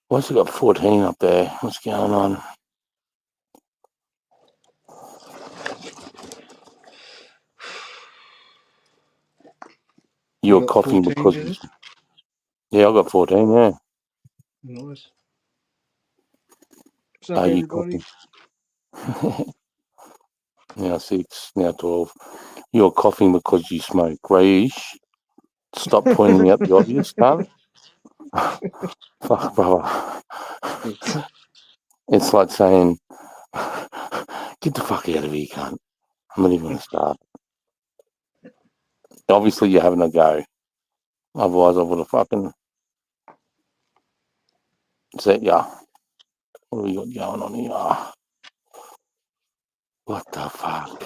Why's it got 14 up there? What's going on? You You're got coughing 14, because... Dennis? Yeah, I got 14, yeah. Nice. What's up, Are you everybody? coughing? Now 6, now 12. You're coughing because you smoke. Raish, stop pointing out the obvious, cunt. Fuck, brother. It's like saying, get the fuck out of here, cunt. I'm not even going to start. Obviously, you're having a go. Otherwise, I would have fucking said, yeah. What do we got going on here? What the fuck?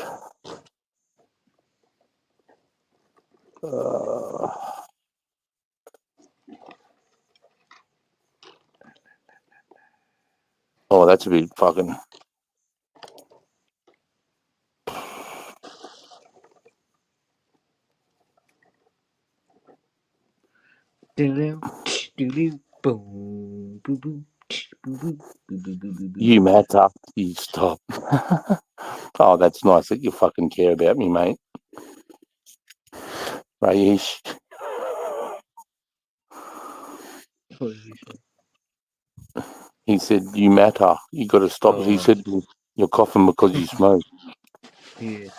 Oh, that's a bit fucking... You matter. You stop. Oh, that's nice that you fucking care about me, mate. Raish. He said, you matter. You got to stop. He said, you're coughing because you smoke. Yeah.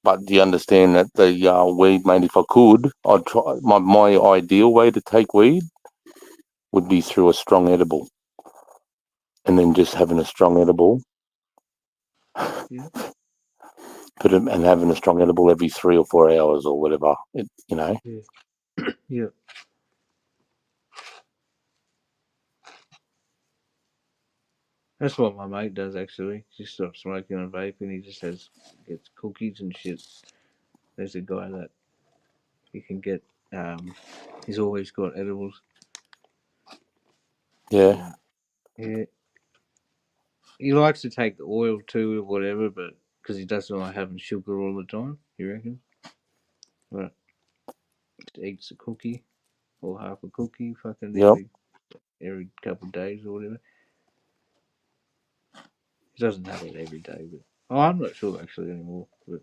But do you understand that the weed, mate, if I could, I'd try. My ideal way to take weed would be through a strong edible. And then just having a strong edible. Yeah. And having a strong edible every 3 or 4 hours or whatever. You know? Yeah. Yeah. That's what my mate does, actually. He stopped smoking and vaping. He just gets cookies and shit. There's a guy that you can get, he's always got edibles. Yeah. Yeah. He likes to take the oil too or whatever, but because he doesn't like having sugar all the time, you reckon? But he eats a cookie or half a cookie fucking Yep. every couple of days or whatever. He doesn't have it every day, but I'm not sure actually anymore. But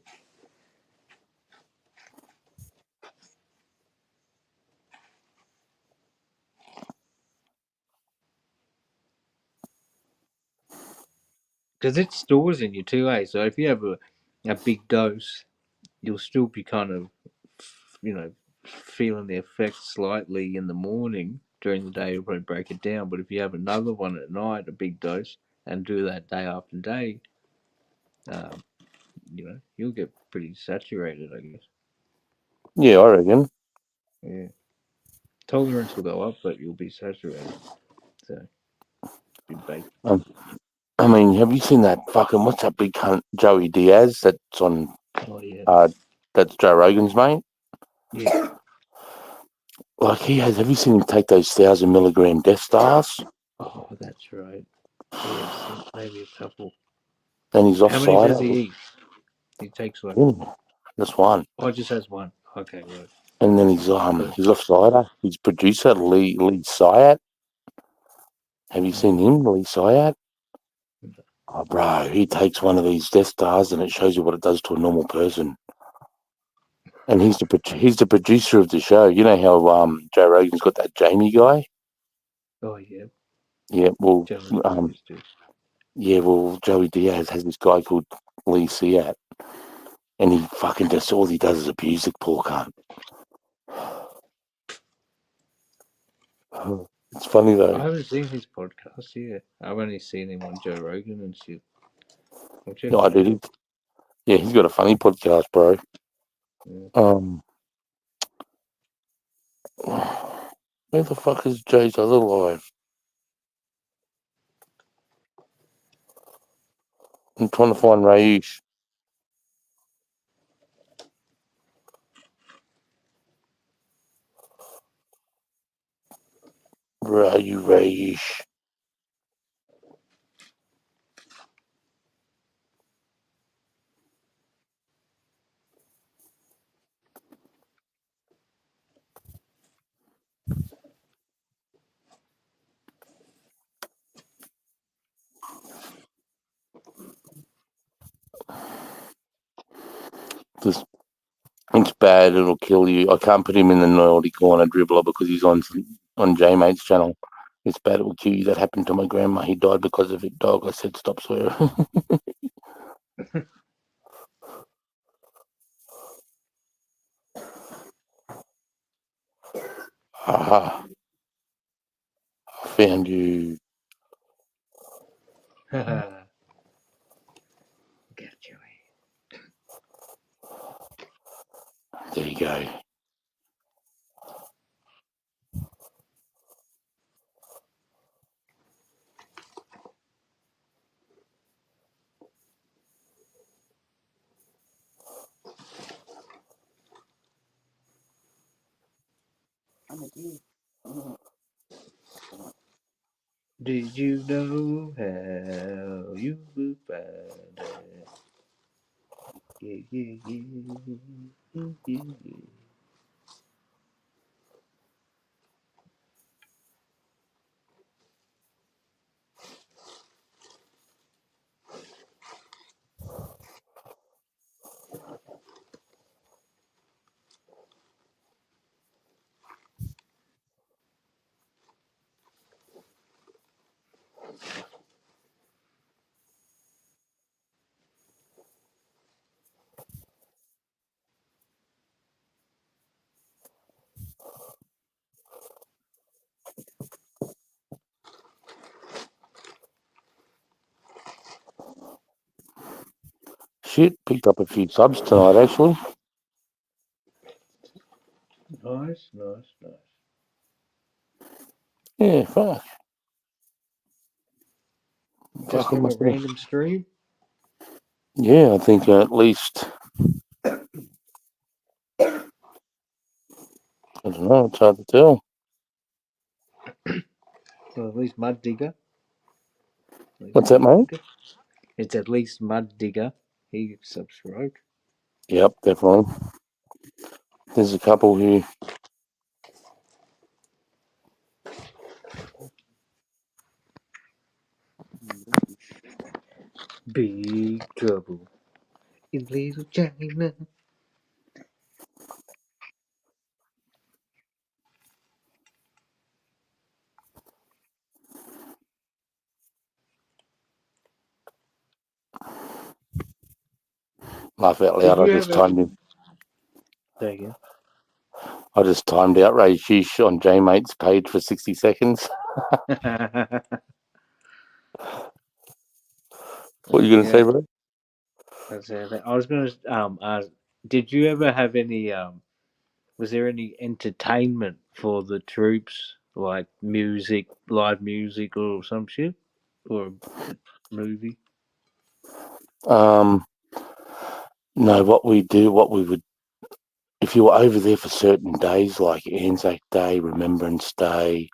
because it stores in you too, eh? So if you have a big dose, you'll still be kind of, feeling the effects slightly in the morning. During the day, you'll probably break it down. But if you have another one at night, a big dose, and do that day after day, you'll get pretty saturated, I guess. Yeah, I reckon. Yeah. Tolerance will go up, but you'll be saturated. So, be baked. I mean, have you seen that fucking, what's that big cunt, Joey Diaz, that's on, Oh, yeah. that's Joe Rogan's mate? Yeah. Like have you seen him take those 1,000 milligram Death Stars? Oh, that's right. Yeah, maybe a couple. And he's How many offside. does he eat? He takes like. Just one. Oh, just has one. Okay, right. And then he's offside. His producer, Lee Syatt. Have you seen him, Lee Syatt? Oh, bro, he takes one of these Death Stars and it shows you what it does to a normal person. And he's the producer of the show. You know how Joe Rogan's got that Jamie guy? Oh yeah. Yeah, well, Joey yeah, well, Joey Diaz has this guy called Lee Syatt, and he fucking just all he does is abuse the poor cunt. It's funny I though. haven't seen his podcast yet. I've only seen him on Joe Rogan and shit. I'll check No, I it out. did. Yeah, he's got a funny podcast, bro. Where the fuck is Jay's other live? I'm trying to find Raish. Where are you, Raish? This it's bad. It'll kill you. I can't put him in the naughty corner dribbler because he's on J-Mate's channel. It's bad. It will kill you. That happened to my grandma. He died because of it, dog. I said stop swearing. Ah, I found you. There you go. Did you know how you will find it? Yeah, yeah, yeah, yeah, yeah. Shit, picked up a few subs tonight, actually. Nice, nice, nice. Yeah, fuck. Just Fucking from a must be. random stream? Yeah, I think at least. I don't know. It's hard to tell. Well, at least Mud Digger. What's that, mate? It's at least Mud Digger. He subscribed. Yep, definitely. There's a couple here. Big trouble in Little China. Laugh out Did loud. I you just ever- timed him. Say again. I just timed out Ray Shish on J-Mate's page for 60 seconds. What are you going to say, bro? I was going to ask, did you ever have any, was there any entertainment for the troops, like music, live music or some shit? Or a movie? No, what we would, if you were over there for certain days like Anzac Day, Remembrance Day,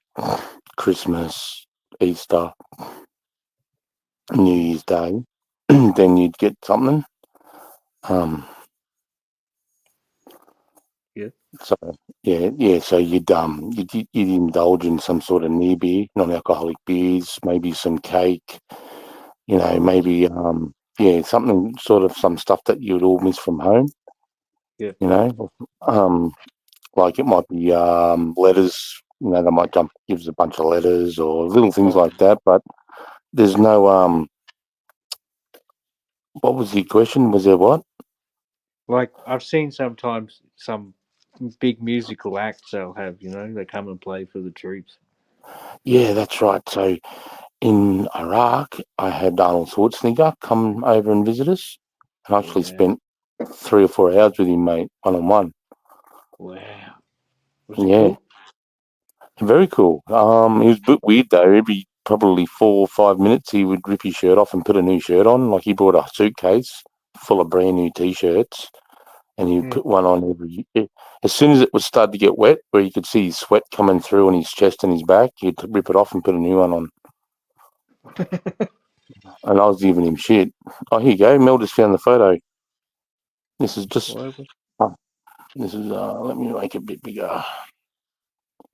Christmas, Easter, New Year's Day, then you'd get something. Yeah. So yeah. So you'd indulge in some sort of near beer, non-alcoholic beers, maybe some cake. You know, maybe something sort of some stuff that you'd all miss from home. Yeah. You know, like it might be letters. You know, they might gives a bunch of letters or little things like that. But there's no What was the question? Was there what? Like I've seen sometimes some big musical acts they'll have, you know, they come and play for the troops. Yeah, that's right. So in Iraq, I had Arnold Schwarzenegger come over and visit us, and I actually spent 3 or 4 hours with him, mate, one-on-one. Wow. Was it Yeah, cool? very cool. He was a bit weird though. Every probably 4 or 5 minutes, he would rip his shirt off and put a new shirt on. Like he brought a suitcase full of brand new T-shirts, and he would put one on every. As soon as it was started to get wet, where you could see his sweat coming through on his chest and his back, he'd rip it off and put a new one on. And I was giving him shit. Oh, here you go. Mel just found the photo. This is just. This is. Let me make it a bit bigger.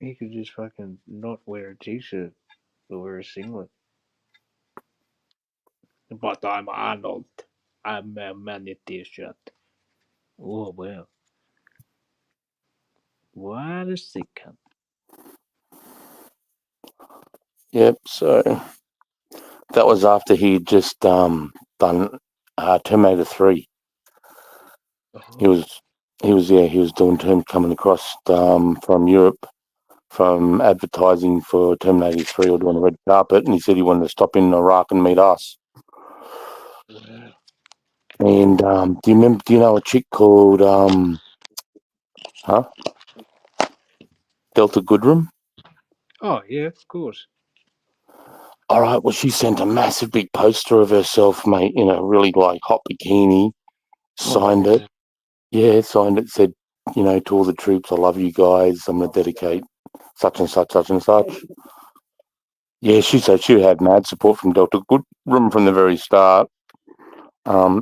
He could just fucking not wear a t-shirt or wear a singlet. But I'm Arnold. I'm a man in t-shirt. Oh wow. What a sick cunt. Yep. So that was after he'd just done Terminator 3. He was doing coming across from Europe from advertising for Terminator 3 or doing a red carpet, and he said he wanted to stop in Iraq and meet us. Wow. And do you know a chick called Delta Goodrum? Oh yeah, of course. All right, well, she sent a massive big poster of herself, mate, in a really like hot bikini, signed it. Yeah, signed it, said, you know, to all the troops, I love you guys. I'm going to dedicate such and such, such and such. Yeah, she said she had mad support from Delta Goodrum from the very start. I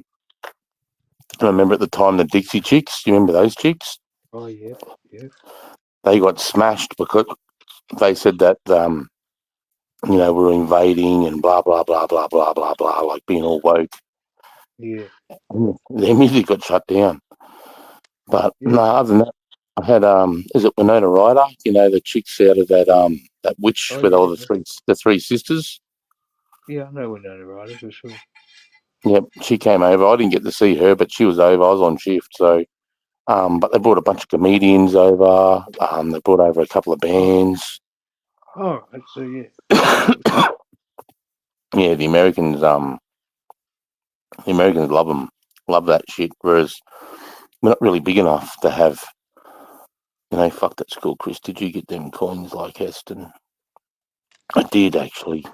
remember at the time the Dixie Chicks. Do you remember those chicks? Oh yeah, yeah. They got smashed because they said that, you know, we're invading and blah, blah, blah, blah, blah, blah, blah, like being all woke. Yeah. Their music got shut down. But no, other than that, I had is it Winona Ryder? You know, the chicks out of that witch Oh, with all yeah. the three sisters. Yeah, I know Winona Ryder for sure. Yep, she came over. I didn't get to see her, but she was over. I was on shift, so but they brought a bunch of comedians over. They brought over a couple of bands. Oh, so yeah. Yeah, the Americans love them, love that shit. Whereas we're not really big enough to have, you know, fuck that school, Chris. Did you get them coins like Heston? I did actually.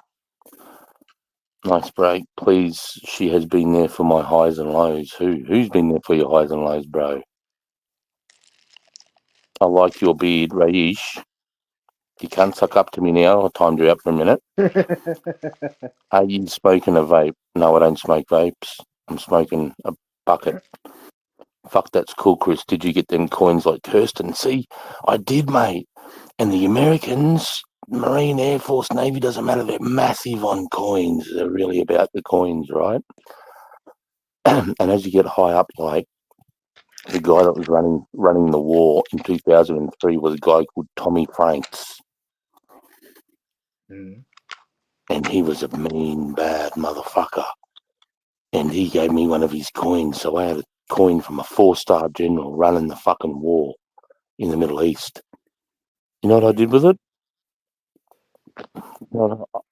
Nice break, please. She has been there for my highs and lows. Who's been there for your highs and lows, bro? I like your beard, Raish. You can't suck up to me now. I timed you out for a minute. Are you smoking a vape? No, I don't smoke vapes. I'm smoking a bucket. Fuck, that's cool, Chris. Did you get them coins like Kirsten? See, I did, mate. And the Americans, Marine, Air Force, Navy, doesn't matter. They're massive on coins. They're really about the coins, right? And as you get high up, like the guy that was running the war in 2003 was a guy called Tommy Franks. And he was a mean, bad motherfucker. And he gave me one of his coins. So I had a coin from a 4-star general running the fucking war in the Middle East. You know what I did with it?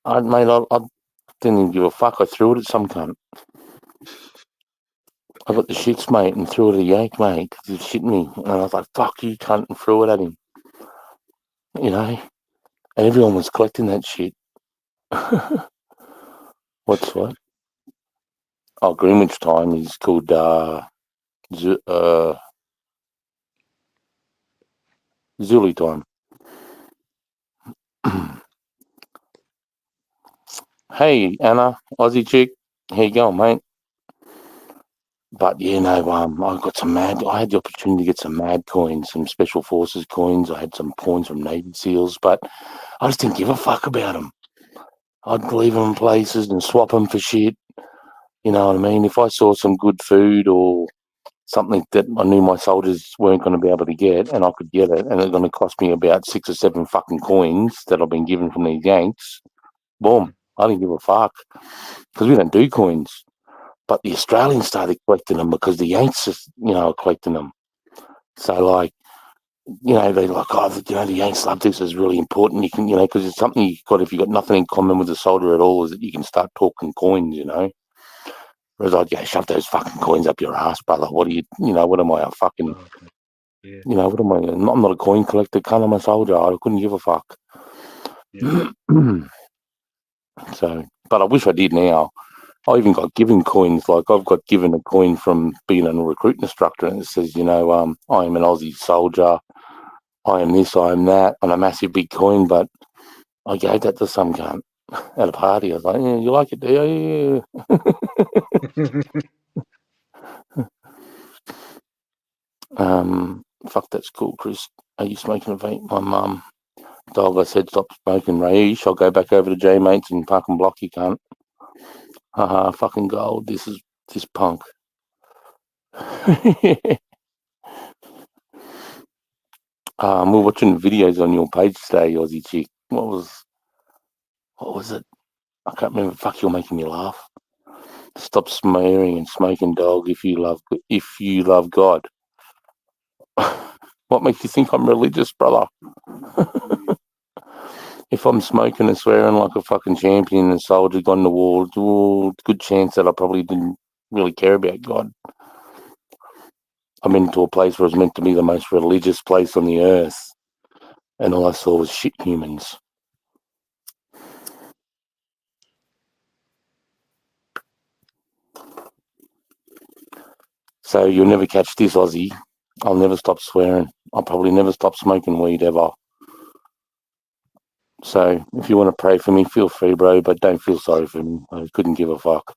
I didn't even give a fuck. I threw it at some cunt. I got the shits, mate, and threw it at a yank, mate, because he shit me. And I was like, fuck you, cunt, and threw it at him. You know? And everyone was collecting that shit. What's what? Oh, Greenwich time is called Zulu time. Hey, Anna, Aussie chick. How you going, mate? But yeah, no, I got some mad. I had the opportunity to get some mad coins, some special forces coins. I had some coins from Navy SEALs, but I just didn't give a fuck about them. I'd leave them in places and swap them for shit. You know what I mean? If I saw some good food or something that I knew my soldiers weren't going to be able to get, and I could get it, and it's going to cost me about 6 or 7 fucking coins that I've been given from these Yanks, boom, I didn't give a fuck because we don't do coins. But the Australians started collecting them because the Yanks, are collecting them. So, like, they're like, oh, the Yanks love this. It's really important. You can, because it's something you've got, if you've got nothing in common with a soldier at all, is that you can start talking coins, Whereas I'd go, shove those fucking coins up your ass, brother. What are you, what am I, a fucking, what am I? I'm not a coin collector, cunt. I'm a soldier. I couldn't give a fuck. So, but I wish I did now. I even got given coins. Like I've got given a coin from being a recruit instructor, and it says, I am an Aussie soldier. I am this, I am that, on a massive big coin. But I gave that to some cunt at a party. I was like, yeah, you like it, do you? Fuck, that's cool, Chris. Are you smoking a vape? My mum. Dog, I said stop smoking, Raish. I'll go back over to J Mates and fucking block you, cunt. Haha, fucking gold. This punk. We're watching videos on your page today, Aussie chick. What was it? I can't remember. Fuck, you're making me laugh. Stop smearing and smoking, dog. If you love God. What makes you think I'm religious, brother? If I'm smoking and swearing like a fucking champion and soldier gone to war, good chance that I probably didn't really care about God. I'm into a place where it's meant to be the most religious place on the earth, and all I saw was shit humans. So you'll never catch this, Aussie. I'll never stop swearing. I'll probably never stop smoking weed ever. So if you want to pray for me, feel free, bro, but don't feel sorry for me. I couldn't give a fuck.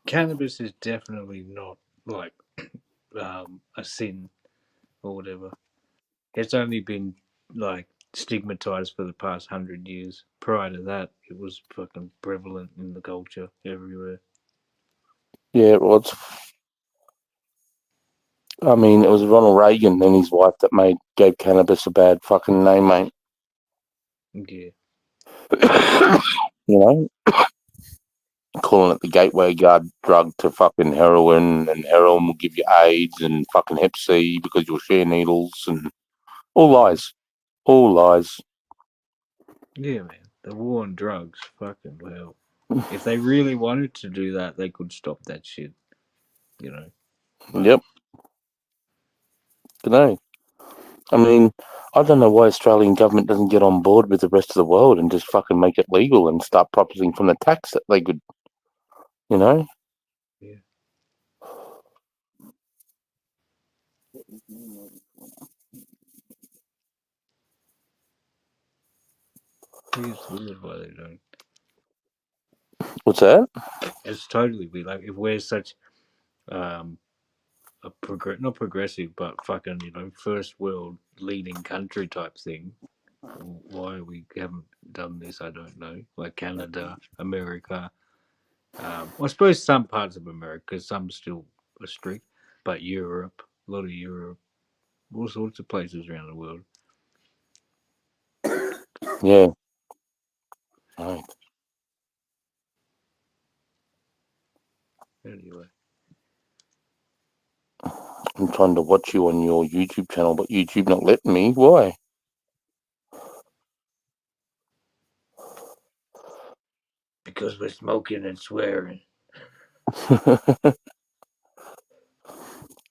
Cannabis is definitely not like a sin or whatever. It's only been like stigmatized for the past 100 years. Prior to that, it was fucking prevalent in the culture everywhere. Yeah, well, it was Ronald Reagan and his wife that gave cannabis a bad fucking name, mate. Yeah. Calling it the gateway drug to fucking heroin, and heroin will give you AIDS and fucking Hep C because you'll share needles, and all lies. All lies. Yeah, man. The war on drugs, fucking hell. If they really wanted to do that, they could stop that shit. Yep. Dunno. I don't know why Australian government doesn't get on board with the rest of the world and just fucking make it legal and start profiting from the tax that they could, Yeah. It's weird why they don't. What's that? It's totally weird. Like if we're such a not progressive, but fucking first world leading country type thing. Why we haven't done this, I don't know. Like Canada, America. I suppose some parts of America, because some still are strict, but Europe, a lot of Europe, all sorts of places around the world. Yeah. Right. Anyway. I'm trying to watch you on your YouTube channel, but YouTube not letting me. Why? Because we're smoking and swearing.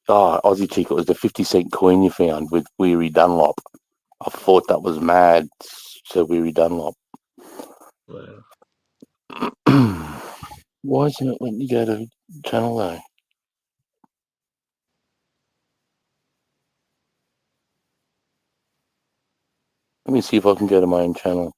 Aussie chick, it was the 50-cent coin you found with Weary Dunlop. I thought that was mad, Sir Weary Dunlop. Well. Why isn't it letting you go to channel though? Let me me see if I can go to my own channel.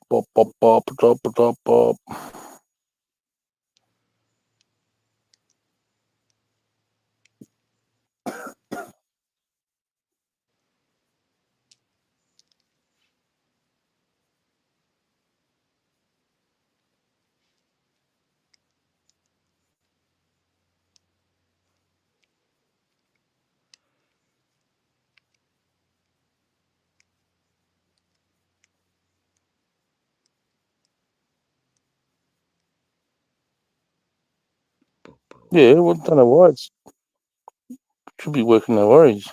Bop, bop, bop, drop, drop, bop. Yeah, well, don't know why. It should be working, no worries.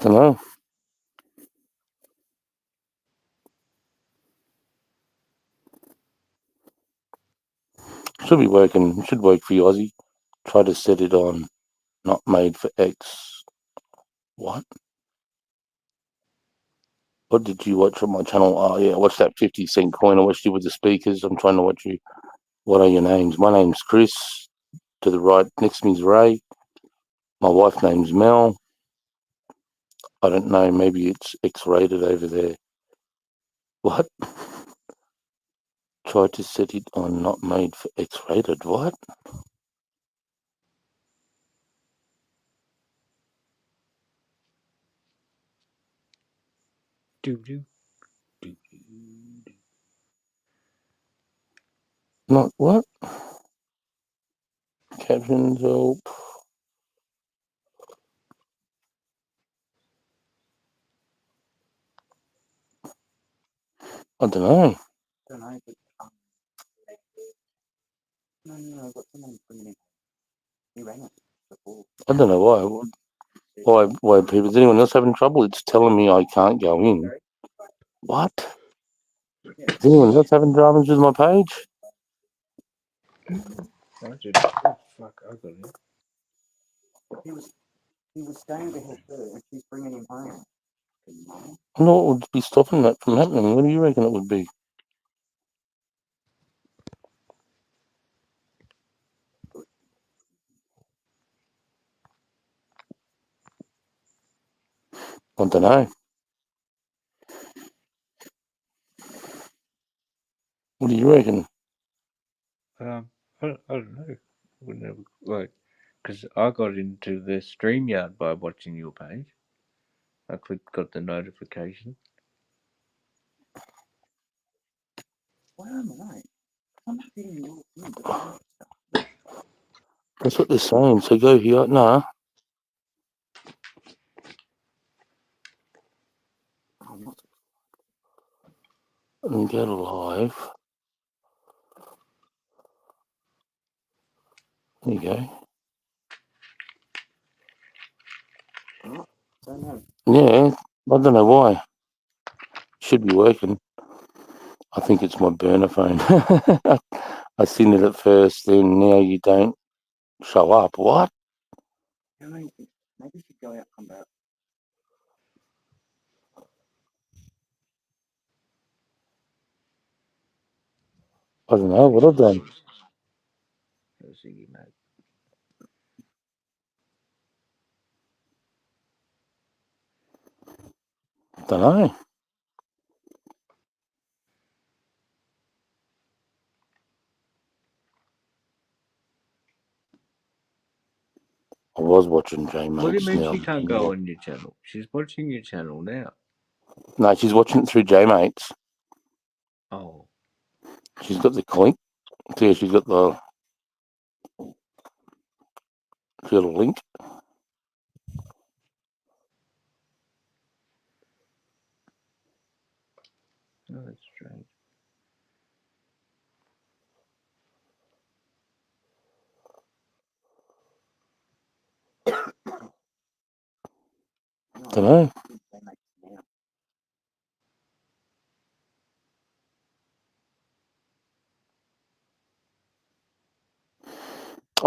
Don't know. Should be working. Should work for you, Aussie. Try to set it on not made for X. What? What did you watch on my channel? Oh, yeah, I watched that 50-cent coin. I watched you with the speakers. I'm trying to watch you. What are your names? My name's Chris. To the right, next to me is Ray. My wife's name's Mel. I don't know. Maybe it's X-rated over there. What? Tried to set it on not made for X-rated. What? Not what? Captions, help. I don't know. Don't know, but, no, I've got someone bringing in. He rang us before. I don't know why. Why people? Is anyone else having trouble? It's telling me I can't go in. What? Is anyone else having dramas with my page? I did. Oh, fuck, I got it. He was staying to help her, and she's bringing him home. I know what would be stopping that from happening. What do you reckon it would be? I don't know. What do you reckon? I don't know. Would never like because I got into the StreamYard by watching your page. I got the notification. Where am I? I'm not getting your thing. That's what they're saying. So go here. Nah. And go to live. There you go. Don't know. Yeah. I don't know why. Should be working. I think it's my burner phone. I seen it at first, then now you don't show up. What? Maybe you should go out, come back. I don't know what I've done. Don't know. I was watching J What do you Mates mean now. she can't go on your channel? She's watching your channel now. No, she's watching it through J Mates. Oh. She's got the link. Yeah, she's got the link. Oh, that's strange. Don't know.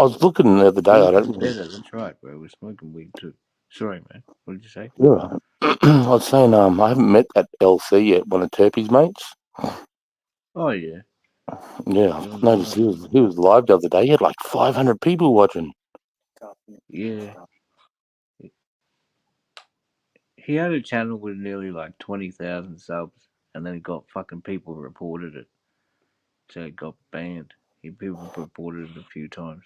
was looking the other day. I don't. Better, that's right, bro. We're smoking weed too. Sorry, man. What did you say? You're right. I was saying, I haven't met that LC yet. One of Turpy's mates. Oh yeah. Yeah, I noticed he was live the other day. He had like 500 people watching. Yeah. He had a channel with nearly like 20,000 subs, and then he got fucking people reported it, so it got banned. People reported it a few times.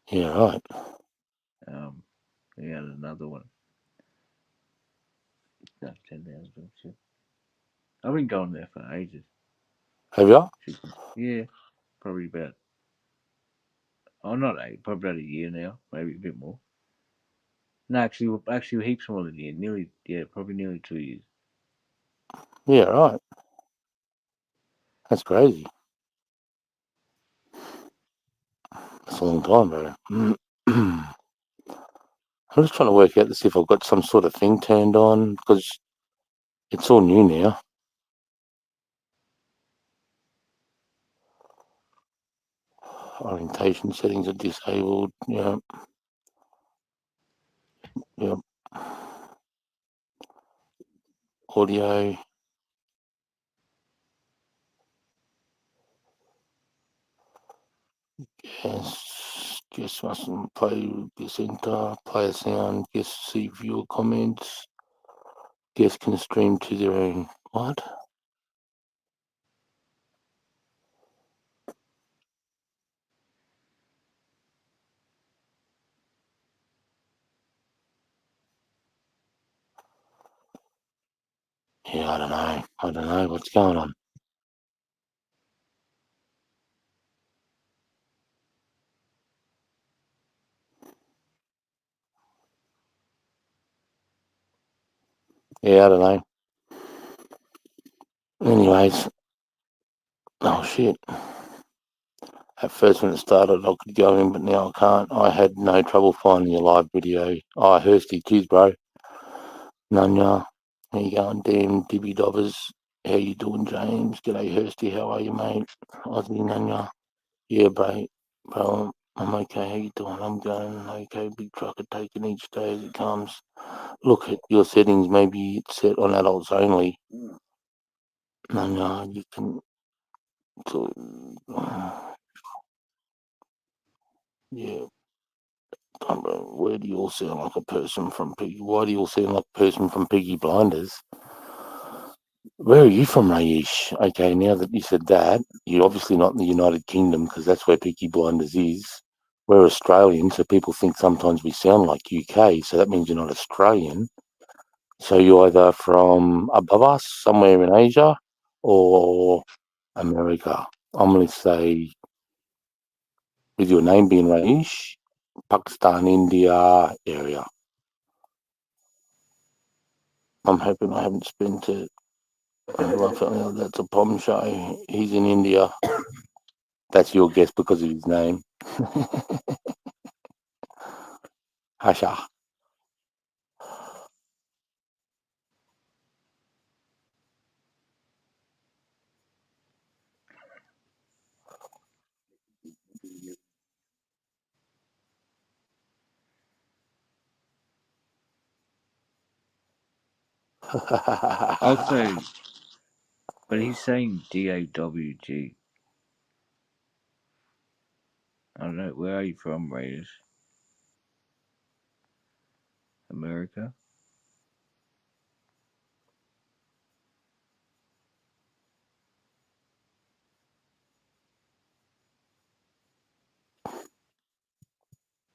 Yeah, right. He had another one. No, 10,000 shit. I've been going there for ages. Have you? Yeah, probably about. Oh, not 8. Probably about a year now, maybe a bit more. No, actually, heaps more than a year. Probably nearly 2 years. Yeah, right. That's crazy. That's a long time, bro. I'm just trying to work out to see if I've got some sort of thing turned on because it's all new now. Orientation settings are disabled. Yeah. Yep. Audio. Yes. Guest mustn't play. Guest enter. Player sound. Guest see viewer comments. Guests can stream to their own. What? Yeah, I don't know. I don't know what's going on. Yeah, I don't know. Anyways. Oh, shit. At first when it started, I could go in, but now I can't. I had no trouble finding your live video. Oh, Hursty, cheers, bro. Nanya. How you going, damn Dibby Dobbers? How you doing, James? G'day, Hursty. How are you, mate? Aussie Nanya. Yeah, bro, I'm okay. How you doing? I'm going okay. Big trucker taking each day as it comes. Look at your settings. Maybe it's set on adults only. Nanya, you can. Yeah. Where do you all sound like a person from Piggy? Why do you all sound like a person from Piggy Blinders? Where are you from, Raish? Okay, now that you said that, you're obviously not in the United Kingdom because that's where Piggy Blinders is. We're Australian, so people think sometimes we sound like UK, so that means you're not Australian. So you're either from above us, somewhere in Asia, or America. I'm going to say, with your name being Raish, Pakistan, India area. I'm hoping I haven't spent it. That's a Pom show. He's in India. That's your guess because of his name. Hasha. Also, but he's saying DAWG. I don't know. Where are you from, Raiders? America?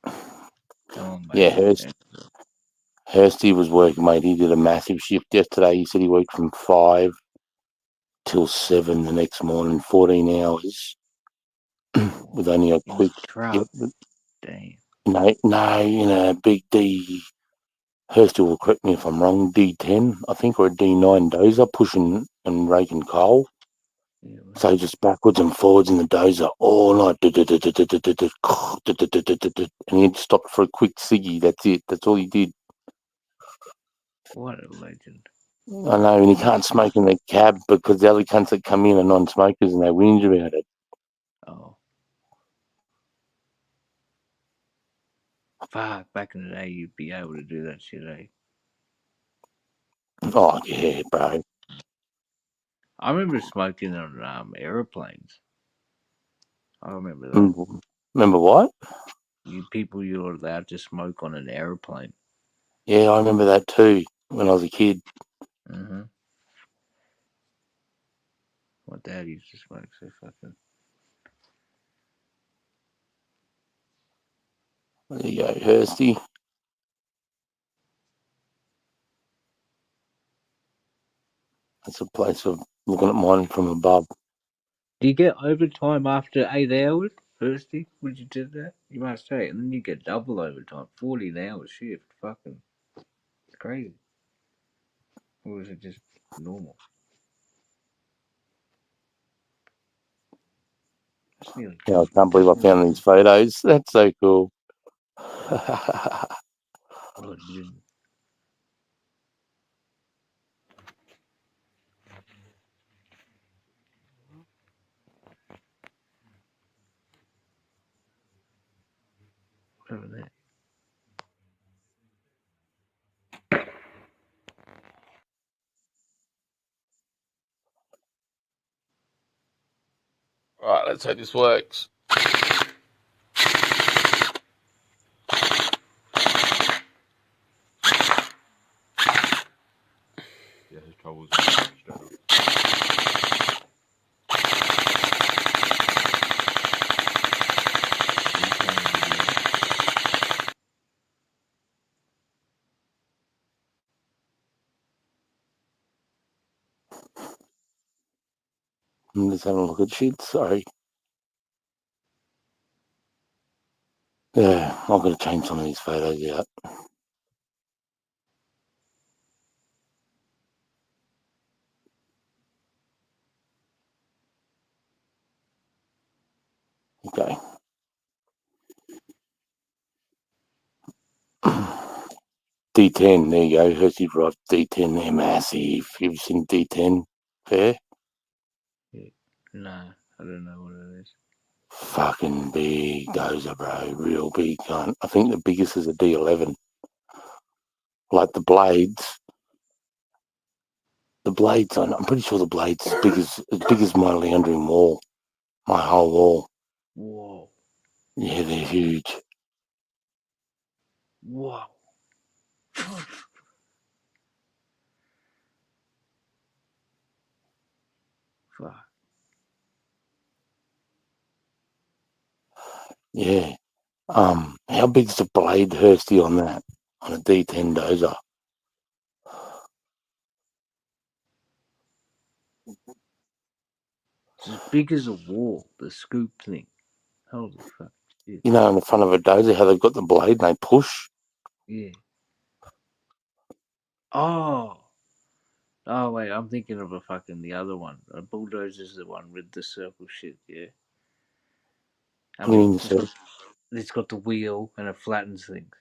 Come on, mate. Yeah, Hursty was working, mate. He did a massive shift yesterday. He said he worked from 5 till 7 the next morning, 14 hours, with only a quick. Truck. Damn. No, in a big D. Hursty will correct me if I'm wrong. D10, I think, or a D9 dozer, pushing and raking coal. So just backwards and forwards in the dozer all night. And he'd stopped for a quick ciggy. That's it. That's all he did. What a legend. I know, and he can't smoke in the cab because the other cunts that come in are non-smokers and they whinge about it. Oh. Fuck, back in the day, you'd be able to do that shit, eh? Oh yeah, bro. I remember smoking on aeroplanes. I remember that. Remember what? People you were allowed to smoke on an aeroplane. Yeah, I remember that too when I was a kid. Mm-hmm. My dad used to smoke so fucking. There you go, Hursty. That's a place of looking at mine from above. Do you get overtime after 8 hours? Thirsty? Would you do that? You must say, and then you get double overtime, 14-hour shift. Fucking crazy. Or is it just normal? That's nearly. Yeah, I can't believe I found these photos. That's so cool. Oh, dude. Whatever that. Right, let's hope this works. Yeah, his troubles with straight up. I'm just having a look at shit. Sorry. Yeah, I've got to change some of these photos out. Okay. D10, there you go. Hershey Drive D10, they're massive. You've seen D10 fair? Yeah. Nah, I don't know what it is. Fucking big dozer, bro. Real big. I think the biggest is a D11. Like the blades. The blades, I'm pretty sure the blades as big as my lounging wall. My whole wall. Whoa. Yeah, they're huge. Whoa. Fuck. Yeah. How big's the blade, Hursty, on that? On a D10 dozer? It's as big as a wall, the scoop thing. Holy fuck. Shit. You know, in the front of a dozer, how they've got the blade and they push? Yeah. Oh. Oh, wait, I'm thinking of the other one. A bulldozer's the one with the circle shit, yeah. I What do you mean, mean, sir? it's got the wheel and it flattens things.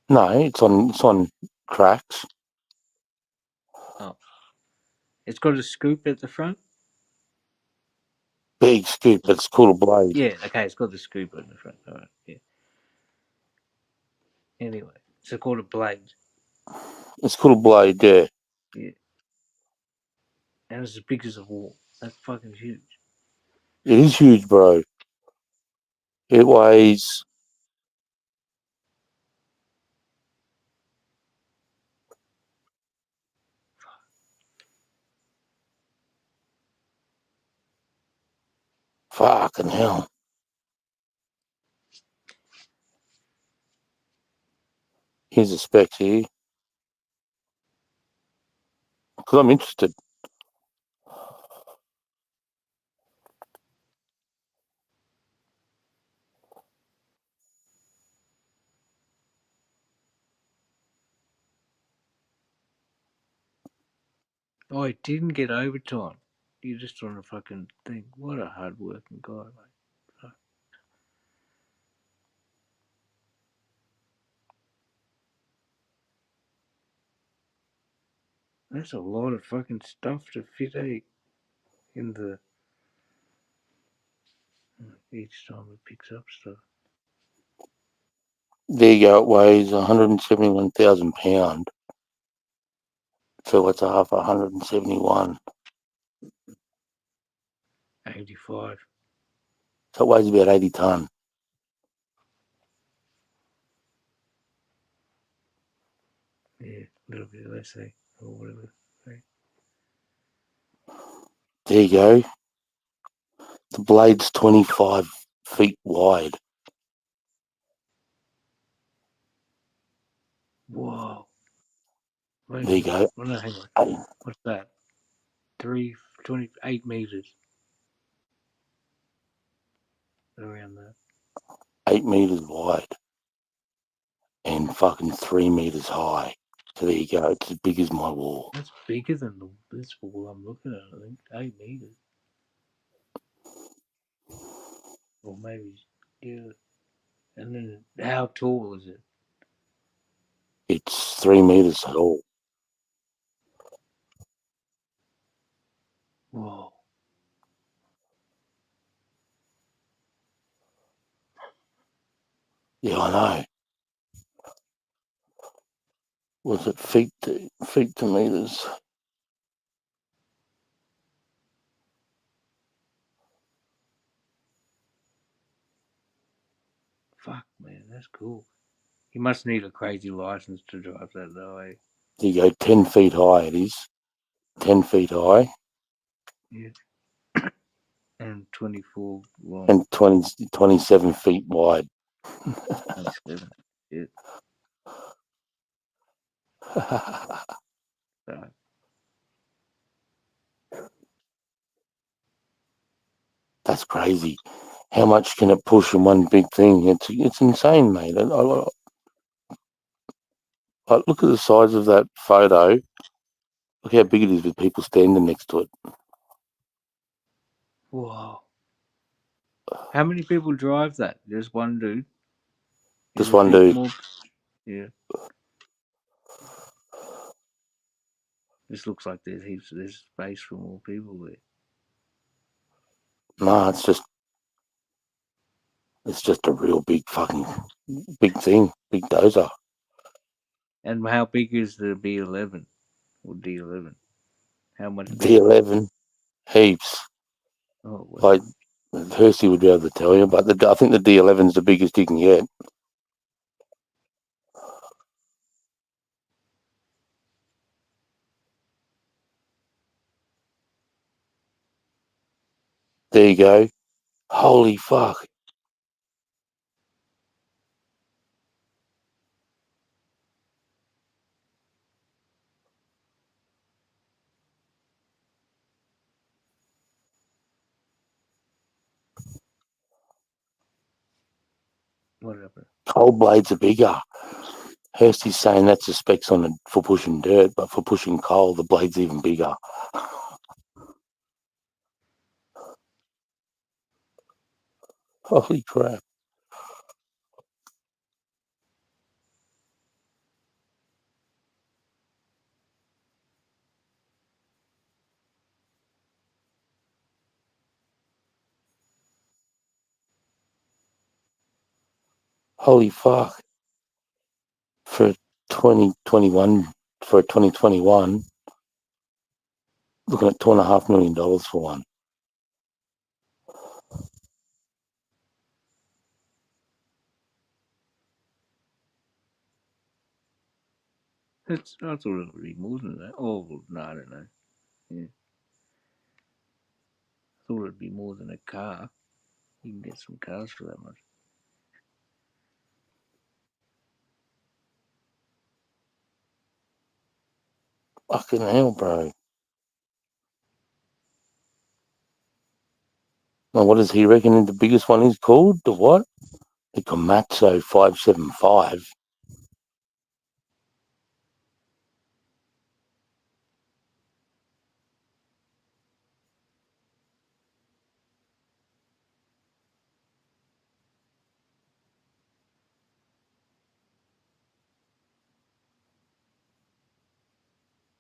No, it's on tracks. Oh. It's got a scoop at the front? Big scoop, but it's called a blade. Yeah, okay, it's got the scoop at the front. Alright, yeah. Anyway, it's called a blade. It's called a blade, yeah. Yeah. And it's as big as a wall. That's fucking huge. It is huge, bro. It weighs... Fucking hell. Here's the specs here. Because I'm interested. Oh, it didn't get overtime. You're just on a fucking thing. What a hard working guy, mate. Fuck. That's a lot of fucking stuff to fit in the each time it picks up stuff. There you go. It weighs 171,000 pound. So what's half 171? 85. So it weighs about 80 ton. Yeah, a little bit less, eh? Or whatever. Right? There you go. The blade's 25 feet wide. Whoa. Wait a There you minute. go. Oh, no, hang on. What's that? 28 meters. Around that. 8 meters wide and fucking 3 meters high. So there you go. It's as big as my wall. That's bigger than this wall I'm looking at, I think. 8 meters. Or maybe, yeah. And then how tall is it? It's 3 meters tall. Whoa. Yeah, I know. Was it feet to meters? Fuck, man, that's cool. You must need a crazy license to drive that, though, eh? There you go. 10 feet high it is. 10 feet high. Yeah. And 24 long. And 27 feet wide. 27. Yeah. That's crazy. How much can it push in one big thing? It's insane, mate. I look at the size of that photo. Look how big it is with people standing next to it. Whoa. How many people drive that? Just one dude? Just Is it one fit dude. more? Yeah. This looks like there's space for more people there. No, it's just a real big fucking big thing. Big dozer. And how big is the B11 or D11? How much bigger? D11, heaps. Oh, wow. Like Hersey would be able to tell you, but I think the D11 is the biggest you can get. There you go. Holy fuck. Whatever. Cold blades are bigger. Hersey's saying that's the specs on it for pushing dirt, but for pushing coal, the blade's even bigger. Holy crap. Holy fuck. For 2021, looking at $2.5 million for one. I thought it would be more than that. Oh, no, I don't know. Yeah. I thought it'd be more than a car. You can get some cars for that much. Fucking hell, bro. Now, what does he reckon the biggest one is called? The what? The Komatsu 575.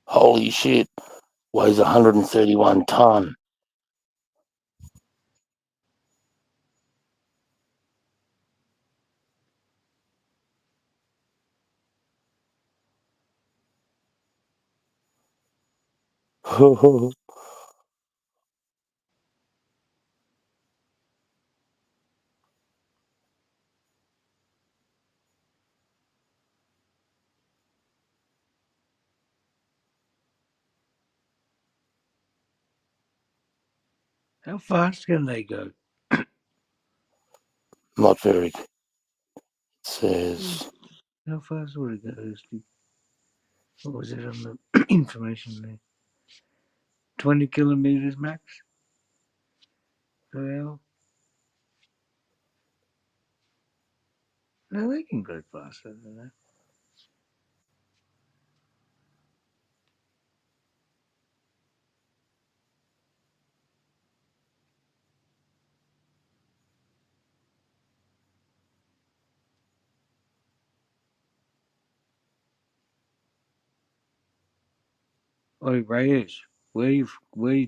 Holy shit. Weighs 131 ton. How fast can they go? Not very. It says How fast would it go? What was it on the information there? 20 kilometers max per hour? No, they can go faster than that. Oh, Reyes, where you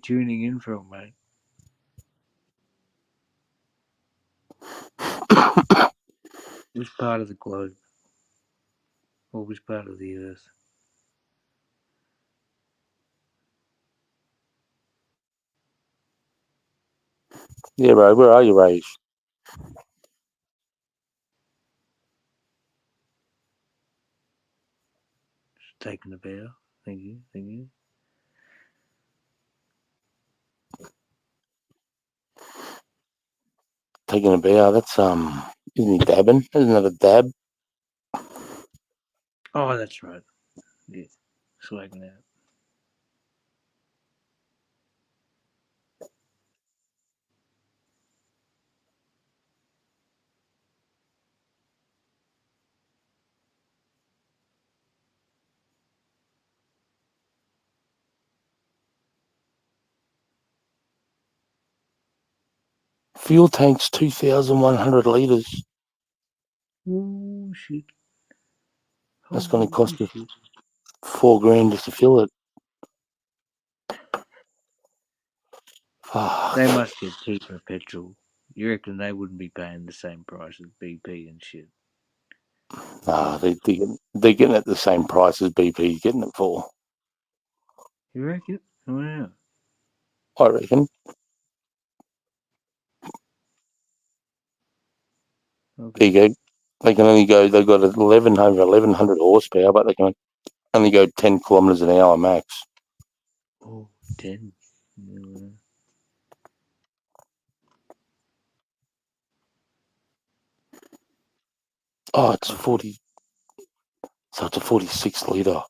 tuning in from, mate? Which part of the globe? Or which part of the earth? yeah, bro. Where are you, Rage? Just taking a bow. Thank you, thank you. Taking a bow. That's isn't he dabbing? Isn't that a dab? Oh, that's right. Yeah, swagging out. Fuel tank's 2,100 liters. Oh shit! That's going to Holy cost you shit! $4,000 just to fill it. Fuck. They must get cheaper petrol. You reckon they wouldn't be paying the same price as BP and shit? Nah, they're getting it the same price as BP's getting it for. You reckon? Wow. I reckon. Okay. There you go. They can only go. They've got 1,100 horsepower, but they can only go 10 kilometers an hour max. Oh, 10. Yeah. Oh, it's 40. So it's a 46 liter,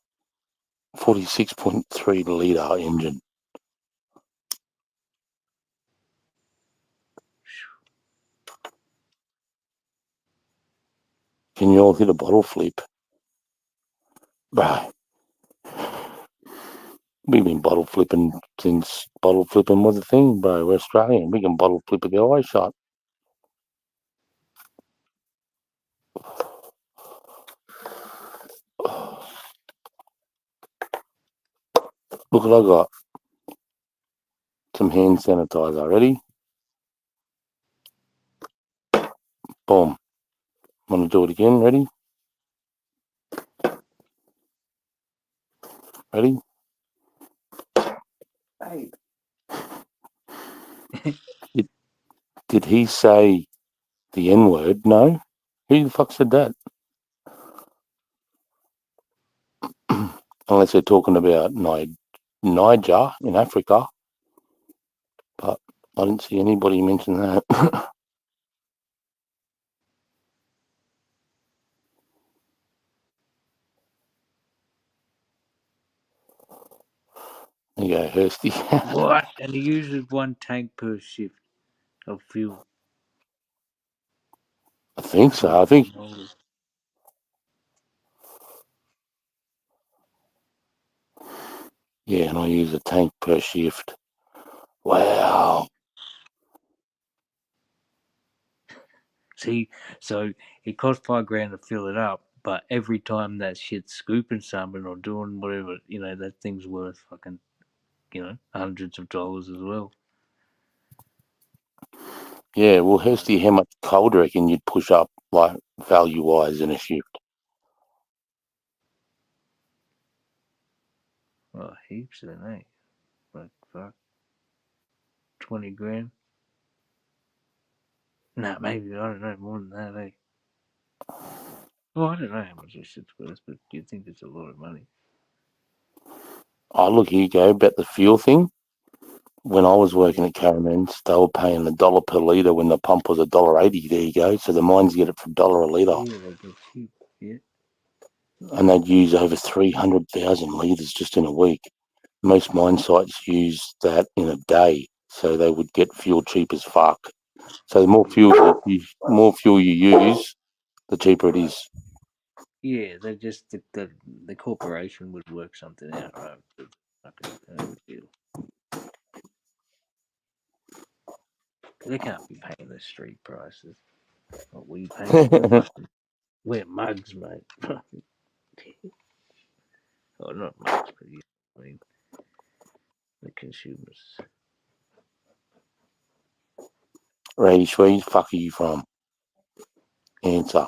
46.3 liter engine. Can you all hit a bottle flip? Right. We've been bottle flipping since bottle flipping was a thing, bro. We're Australian. We can bottle flip with the eye shut. Look what I got. Some hand sanitizer. Ready? Boom. Want to do it again? Ready? Ready? Hey, Did he say the N word? No. Who the fuck said that? Unless they're talking about Niger in Africa. But I didn't see anybody mention that. There you go, Hursty. What? And he uses 1 tank per shift of fuel. I think so. I think. Holy. Yeah, and I use a tank per shift. Wow. See, so it costs $5,000 to fill it up, but every time that shit's scooping something or doing whatever, that thing's worth fucking, hundreds of dollars as well. Yeah, well, Hursty, how much coal do you reckon you'd push up, like, value-wise in a shift? Oh, heaps of it, eh? fuck? 20 grand? Nah, maybe, I don't know, more than that, eh? Well, I don't know how much this shit's worth, but do you think it's a lot of money? Oh, look, here you go, about the fuel thing. When I was working at Caramans, they were paying $1 per litre when the pump was $1.80. There you go. So the mines get it for $1 a litre. Yeah, they get cheap, yeah. And they'd use over 300,000 litres just in a week. Most mine sites use that in a day, so they would get fuel cheap as fuck. So the more fuel you use, the cheaper it is. Yeah, they just, the corporation would work something out, right? Fucking deal. They can't be paying the street prices. What we pay? We're mugs, mate. Oh, not mugs, but you know, I mean, the consumers. Radish, where the fuck are you from? Answer.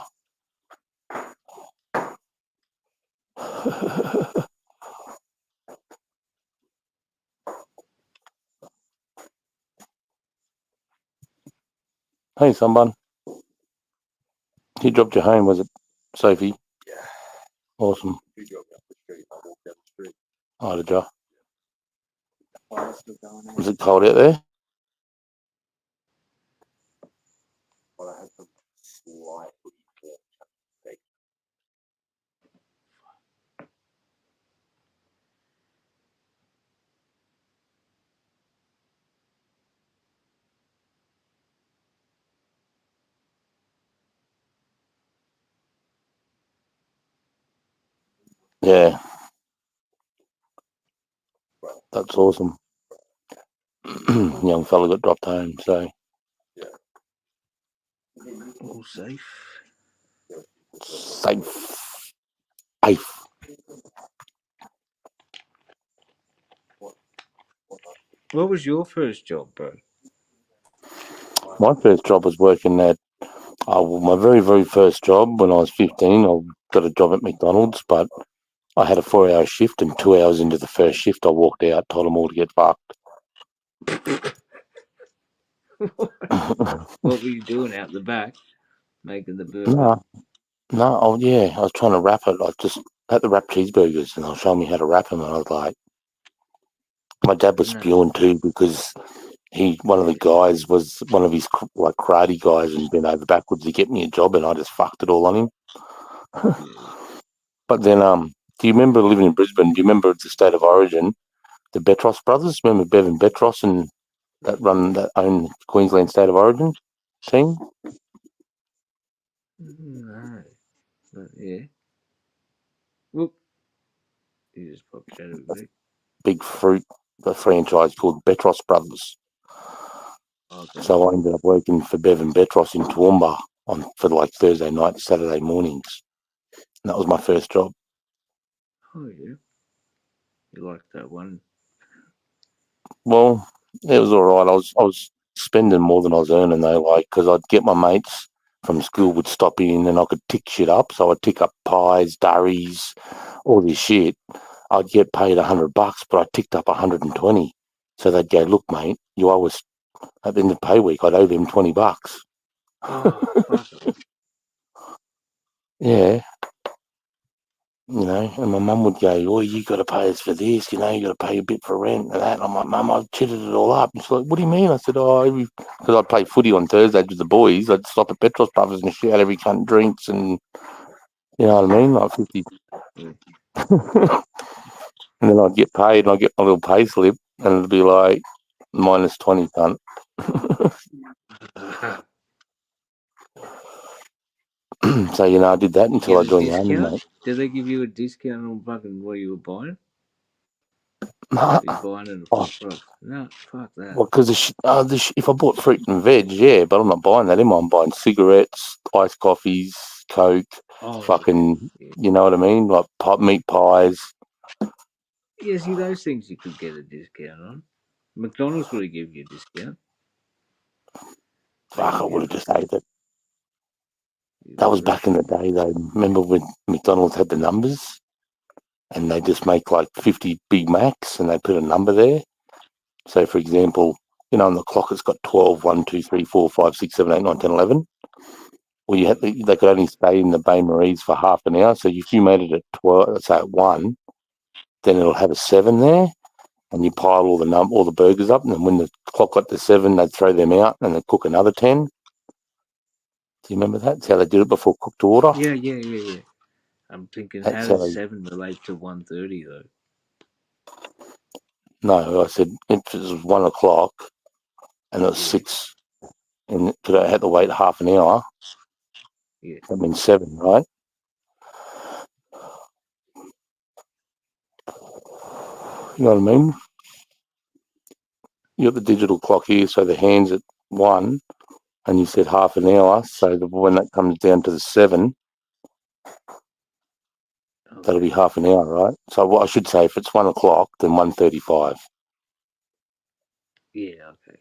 Hey, someone. He dropped you home, was it, Sophie? Yeah. Awesome. You drove down the street, I walked down the street. Oh, did you? Fire's still going on. Was it cold out there? Well, I had some slight warm. Yeah. That's awesome. Young fella got dropped home, so. All safe. Safe. Safe. What was your first job, bro? My first job was working at, my very, very first job when I was 15. I got a job at McDonald's, but I had a 4-hour shift, and 2 hours into the first shift, I walked out, told them all to get fucked. What were you doing out the back? Making the burger? No, yeah, I was trying to wrap it. I just had to wrap cheeseburgers, and they were showing me how to wrap them, and I was like, my dad was spewing too, because one of the guys was one of his like karate guys and bent over backwards to get me a job, and I just fucked it all on him. But then, do you remember living in Brisbane? Do you remember the state of origin, the Betros brothers? Remember Bevan Betros and that own Queensland state of origin team? No. But yeah. Whoop. You just popped out of it. Big fruit, the franchise called Betros Brothers. Okay. So I ended up working for Bevan Betros in Toowoomba for like Thursday night, Saturday mornings. And that was my first job. Oh yeah. You liked that one? Well, it was all right. I was spending more than I was earning though, like, because I'd get my mates from school would stop in and I could tick shit up. So I'd tick up pies, durries, all this shit. I'd get paid $100, but I ticked up 120. So they'd go, look, mate, you always at the end of pay week, I'd owe them $20. Oh, Yeah. You know, and my mum would go, oh, you got to pay us for this, you know, you got to pay a bit for rent and that. And I'm like, Mum, I've chitted it all up. And she's like, what do you mean? I said, because I'd play footy on Thursdays with the boys. I'd stop at Petros Brothers and shout every cunt drinks and, you know what I mean? Like 50. And then I'd get paid and I'd get my little pay slip and it'd be like -20, cunt. So, you know, I did that until I joined the army, mate. Did they give you a discount on fucking what you were buying? No. You buying it? No, fuck that. Well, because if I bought fruit and veg, yeah, but I'm not buying that. I'm buying cigarettes, iced coffees, Coke, fucking, you know what I mean? Like meat pies. Yeah, see, those things you could get a discount on. McDonald's would have given you a discount. Fuck, I would have just ate it. That was back in the day, though. Remember when McDonald's had the numbers? And they just make like 50 Big Macs and they put a number there? So, for example, you know, on the clock it's got 12, 1, 2, 3, 4, 5, 6, 7, 8, 9, 10, 11. Well, they could only stay in the Bain Maries for half an hour. So if you made it at 12, let's say at 1, then it'll have a 7 there, and you pile all the burgers up, and then when the clock got to 7, they'd throw them out and they'd cook another 10. Do you remember that? That's how they did it before cook to order. Yeah. I'm thinking, how That's how does they. 7 relate to 1:30 though? No, I said if it was 1 o'clock and it was 6, and I had to wait half an hour. Yeah. That means 7, right? You know what I mean? You got the digital clock here, so the hand's at 1, and you said half an hour. So when that comes down to the 7, that'll be half an hour, right? So what I should say, if it's 1 o'clock, then 1:35. Yeah, okay.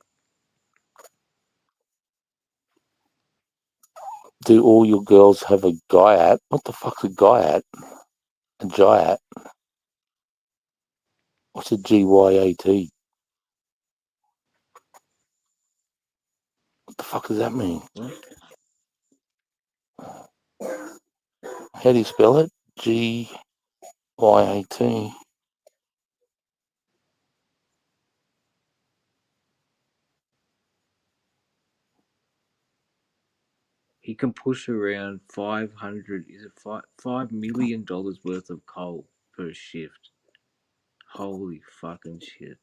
Do all your girls have a Guyat? What the fuck's a Guyat? A Giat? What's a GYAT? What the fuck does that mean? How do you spell it? GYAT. He can push around 500, is it $5 million worth of coal per shift? Holy fucking shit.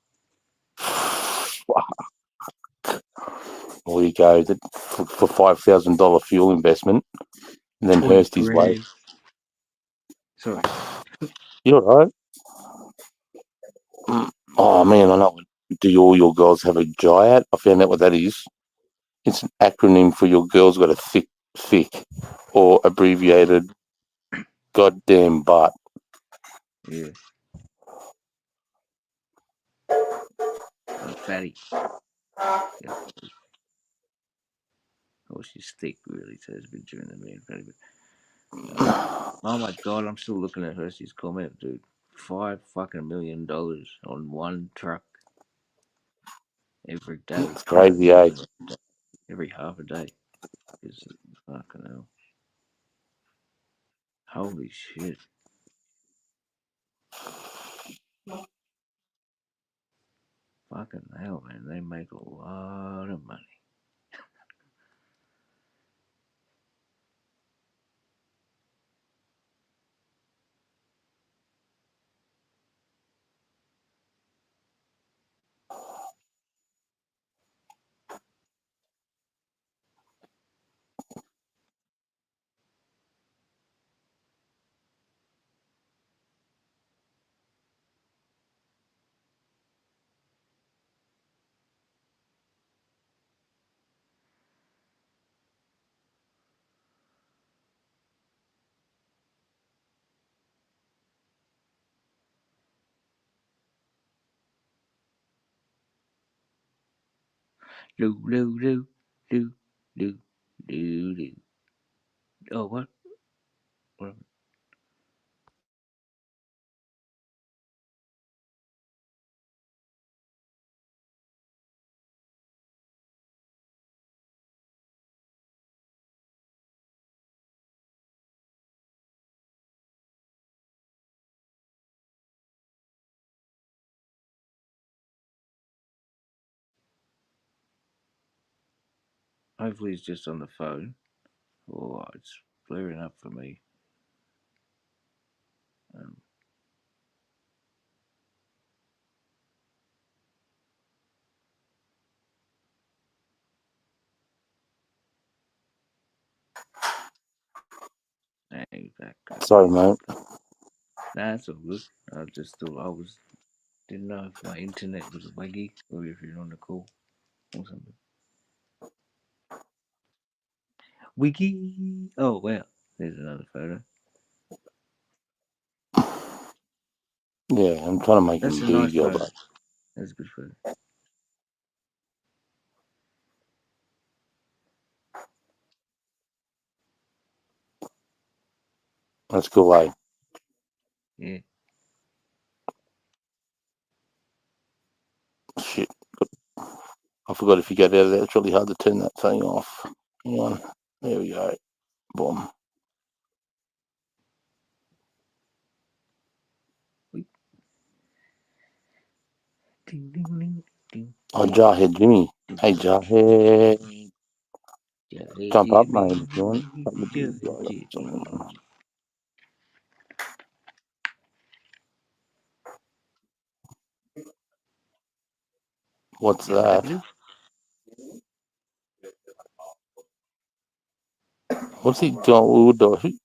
Well, you go for $5,000 fuel investment, and then 20 Hursty's way. grand. Sorry. You're right. Oh man, I know. Do all your girls have a Giat? I found out what that is. It's an acronym for your girl's got a thick, or abbreviated, goddamn butt. Yeah. Fatty. Yeah. Oh, she's thick, really, so it's been during the man fatty. Oh my god, I'm still looking at Hershey's comment, dude. $5 million on one truck every day. It's crazy, eh? Every half a day. Is fucking hell. Holy shit. Fucking hell, man. They make a lot of money. Do. Oh, what? What? Hopefully it's just on the phone. Oh, it's flaring up for me. Sorry, mate. Nah, it's all good. I just thought didn't know if my internet was waggy or if you're on the call or something. Wiggy! Oh, wow. There's another photo. Yeah, I'm trying to make That's him a nice bigger, photo. but That's a good photo. that's cool, eh? Yeah. Shit. I forgot if you get out of there, it's really hard to turn that thing off. Hang on. There we go. Boom. Ding, ding, ding, ding. Oh, Jarhead Jimmy. Hey, Jarhead. Jump up, mate, if you want. That would be right. What's that? What's he doing?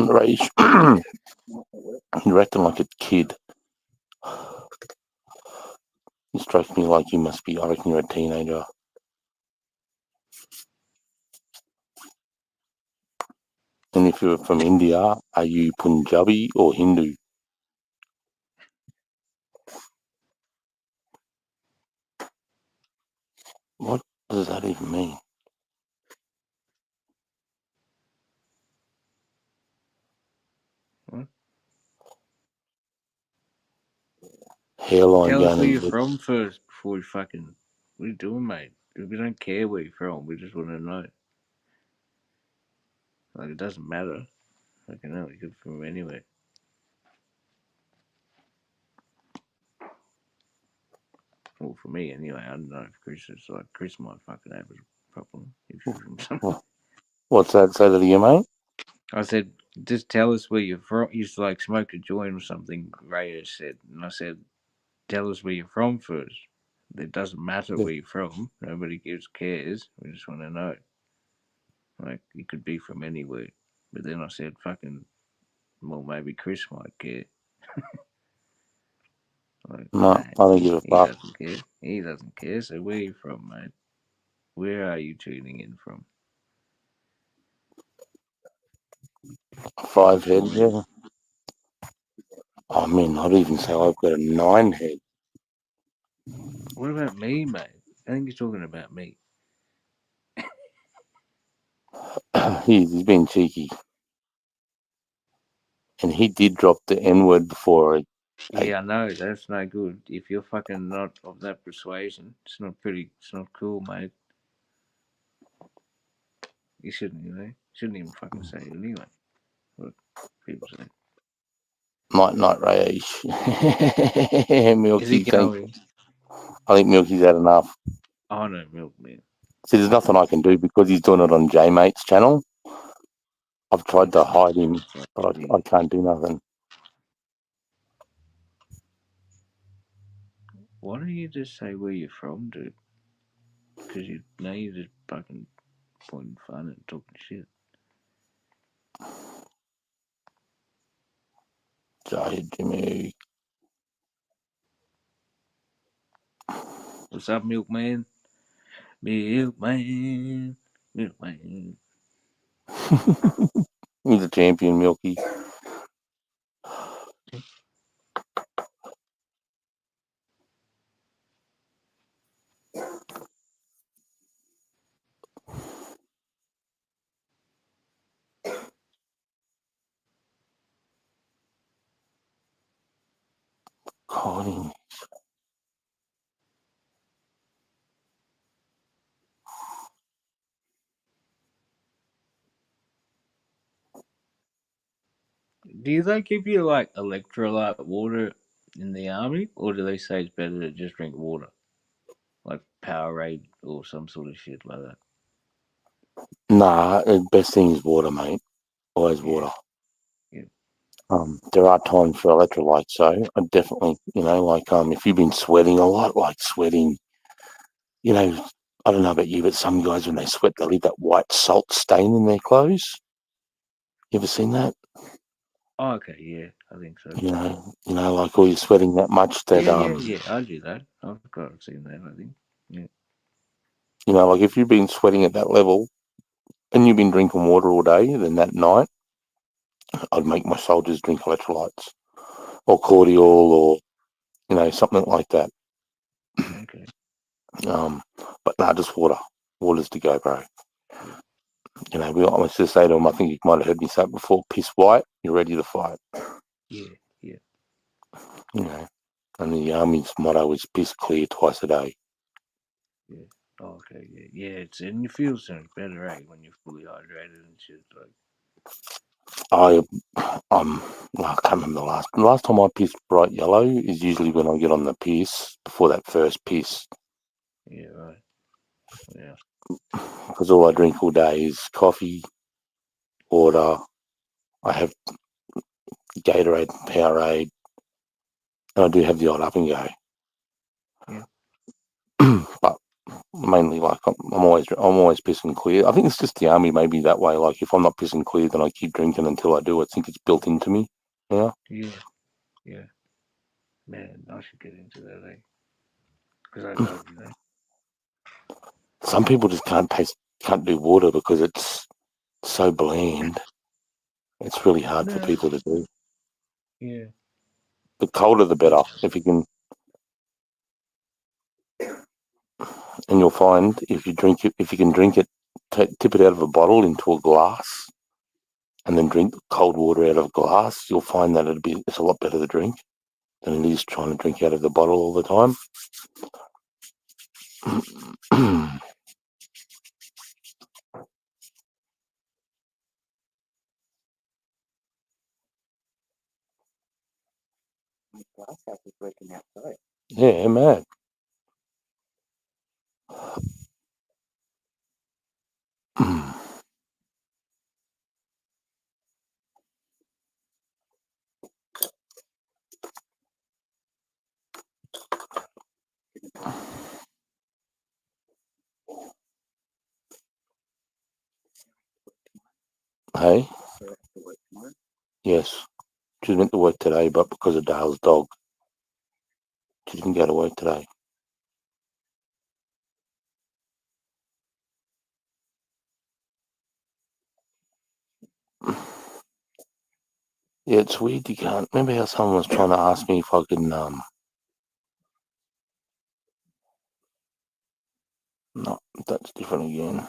Rage. You acting like a kid. You strike me like you must be. I reckon you're a teenager. And if you're from India, are you Punjabi or Hindu? What does that even mean? What? Hairline Tell us gun where and you're lips. from first before we fucking. What are you doing, mate? We don't care where you're from. We just want to know. Like, it doesn't matter. Like, I know, you could from anywhere. Well, for me, anyway. I don't know if Chris is like, Chris might fucking have a problem if you're from somewhere. What's that? Say that again, mate? I said, just tell us where you're from. You used to like smoke a joint or something, Ray said. And I said, tell us where you're from first. It doesn't matter where you're from. Nobody cares. We just want to know. Like, you could be from anywhere. But then I said, fucking, well, maybe Chris might care. Like, No, I don't give a he fuck. doesn't care. He doesn't care. So where are you from, mate? Where are you tuning in from? 5 head, yeah. I mean, I'd even say I've got a 9 head. What about me, mate? I think you're talking about me. He's been cheeky. And he did drop the N-word before. Yeah, I know. That's no good. If you're fucking not of that persuasion, it's not cool, mate. You shouldn't, shouldn't even fucking say it anyway. What people say. Night Rage. Milky, Is he going? I think Milky's had enough. Oh no, Milk, man. See, there's nothing I can do because he's doing it on J-Mate's channel. I've tried to hide him, but I can't do nothing. Why don't you just say where you're from, dude? Because you're just fucking pointing fun and talking shit. Jahid Jimmy. What's up, Milkman? Milkman. Milkman. He's a champion, Milky. Calling. Do they give you like electrolyte water in the army, or do they say it's better to just drink water, like Powerade or some sort of shit like that? Nah, the best thing is water, mate. Always water. Yeah. There are times for electrolytes, so I definitely, if you've been sweating a lot, like sweating, I don't know about you, but some guys, when they sweat, they leave that white salt stain in their clothes. You ever seen that? Oh, okay, yeah, I think so. Like, or you're sweating that much that, Yeah, I do that. I've seen that, I think. Yeah. like if you've been sweating at that level and you've been drinking water all day, then that night, I'd make my soldiers drink electrolytes or cordial or, something like that. Okay. But no, just water. Water's to go, bro. I must just say to him, I think you might have heard me say it before, piss white, you're ready to fight. Yeah. You know. And the army's motto is piss clear twice a day. Yeah. Oh, okay. Yeah. Yeah. It's and you feel so much better, right, when you're fully hydrated and shit. Like. I can't remember the last time I pissed bright yellow is usually when I get on the piss before that first piss. Yeah. Right. Yeah. Because all I drink all day is coffee, water. I have Gatorade, Powerade, and I do have the odd up and go. Yeah. But mainly, like I'm always pissing clear. I think it's just the army made me that way. Like if I'm not pissing clear, then I keep drinking until I do. I think it's built into me. Yeah. Yeah. Yeah. Man, I should get into that, eh? Because I love you, eh? Some people just can't do water because it's so bland. It's really hard for people to do. Yeah. The colder, the better. If you can, and you'll find if you can drink it, tip it out of a bottle into a glass, and then drink cold water out of a glass, you'll find that it's a lot better to drink than it is trying to drink out of the bottle all the time. Yeah, mad. Hey? Yes. She was meant to work today, but because of Dale's dog, she didn't go to work today. Yeah, it's weird you can't. Remember how someone was trying to ask me if I can, no, that's different again.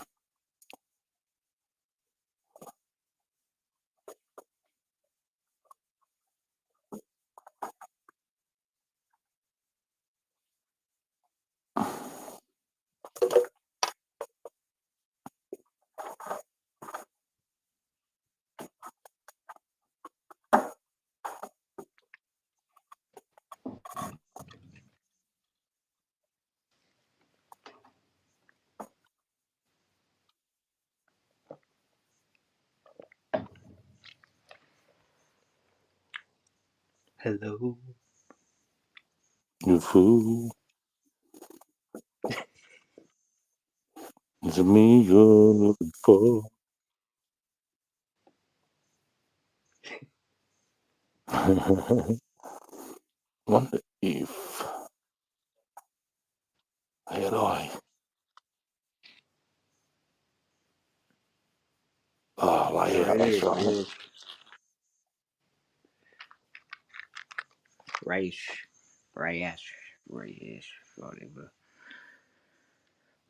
Hello. You fool. Is it me you're looking for? Wonder if had I. Oh, lay out, that's right. Rayesh, whatever.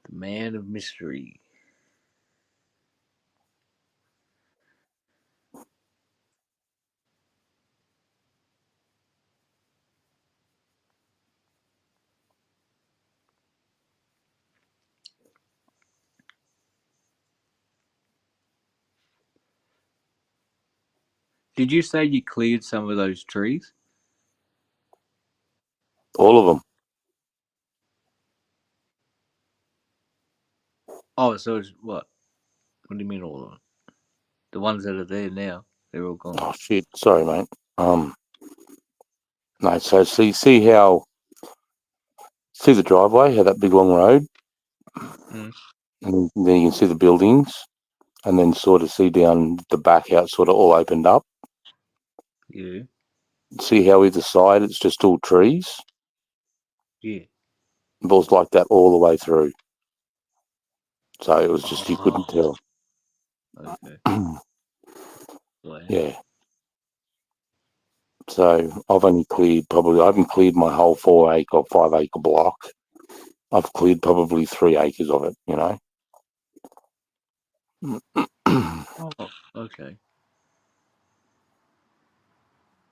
The man of mystery. Did you say you cleared some of those trees? All of them. Oh, so it's what? What do you mean all of them? The ones that are there now, they're all gone. Oh shit! Sorry, mate. No. So see the driveway, how that big long road, Mm. and then you can see the buildings, and then sort of see down the back how it's sort of all opened up. Yeah. See how either side it's just all trees. Yeah. It was like that all the way through. So it was just you couldn't tell. Okay. Wow. Yeah. So I've only cleared I haven't cleared my whole 4 acre or 5 acre block. I've cleared probably 3 acres of it, you know. Oh, okay.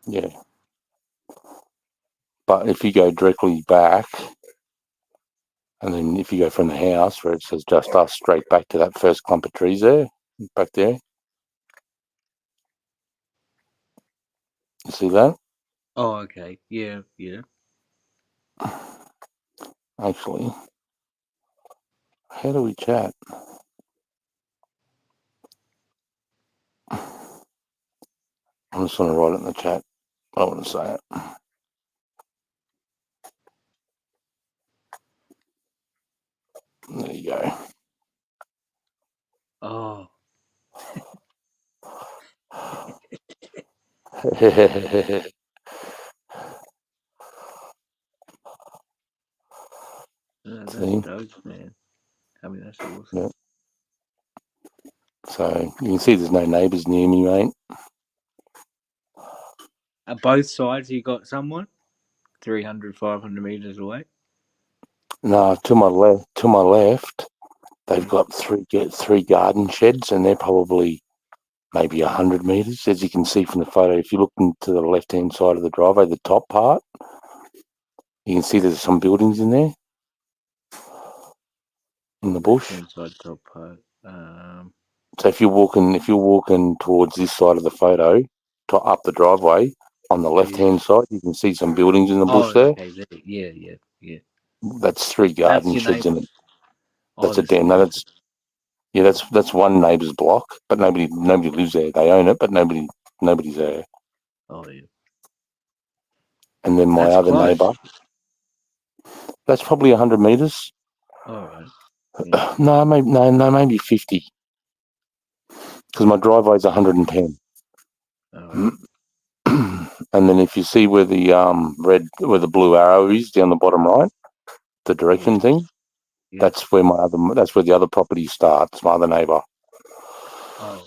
Yeah. But if you go directly back, and then if you go from the house where it says just us straight back to that first clump of trees there, back there, you see that? Oh, okay. Yeah, yeah. Actually, how do we chat? I'm just going to write it in the chat. I don't want to say it. There you go. Oh. That's See? dope, man. I mean, that's awesome. Yeah. So you can see there's no neighbours near me, mate. At both sides, you got someone 300, 500 meters away. No, to my left, they've got three garden sheds, and they're probably maybe 100 meters, as you can see from the photo. If you look into the left-hand side of the driveway, the top part, you can see there's some buildings in there, in the bush. Inside top part. So if you're walking towards this side of the photo, up the driveway, on the left-hand side, you can see some buildings in the bush there. Okay, there. Yeah. That's three That's garden your sheds in it. neighbours. That's a dam. No, that's one neighbour's block, but nobody lives there. They own it, but nobody's there. Oh yeah. And then my That's other close. neighbour, that's probably 100 meters. All right. No, maybe 50. Because my driveway's 110. And then if you see where the where the blue arrow is down the bottom right, the direction thing, that's where the other property starts. My other neighbour. Oh.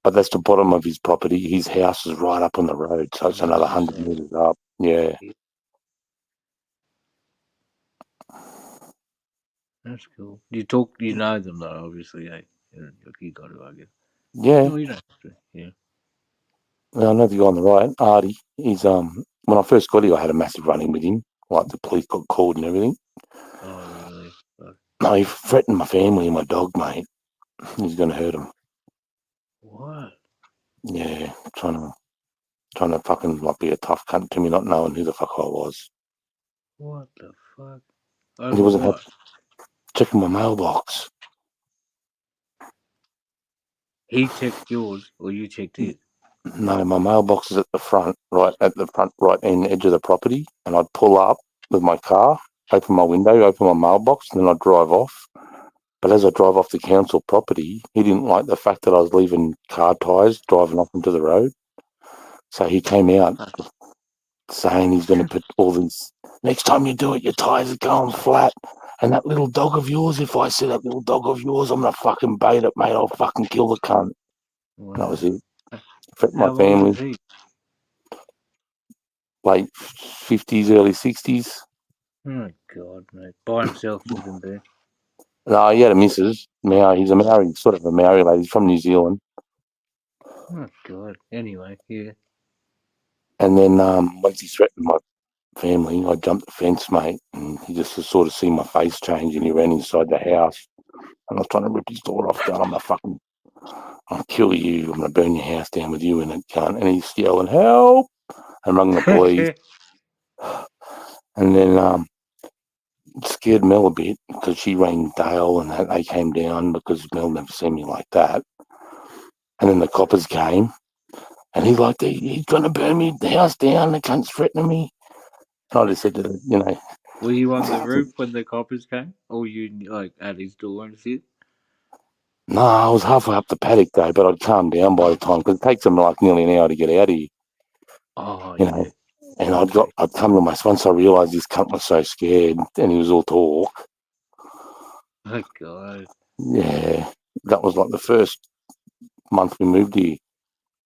But that's the bottom of his property. His house is right up on the road, so it's another 100 meters up. Yeah. That's cool. You know them though, obviously, eh? You got to, I guess. Yeah. No, you don't have to. Yeah. Well, I know the guy on the right, Artie. He's when I first got here, I had a massive run-in with him. Like the police got called and everything. Oh really? No, he threatened my family and my dog, mate. He's going to hurt him. What? Yeah, trying to fucking like be a tough cunt to me, not knowing who the fuck I was. What the fuck? He wasn't happy. Checking my mailbox. He checked yours, or you checked his? No, my mailbox is at the front right end edge of the property, and I'd pull up with my car, open my window, open my mailbox, and then I'd drive off. But as I drive off the council property, he didn't like the fact that I was leaving car tyres driving off into the road. So he came out saying he's going to put all these, next time you do it, your tyres are going flat. And that little dog of yours, if I see that little dog of yours, I'm going to fucking bait it, mate. I'll fucking kill the cunt. Wow. And that was it. Threatened my How old was family. he? Late 50s, early 60s. Oh God, mate! By himself living there. No, he had a missus. He's a Maori, sort of a Maori lady. He's from New Zealand. Oh God. Anyway, yeah. And then once he threatened my family, I jumped the fence, mate, and he just sort of see my face change, and he ran inside the house. And I was trying to rip his door off, going, I'll kill you. I'm going to burn your house down with you in it, cunt. And he's yelling, help! And rung the police. And then it scared Mel a bit because she rang Dale and they came down because Mel never seen me like that. And then the coppers came and he's like, he's going to burn me the house down. The cunt's threatening me. And I just said to them, Were you on the roof when the coppers came? Or you like at his door and shit? No, I was halfway up the paddock though, but I'd calmed down by the time because it takes them like nearly an hour to get out of here. Oh, you know. And I'd come to once I realised this cunt was so scared and he was all talk. Oh God. Yeah, that was like the first month we moved here.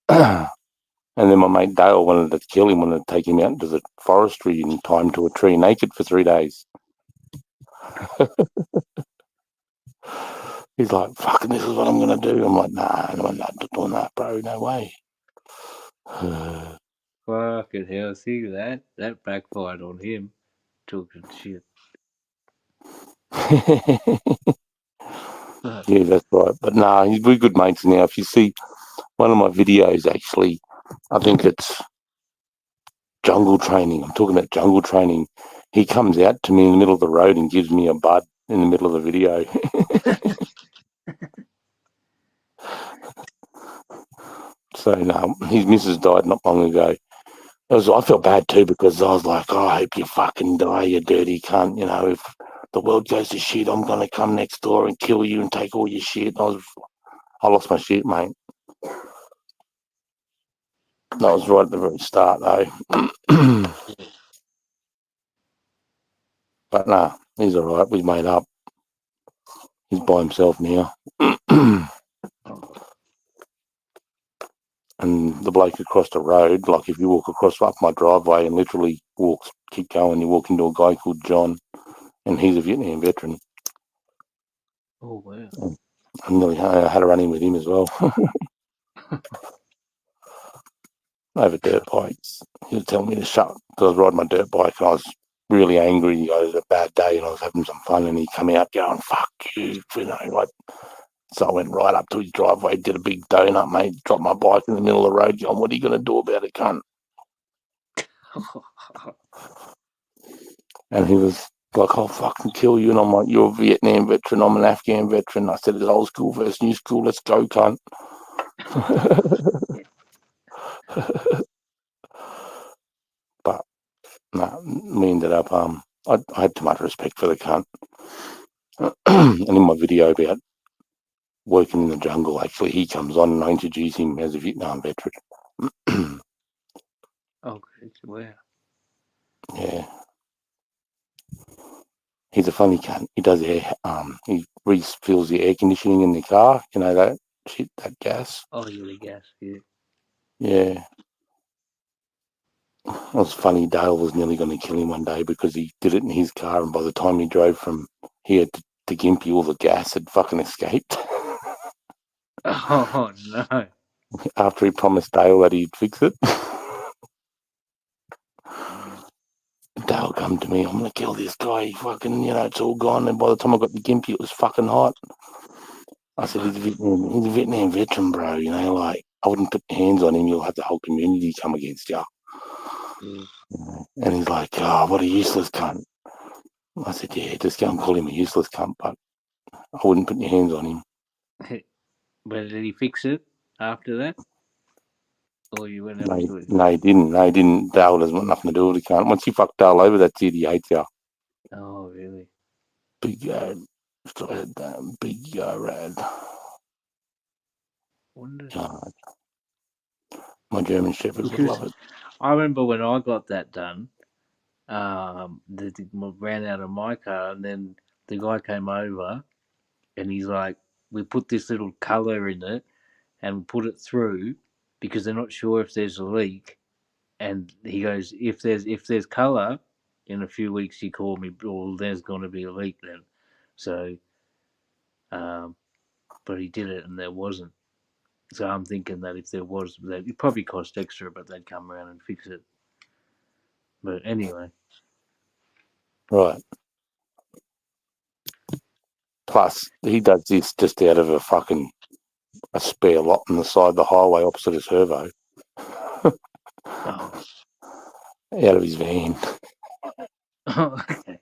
And then my mate Dale wanted to kill him, wanted to take him out into the forestry and tie him to a tree naked for 3 days. He's like, fucking, this is what I'm going to do. I'm like, nah, I'm not doing that, bro. No way. Well, Fucking hell, see that? That backfired on him. Talking shit. Yeah, that's right. But nah, we're good mates now. If you see one of my videos, actually, I think it's jungle training. I'm talking about jungle training. He comes out to me in the middle of the road and gives me a bud in the middle of the video. So no, his missus died not long ago. I felt bad too because I was like, oh, I hope you fucking die, you dirty cunt. You know, if the world goes to shit, I'm gonna come next door and kill you and take all your shit. I lost my shit, mate. That was right at the very start, though. But nah, he's all right. We made up. He's by himself now. And the bloke across the road, like if you walk across up my driveway and literally keep going, you walk into a guy called John, and he's a Vietnam veteran. Oh, wow. I nearly had a run in with him as well. Over dirt bikes. He was telling me to shut, because I was riding my dirt bike and I was really angry. I was a bad day and I was having some fun, and he come out going, fuck you, you know, like. So I went right up to his driveway, did a big donut, mate, dropped my bike in the middle of the road, going, what are you going to do about it, cunt? And he was like, I'll fucking kill you. And I'm like, you're a Vietnam veteran, I'm an Afghan veteran. I said, it's old school versus new school, let's go, cunt. But no, we ended up, I had too much respect for the cunt. And in my video about working in the jungle, actually, he comes on and I introduce him as a Vietnam veteran. Oh, wow. Yeah. He's a funny cunt. He does air, he refills the air conditioning in the car, you know, that shit, that gas. Oh, the gas, yeah. Yeah. It was funny. Dale was nearly going to kill him one day because he did it in his car, and by the time he drove from here to Gympie, all the gas had fucking escaped. Oh, no. After he promised Dale that he'd fix it. Dale come to me, I'm going to kill this guy. He fucking, you know, it's all gone. And by the time I got to Gympie, it was fucking hot. I said, he's a Vietnam veteran, bro. You know, like, I wouldn't put hands on him. You'll have the whole community come against you. And he's like, oh, what a useless cunt. I said, yeah, just go and call him a useless cunt, but I wouldn't put your hands on him. But did he fix it after that? Or you went No, up to it? no, he didn't. No, he didn't. Dale doesn't want nothing to do with the cunt. Once you fuck Dale over, that's it. He hates you. Oh, really? Big big rad. God. My German Shepherd would love it. I remember when I got that done, ran out of my car, and then the guy came over, and he's like, we put this little colour in it, and put it through, because they're not sure if there's a leak. And he goes, if there's colour, in a few weeks you call me, or there's going to be a leak then. So, but he did it, and there wasn't. So I'm thinking that if there was, that it probably cost extra, but they'd come around and fix it. But anyway. Right. Plus, he does this just out of a spare lot on the side of the highway opposite a servo. Oh. Out of his van. Oh, okay.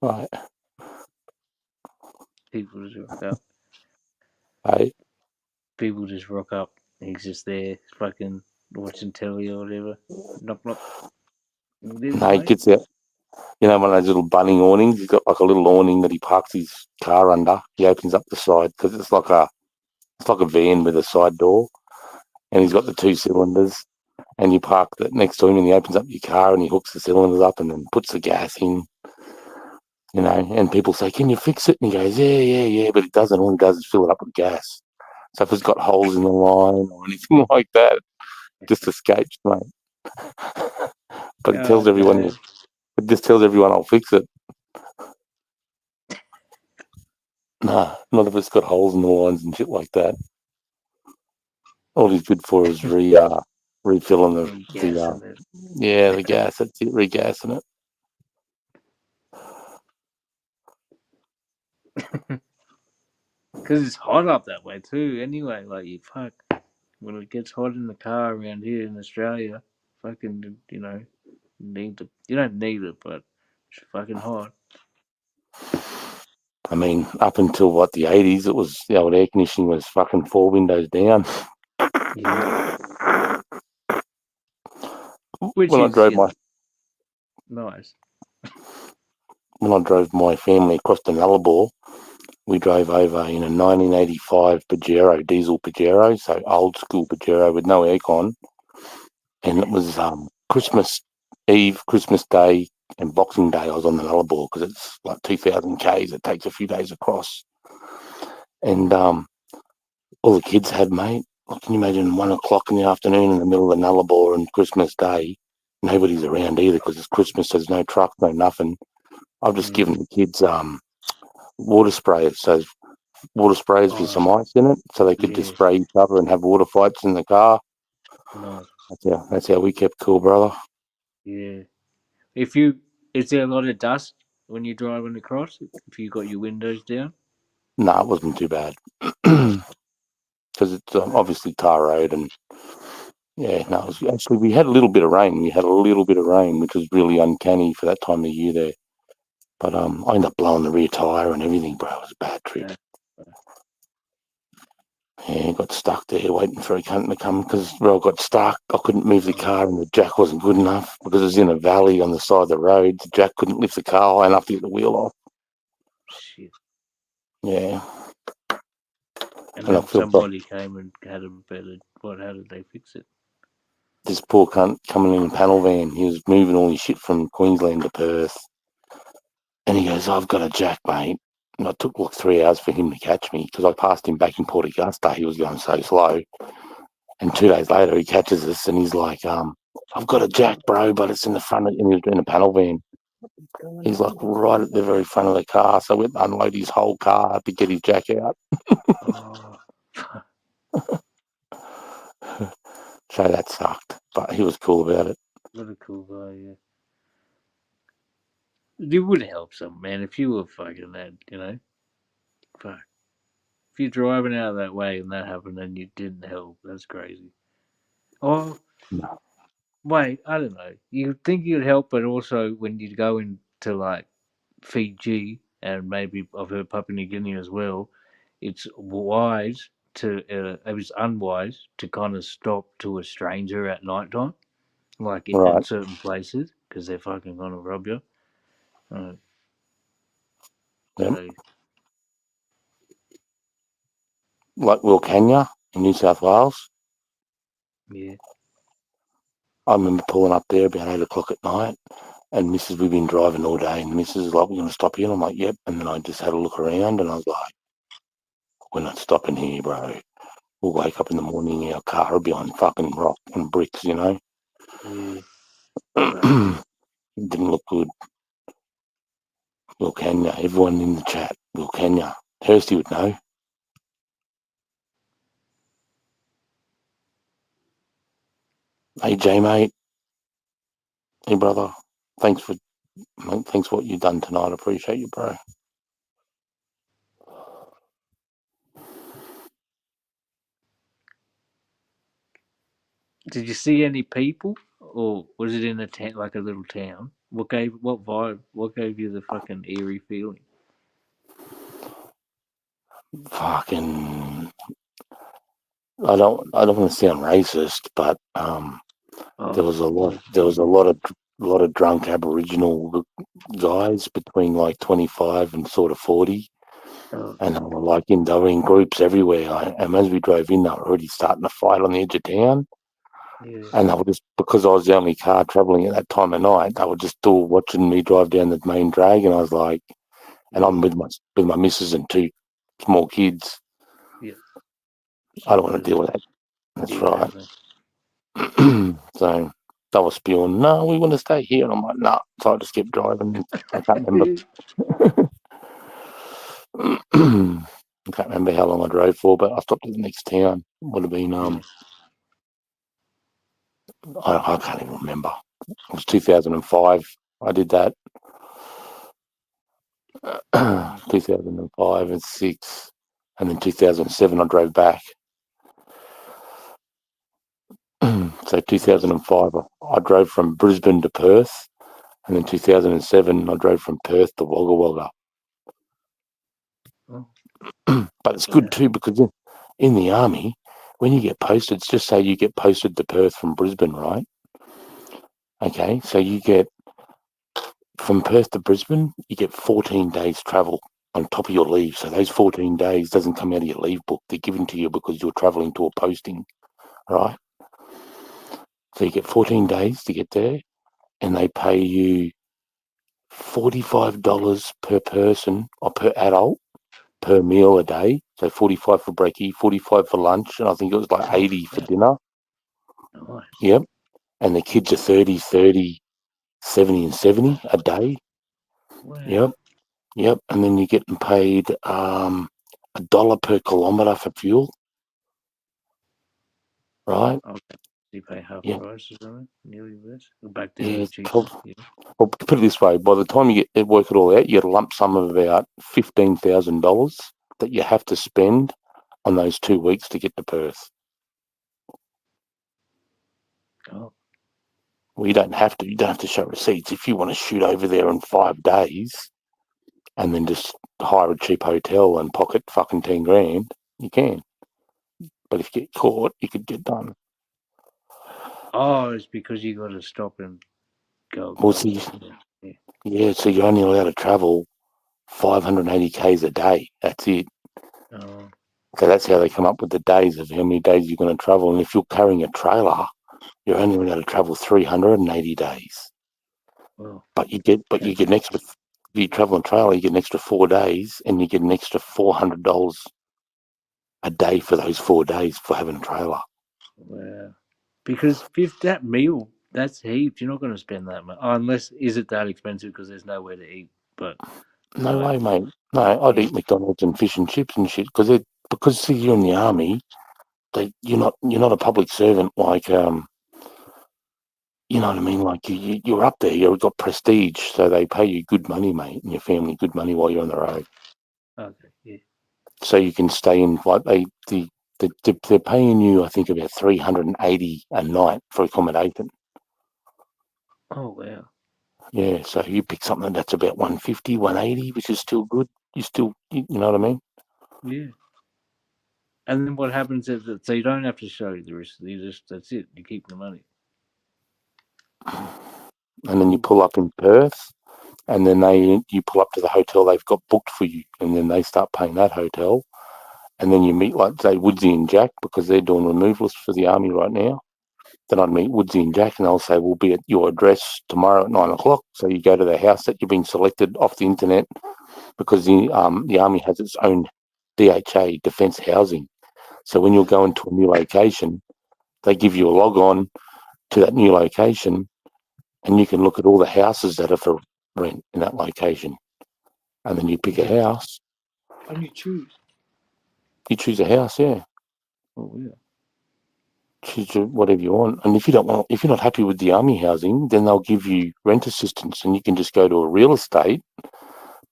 Right. People just rock up. Hey? People just rock up. He's just there, fucking watching telly or whatever. Knock, knock. No, he gets out. You know, one of those little bunning awnings? He's got like a little awning that he parks his car under. He opens up the side because it's like a van with a side door. And he's got the 2 cylinders. And you park that next to him and he opens up your car and he hooks the cylinders up and then puts the gas in. You know, and people say, can you fix it? And he goes, yeah, but he doesn't. All he does is fill it up with gas. So if it's got holes in the line or anything like that, it just escapes, mate. But it tells everyone, it just tells everyone I'll fix it. Nah, not if it's got holes in the lines and shit like that. All he's good for is refilling the Gassing it. the gas. That's it, regassing it. Because it's hot up that way too. Anyway, like you fuck when it gets hot in the car around here in Australia, fucking you don't need it, but it's fucking hot. I mean, up until what the 80s, it was the old air conditioning was fucking 4 windows down. Yeah. Which When I is drove my nice. when I drove my family across the Nullarbor, we drove over in a 1985 Pajero, diesel Pajero, so old school Pajero with no aircon, and it was Christmas Eve, Christmas Day, and Boxing Day. I was on the Nullarbor because it's like 2,000 k's. It takes a few days across, and all the kids had, mate. Can you imagine 1 o'clock in the afternoon in the middle of the Nullarbor on Christmas Day? Nobody's around either because it's Christmas. There's no truck, no nothing. I've just given the kids water sprayers, so water sprayers with some ice in it, so they could just spray each other and have water fights in the car. Nice. That's how we kept cool, brother. Yeah. Is there a lot of dust when you're driving across? If you got your windows down? No, it wasn't too bad because it's obviously tar road, and it was actually we had a little bit of rain. We had a little bit of rain, which was really uncanny for that time of year there. But I ended up blowing the rear tire and everything, bro. It was a bad trip. Yeah, got stuck there waiting for a cunt to come because I got stuck. I couldn't move the car and the jack wasn't good enough because it was in a valley on the side of the road. The jack couldn't lift the car high enough to get the wheel off. Shit. Yeah. And And I then feel somebody came and had a better. How did they fix it? this poor cunt coming in a panel van. He was moving all his shit from Queensland to Perth. And he goes, I've got a jack, mate. And it took like 3 hours for him to catch me because I passed him back in Port Augusta. He was going so slow. And 2 days later, he catches us and he's like, I've got a jack, bro, but it's in the front and he was in a panel van. He's like right at the very front of the car. So we had to unload his whole car to get his jack out. So that sucked, but he was cool about it. What a cool guy, yeah. It would help some, man, if you were fucking that, Fuck. If you're driving out of that way and that happened and you didn't help, that's crazy. Oh, no. Wait, I don't know. You'd think you'd help, but also when you go into like Fiji and maybe I've heard Papua New Guinea as well, it's unwise to kind of stop to a stranger at night time, like in Right. certain places, because they're fucking gonna rob you. Yep. So, Like Wilcannia in New South Wales. yeah. I remember pulling up there about 8 o'clock at night, and Mrs. we've been driving all day, and Mrs. is like, we're going to stop here. And I'm like, yep. And then I just had a look around, and I was like, we're not stopping here, bro. We'll wake up in the morning, our car will be on fucking rock and bricks, Yeah. It didn't look good. Wilcannia, everyone in the chat, Wilcannia. Kirsty would know. Hey, J, mate. Hey, brother. Thanks for what you've done tonight. I appreciate you, bro. Did you see any people, or was it in a like a little town? What gave you the fucking eerie feeling? Fucking, I don't want to sound racist, but there was a lot of drunk Aboriginal guys between like 25 and sort of 40, and they were in groups everywhere. And as we drove in, they were already starting to fight on the edge of town. Yeah. And they were just, because I was the only car travelling at that time of night, they were just still watching me drive down the main drag, and I was like, and I'm with my missus and 2 small kids. Yeah. I don't want to deal with that. That's right. So they were spewing, no, we want to stay here. And I'm like, no. So I just kept driving. I can't remember. I can't remember how long I drove for, but I stopped at the next town. It would have been I can't even remember. It was 2005. I did that. 2005 and 6, and then 2007 I drove back. So 2005 I drove from Brisbane to Perth, and then 2007 I drove from Perth to Wagga Wagga. But it's good too, because in the army, when you get posted, just say you get posted to Perth from Brisbane, right? Okay, so you get from Perth to Brisbane, you get 14 days travel on top of your leave. So those 14 days doesn't come out of your leave book. They're given to you because you're traveling to a posting, right? So you get 14 days to get there, and they pay you $45 per person or per adult per meal a day. So 45 for brekkie, 45 for lunch, and I think it was like 80 for dinner. Nice. Yep. And the kids are 30, 30, 70 and 70 a day. Wow. Yep. Yep. And then you're getting paid $1 per kilometre for fuel. Right? Okay. You pay half Yeah. price or something? Nearly this? Back then Yeah, it was it's cheaper. Yeah. well, put it this way, by the time you work it all out, you get a lump sum of about $15,000 that you have to spend on those 2 weeks to get to Perth. Oh. Well, you don't have to. You don't have to show receipts. If you want to shoot over there in 5 days and then just hire a cheap hotel and pocket fucking 10 grand, you can. But if you get caught, you could get done. Oh, it's because you got to stop and go Well, across. see, Yeah. yeah, so you're only allowed to travel 580 k's a day. That's it. Oh. So that's how they come up with the days of how many days you're going to travel. And if you're carrying a trailer, you're only allowed to travel 380 days. Well. But you get an extra. If you travel on trailer, you get an extra 4 days, and you get an extra $400 a day for those 4 days for having a trailer. Wow. Because if that meal, that's heaps. You're not going to spend that much. Unless, is it that expensive because there's nowhere to eat? But No way, mate. No, I'd eat McDonald's and fish and chips and shit because see, you're in the army. You're not a public servant like you know what I mean. Like you're up there. You've got prestige, so they pay you good money, mate, and your family good money while you're on the road. okay, yeah. So you can stay in like they're paying you, I think, about $380 a night for accommodation. Oh wow. Yeah, so you pick something that's about 150, 180, which is still good. You know what I mean? Yeah. And then what happens is that so you don't have to show the rest. That's it. You keep the money. And then you pull up in Perth, and then you pull up to the hotel they've got booked for you, and then they start paying that hotel, and then you meet like say Woodsy and Jack because they're doing removals for the army right now. Then I'd meet Woodsy and Jack, and they'll say we'll be at your address tomorrow at 9 o'clock. So you go to the house that you've been selected off the internet because the army has its own DHA defence housing. So when you're going to a new location, they give you a log on to that new location, and you can look at all the houses that are for rent in that location. And then you pick a house. And you choose. You choose a house, yeah. Oh yeah. Choose whatever you want. And if you're not happy with the army housing, then they'll give you rent assistance, and you can just go to a real estate,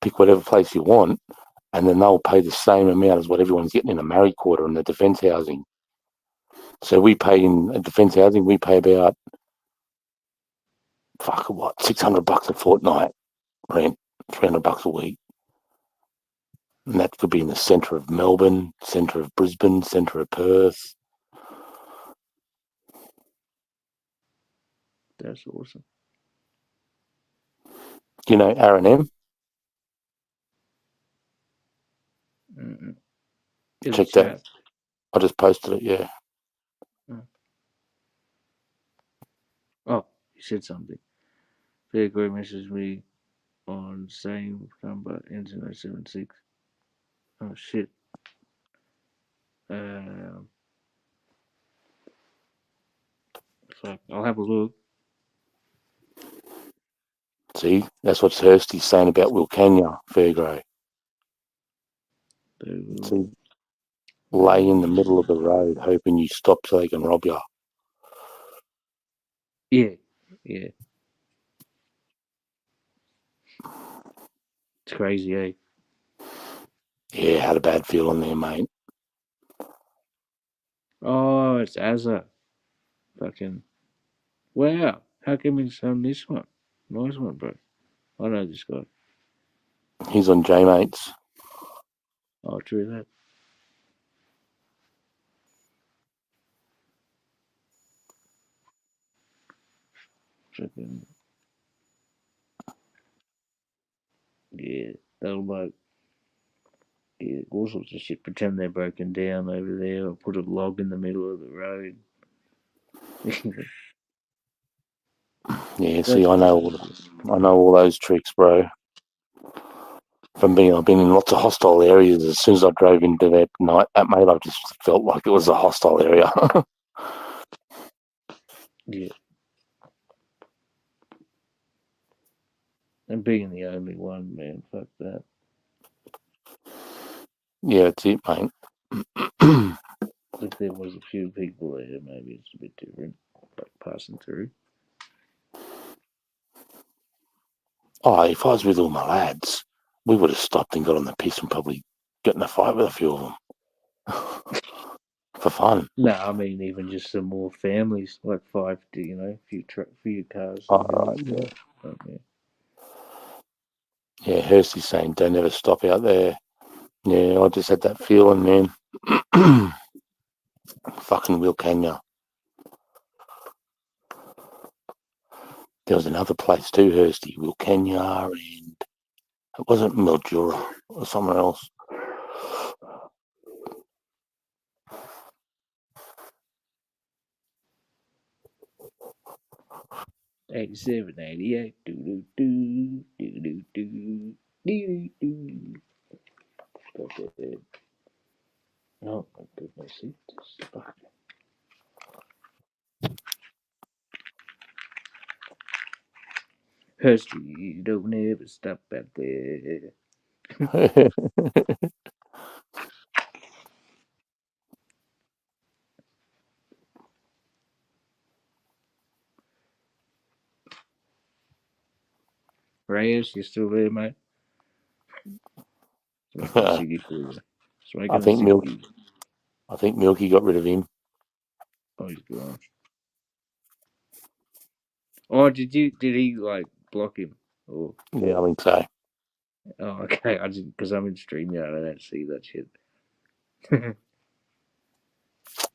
pick whatever place you want, and then they'll pay the same amount as what everyone's getting in a married quarter in the defence housing. So we pay in defence housing, we pay about $600 a fortnight rent, $300 a week. And that could be in the centre of Melbourne, centre of Brisbane, centre of Perth. That's awesome. You know R&M? Check that. I just posted it, yeah. Oh, you said something. Fairground messaged me on same number ends in 076. Oh shit. Fuck. I'll have a look. See, that's what Hursty's saying about Wilcannia, Fairgrove. to lay in the middle of the road hoping you stop so they can rob you. Yeah, yeah. It's crazy, eh? Yeah, had a bad feeling there, mate. Oh, it's Azza. Fucking. Wow. How come he's on this one? Nice one, bro. I know this guy. He's on J-Mates. Oh, true that. Fucking. Yeah, they'll like. Yeah, all sorts of shit. Pretend they're broken down over there, or put a log in the middle of the road. Yeah, see, I know all those tricks, bro. I've been in lots of hostile areas. As soon as I drove into that night, that mate, I just felt like it was a hostile area. Yeah. And being the only one, man, fuck that. Yeah, that's it, mate. If there was a few people there, maybe it's a bit different, like passing through. Oh, if I was with all my lads, we would have stopped and got on the piss and probably got in a fight with a few of them. For fun. No, I mean even just some more families, like 5, few cars. Oh, right, yeah. Yeah. Yeah, Hursty's saying don't ever stop out there. Yeah, I just had that feeling, man. Fucking Wilcannia. There was another place too, Hursty, Wilcannia, and it wasn't Mildura or somewhere else. 87, 88, do. Oh my goodness, it's fuck. Hursty, you don't ever stop out there. Reyes, you still there, mate? Smoking a ciggy for you. I think Milky got rid of him. Oh, he's gone. Oh, did he like block him? Or Yeah, I think so. oh, okay. I didn't because I'm in StreamYard. I don't see that shit.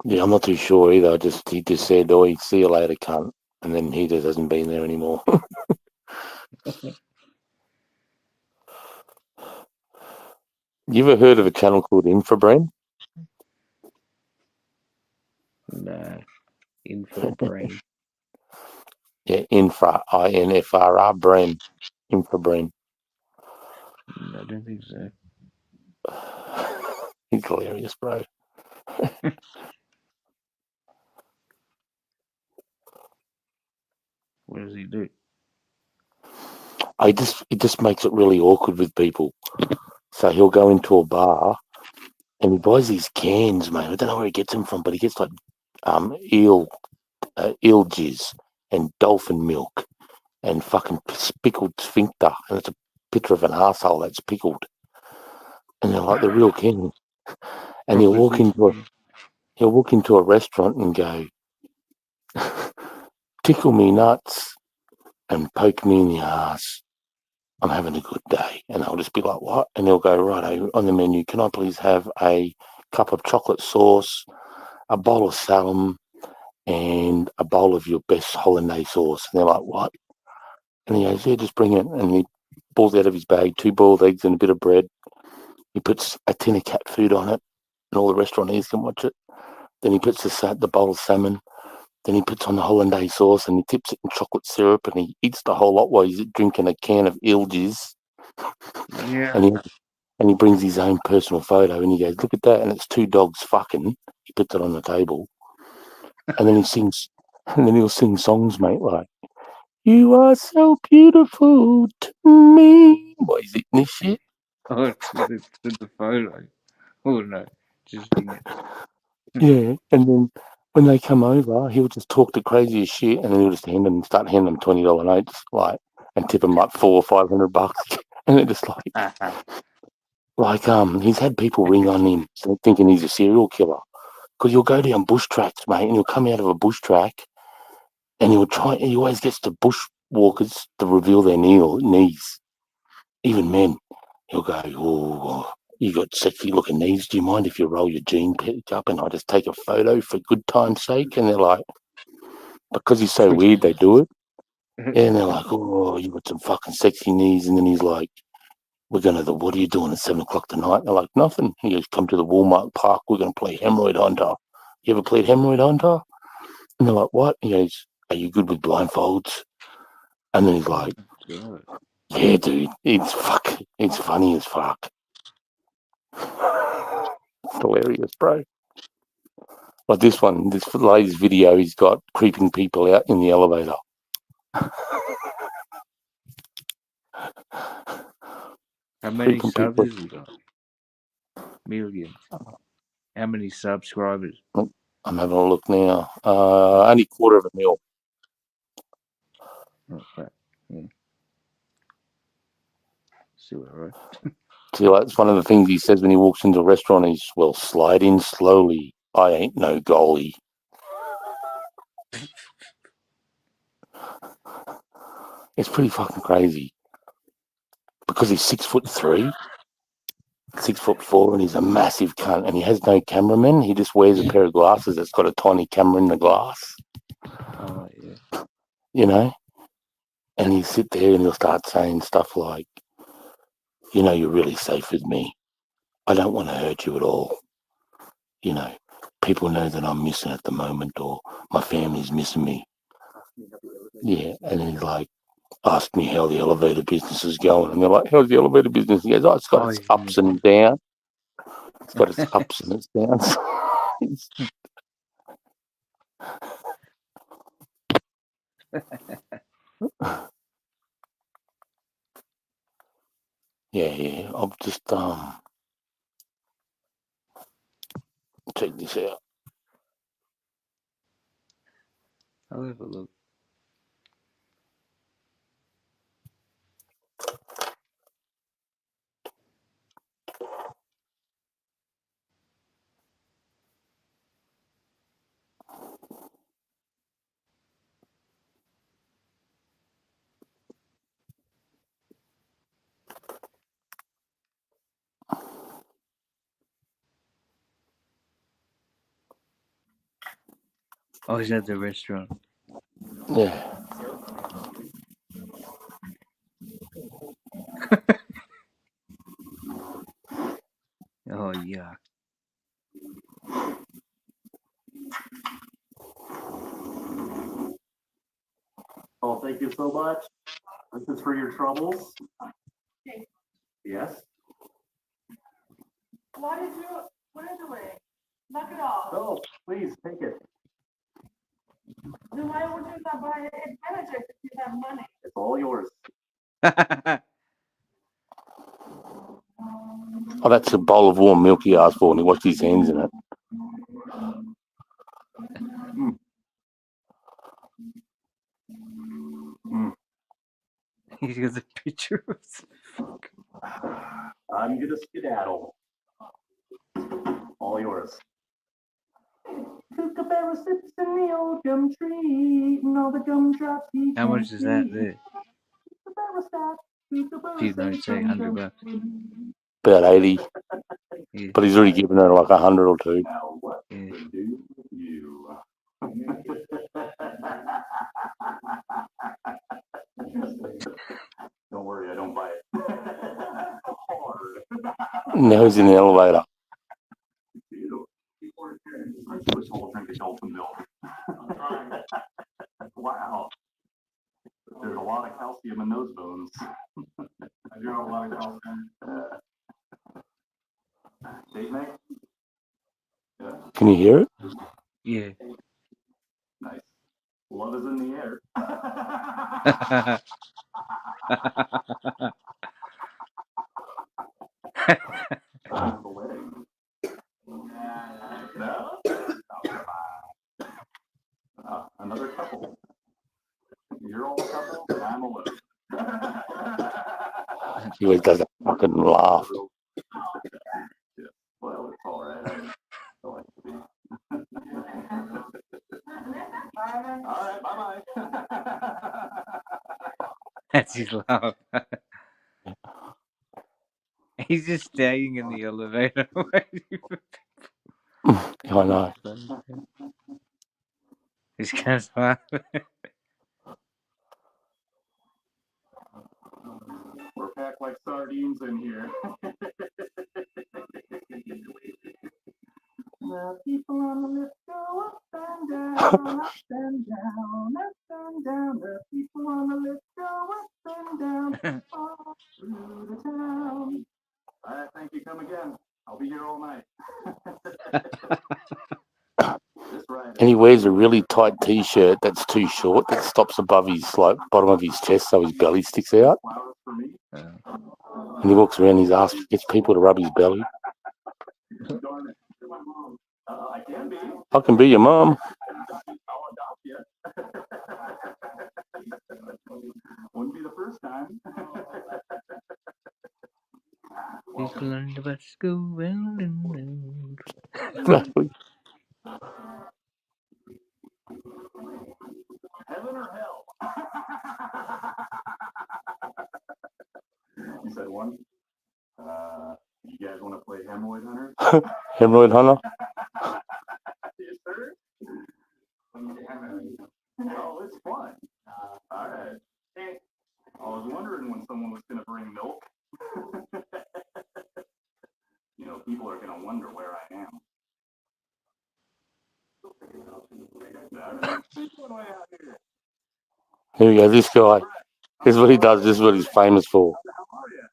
Yeah, I'm not too sure either. He just said, "Oh, see you later, cunt," and then he just hasn't been there anymore. You ever heard of a channel called Infrabrain? Nah, Infrabrain. Yeah, Infra, INFRA, Brain, Infrabrain. I don't think so. He's hilarious, bro. What does he do? It just makes it really awkward with people. So he'll go into a bar and he buys these cans, mate. I don't know where he gets them from, but he gets like eel jizz and dolphin milk and fucking pickled sphincter, and it's a picture of an arsehole that's pickled. And they're like the real king. And he'll walk into a restaurant and go, tickle me nuts and poke me in the ass. I'm having a good day. And I'll just be like, what? And he'll go, right, on the menu, can I please have a cup of chocolate sauce, a bowl of salam, and a bowl of your best hollandaise sauce? And they're like, what? And he goes, yeah, just bring it. And he pulls out of his bag 2 boiled eggs and a bit of bread. He puts a tin of cat food on it, and all the restaurateurs can watch it. Then he puts the bowl of salmon. Then he puts on the hollandaise sauce and he tips it in chocolate syrup and he eats the whole lot while he's drinking a can of eel jizz. Yeah. And he brings his own personal photo and he goes, look at that. And it's 2 dogs fucking. He puts it on the table. And then he'll sing songs, mate, like, you are so beautiful to me. What is it, this shit? Oh, it's the photo. Oh no, just Yeah, and then when they come over, he'll just talk the craziest shit, and then he'll just start handing them $20 notes, like, and tip them like $400 or $500, and they're just like, he's had people ring on him thinking he's a serial killer, because he'll go down bush tracks, mate, and he'll come out of a bush track, and he always gets the bushwalkers to reveal their knees, even men. He'll go, oh, you got sexy looking knees. Do you mind if you roll your jean peg up and I just take a photo for good time's sake? And they're like, because he's so weird, they do it. And they're like, oh, you got some fucking sexy knees. And then he's like, what are you doing at 7 o'clock tonight? They're like, nothing. He goes, come to the Walmart Park. We're going to play Hemorrhoid Hunter. You ever played Hemorrhoid Hunter? And they're like, what? He goes, are you good with blindfolds? And then he's like, yeah, dude, it's funny as fuck. It's hilarious, bro. Like this latest video, he's got creeping people out in the elevator. How many Creeping subs people. has he got? Millions. How many subscribers? I'm having a look now. Only 250,000. Okay. Yeah. Still alright. See, like, it's one of the things he says when he walks into a restaurant. He's, well, slide in slowly. I ain't no goalie. It's pretty fucking crazy. Because he's 6'3", 6'4", and he's a massive cunt, and he has no cameraman. He just wears a pair of glasses that's got a tiny camera in the glass. Oh yeah. You know? And he'll sit there and he'll start saying stuff like, you know, you're really safe with me. I don't want to hurt you at all. You know, people know that I'm missing at the moment, or my family's missing me. Yeah, and then he's like, ask me how the elevator business is going. And they're like, how's the elevator business? He goes, oh, it's got its ups and downs. It's got its ups and its downs. Yeah. I'll just check this out. I'll have a look. Oh, he's at the restaurant. Yeah. Oh yeah. Oh, thank you so much. This is for your troubles. Yes. What are you doing? Knock it off. No, please take it. Then why would you not buy it at Benedict if you have money? It's all yours. Oh, that's a bowl of warm milk he asked for, and he washed his hands in it. He's got a picture of I'm gonna skedaddle. All yours. Kookaburra sits in the old gum tree, and all the gumdrops he How much is that there? Geez, don't say $100. About 80. Yeah. But he's already given her like 100 or two. Yeah. Don't worry, I don't buy it. Now he's in the elevator. Let's do this whole drink of dolphin milk. Wow. There's a lot of calcium in those bones. I do have a lot of calcium. Date night? Yeah. Can you hear it? Yeah. Nice. Love is in the air. He always does that fucking laugh. Well, it's all right. I like to be. All right, bye-bye. That's his laugh. He's just staying in the elevator. waiting for I know. people. He's kind of laugh. We're packed like sardines in here. The people on the lift go up and down, up and down, up and down. The people on the lift go up and down, all through the town. All right, thank you. Come again. I'll be here all night. This ride And he wears a really tight t-shirt that's too short that stops above his like bottom of his chest so his belly sticks out. flowers for me. And he walks around his ass, gets people to rub his belly. Darn it. You're my mom. I can be. I can be your mom. I'll adopt you. Wouldn't be the first time. People on the bus go round and round. Heaven or hell? You said one? You guys want to play Hemorrhoid Hunter? Hemorrhoid hunter. Yes, sir. Oh, it's fun. All right. Hey, I was wondering when someone was going to bring milk. You know, people are going to wonder where I am. Here we go, this guy. This is what he does, this is what he's famous for. How are you?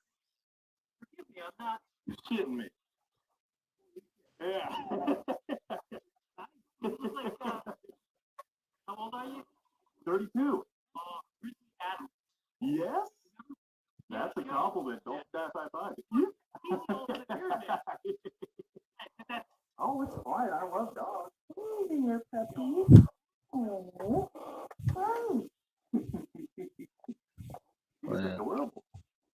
You're kidding me. Yeah. How old are you? 32. Yes? That's a compliment. Don't staff high five. Oh, it's fine. I love dogs. Hey there, puppy. Oh, hi. He's adorable.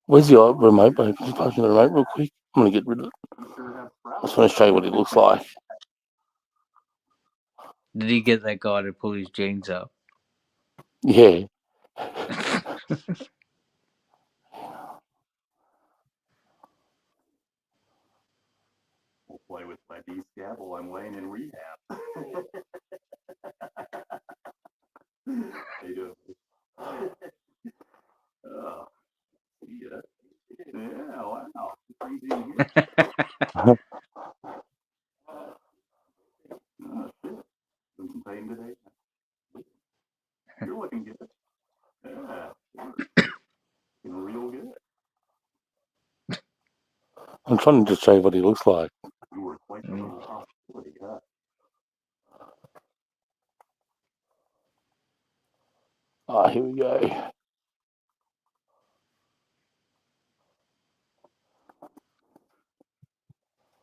Where's your remote, babe? Just plug in the remote real quick. I'm gonna get rid of it. I just want to show you what it looks like. Did he get that guy to pull his jeans up? Yeah. We'll play with my D-scab while I'm laying in rehab. How you doing? Oh, yeah. Yeah, wow. Brings you in here. Oh, shit. Doing some pain today? You're looking good. Yeah. Looking real good. I'm trying to just show you what he looks like. You were quite the little possibility, huh? Ah, here we go.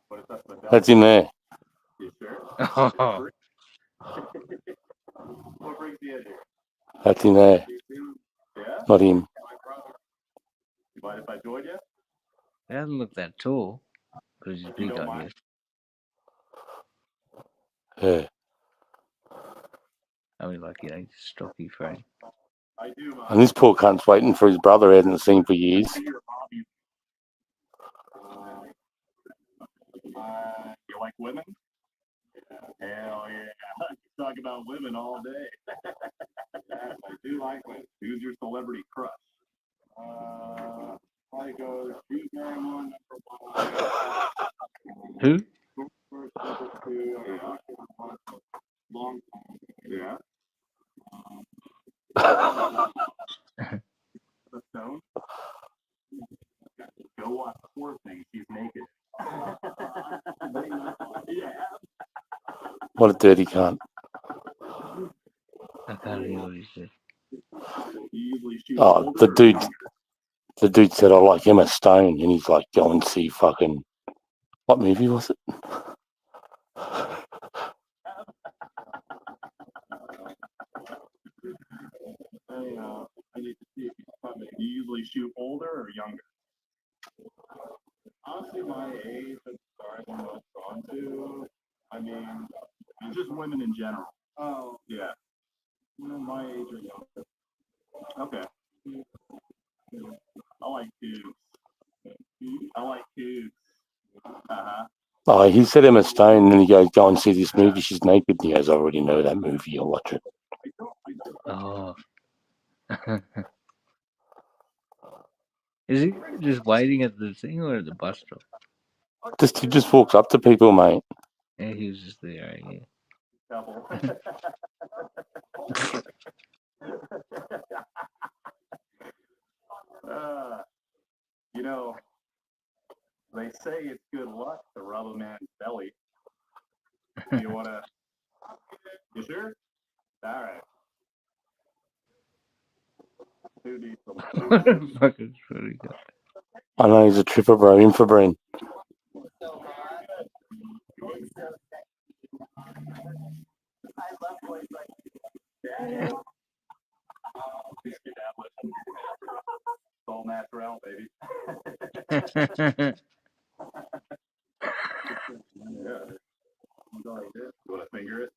What if that's the dog? That's in there. You sure? Oh. What brings you in here? That's in there. Yeah? Not him. You mind if I join you? He doesn't look that tall. Because he's big, I guess. Yeah. I mean, like, you know, stocky frame. I do. And this poor cunt's waiting for his brother he hasn't seen for years. You like women? Hell yeah. Talk about women all day. I do like women. Who's your celebrity crush? I go Drew Barrymore, number 1. Who? Number 2. Long time. Yeah. The Stone. Go watch Poor Things. She's naked. Yeah. What a dirty cunt. I can't hear what he said. Oh, the dude said, I like Emma Stone. And he's like, go and see fucking, what movie was it? I need to see if he's coming. Do you usually shoot older or younger? Honestly, my age, as far as I'm most drawn to, I mean, it's just women in general. Oh. Yeah. You know, my age or younger. Okay. I like dudes. I like dudes. Uh-huh. Oh, he said Emma Stone, and he goes, "Go and see this movie. She's naked." And he goes, "I already know that movie. I'll watch it." Oh. Is he just waiting at the thing or at the bus stop? He just walks up to people, mate. Yeah, he was just there, yeah. Couple. You know, they say it's good luck to rub a man's belly. You wanna? You sure? All right. Who needs some? What the fuck is funny guy? I know he's a tripper, bro. Infobrain. All natural, baby. Yeah. You go like this. You wanna finger it?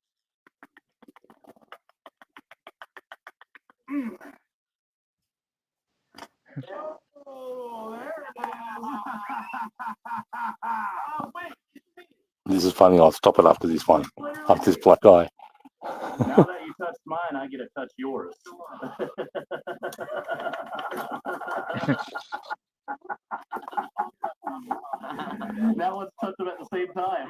Oh, there it is. This is funny. I'll stop it after this one. After this black guy. Now that you touched mine, I get to touch yours. Now let's touch them at the same time.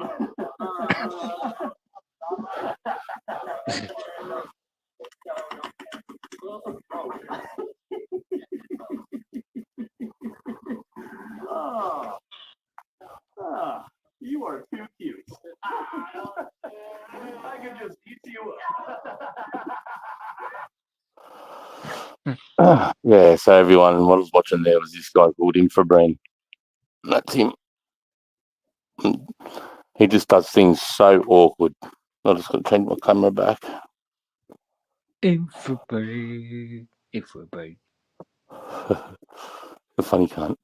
Oh, you are too cute. I could just eat you up. Yeah, so everyone, what I was watching there was this guy called Infobrain. That's him. He just does things so awkward. I'm just going to change my camera back. Infobrain. The funny cunt.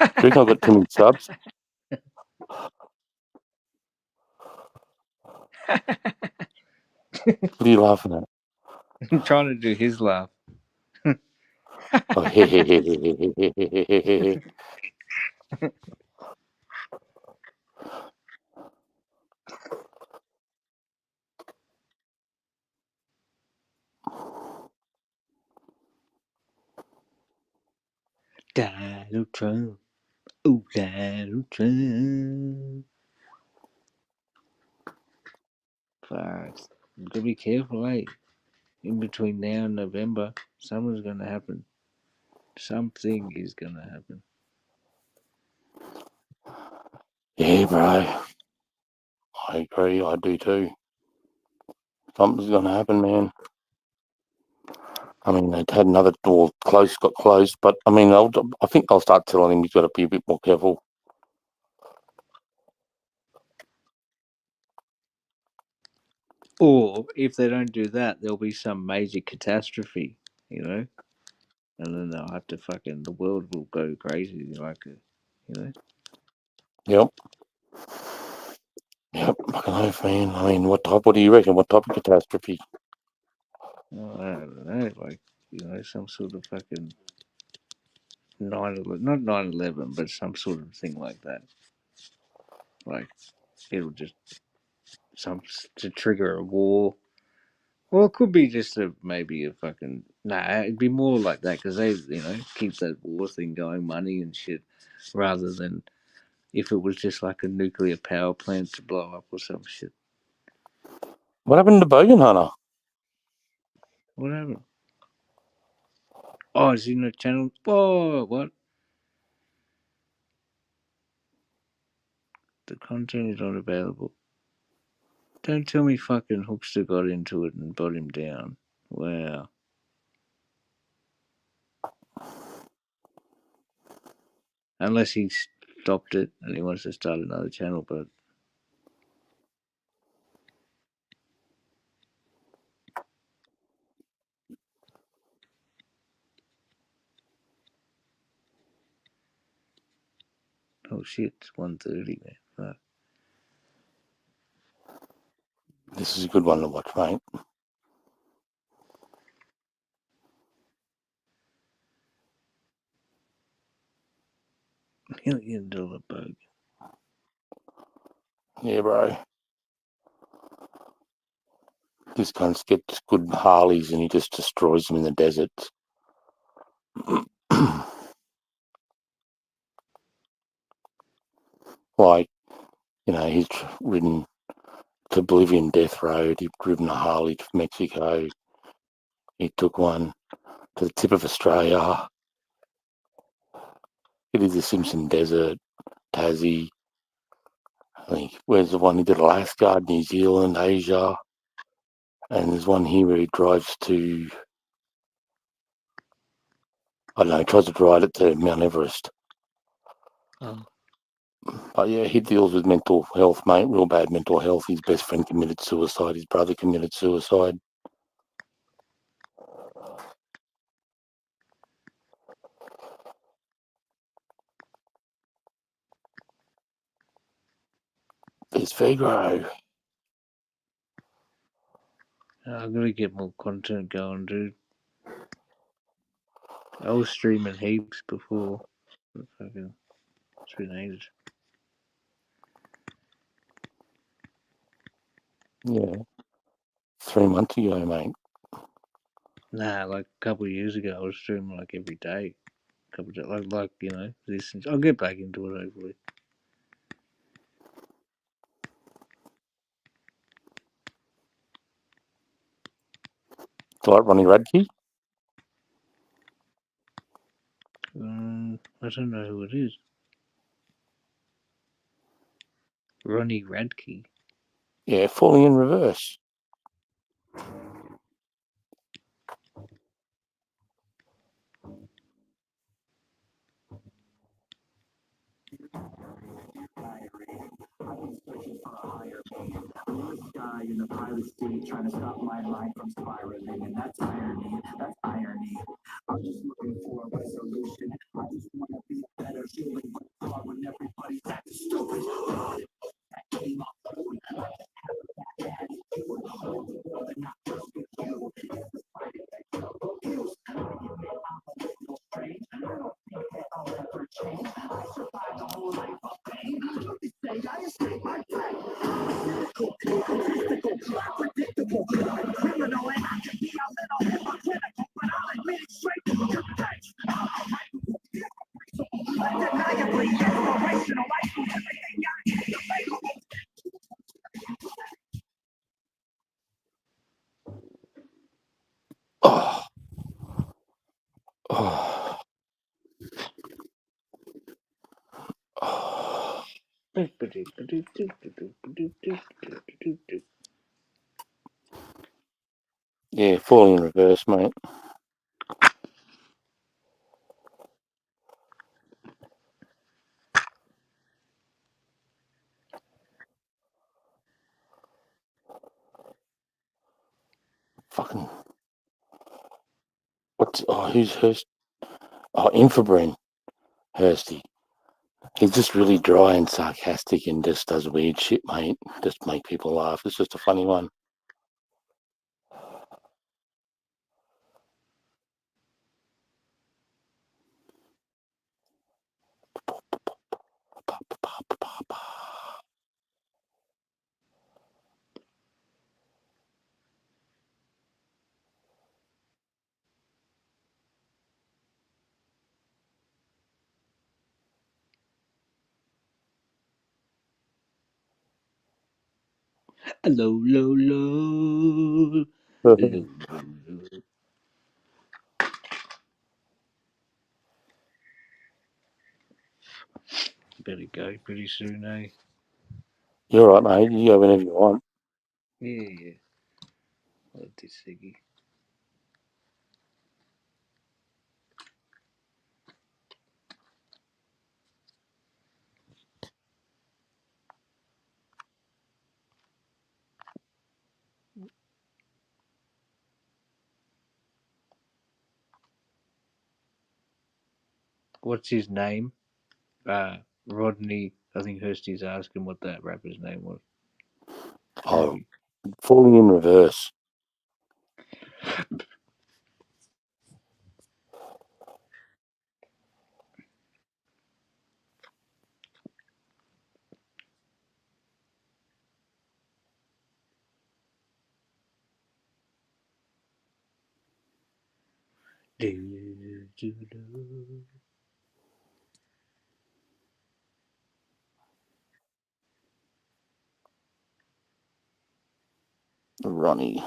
Do you reckon I've got too many subs? What are you laughing at? I'm trying to do his laugh. Oh, he, he, he, he, he, he, he, he, he, he. Donald Trump. Oh, Donald Trump. Fuck. You gotta be careful, eh? In between now and November, something's gonna happen. Something is gonna happen. Yeah, bro. I agree. I do too. Something's going to happen, man. I mean, they'd had another door close, got closed, but I mean, I think I'll start telling him he's got to be a bit more careful. Or if they don't do that, there'll be some major catastrophe, you know? And then they'll have to fucking, the world will go crazy, like, you know? Yep. Yep. Fucking oath, man. I mean, what do you reckon? What type of catastrophe? Oh, I don't know, like, you know, some sort of fucking 9/11, not 9/11, but some sort of thing like that. Like, it'll just, to trigger a war. Well, it could be just maybe a fucking, it'd be more like that, because they, you know, keep that war thing going, money and shit, rather than if it was just like a nuclear power plant to blow up or some shit. What happened to Bogan Hunter? What happened? Oh, it's in the channel. Oh, what? The content is not available. Don't tell me fucking Hookster got into it and brought him down. Wow. Unless he stopped it and he wants to start another channel, but Oh shit, it's 1:30, man. Fuck. This is a good one to watch, mate. $1 bug. Yeah, bro. This cunt gets good Harleys and he just destroys them in the desert. Like, you know, he's ridden to Bolivian Death Road. He's driven a Harley to Mexico. He took one to the tip of Australia. He did the Simpson Desert, Tassie. I think, where's the one he did? Alaska, New Zealand, Asia. And there's one here where he drives to, I don't know, he tries to ride it to Mount Everest. Oh. But yeah, he deals with mental health, mate, real bad mental health. His best friend committed suicide. His brother committed suicide. There's Figaro. I've got to get more content going, dude. I was streaming heaps before. Fucking, it's been ages. Yeah. 3 months ago, mate. Nah, like a couple of years ago, I was streaming like every day. Couple of days, like you know, this. I'll get back into it hopefully. Do you like Ronnie Radke? I don't know who it is. Ronnie Radke. Yeah, Falling in Reverse. Sky in the pilot seat, trying to stop my mind from spiraling, and that's irony. That's irony. I'm just looking for a resolution. I just want to be a better human, but it's hard when everybody's acting stupid. That came off the phone. I just have a bad attitude. But not just with you. It's the fight that kills. I'm a little strange. I don't think that I'll ever change. I survived a whole life of pain. They say I escaped my pain. Unpredictable, I'm criminal, and I can be a little hypocritical, but I'm admitting straight to the face. Undeniably inspirational, I do everything I can available. Oh. Oh. Oh. Yeah, Falling in Reverse, mate. Fucking. Who's Hurst? Oh, Infobrin. Hursty. He's just really dry and sarcastic and just does weird shit, mate. Just make people laugh. It's just a funny one. Hello, low, low. Hello, low, low. Better go pretty soon, eh? You're right, mate. You go whenever you want. Yeah. What this Siggy? What's his name? Rodney, I think Hursty's asking what that rapper's name was. Oh, falling in reverse. Ronnie.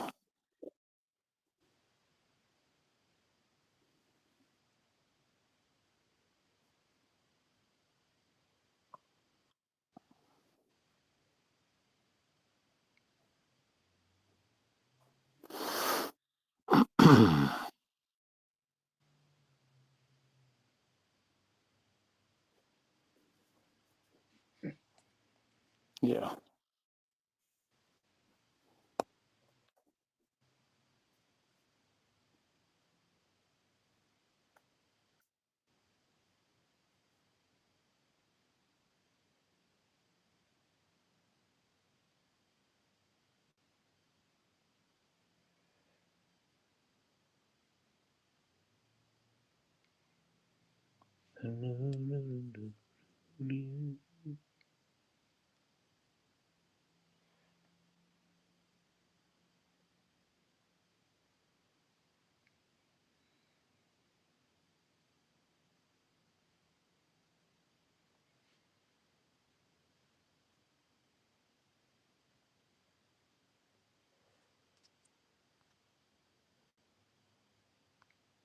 Yeah.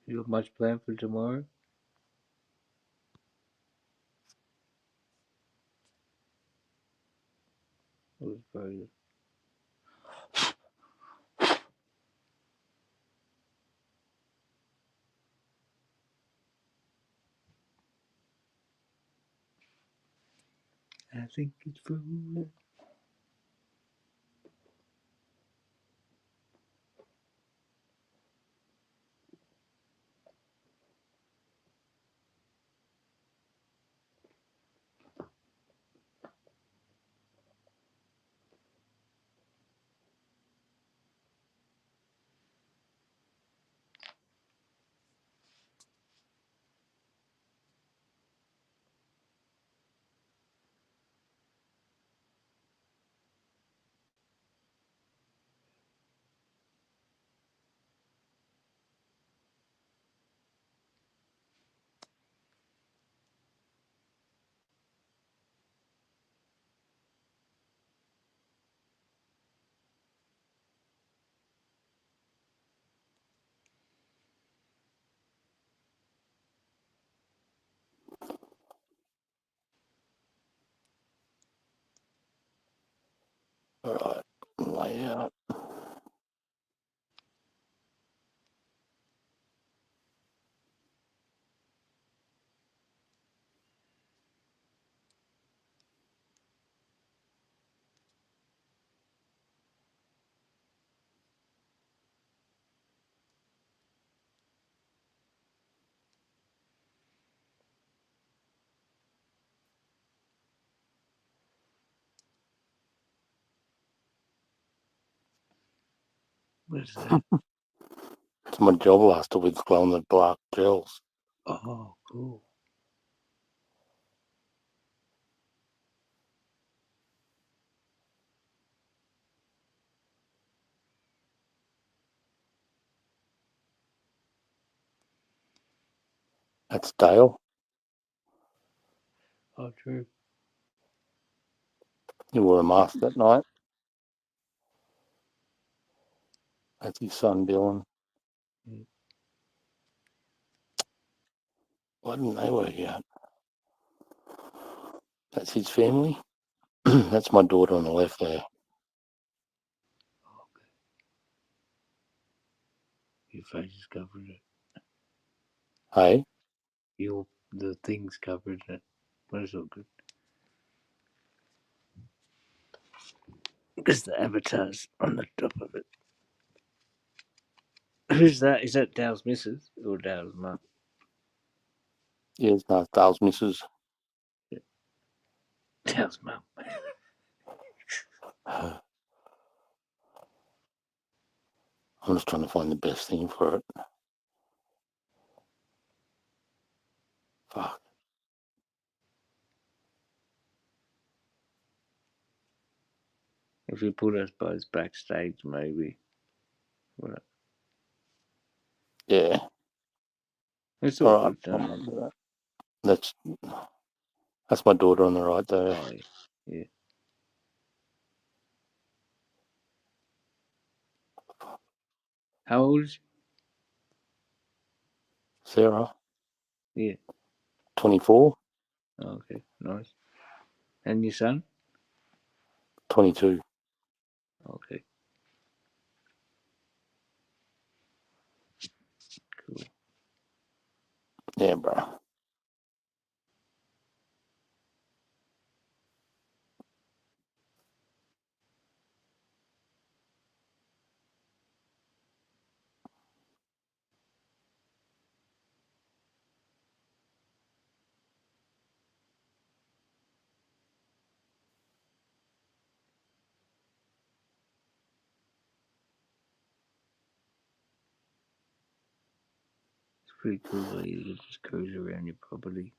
You got much planned for tomorrow? Who's very I think it's foolish. All right. Lay out. What is that? It's my gel blaster with glow in the dark gels. Oh, cool. That's Dale. Oh, true. He wore a mask that night. That's his son, Dylan. Mm. Why didn't they work out? That's his family. That's my daughter on the left there. Your face is covered it. Hey? The thing's covered it. But it's all good. Because the avatar's on the top of it. Who's that? Is that Dale's missus or Dale's mum? Yeah, it's not Dale's missus. Yeah. Tells mum. I'm just trying to find the best thing for it. Fuck. If you put us both backstage, maybe. Right. Yeah. It's all All right. good. I might do that. That's my daughter on the right there. Oh, yeah. How old is she? Sarah, Yeah. 24, Okay, nice. And your son? 22. Okay. Cool. Yeah, bro. It's pretty cool that you can just cruise around your property.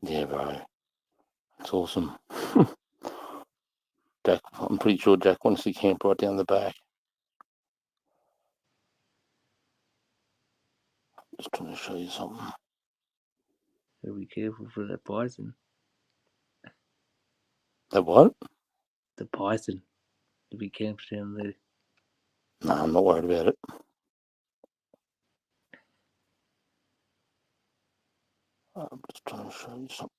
Yeah, bro. It's awesome. Jack, I'm pretty sure Jack wants to camp right down the back. Just trying to show you something. So be careful for that python. That what? The python. If he camps down there. No, I'm not worried about it. I'm just trying to show you something.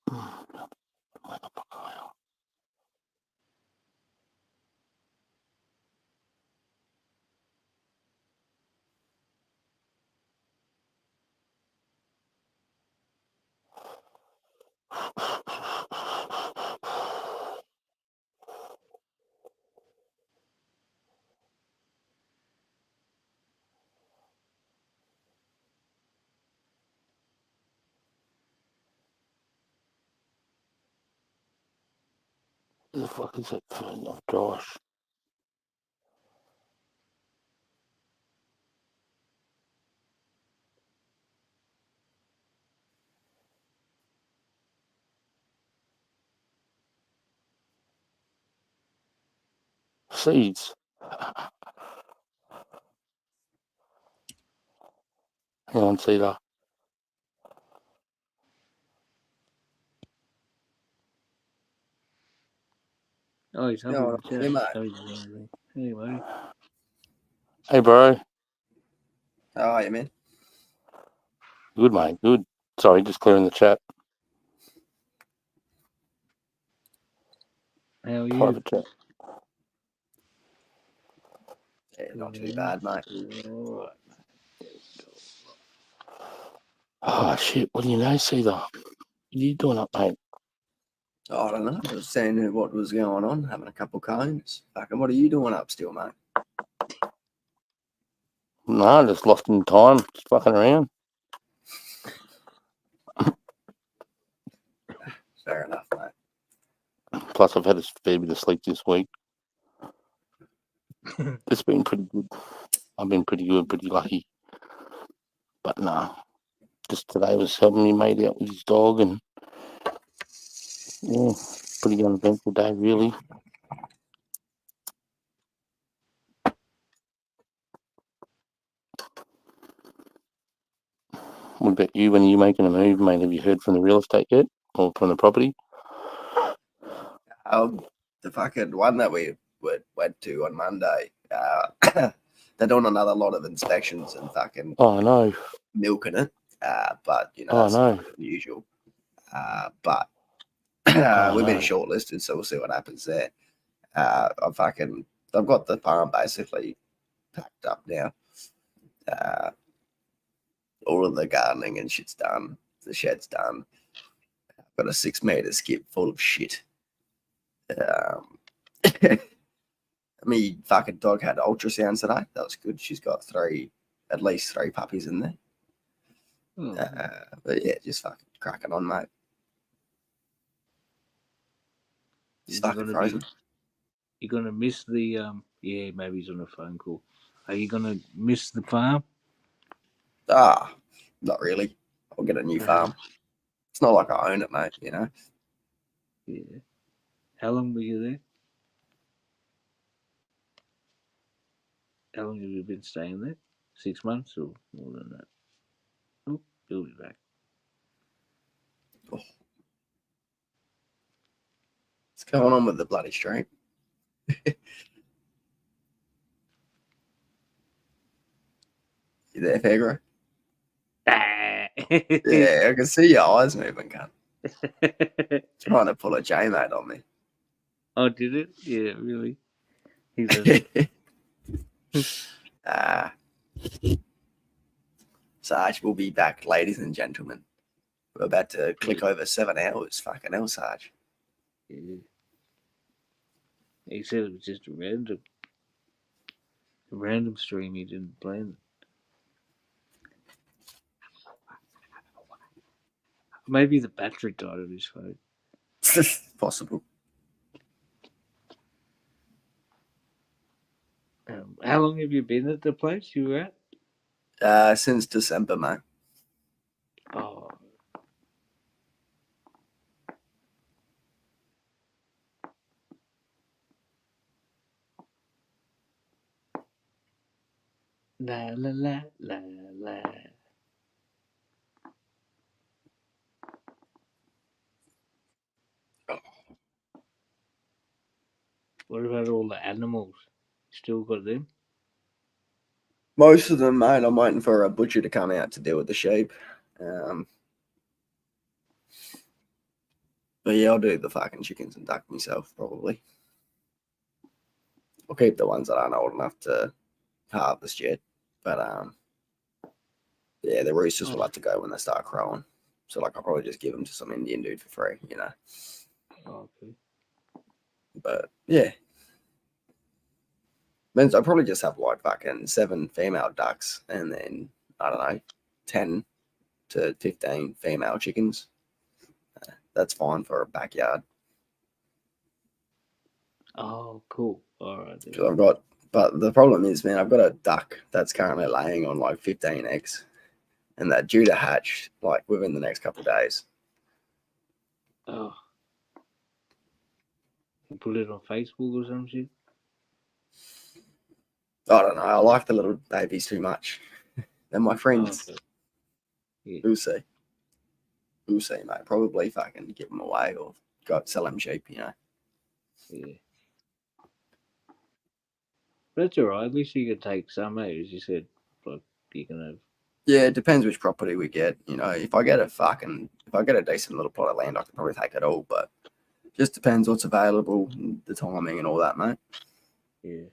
Who the fuck is that phone of Josh? Seeds. Hang on, Cedar. Oh, he's up Yeah, in all the right, chat. mate. Oh, he's on there. Hey, buddy. Hey, bro. How are you, man? Good, mate. Good. Sorry, just clearing the chat. How are you? Private chat. Yeah, not too bad, mate. Alright. Oh, shit. What do you know, Cedar? What are you doing up, mate? I don't know. I was seeing what was going on, having a couple cones. Fucking, what are you doing up still, mate? No, just lost in time. Just fucking around. Fair enough, mate. Plus, I've had a fair bit of sleep this week. It's been pretty good. I've been pretty good, pretty lucky. But nah, just today was helping me mate out with his dog, and yeah, pretty uneventful day, really. What about you? When are you making a move, mate? Have you heard from the real estate yet, or from the property? The fucking one that we went to on Monday, they're doing another lot of inspections and fucking Oh, I know. milking it. But you know, Oh, I that's know. unusual. But I we've been know. shortlisted, so we'll see what happens there. I've got the farm basically packed up now. All of the gardening and shit's done. The shed's done. I've got a 6 meter skip full of shit. I mean, fucking dog had ultrasounds today. That was good. She's got at least three puppies in there. But yeah, just fucking cracking on, mate. He's Is he fucking gonna frozen. be? You gonna miss the Yeah, maybe he's on a phone call. Are you gonna miss the farm? Ah, not really. I'll get a new farm. It's not like I own it, mate, you know? Yeah. How long were you there? How long have you been staying there? 6 months or more than that? Oh, he'll be back. What's going on with the bloody stream? You there, Fegro? Yeah, I can see your eyes moving, cunt. Trying to pull a J-mate on me. Oh, did it? Yeah, really. He's a Ah. Sarge will be back, ladies and gentlemen. We're about to click over 7 hours. Fucking hell, Sarge. Yeah. He said it was just a random stream. He didn't plan. Maybe the battery died on his phone. Possible. How long have you been at the place you were at? Since December, mate. Oh. La la la la la. What about all the animals? Still got them? Most of them, mate. I'm waiting for a butcher to come out to deal with the sheep. But yeah, I'll do the fucking chickens and duck myself, probably. I'll keep the ones that aren't old enough to harvest yet. But yeah, the roosters will have to go when they start crowing. So like, I'll probably just give them to some Indian dude for free, you know. Oh, okay. But yeah, means I'll probably just have like fucking 7 female ducks and then I don't know, 10 to 15 female chickens. That's fine for a backyard. Oh, cool. All right. Because I've got, but the problem is, man, I've got a duck that's currently laying on like 15 eggs, and they're due to hatch like within the next couple of days. Oh. You put it on Facebook or some shit? I don't know. I like the little babies too much. They're my friends. Oh, okay. Yeah. We'll see. We'll see, mate. Probably fucking give them away or go sell them cheap, you know. Yeah. That's all right. At least you can take some, eh? As you said, like you can have. Yeah, it depends which property we get. You know, if I get a decent little plot of land, I can probably take it all. But just depends what's available, and the timing, and all that, mate. Yeah.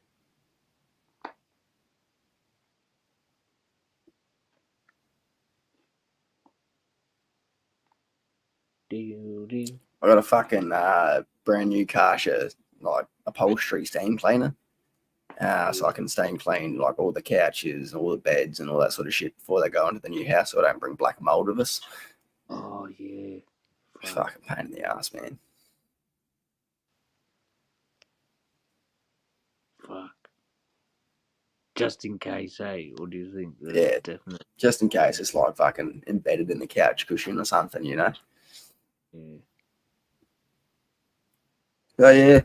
I got a fucking brand new Karcher like upholstery steam cleaner. So I can steam clean like all the couches, all the beds, and all that sort of shit before they go into the new house, so I don't bring black mold with us. Oh yeah. Fucking pain in the ass, man. Fuck. Just in case, eh? Or do you think that's Yeah, definitely? just in case it's like fucking embedded in the couch cushion or something, you know. Yeah. So yeah,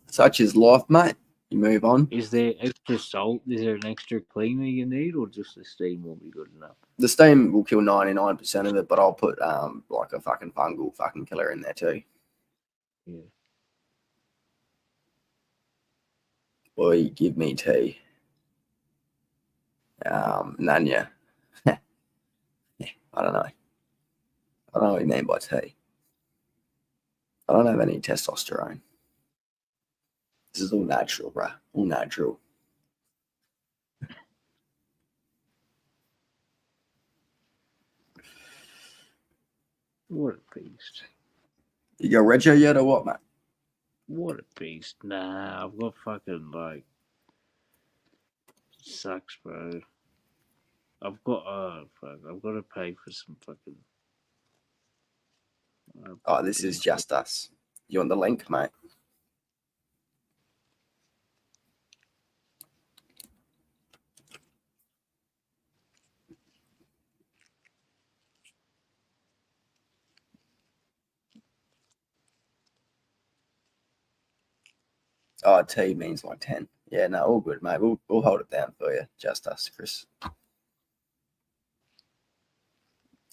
such is life, mate. You move on. Is there extra salt? Is there an extra cleaner you need, or just the steam will be good enough? The steam will kill 99% of it, but I'll put like a fucking fungal fucking killer in there too. Yeah. Boy, give me tea. Nanya. I don't know. I don't know what you mean by tea. I don't have any testosterone. This is all natural, bruh. All natural. What a beast. You got Rego yet or what, mate? What a beast. Nah, I've got fucking like. Sucks, bro. I've got I've got to pay for some fucking. Oh, this is just us. You want the link, mate? Oh, T means like 10. Yeah, no, all good, mate. We'll hold it down for you. Just us, Chris.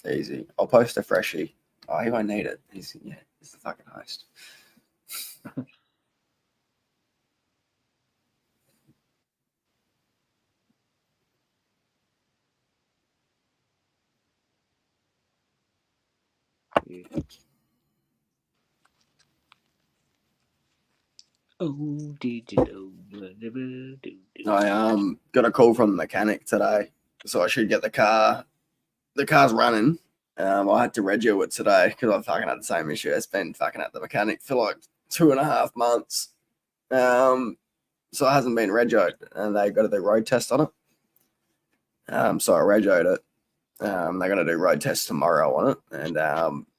Easy. I'll post a freshie. Oh, he won't need it. He's the fucking host. Oh, digital. I got a call from the mechanic today, so I should get the car. The car's running. I had to rego it today because I fucking had the same issue. It's been fucking at the mechanic for like 2.5 months. So it hasn't been regoed, and they got to do road test on it. So I regoed it. They're gonna do road tests tomorrow on it, and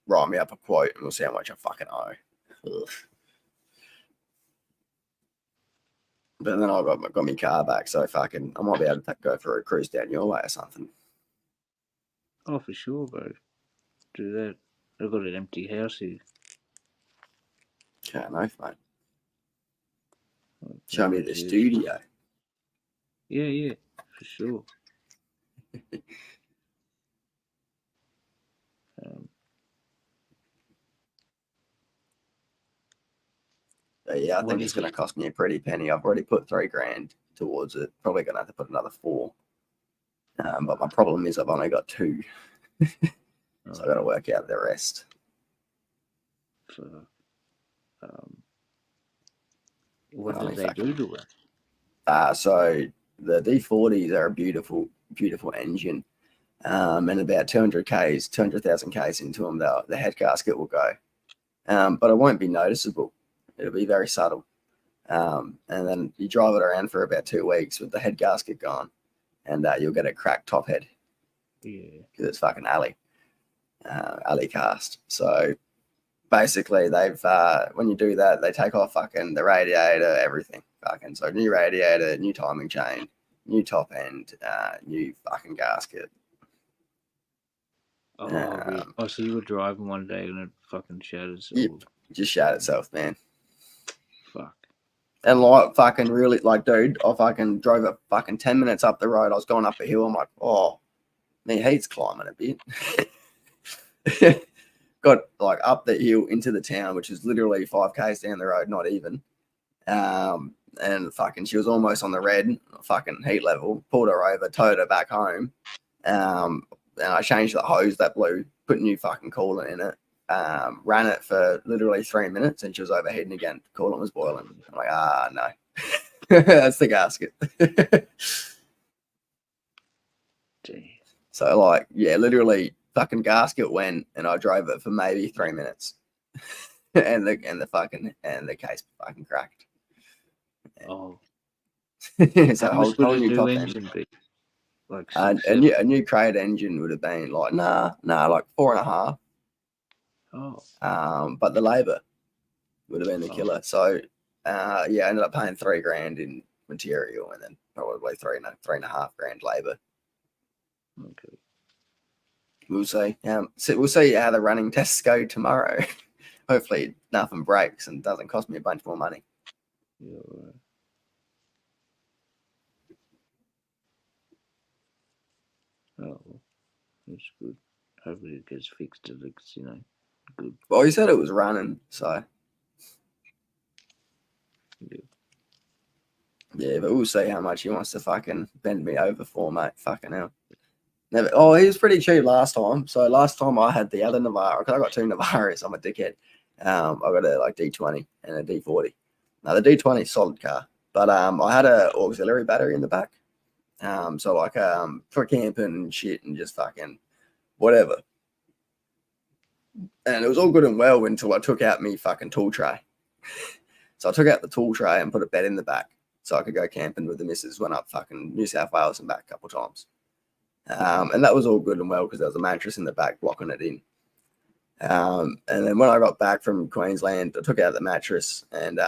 write me up a quote, and we'll see how much I fucking owe. Ugh. But then I got my car back, so fucking I might be able to go for a cruise down your way or something. Oh, for sure, bro. Do that. I've got an empty house here. Can't know, mate. Show me the studio. Yeah, for sure. But yeah, I think it's going to cost me a pretty penny. I've already put $3,000 towards it. Probably going to have to put another 4. But my problem is I've only got 2. So I got to work out the rest. So, what do they do to it? So the D40s are a beautiful, beautiful engine. And about 200,000 Ks into them, the head gasket will go. But it won't be noticeable. It'll be very subtle. And then you drive it around for about 2 weeks with the head gasket gone, and you'll get a cracked top head. Yeah. Because it's fucking alley cast. So basically, they've when you do that, they take off fucking the radiator, everything. Fucking so new radiator, new timing chain, new top end, new fucking gasket. Oh, really? Oh, so you were driving one day and it fucking shattered. Yep, just shat itself, man. Fuck. And like fucking really, like, dude, I fucking drove it fucking 10 minutes up the road. I was going up a hill. I'm like, oh, my heat's climbing a bit. Got like up the hill into the town, which is literally 5 Ks down the road, not even. And fucking, she was almost on the red fucking heat level. Pulled her over, towed her back home. And I changed the hose that blew, put new fucking coolant in it. Ran it for literally 3 minutes, and she was overheating again. Coolant was boiling. I'm like, no. That's the gasket. So like, yeah, literally fucking gasket went, and I drove it for maybe 3 minutes. and the case fucking cracked. Oh. So whole new top engine. Like a new crate engine would have been like like 4.5. Oh. But the labour would have been the killer. So I ended up paying $3,000 in material, and then probably 3.5 grand labour. Okay. We'll see. We'll see how the running tests go tomorrow. Hopefully nothing breaks and doesn't cost me a bunch more money. Yeah, right. Oh, that's good. Hopefully it gets fixed. It looks, good. Well, he said it was running, so. Yeah, but we'll see how much he wants to fucking bend me over for, mate. Fucking hell. Never. Oh, he was pretty cheap last time. So last time I had the other Navara, because I got 2 Navaras. I'm a dickhead. I got a D20 and a D40. Now the D20 is solid car, but I had a auxiliary battery in the back. So like for camping and shit and just fucking whatever. And it was all good and well until I took out me fucking tool tray. So I took out the tool tray and put a bed in the back so I could go camping with the missus. Went up fucking New South Wales and back a couple times. And that was all good and well because there was a mattress in the back blocking it in. And then when I got back from Queensland, I took out the mattress and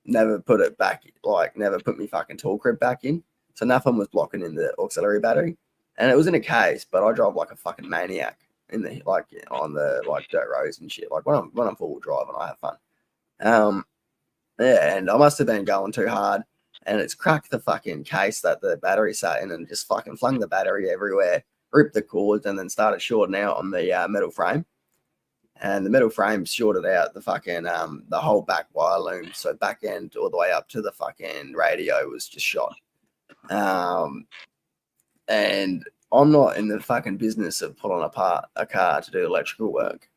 never put it back, like never put me fucking tool crib back in. So nothing was blocking in the auxiliary battery, and it was in a case. But I drove like a fucking maniac in the like on the like dirt roads and shit. Like when I'm full wheel drive and I have fun. Yeah, and I must have been going too hard, and it's cracked the fucking case that the battery sat in, and just fucking flung the battery everywhere, ripped the cords, and then started shorting out on the metal frame. And the metal frame shorted out the fucking the whole back wire loom, so back end all the way up to the fucking radio was just shot. And I'm not in the fucking business of pulling apart a car to do electrical work,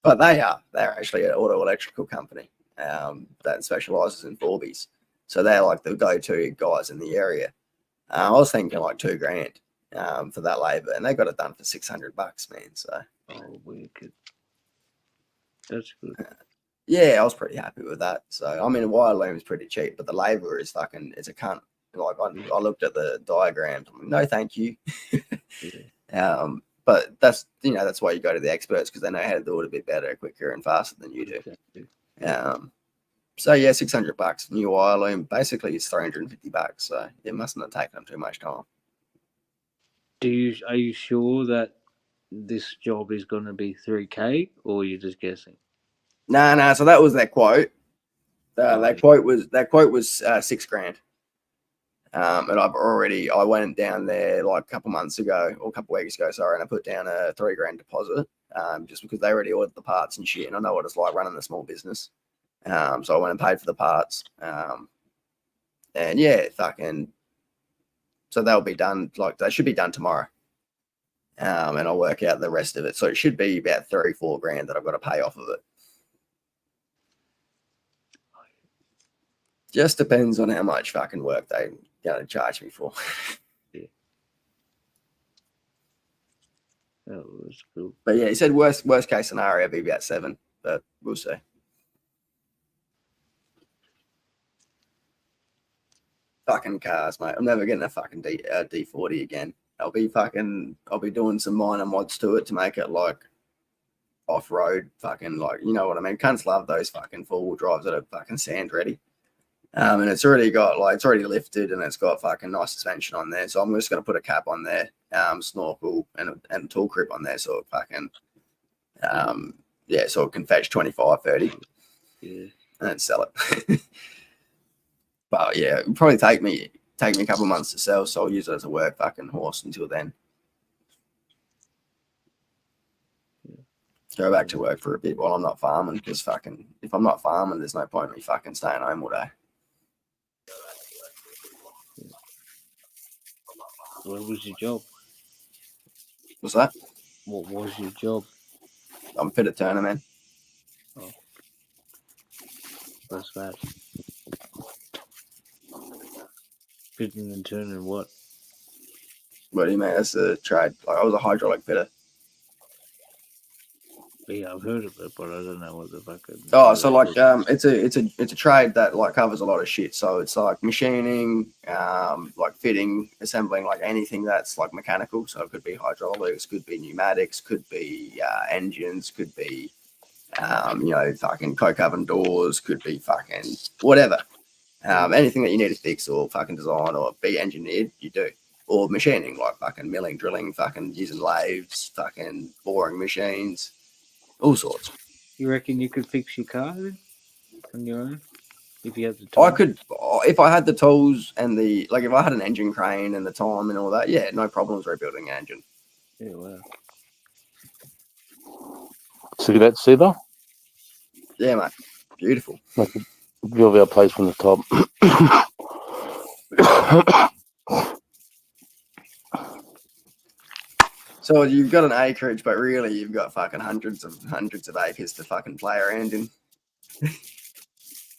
but they are. They're actually an auto electrical company that specializes in Forbies, so they're like the go-to guys in the area. I was thinking like $2,000 for that labor, and they got it done for $600, man. So. Oh, wicked. That's good. Yeah, I was pretty happy with that. So, I mean, the wire loom is pretty cheap, but the labor is fucking, it's a cunt. Like, I looked at the diagrams. I'm like, no, thank you. But that's, that's why you go to the experts, because they know how to do it a bit better, quicker, and faster than you do. So, yeah, $600, new wire loom. Basically, it's $350. So, it mustn't have taken them too much time. Are you sure that this job is going to be 3K, or are you just guessing? No. So that was their quote. That quote was $6,000. And I went down there like a couple months ago, or a couple weeks ago, sorry, and I put down a $3,000 deposit, just because they already ordered the parts and shit, and I know what it's like running a small business. So I went and paid for the parts. And yeah, so they'll be done. Like they should be done tomorrow. And I'll work out the rest of it. So it should be about $3,000-4,000 that I've got to pay off of it. Just depends on how much fucking work they're going to charge me for. Yeah. That was cool. But yeah, he said worst case scenario be about 7, but we'll see. Fucking cars, mate. I'm never getting a fucking D40 again. I'll be doing some minor mods to it to make it like off-road fucking, like, you know what I mean? Cunts love those fucking four-wheel drives that are fucking sand ready. And it's already got, like, it's already lifted and it's got fucking nice suspension on there. So I'm just going to put a cap on there, snorkel and a tool crib on there. So it fucking, so it can fetch 25, 30 and then sell it. But yeah, it'll probably take me a couple of months to sell. So I'll use it as a work fucking horse until then. Go back to work for a bit while I'm not farming, because fucking, if I'm not farming, there's no point in me fucking staying home all day. What was your job? What's that? What was your job? I'm fit at Turner, man. Oh. What's that? Fitting and turning what? What do you mean? That's a trade. Like, I was a hydraulic fitter. Yeah, I've heard of it, but I don't know what the fuck. Oh, so like, it's a trade that like covers a lot of shit. So it's like machining, like fitting, assembling, like anything that's like mechanical. So it could be hydraulics, could be pneumatics, could be engines, could be, fucking coke oven doors, could be fucking whatever. Anything that you need to fix or fucking design or be engineered, you do. Or machining, like fucking milling, drilling, fucking using lathes, fucking boring machines. All sorts. You reckon you could fix your car then on your own if you had the time? I could, if I had the tools and if I had an engine crane and the time and all that, yeah, no problems rebuilding an engine. Yeah, wow. See that cedar? Yeah, mate. Beautiful. Like a view of our place from the top. So you've got an acreage, but really you've got fucking hundreds of acres to fucking play around in.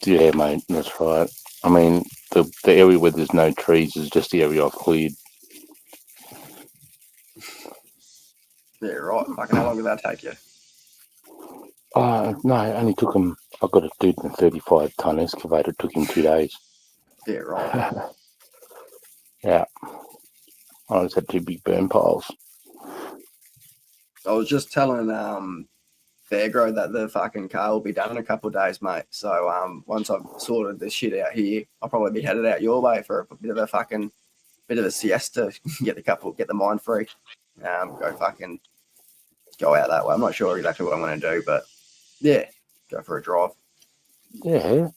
Yeah, mate, that's right. I mean, the area where there's no trees is just the area I've cleared. Yeah, right. Fucking how long did that take you? No, it only took him. I got a 35-ton excavator. It took him 2 days. Yeah, right. Yeah. I just had 2 big burn piles. I was just telling Fairgrow that the fucking car will be done in a couple of days, mate. So once I've sorted this shit out here, I'll probably be headed out your way for a bit of a siesta, get the mind free. Go out that way. I'm not sure exactly what I'm going to do, but yeah, go for a drive. Yeah.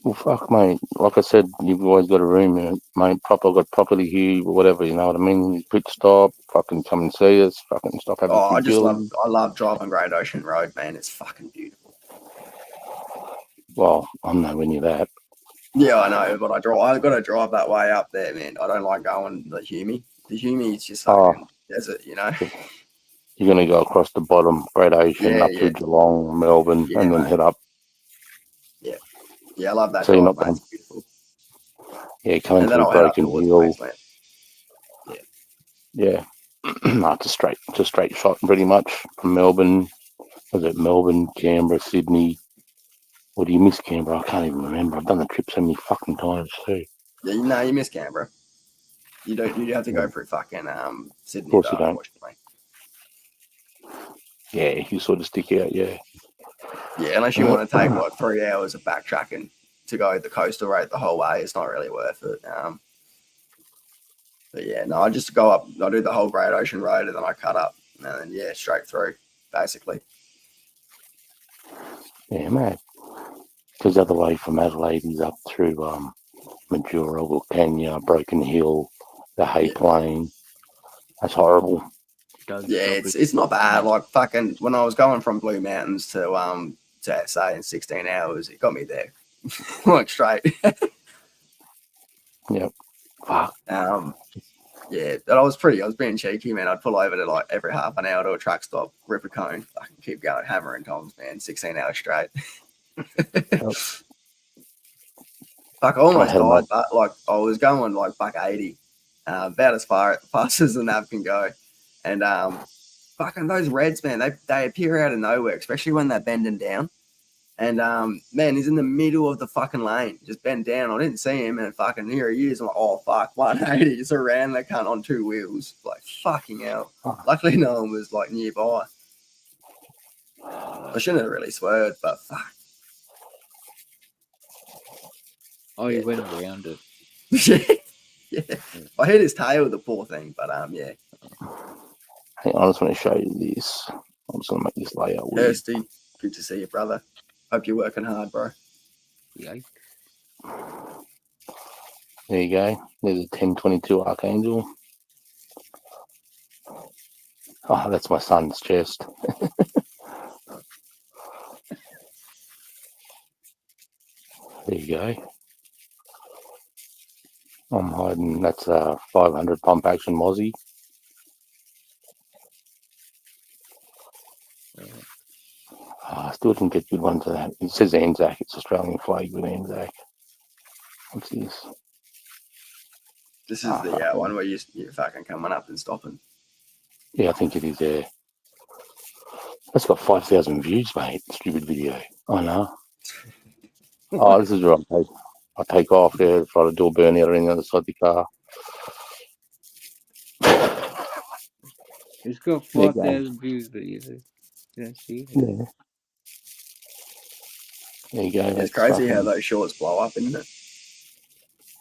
Well, fuck, mate. Like I said, you've always got a room, mate. Got property here, whatever. You know what I mean? Pit stop, fucking come and see us, fucking stop having. Oh, I love driving Great Ocean Road, man. It's fucking beautiful. Well, I'm nowhere near that. Yeah, I know, but I got to drive that way up there, man. I don't like going the Humie. The Humie is just fucking desert, you know. You're gonna go across the bottom, Great Ocean, up through Geelong, Melbourne, and then head up. Yeah, yeah, I love that. So you're drive, not mate. It's beautiful. Yeah, coming And then through I'll head up Broken towards Hill. Queensland. Yeah. No, it's a straight shot pretty much from Melbourne. Was it Melbourne, Canberra, Sydney? Or do you miss Canberra? I can't even remember. I've done the trip so many fucking times too. Yeah, you miss Canberra. You don't. You have to go through fucking Sydney. Of course though, you don't. Unfortunately. Yeah, you sort of stick out, yeah. Yeah, unless you want to take 3 hours of backtracking to go the coastal route the whole way, it's not really worth it. But yeah, no, I just go up. I do the whole Great Ocean Road, and then I cut up, and then straight through, basically. Yeah, mate. Because the other way from Adelaide is up through Majura, Wilcannia, Broken Hill, the Hay Plain. That's horrible. Yeah, it's not bad. Like fucking when I was going from Blue Mountains to SA in 16 hours, it got me there, like straight. Yep. Fuck. Yeah, but I was being cheeky, man. I'd pull over to like every half an hour to a truck stop, rip a cone, fucking keep going, hammering toms, man. 16 hours straight. Fuck, I almost died, but like I was going like buck 80, about as fast as the nav can go, and fucking those reds, man, they appear out of nowhere, especially when they're bending down. And man, he's in the middle of the fucking lane, just bent down. I didn't see him, and fucking here he is. I'm like, oh fuck, 180, just around the cunt on 2 wheels, like fucking hell. Luckily, no one was like nearby. I shouldn't have really swerved, but fuck. Oh, you went around it. Yeah, I hit his tail, the poor thing, but yeah. Hang on, I just want to show you this. I'm just going to make this layout weird. Kirsty, good to see you, brother. Hope you're working hard, bro. Yeah. There you go. There's a 1022 Archangel. Oh, that's my son's chest. There you go. I'm hiding. That's a 500 pump action Mozzie. I still didn't get good ones of that. It says Anzac. It's Australian flag with Anzac. What's this? This is the one where you're fucking coming up and stopping. Yeah, I think it is. Yeah. That's got 5,000 views, mate. Stupid video. I know. Oh, this is where I take off. Yeah, try to do a burnout around the other side of the car. It's got 5,000 views, but you don't see it. Yeah. There you go. It's crazy how those shorts blow up, isn't it?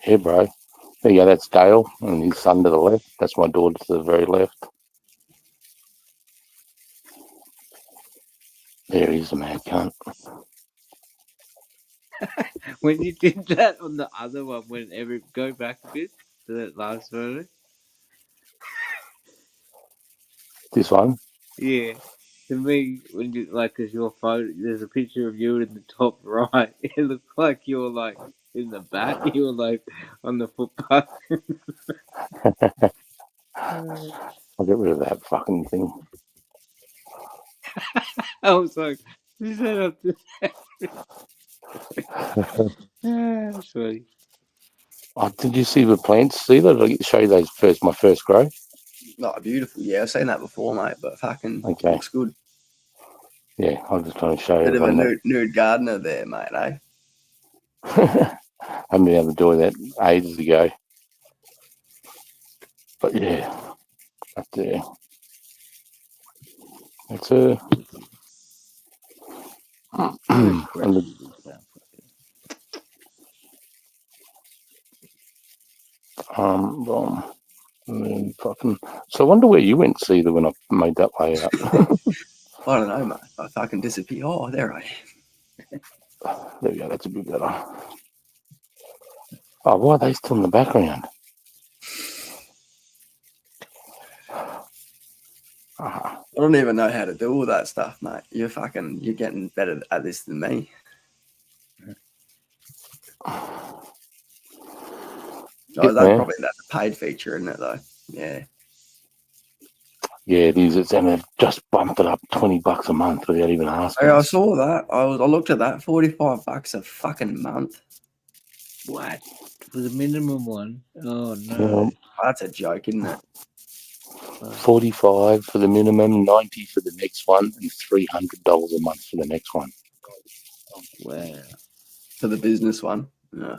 Yeah, bro. There you go. That's Dale and his son to the left. That's my daughter to the very left. There he is, a mad cunt. When you did that on the other one, go back a bit to that last photo. This one? Yeah. To me, when you cause your photo, there's a picture of you in the top right. It looks like you're like in the back. You're like on the footpath. I'll get rid of that fucking thing. I was like, is that up to that's funny. Oh, did you see the plants? See that? Did I show you those my first grow? Not beautiful. Yeah, I've seen that before, mate, but fucking looks good. Yeah, I'm just trying to show you. Bit of a nude gardener there, mate, eh? I haven't been able to do that ages ago. But yeah, up there. It's a. and the, and then fucking. So I wonder where you went, Cedar, when I made that way out. I don't know, mate. I fucking disappear. Oh, there I am. There we go. That's a bit better. Oh, why are they still in the background? I don't even know how to do all that stuff, mate. You're getting better at this than me. Oh, that's man. probably that's a paid feature, isn't it? Though, yeah. Yeah, it is. It's and they've just bumped it up $20 a month without even asking. I us. saw that. I looked at that. $45 a fucking month. What? For the minimum one? Oh no. Yeah. That's a joke, isn't it? 45 for the minimum, 90 for the next one, and $300 a month for the next one. Wow. For the business one. Yeah.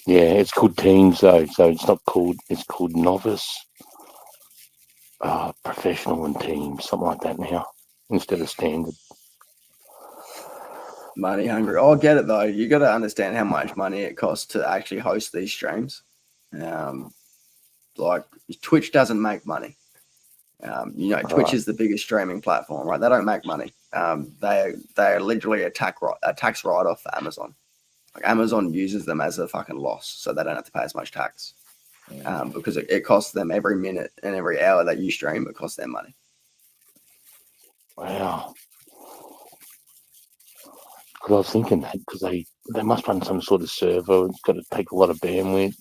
Yeah, it's called Teams though, so it's not called. It's called Novice, Professional, and Teams, something like that now, instead of Standard. Money hungry. I'll get it though. You got to understand how much money it costs to actually host these streams. Like Twitch doesn't make money. Twitch is the biggest streaming platform, right? They don't make money. They are literally a tax write-off for Amazon. Like Amazon uses them as a fucking loss, so they don't have to pay as much tax. Because it costs them every minute and every hour that you stream, it costs them money. Wow. Because I was thinking that because they must run some sort of server. It's got to take a lot of bandwidth,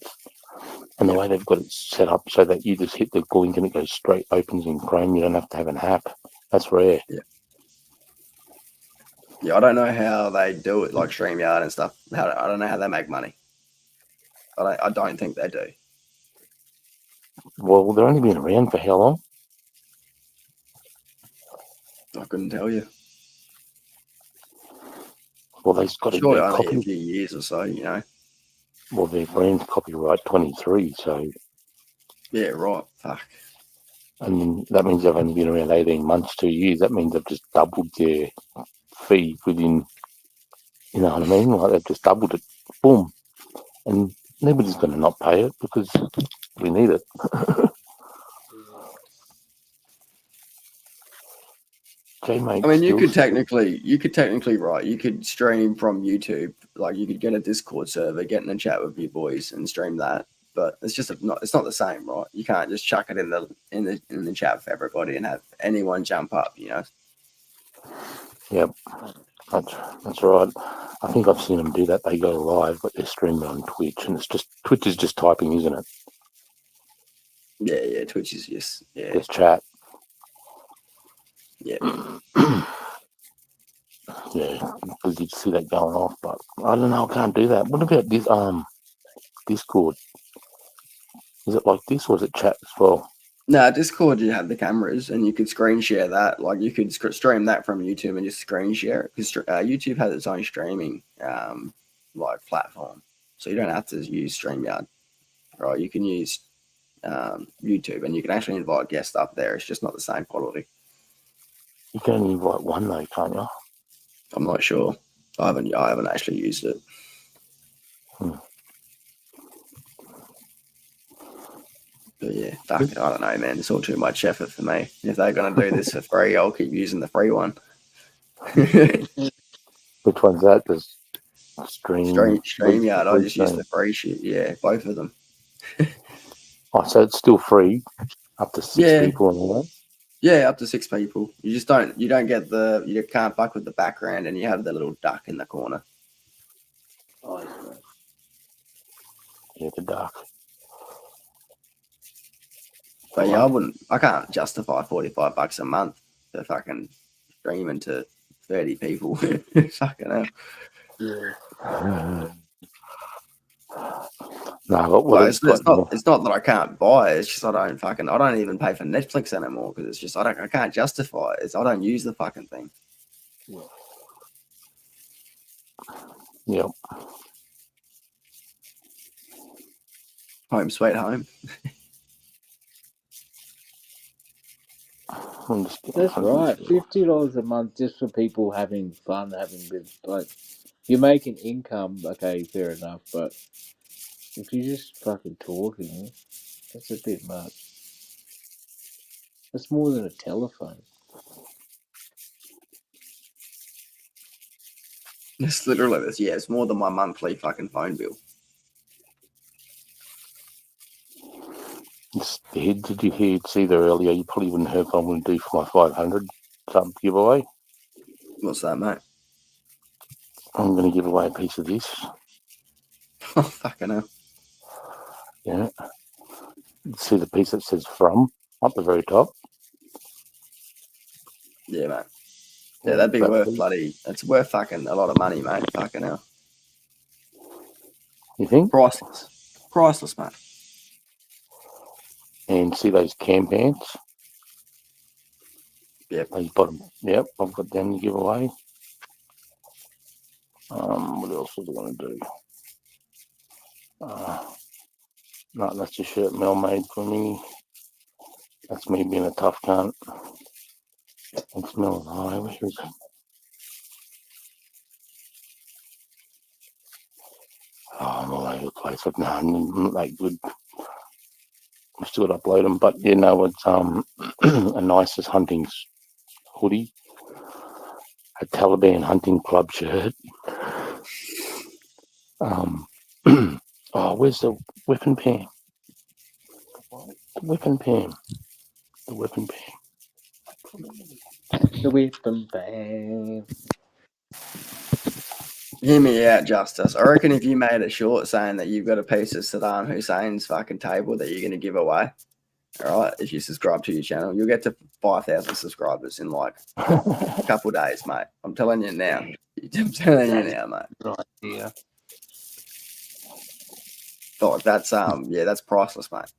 and the way they've got it set up so that you just hit the link and it goes straight, opens in Chrome. You don't have to have an app. That's rare. Yeah, I don't know how they do it, like StreamYard and stuff. I don't know how they make money. I don't think they do. Well, they've only been around for how long? I couldn't tell you. Well, they've got to Surely be only a few years or so, you know. Well, their brand's copyright 23, so. Yeah, right. Fuck. And that means they've only been around 18 months, 2 years. That means they've just doubled their fee within, you know what I mean? Like they've just doubled it. Boom. And nobody's going to not pay it because we need it. Okay, mate, I mean, you could technically, right? You could stream from YouTube. Like you could get a Discord server, get in a chat with your boys, and stream that. But it's just it's not the same, right? You can't just chuck it in the chat for everybody and have anyone jump up, you know. Yep, that's right. I think I've seen them do that. They go live, but they're streaming on Twitch, and Twitch is just typing, isn't it? Yeah. Twitch is just Just chat. Yeah. Yeah, because you'd see that going off, but I don't know. I can't do that. What about this? Discord. Is it like this, or is it chat as well? No, Discord, you have the cameras and you could screen share that. Like you could stream that from YouTube and just screen share it because YouTube has its own streaming like platform, so you don't have to use StreamYard. Right, you can use YouTube and you can actually invite guests up there. It's just not the same quality. You can only invite one though, can't you? I'm not sure. I haven't actually used it. But yeah, fuck it, I don't know, man. It's all too much effort for me. If they're gonna do this for free, I'll keep using the free one. Which one's that? Just StreamYard. I just use the free shit. Yeah, both of them. Oh, so it's still free up to 6 people and all that? Yeah, up to 6 people. You don't get you can't fuck with the background and you have the little duck in the corner. Yeah, the duck. But yeah, I can't justify $45 a month for fucking streaming to 30 people. Fucking hell. Yeah. It's not that I can't buy it. It's just I don't even pay for Netflix anymore because it's just I can't justify it. I don't use the fucking thing. Yep. Home sweet home. That's right. $50 a month just for people having fun, having been like, you're making income. Okay, fair enough. But if you're just fucking talking, that's a bit much. That's more than a telephone. It's literally this. Yeah, it's more than my monthly fucking phone bill. Did you hear? See there earlier? You probably wouldn't heard what I'm going to do for my 500 sub giveaway. What's that, mate? I'm going to give away a piece of this. Oh, fucking hell. Yeah. See the piece that says "from" up the very top. Yeah, mate. Yeah, that'd be worth bloody. It's worth fucking a lot of money, mate. Fucking hell. You think? Priceless. Priceless, mate. And see those cam pants? Yep. Those bottom. Yep, I've got them to give away. What else was I going to do? No, that's a shirt Mel made for me. That's me being a tough cunt. Thanks, Mel. Oh, I wish it was. Oh, I'm all over the place. But no, I'm not that good. I've still got to upload them. But, you know, it's a nicest hunting hoodie. A Taliban hunting club shirt. Oh, where's the weapon Pam? The weapon Pam. The weapon Pam. The weapon bang. Hear me out, Justice. I reckon if you made it short saying that you've got a piece of Saddam Hussein's fucking table that you're going to give away, all right, if you subscribe to your channel, you'll get to 5,000 subscribers in like a couple of days, mate. I'm telling you now. I'm telling you now, mate. Right, yeah. Oh, that's yeah, that's priceless, mate.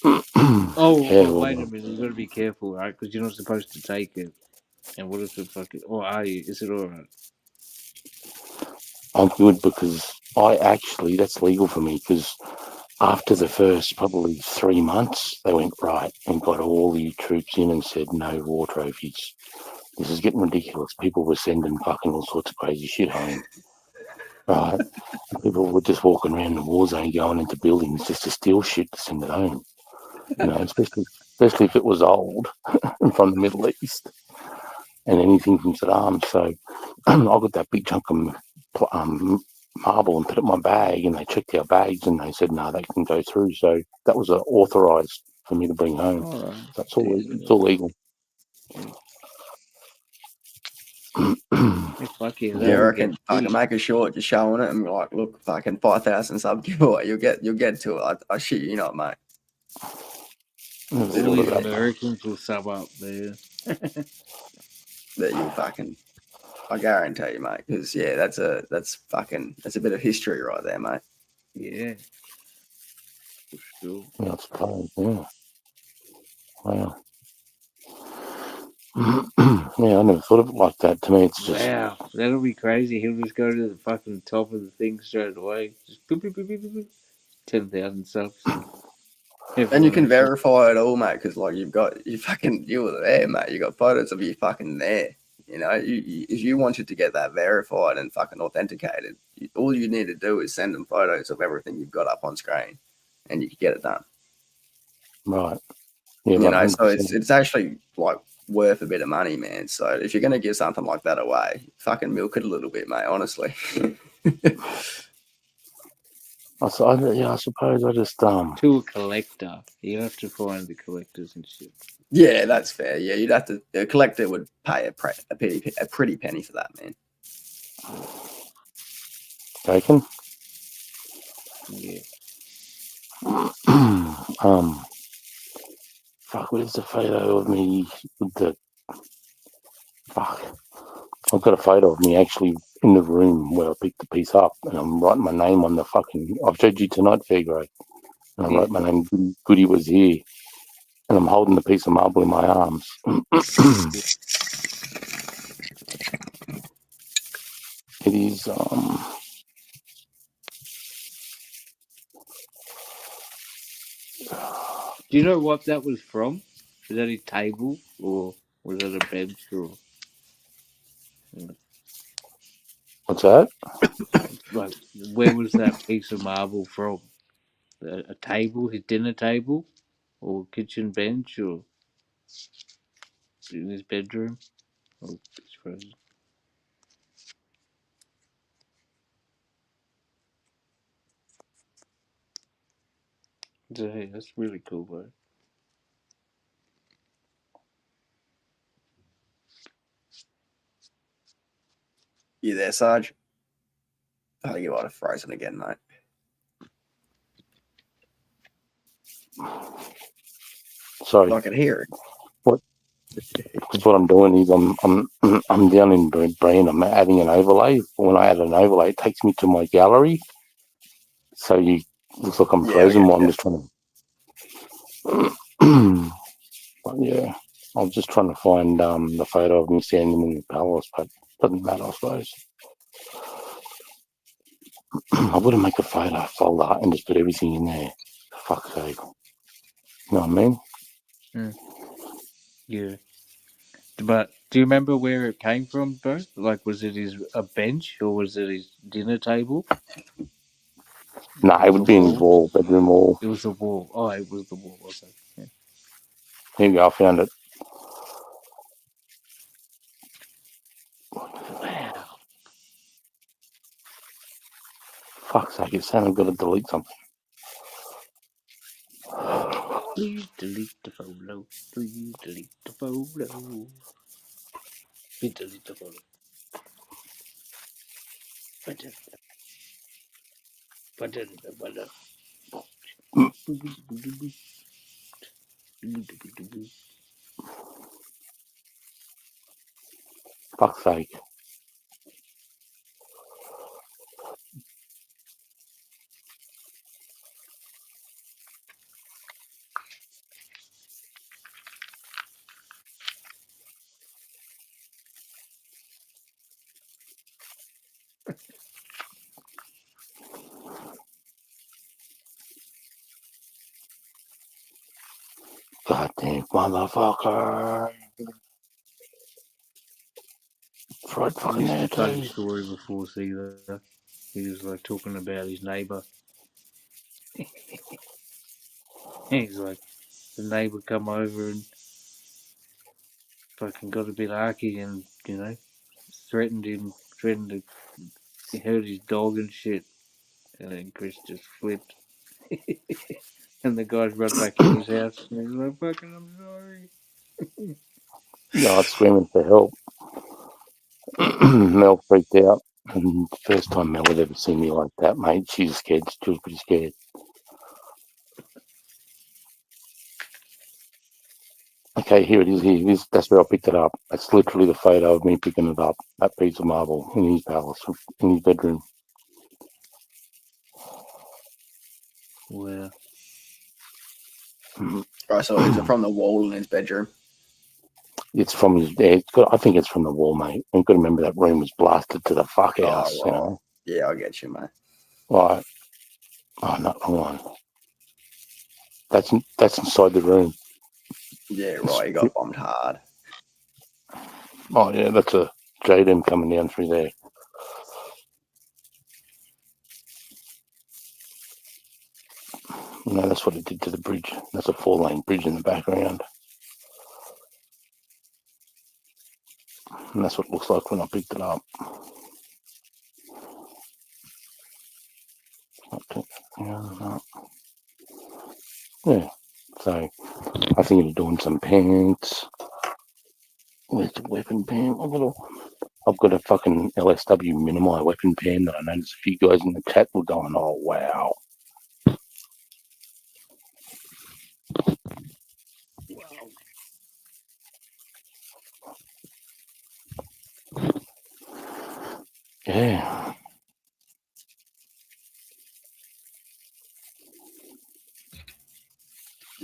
Wait a minute. You've got to be careful, right? Because you're not supposed to take it. And what if the fucking... Or are you? Is it all right? I'm good because that's legal for me because after the first probably 3 months, they went right and got all the troops in and said no war trophies. This is getting ridiculous. People were sending fucking all sorts of crazy shit home. Right? People were just walking around the war zone going into buildings just to steal shit to send it home. You know, especially if it was old and from the Middle East and anything from Saddam. So I got that big chunk of marble and put it in my bag, and they checked our bags and they said no, they can go through. So that was authorized for me to bring home. All right. That's all. It's all legal. Yeah, I reckon fucking make it short, just showing it and be like, look, fucking 5,000 sub giveaway. You'll get to it. I shit you not, mate. All the Americans will sub up there. That you fucking, I guarantee you, mate. Because yeah, that's a bit of history right there, mate. Yeah, for sure. Yeah, I suppose. Yeah. Wow. Yeah, I never thought of it like that. To me, it's just Wow, that'll be crazy. He'll just go to the fucking top of the thing straight away. Just boop, boop, boop, boop, boop, boop. 10,000 subs. And you can verify it all, mate, because like you were there, mate. You got photos of you fucking there. You know, if you wanted to get that verified and fucking authenticated, all you need to do is send them photos of everything you've got up on screen, and you can get it done. Right. Yeah, you know, so it's actually like worth a bit of money, man. So if you're gonna give something like that away, fucking milk it a little bit, mate. Honestly. I suppose I just to a collector. You have to find the collectors and shit. Yeah, that's fair. Yeah, you'd have to. A collector would pay a pretty penny for that, man. Bacon. Yeah. Fuck, where's the photo of me with the fuck? I've got a photo of me actually in the room where I picked the piece up, and I'm writing my name on the fucking. I've showed you tonight, Fairgrave, and I wrote my name. Goody was here, and I'm holding the piece of marble in my arms. It is Do you know what that was from? Is that his table or was it a bench or? What's that? Like, where was that piece of marble from? A table, his dinner table, or kitchen bench, or in his bedroom? Or his friend? So, hey, that's really cool, bro. You there, Sarge? I think you might have frozen again, mate. Sorry. I can hear it. What? Because what I'm doing is I'm down in Brain. I'm adding an overlay. When I add an overlay, it takes me to my gallery. So you looks like I'm frozen while I'm just trying to. But yeah, I was just trying to find the photo of me standing in the palace, but it doesn't matter, I suppose. I wouldn't make a photo folder and just put everything in there. For fuck's sake. You know what I mean? Yeah. But do you remember where it came from, bro? Like, was it a bench or was it his dinner table? Nah, it would be in his wall, bedroom wall. It was the wall. Oh, it was the wall. Okay. Yeah. Here you go, I found it. Wow. Fuck's sake, it's saying I've got to delete something. Please delete the photo. Please delete the photo. Please delete the photo. Fuck's sake. Goddamn motherfucker. It's right I fucking used there to tell you too. a story before, see that he was like talking about his neighbour. He's like, the neighbour come over and fucking got a bit arky and, you know, threatened to hurt his dog and shit. And then Chris just flipped. And the guy's run back in his house and he's like, fucking, I'm sorry. Yeah, I was screaming for help. Mel freaked out. And the first time Mel had ever seen me like that, mate, she was scared. She was pretty scared. Okay, here it is. Here it is. That's where I picked it up. That's literally the photo of me picking it up. That piece of marble in his palace, in his bedroom. Wow. Right, so is it from the wall in his bedroom? It's from his dad. I think it's from the wall, mate. You've got to remember that room was blasted to the fuck house, you know. Yeah, I get you, mate. Right. Oh, no, wrong one. That's inside the room. Yeah, right. He got bombed hard. Oh, yeah, that's a JDM coming down through there. No, that's what it did to the bridge. That's a 4-lane bridge in the background. And that's what it looks like when I picked it up. Okay. Yeah. So I think it's doing some pants. Where's the weapon pan? I've got a fucking LSW Minimi weapon pan that I noticed a few guys in the chat were going, oh wow. Yeah.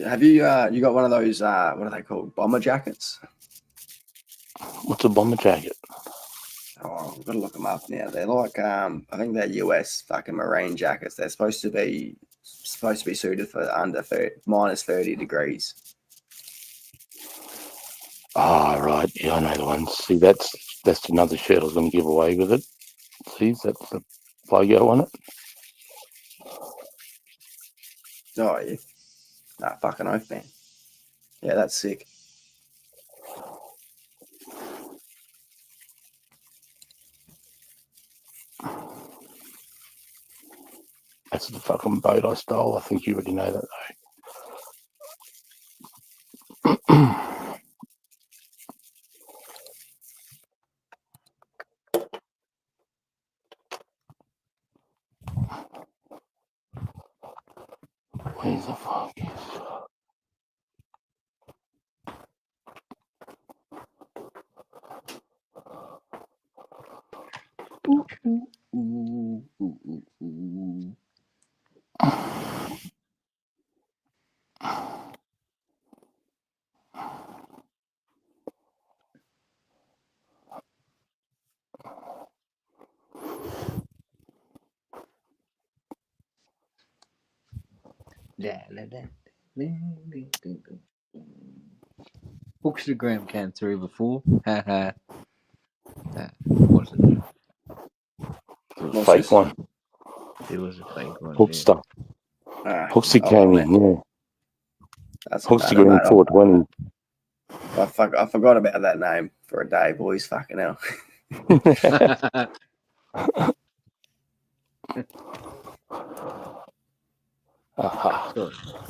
Have you you got one of those what are they called? Bomber jackets? What's a bomber jacket? Oh, I've got to look them up now. They're like I think they're US fucking marine jackets. They're supposed to be suited for under -30 degrees. Ah, right. Yeah, I know the ones. See, that's another shirt I was going to give away with it. See, that's the logo on it. Oh, yeah. Nah, fucking oath, man. Yeah, that's sick. That's the fucking boat I stole. I think you already know that, though. Where's the fuck is? Bookstagram came through before. Haha. Was it? It was a What's fake this? one. It was a fake one. Hookster. Ah, Hookster oh, came man. in, yeah. That's Hookstagram 420. I forgot about that name for a day, boys. Fucking hell. Aha.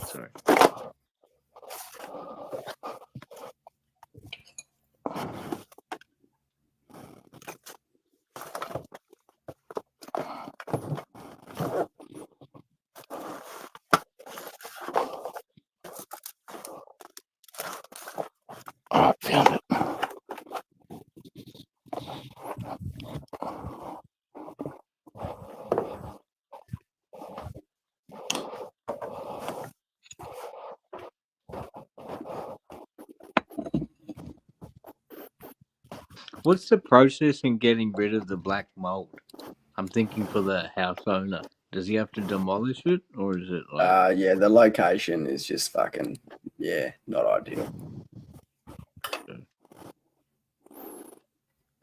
Sorry. Alright, found it. What's the process in getting rid of the black mold? I'm thinking for the house owner. Does he have to demolish it, or is it like? Yeah, the location is just fucking, not ideal.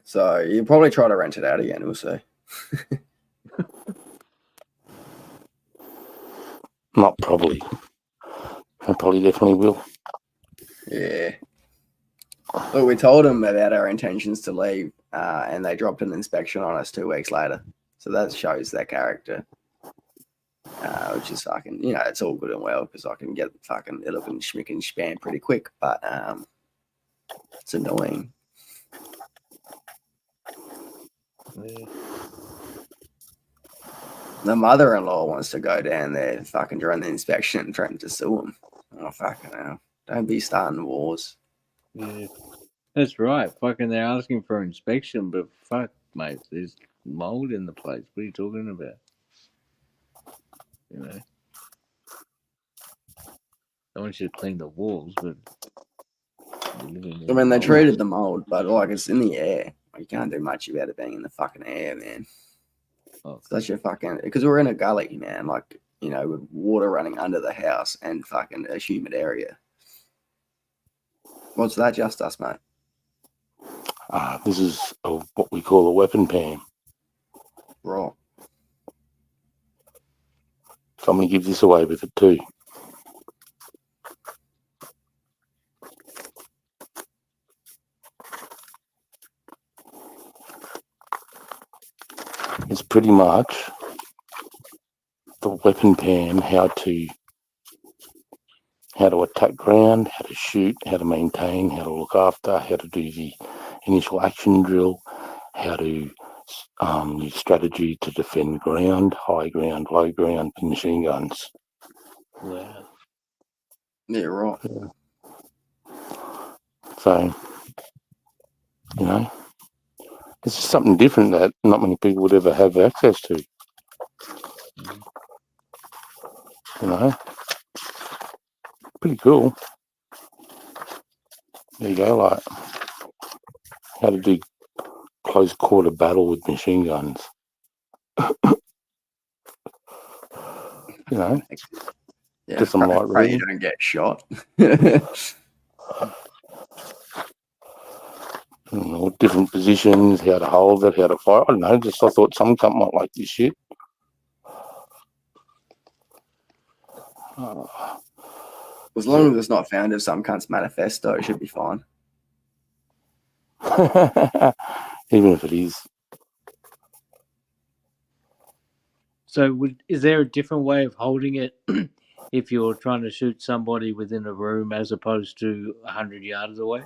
So you probably try to rent it out again, we'll see. Not probably. I probably definitely will. Yeah. Look, we told them about our intentions to leave, and they dropped an inspection on us 2 weeks later. So that shows their character, which is fucking, it's all good and well because I can get fucking it up and schmick and spam pretty quick, but it's annoying. Yeah. The mother-in-law wants to go down there fucking during the inspection and threaten to sue him. Oh, fucking hell. Don't be starting wars. Yeah. That's right. Fucking, they're asking for inspection, but fuck, mate, there's mold in the place. What are you talking about? You know, I want you to clean the walls, but you're living in I mean, they mold. treated the mold, but like it's in the air. You can't do much about it being in the fucking air, man. Oh. Such a fucking, because we're in a gully, man. Like, with water running under the house and fucking a humid area. What's that, just us, mate? This is what we call a weapon pan. Right. Somebody gives this away with it too. It's pretty much the weapon pan, how to attack ground, how to shoot, how to maintain, how to look after, how to do the initial action drill, how to use strategy to defend ground, high ground, low ground, with machine guns. Wow. Yeah, right. So, this is something different that not many people would ever have access to. Pretty cool. There you go, like how to do close quarter battle with machine guns. Yeah, just some light pray you reading. don't get shot. different positions, how to hold it, how to fire. I don't know. Just I thought some cunt might like this shit. As long as it's not found in some cunt's manifesto, it should be fine. Even if it is. So, is there a different way of holding it if you're trying to shoot somebody within a room as opposed to 100 yards away?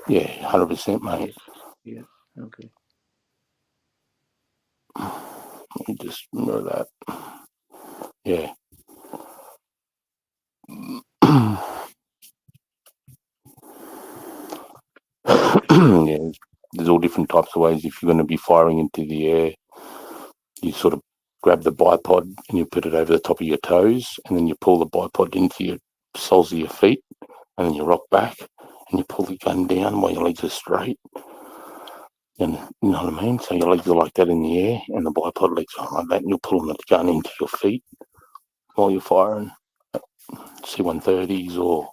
Yeah, 100%, mate. Yeah. Okay. Let me just remember that. Yeah. Yeah, there's all different types of ways. If you're going to be firing into the air, you sort of grab the bipod and you put it over the top of your toes, and then you pull the bipod into your soles of your feet, and then you rock back and you pull the gun down while your legs are straight. And you know what I mean? So your legs are like that in the air, and the bipod legs are like that, and you're pulling the gun into your feet while you're firing C-130s or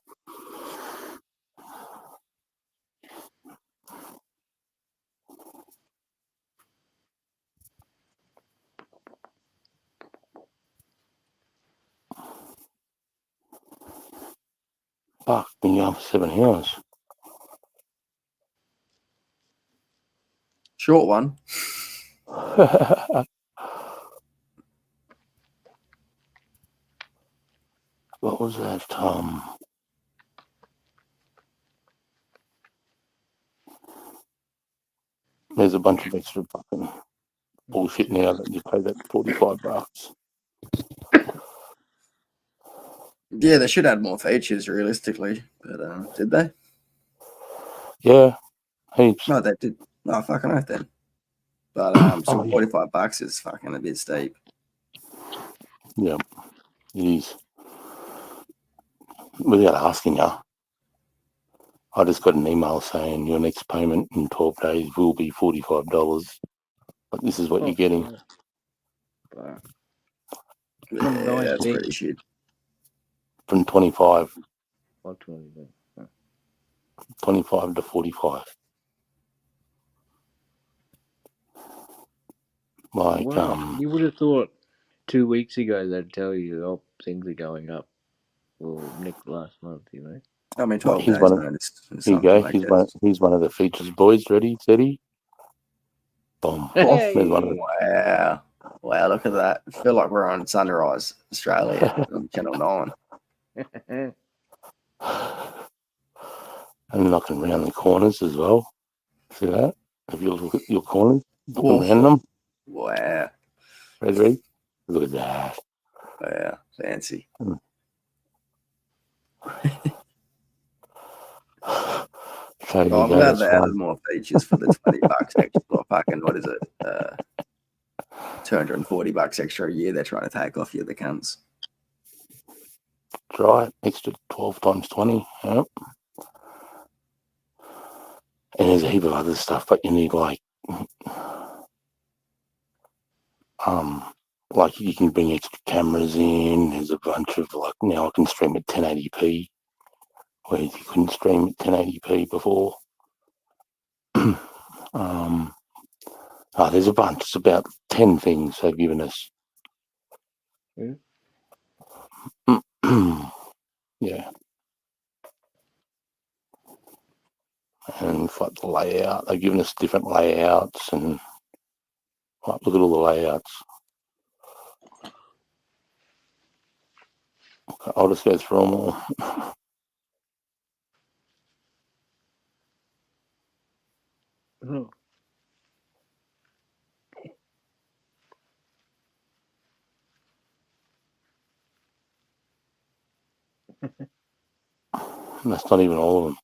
fuck, been going for 7 hours. Short one. What was that? There's a bunch of extra fucking bullshit now that you pay that $45. Yeah, they should add more features realistically, but did they? Yeah, heaps. No, they did. No, fucking oath then. But so Oh, yeah. $45 is fucking a bit steep. Yeah, it is. Without asking you, I just got an email saying your next payment in 12 days will be $45. But this is what you're getting. Yeah, that's pretty shit. From 25 to 45. Like, Well, you would have thought 2 weeks ago they'd tell you, oh, things are going up. Well, Nick last month, you know. I mean, 12 he's days, one of, man. It's here you something go. like He's one of the features boys. Ready, steady. Boom. There's one of the, Wow. Wow, look at that. I feel like we're on Sunrise, Australia, on Channel 9. and knocking around the corners as well. See that? If you look at your corners, looking Oh. around them. Wow. Ready? Look at that. Wow. Fancy. So you Oh, I'm go, glad that's they added one. more features for the $20 extra. Or fucking, what is it? $240 extra a year they're trying to take off you, the cunts. That's right. Extra 12 times 20. Yep. And there's a heap of other stuff, but you need like you can bring extra cameras in. There's a bunch of like now I can stream at 1080p, whereas you couldn't stream at 1080p before. There's a bunch. It's about 10 things they've given us. Yeah. And like the layout, they've given us different layouts and look at all the layouts. I'll just go through them all. Oh. And that's not even all of them.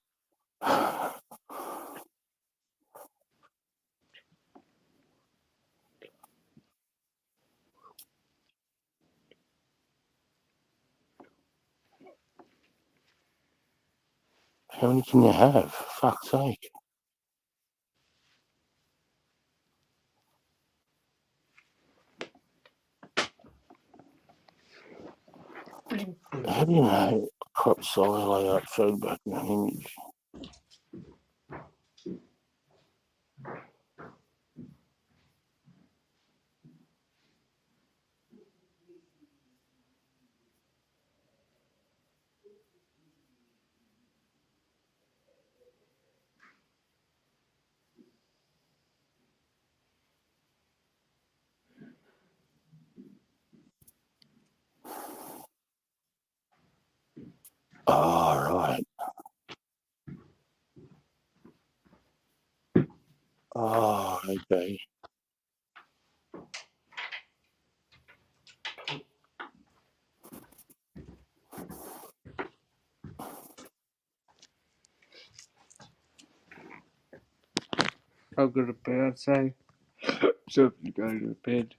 How many can you have? For fuck's sake. How do you know crop silo layout showed back in an image? Oh, right. Oh, okay. I've got a bad say. So you go to bed.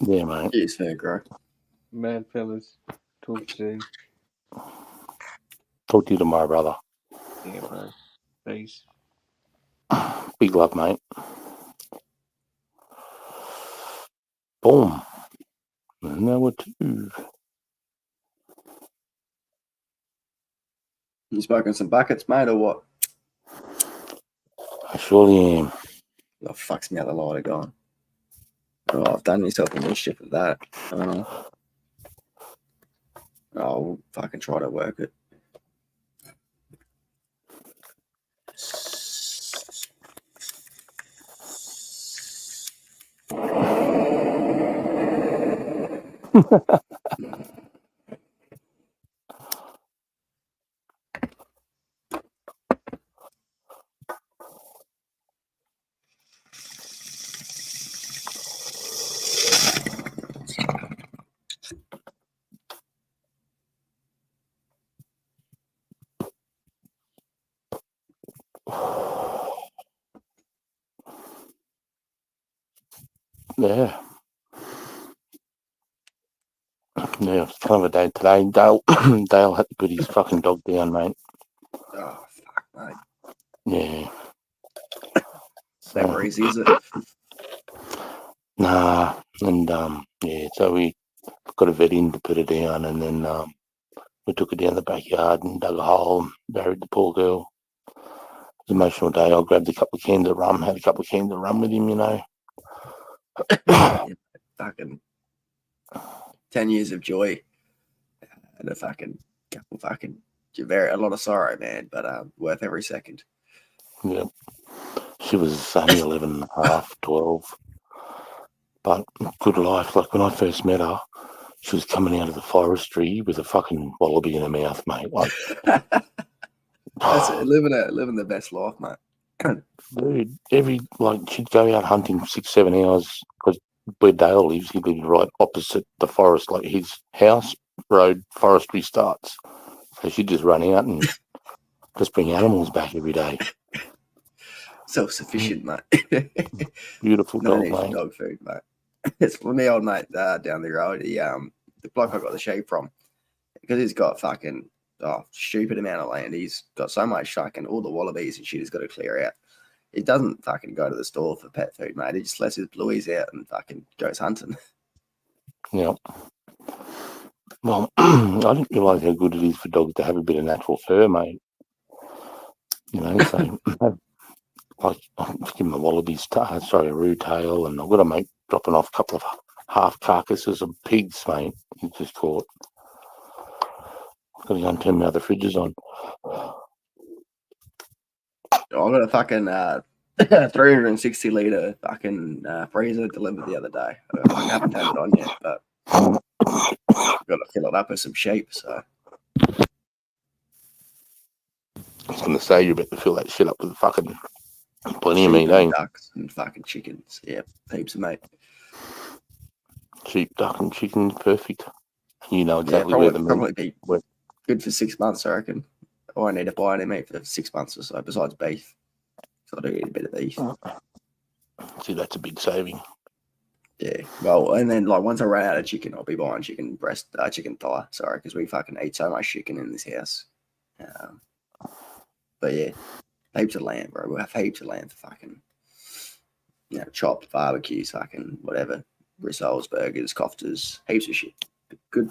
Yeah, mate. Cheers, fair, bro. Man, fellas. Talk soon. Talk to you tomorrow, brother. Yeah, bro. Peace. Big love, mate. Boom. Number 2. You smoking some buckets, mate, or what? I surely am. Oh, fucks me out the lighter gone. Oh, I've done yourself a mischief with that. I'll fucking try to work it. Yeah. Yeah, it's kind of a day today. Dale, Dale had to put his fucking dog down, mate. Oh, fuck, mate. Yeah. Never easy, is it? Nah. And, yeah, so we got a vet in to put her down, and then we took her down the backyard and dug a hole and buried the poor girl. It was an emotional day. I grabbed a couple of cans of rum, had a couple of cans of rum with him, you know. Yeah, fucking 10 years of joy and a fucking couple fucking a lot of sorrow, man, but worth every second. Yeah. She was only 11 and a half, 12. But good life. Like when I first met her, she was coming out of the forestry with a fucking wallaby in her mouth, mate. Like, That's it, living the best life, mate. dude, she'd go out hunting 6-7 hours because where Dale lives, he lives right opposite the forest. Like his house, road, forestry starts. So she'd just run out and just bring animals back every day. Self-sufficient, mate. Beautiful No dog, need for mate. dog food, mate. It's for my old mate down the road. He, the bloke I got the sheep from, because he's got fucking stupid amount of land. He's got so much fucking all the wallabies and shit he's got to clear out. He doesn't fucking go to the store for pet food, mate. He just lets his blueies out and fucking goes hunting. Yeah. Well, I didn't realise how good it is for dogs to have a bit of natural fur, mate. You know, so like I'm giving the wallabies, a roo tail, and I've got a mate dropping off a couple of half carcasses of pigs, mate. He just caught. Got to go and turn my other fridges on. I got a fucking 360 litre fucking freezer delivered the other day. I haven't turned it on yet, but I've got to fill it up with some sheep. So I was going to say, you better fill that shit up with fucking plenty of sheep meat, and eh? ducks and fucking chickens. Yeah, heaps of meat. Sheep, duck, and chicken, perfect. You know Yeah, exactly where the probably meat. be good for 6 months, I reckon. I won't need to buy any meat for 6 months or so, besides beef. So I do eat a bit of beef. See, that's a big saving. Yeah, well, and then like once I run out of chicken, I'll be buying chicken thigh. Sorry, because we fucking eat so much chicken in this house. But yeah, heaps of lamb, bro. We'll have heaps of lamb for fucking, chopped barbecues, fucking whatever, rissoles, burgers, koftas, heaps of shit. Good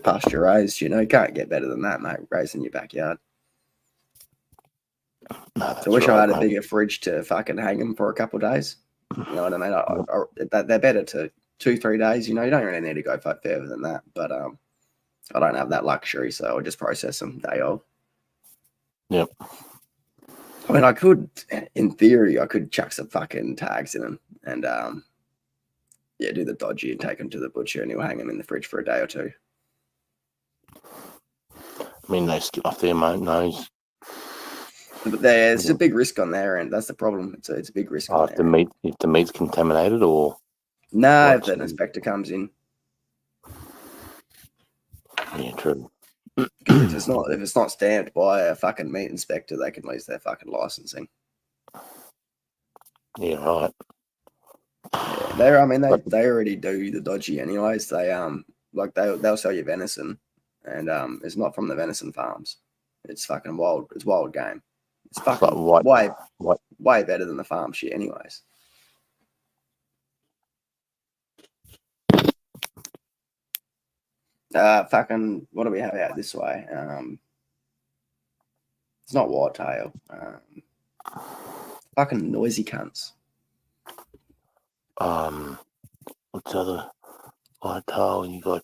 pasture raised, can't get better than that, mate. Raised in your backyard. No, So I wish I right, had a mate. bigger fridge to fucking hang them for a couple of days. You know what I mean? They're better to 2-3 days. You don't really need to go further than that. But I don't have that luxury, so I just process them day of. Yep. I mean, I could, in theory, chuck some fucking tags in them and do the dodgy and take them to the butcher, and he'll hang them in the fridge for a day or two. I mean, they skip off their mate nose. But there's a big risk on their end. That's the problem. It's a big risk on If their the meat's contaminated, or No, if what? an inspector comes in, Yeah, true. because if it's not stamped by a fucking meat inspector, they can lose their fucking licensing. Yeah, right. Yeah, they already do the dodgy anyways. They'll sell you venison, and it's not from the venison farms. It's fucking wild. It's wild game. It's fucking way better than the farm shit, anyways. Fucking what do we have out this way? It's not whitetail. Fucking noisy cunts. What's the other whitetail? You got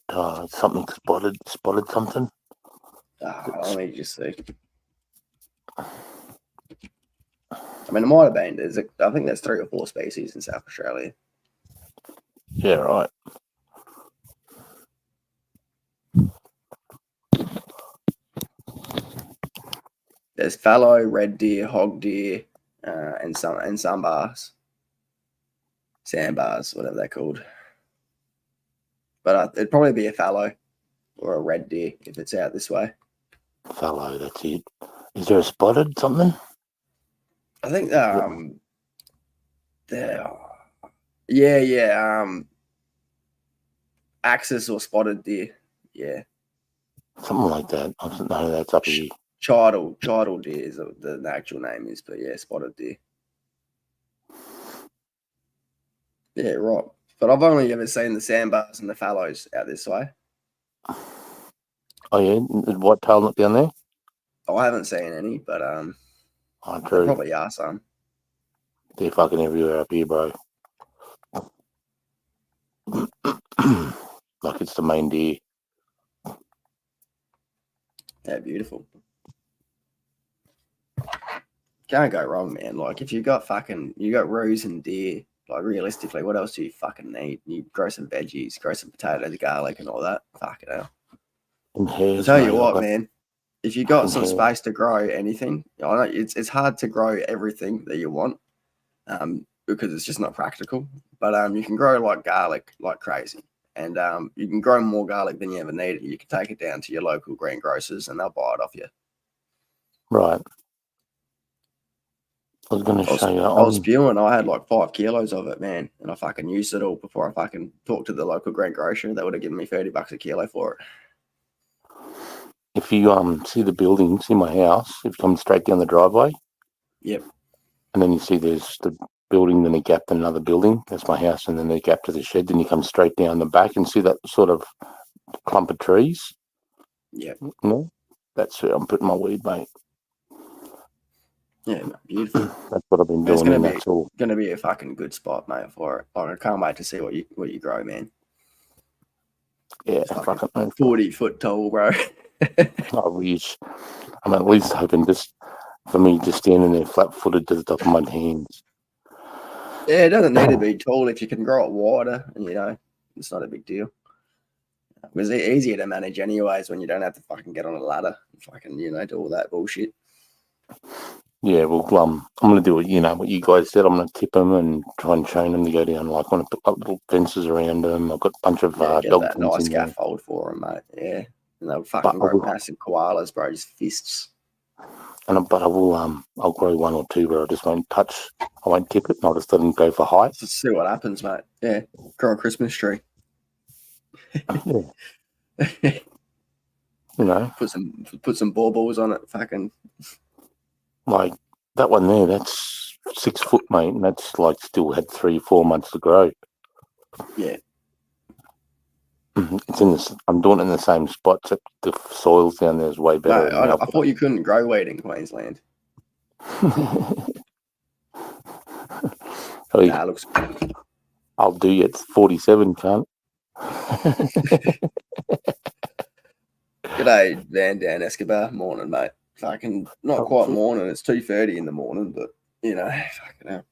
something spotted something. Let me just see. I mean, it might have been. I think there's 3 or 4 species in South Australia. Yeah, right. There's fallow, red deer, hog deer, and some bars, sandbars, whatever they're called. But it'd probably be a fallow or a red deer if it's out this way. Fallow, that's it. Is there a spotted something? I think yeah. Axis or spotted deer. Yeah. Something like that. I don't know. That's up here. Chidal deer is the actual name is, but yeah, spotted deer. Yeah, right. But I've only ever seen the sandbars and the fallows out this way. Oh yeah, is whitetail not down there? I haven't seen any, but Oh, there true. probably are some. They're fucking everywhere up here, bro. Like it's the main deer. Yeah, beautiful. Can't go wrong, man. Like if you got roos and deer, like realistically, what else do you fucking need? You grow some veggies, grow some potatoes, garlic, and all that. Fuck it hell. And I'll hares, tell you mate, what, man. If you got some hares. space to grow anything, I know it's hard to grow everything that you want, because it's just not practical. But you can grow like garlic like crazy, and you can grow more garlic than you ever need. You can take it down to your local greengrocers, and they'll buy it off you. Right. I was going to show you. I was spewing. I had like 5 kilos of it, man, and I fucking used it all before I fucking talked to the local greengrocer. They would have given me $30 a kilo for it. If you see the buildings in my house, if you come straight down the driveway, yep, and then you see there's the building, then a gap, then another building. That's my house, and then the gap to the shed. Then you come straight down the back and see that sort of clump of trees. Yep. No, that's where I'm putting my weed, mate. Yeah, beautiful. That's what I've been It's doing, and that's all. gonna be a fucking good spot, mate, for it. Like, I can't wait to see what you grow, man. Yeah, fucking 40-foot tall, bro. I wish. I'm at least hoping just for me just standing there flat-footed to the top of my hands. Yeah, it doesn't need to be tall if you can grow it wider, and it's not a big deal. It's easier to manage anyways when you don't have to fucking get on a ladder and fucking do all that bullshit. Yeah, well, I'm going to do it, what you guys said. I'm going to tip them and try and train them to go down. Like, I want to put up little fences around them. I've got a bunch of Get dog that fence nice in there. scaffold for them, mate. Yeah, and they'll fucking grow massive koalas, bro. Just fists. But I will, I'll grow 1 or 2 where I just won't touch. I won't tip it, and I'll just let them go for height. Just see what happens, mate. Yeah, grow a Christmas tree. Yeah. Put some baubles on it. Fucking. Like that one there, that's 6 foot, mate, and that's like still had 3-4 months to grow. Yeah. It's in this. I'm doing it in the same spot. Except the soils down there is way better. No, I thought you couldn't grow weed in Queensland. Looks good. I'll do you. It's 47, cunt. G'day, Van Dan Escobar. Morning, mate. Fucking not quite morning. It's 2:30 in the morning, but fucking hell.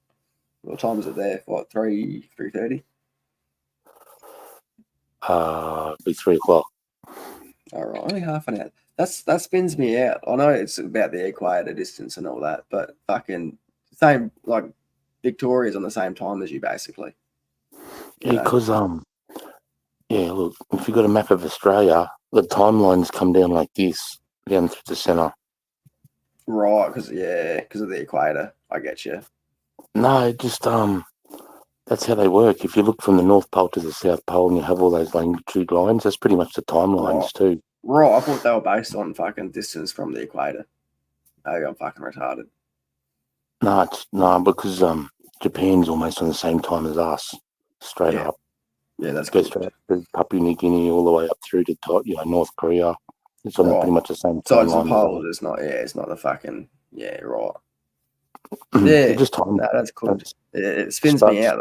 What time is it there? What, 3:30? Be 3 o'clock. All right, only half an hour. that spins me out. I know it's about the equator distance and all that, but fucking same like Victoria's on the same time as you basically. You know? Because yeah, look, if you've got a map of Australia, the timelines come down like this, down through the centre. Right, because of the equator. I get you. No, just that's how they work. If you look from the North Pole to the South Pole and you have all those longitude lines, that's pretty much the timelines too. Right, I thought they were based on fucking distance from the equator. Maybe I'm fucking retarded. No, because Japan's almost on the same time as us, straight up. Yeah, that's goes straight up to Papua New Guinea all the way up through to North Korea. It's on pretty much the same sides of timeline. the poles. It's not. Yeah, it's not the fucking. Yeah, right. They're Yeah, just time. no, that's cool. It spins me out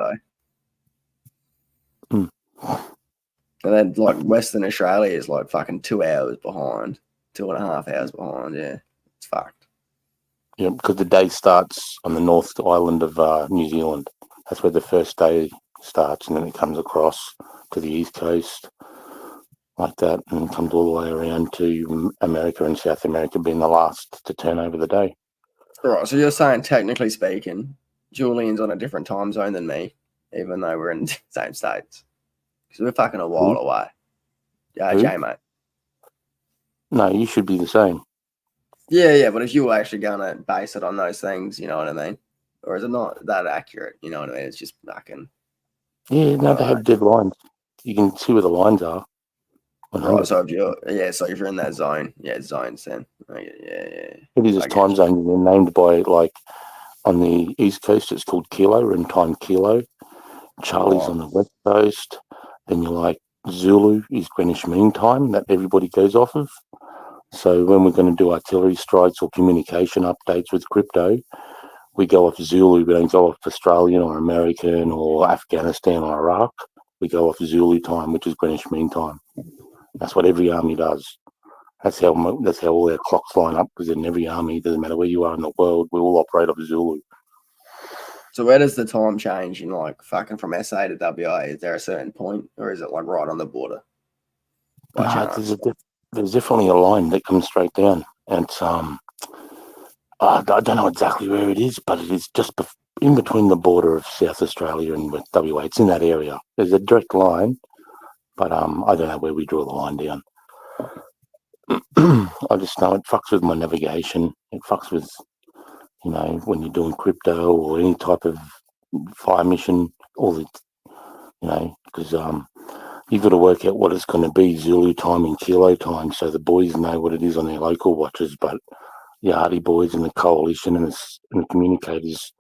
though. And then like Western Australia is like fucking 2 hours behind, 2.5 hours behind. Yeah, it's fucked. Yeah, because the day starts on the North Island of New Zealand. That's where the first day starts, and then it comes across to the East Coast like that, and comes all the way around to America and South America being the last to turn over the day. Right, so you're saying, technically speaking, Julian's on a different time zone than me, even though we're in the same states. Because we're fucking a while away. Yeah, Who? Jay, mate. No, you should be the same. Yeah, but if you were actually going to base it on those things, you know what I mean? Or is it not that accurate? You know what I mean? It's just fucking. Yeah, no, they have dead lines. You can see where the lines are. Right, so if you're in that zone, it's zones then. Yeah. It is a time zone, and they're named by, like, on the East Coast, it's called Kilo, we're in time Kilo. Charlie's on the West Coast. Then you're like, Zulu is Greenwich Mean Time that everybody goes off of. So when we're going to do artillery strikes or communication updates with crypto, we go off Zulu. We don't go off Australian or American or Afghanistan or Iraq. We go off Zulu time, which is Greenwich Mean Time. That's what every army does. That's how all their clocks line up, because in every army, doesn't matter where you are in the world, we all operate off Zulu. So where does the time change in like fucking from SA to WA? Is there a certain point, or is it like right on the border? There's definitely a line that comes straight down, and it's I don't know exactly where it is, but it is just in between the border of South Australia and WA. It's in that area. There's a direct line, but I don't know where we draw the line down. I just know it fucks with my navigation. It fucks with, when you're doing crypto or any type of fire mission, because you've got to work out what it's going to be, Zulu time and Kilo time, so the boys know what it is on their local watches, but the Hardy boys and the coalition and the communicators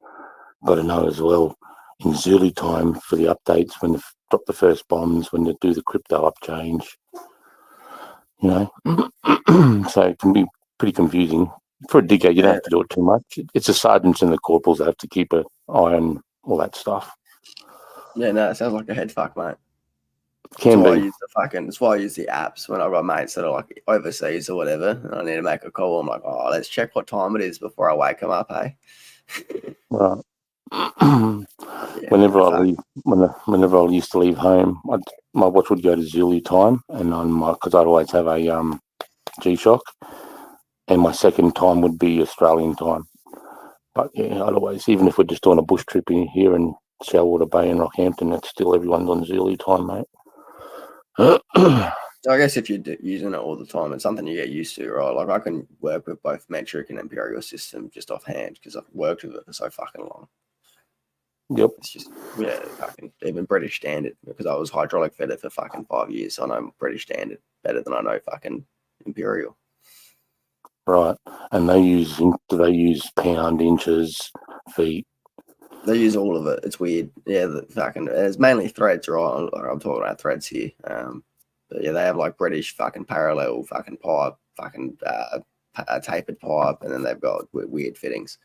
got to know as well in Zulu time for the updates, when they drop the first bombs, when they do the crypto upchange. So it can be pretty confusing. For a digger, you don't have to do it too much. It's the sergeants and the corporals that have to keep an eye on all that stuff. Yeah, no, it sounds like a head fuck, mate. Can that's be. That's why I use the apps when I've got mates that are like overseas or whatever, and I need to make a call. I'm like, oh, let's check what time it is before I wake them up, hey? Right. Whenever I used to leave home, my watch would go to Zulu time, and because I'd always have a G-Shock, and my second time would be Australian time. But yeah, I'd always, even if we're just doing a bush trip in here in Shellwater Bay and Rockhampton, it's still everyone's on Zulu time, mate. I guess if you're using it all the time, it's something you get used to, right? Like I can work with both metric and imperial system just offhand because I've worked with it for so fucking long. Yep. It's just fucking even British Standard, because I was hydraulic fitted for fucking 5 years, so I know British Standard better than I know fucking imperial. Right, and do they use pound, inches, feet? They use all of it. It's weird. Yeah, it's mainly threads, right? I'm talking about threads here. But yeah, they have like British fucking parallel fucking pipe, fucking tapered pipe, and then they've got weird fittings.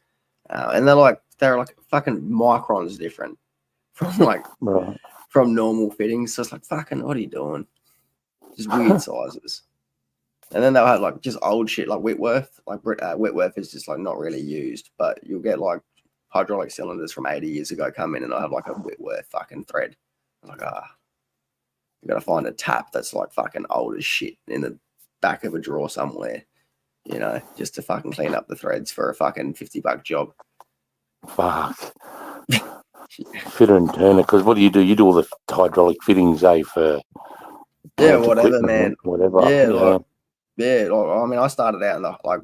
And they're like fucking microns different from normal fittings. So it's like, fucking, what are you doing? Just weird sizes. And then they'll have like just old shit like Whitworth. Like Whitworth is just like not really used, but you'll get like hydraulic cylinders from 80 years ago come in, and I have like a Whitworth fucking thread. I'm like, you gotta find a tap that's like fucking old as shit in the back of a drawer somewhere, you know, just to fucking clean up the threads for a fucking $50 job. Fuck. Fitter and turner, because what do? You do all the hydraulic fittings, for Yeah, plant whatever, equipment, man. whatever. I mean, I started out in like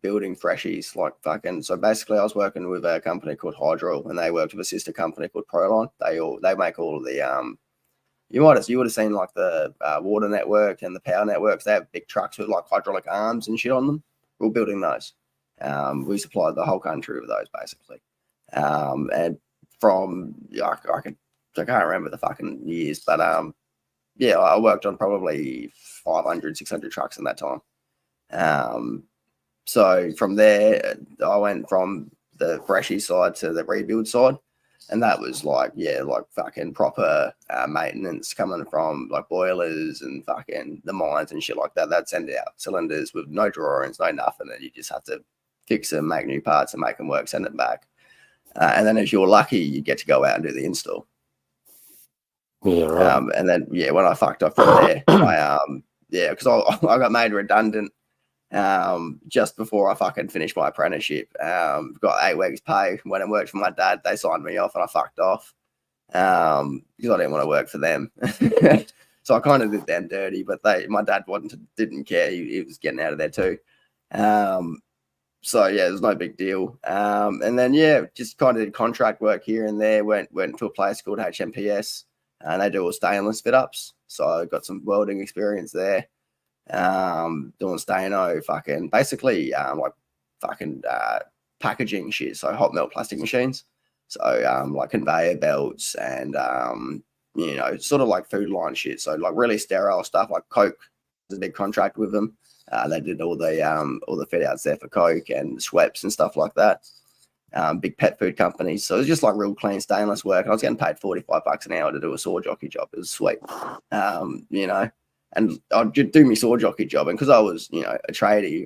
building freshies, like fucking. So basically, I was working with a company called Hydro, and they worked with a sister company called Proline. They make all of the you would have seen like the water network and the power networks. They have big trucks with like hydraulic arms and shit on them. We're building those. We supplied the whole country with those basically. And from I can't remember the fucking years, but yeah, I worked on probably 500, 600 trucks in that time. So from there, I went from the freshie side to the rebuild side. And that was like fucking proper maintenance coming from like boilers and fucking the mines and shit like that. They'd send out cylinders with no drawings, no nothing. And you just have to fix them, make new parts and make them work, send it back. And then if you're lucky, you get to go out and do the install. Yeah, right. And then, when I fucked off from there, because I got made redundant just before I fucking finished my apprenticeship. Got 8 weeks pay. When I worked for my dad, they signed me off and I fucked off because I didn't want to work for them. So I kind of did them dirty, but my dad didn't care. He was getting out of there too. So yeah, it was no big deal. And then just kind of did contract work here and there. Went to a place called HMPS, and they do all stainless fit ups. So I got some welding experience there. Doing steno, basically packaging shit. So hot melt plastic machines. So like conveyor belts and sort of like food line shit. So like really sterile stuff. Like Coke, there's a big contract with them. They did all the fit outs there for Coke and Schweppes and stuff like that. Big pet food companies. So it was just like real clean stainless work. And I was getting paid $45 an hour to do a saw jockey job. It was sweet. And I'd do my saw jockey job. And because I was, a tradie,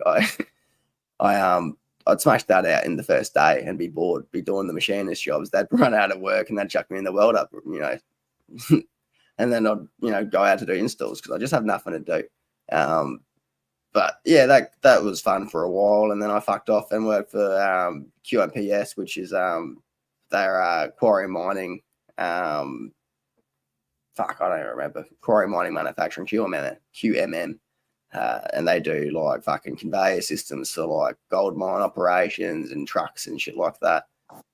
I'd smash that out in the first day and be bored, be doing the machinist jobs. They'd run out of work and they'd chuck me in the weld up, and then I'd, go out to do installs because I just have nothing to do. But yeah, that was fun for a while, and then I fucked off and worked for QMPS, which is their quarry mining. I don't even remember, quarry mining manufacturing, QMM, and they do like fucking conveyor systems for like gold mine operations and trucks and shit like that.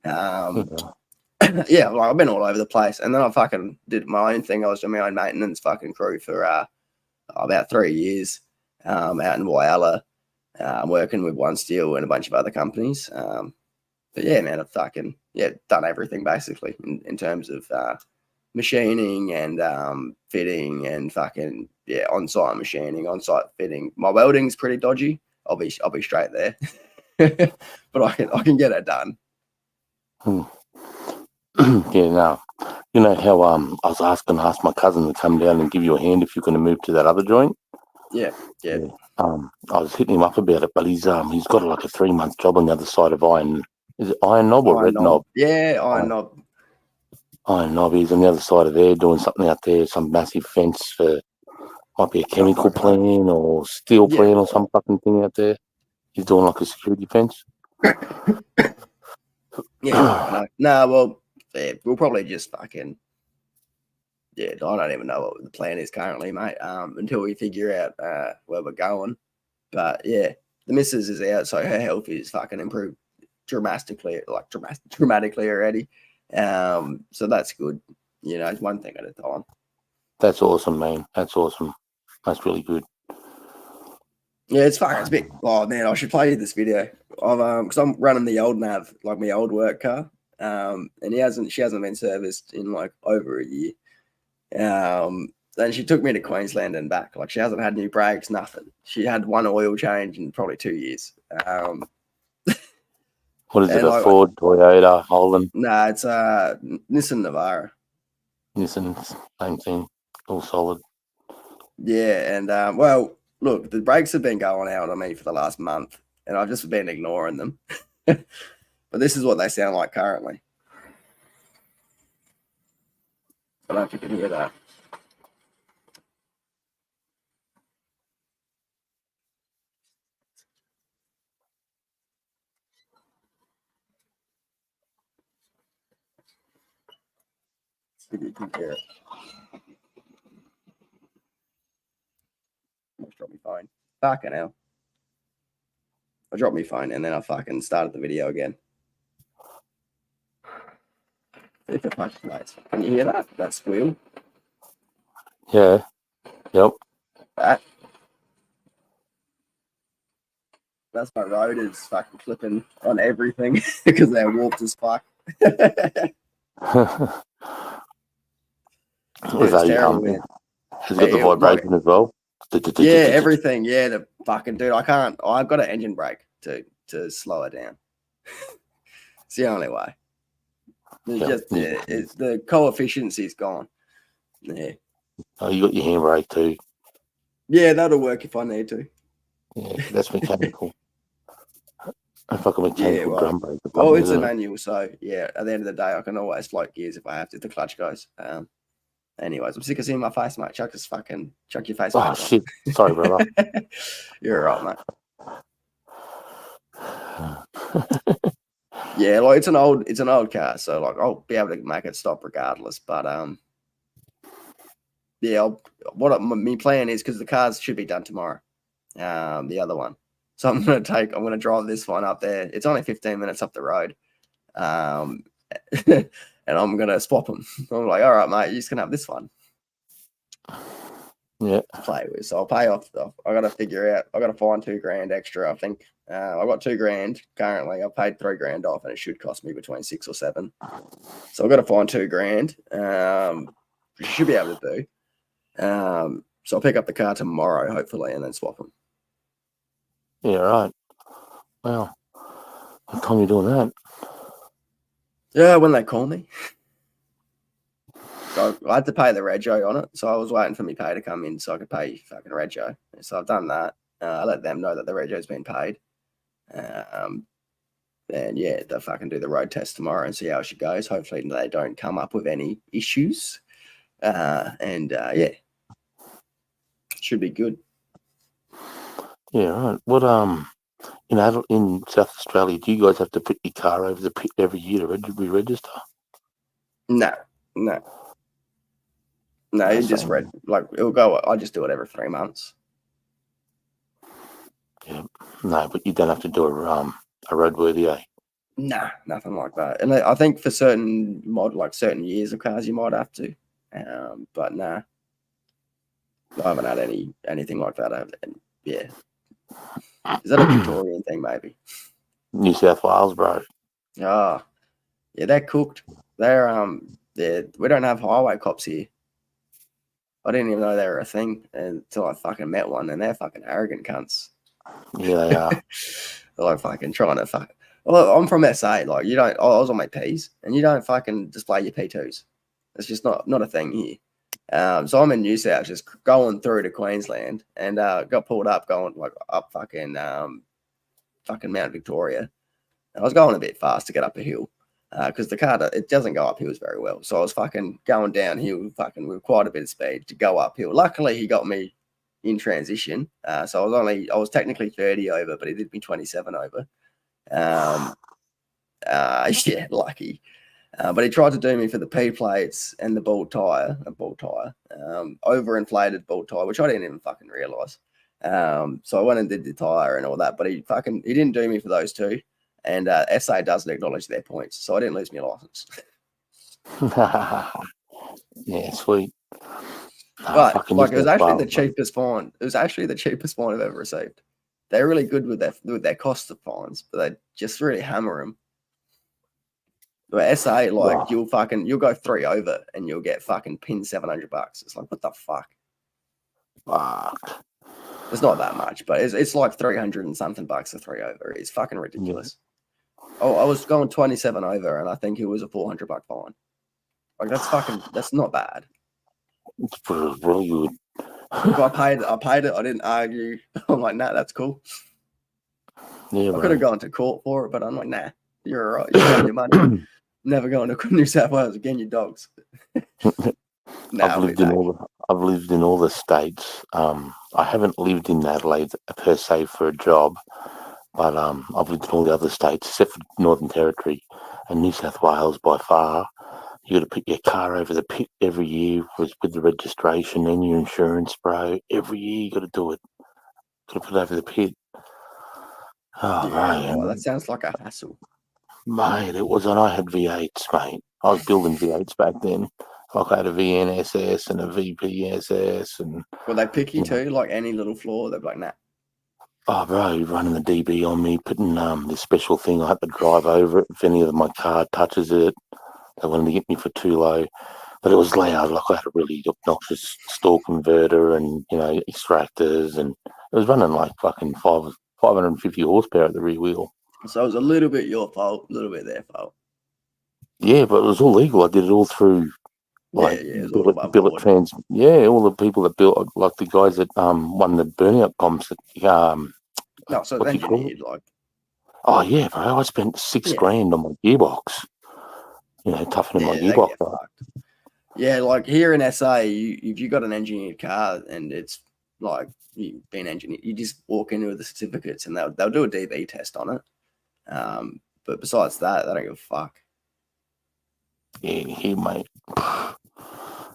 Yeah, like I've been all over the place, and then I fucking did my own thing. I was doing my own maintenance fucking crew for about 3 years. Out in Whyalla, working with One Steel and a bunch of other companies. But yeah, man, I've fucking done everything basically in terms of machining and fitting and fucking on-site machining, on-site fitting. My welding's pretty dodgy. I'll be straight there, but I can get it done. Yeah, no. You know how I was asked my cousin to come down and give you a hand if you're going to move to that other joint. Yeah. I was hitting him up about it, but he's got like a 3-month job on the other side of Iron. Is it Iron Knob or Red Knob? Yeah, Iron Knob. Iron Knob. He's on the other side of there doing something out there, some massive fence for might be a chemical plant or steel plant or some fucking thing out there. He's doing like a security fence. Well, we'll probably just fucking. Yeah, I don't even know what the plan is currently, mate. Until we figure out where we're going. But yeah, the missus is out, so her health is fucking improved dramatically already. So that's good. It's one thing at a time. That's awesome, man. That's awesome. That's really good. Yeah, it's fucking. It's a bit. Oh man, I should play you this video of because I'm running the old nav, like my old work car. And she hasn't been serviced in like over a year. Then she took me to Queensland and back. Like she hasn't had new brakes, nothing. She had one oil change in probably 2 years. What is it? A Ford, Toyota, Holden? Nah, it's Nissan Navara. Nissan, same thing, all solid. Yeah, and well, look, the brakes have been going out on me for the last month, and I've just been ignoring them. But this is what they sound like currently. I don't know if you can hear that. give you a quick here. I dropped my phone. Fucking hell. I dropped my phone and then I fucking started the video again. Can you hear that? That squeal? Yeah. Yep. That's my rotors fucking flipping on everything because they're warped as fuck. Has It's terrible, man. it got the vibration as well? Yeah, everything. Yeah, the fucking dude. I've got an engine brake to slow it down. It's the only way. It's the coefficiency's gone. Yeah. Oh, you got your handbrake too. Yeah, that'll work if I need to. Yeah, that's mechanical. A fucking mechanical drum brake. Well, it's a manual, so yeah. At the end of the day, I can always float gears if I have to. If the clutch goes. Anyways, I'm sick of seeing my face, mate. Chuck your face. Oh shit! Sorry, brother. You're all right, mate. Yeah, like it's an old car, so like I'll be able to make it stop regardless. But yeah, my plan is because the cars should be done tomorrow. The other one, so I'm gonna drive this one up there. It's only 15 minutes up the road, and I'm gonna swap them. I'm like, all right, mate, you're just gonna have this one. Yeah. To play with, so I'll pay off. I gotta figure out. I gotta find $2,000 extra. I think I got $2,000 currently. I paid $3,000 off, and it should cost me between 6 or 7. So I've got to find $2,000. Should be able to do. So I'll pick up the car tomorrow, hopefully, and then swap them. Yeah, right. Well, what time are you doing that? Yeah, when they call me. So I had to pay the rego on it, so I was waiting for me pay to come in so I could pay fucking rego. So I've done that. I let them know that the rego's been paid. And yeah, they'll fucking do the road test tomorrow and see how she goes. Hopefully they don't come up with any issues. Yeah, should be good. Yeah, right. What in South Australia, do you guys have to put your car over the pit every year to re-register? No. You just it'll go. I just do it every 3 months. Yeah, no, but you don't have to do a roadworthy, eh? Nah, nothing like that. And I think for certain certain years of cars, you might have to. But nah, I haven't had anything like that. Yeah, is that a Victorian thing? Maybe New South Wales, bro. Oh, yeah, they're cooked. We don't have highway cops here. I didn't even know they were a thing until I fucking met one, and they're fucking arrogant cunts. Yeah, they are. They're like fucking trying to fuck. Well, I'm from SA. Like you don't. I was on my P's, and you don't fucking display your P2s. It's just not a thing here. So I'm in New South, just going through to Queensland, and got pulled up going up fucking Mount Victoria. And I was going a bit fast to get up a hill because the car it doesn't go up hills very well. So I was fucking going downhill with quite a bit of speed to go uphill. Luckily, he got me in transition. So I was technically 30 over, but he did me 27 over. Yeah, lucky. But he tried to do me for the P plates and the overinflated ball tire, which I didn't even fucking realize. So I went and did the tire and all that, but he didn't do me for those two. And SA doesn't acknowledge their points, so I didn't lose my license. Yeah, sweet. But it was actually the cheapest fine. It was actually the cheapest fine I've ever received. They're really good with their cost of fines, but they just really hammer them. But SA, you'll go 3 over and you'll get fucking pinned $700. It's like, what the fuck? Fuck. It's not that much, but it's like 300 and something bucks a 3 over. It's fucking ridiculous. Oh, I was going 27 over, and I think it was a $400 fine. Like that's not bad. It's really good. I paid it. I didn't argue. I'm like, nah, that's cool. Yeah, I could have gone to court for it, but I'm like, nah, you're all right. You're on your money. Never going to New South Wales again, you dogs. I've lived in all the states. I haven't lived in Adelaide per se for a job, but I've lived in all the other states except for Northern Territory and New South Wales by far. You got to put your car over the pit every year with the registration and your insurance, bro. Every year you got to do it. Got to put it over the pit. Oh, Yeah, mate, that sounds like a hassle. mate, it was, and I had V8s, mate. I was building V8s back then. Like I had a VNSS and a VPSS, and Will they pick you you know, too? Like any little flaw, they're like, nah. oh, bro, running the DB on me, putting this special thing. I had to drive over it. If any of my car touches it, they wanted to get me for too low. But it was loud. Like I had a really obnoxious stall converter and extractors, and it was running like fucking 550 horsepower at the rear wheel. So it was a little bit your fault, a little bit their fault. Yeah, but it was all legal. I did it all through Yeah, it was all above billet board. trans. Yeah, all the people that built, like the guys that won the burnout comps. No, so What do you call it? engineered, like, Oh yeah, bro. I spent $6 yeah, grand on my gearbox. Toughening my yeah, they gearbox get up. fucked. Yeah, like here in SA, if you got an engineered car and it's like you've been engineered, you just walk in with the certificates and they'll do a DB test on it. But besides that, they don't give a fuck. Yeah, here, mate.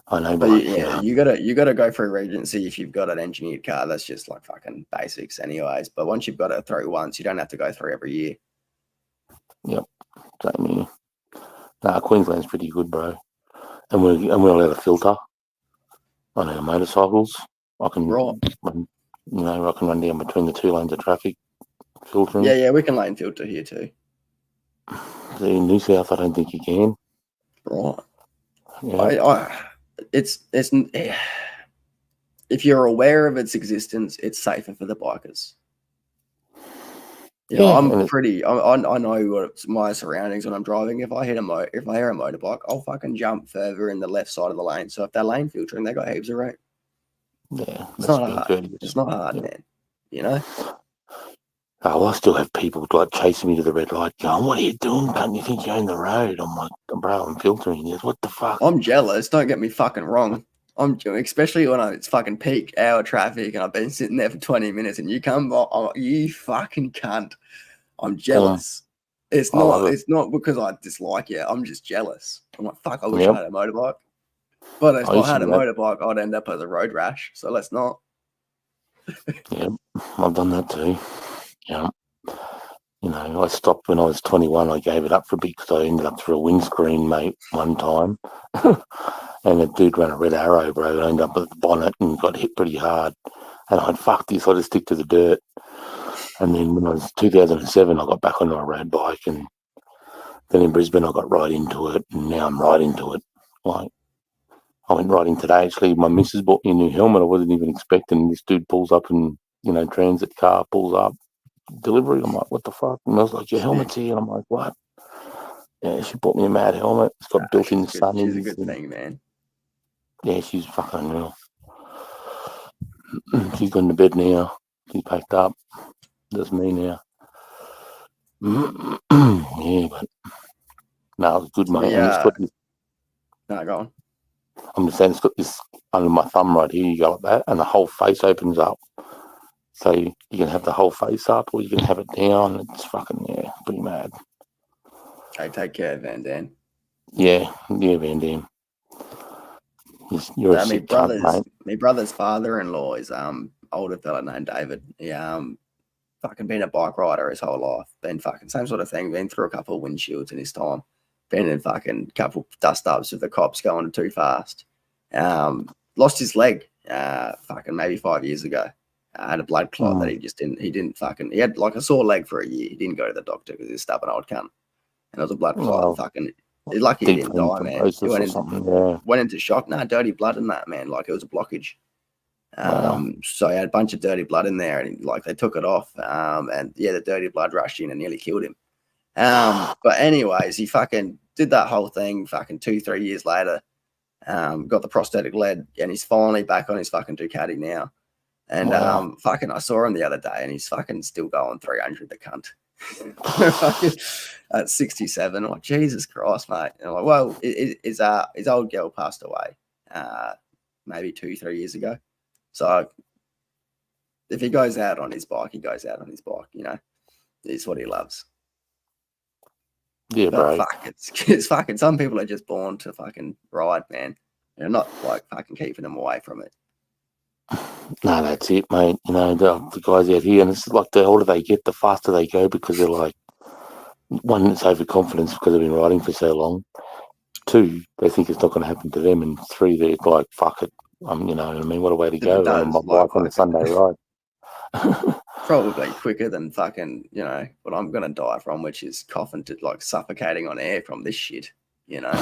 I know, But but yeah, you gotta go through Regency if you've got an engineered car. That's just like fucking basics, anyways. But once you've got it through once, you don't have to go through every year. Yep, same here. Nah, Queensland's pretty good, bro. And we're allowed a filter on our motorcycles. I can run down between the two lanes of traffic filtering. Yeah, we can lane filter here too. See, in New South, I don't think you can. Right. Yeah. It's if you're aware of its existence, it's safer for the bikers. You know, Yeah, I'm and pretty. I know what's my surroundings when I'm driving. If I hear a motorbike, I'll fucking jump further in the left side of the lane. So if they're lane filtering, they got heaps of room. Yeah, It's that's not being hard. courteous. It's not hard, Yeah. man. You know. Oh, I still have people like chasing me to the red light, going, "What are you doing? Can't you think you're in the road?" I'm like, "Bro, I'm filtering." He goes, "What the fuck?" I'm jealous. Don't get me fucking wrong. Especially when it's fucking peak hour traffic and I've been sitting there for 20 minutes and you come by, oh, you fucking cunt. I'm jealous. It's I love not. it. It's not because I dislike you. I'm just jealous. I'm like, fuck. I wish Yep. I had a motorbike. But if I I used to had a do that. motorbike, I'd end up as a road rash. So let's not. Yeah, I've done that too. Yeah. I stopped when I was 21. I gave it up for a bit because I ended up through a windscreen, mate, one time. And the dude ran a red arrow, bro. I ended up at the bonnet and got hit pretty hard. And I went, fuck this, I'll just stick to the dirt. And then when I was 2007, I got back on a road bike. And then in Brisbane, I got right into it. And now I'm right into it. Like, I went right in today. Actually, my missus bought me a new helmet. I wasn't even expecting. This dude pulls up and, transit car pulls up. Delivery. I'm like, what the fuck? And I was like, your helmet's here. And I'm like, what? Yeah, she bought me a mad helmet. It's got built-in sunnies. She's a good thing, man. Yeah, she's fucking unreal. She's gone to bed now. She's packed up. That's me now. Yeah, but no, it's good, mate. And it's got this, no, go on. I'm just saying, it's got this under my thumb right here. You go like that, and the whole face opens up. So you can have the whole face up, or you can have it down. It's fucking pretty mad. Hey, take care, Van Dan. Yeah, Van Dam. You're a My sick cunt, mate. brother's father-in-law is older fella named David. He fucking been a bike rider his whole life. Been fucking same sort of thing. Been through a couple of windshields in his time. Been in fucking couple dust ups with the cops going too fast. Lost his leg fucking maybe 5 years ago. Had a blood clot that he had like a sore leg for a year. He didn't go to the doctor because he's a stubborn old cunt. And it was a blood clot. He's lucky he didn't die, man. He went into shock. Dirty blood in that, man. Like it was a blockage. So he had a bunch of dirty blood in there, and they took it off. And the dirty blood rushed in and nearly killed him. But anyways, he fucking did that whole thing. Fucking 2-3 years later, got the prosthetic leg, and he's finally back on his fucking Ducati now. And fucking, I saw him the other day, and he's fucking still going 300. The cunt. At 67, I'm like, Jesus Christ, mate. And I'm like, well, his old girl passed away maybe 2-3 years ago. So if he goes out on his bike, he goes out on his bike, It's what he loves. Yeah, But bro. fuck, it's fucking. Some people are just born to fucking ride, man. They're not like fucking keeping them away from it. No, that's it, mate. You know, the guys out here, and it's like the older they get, the faster they go because they're like, one, it's overconfidence because they've been riding for so long. Two, they think it's not going to happen to them, and three, they're like, fuck it. You know what I mean? What a way to If go it on my does, bike on a Sunday ride. probably quicker than fucking, you know, what I'm gonna die from, which is coughing to like suffocating on air from this shit. You know.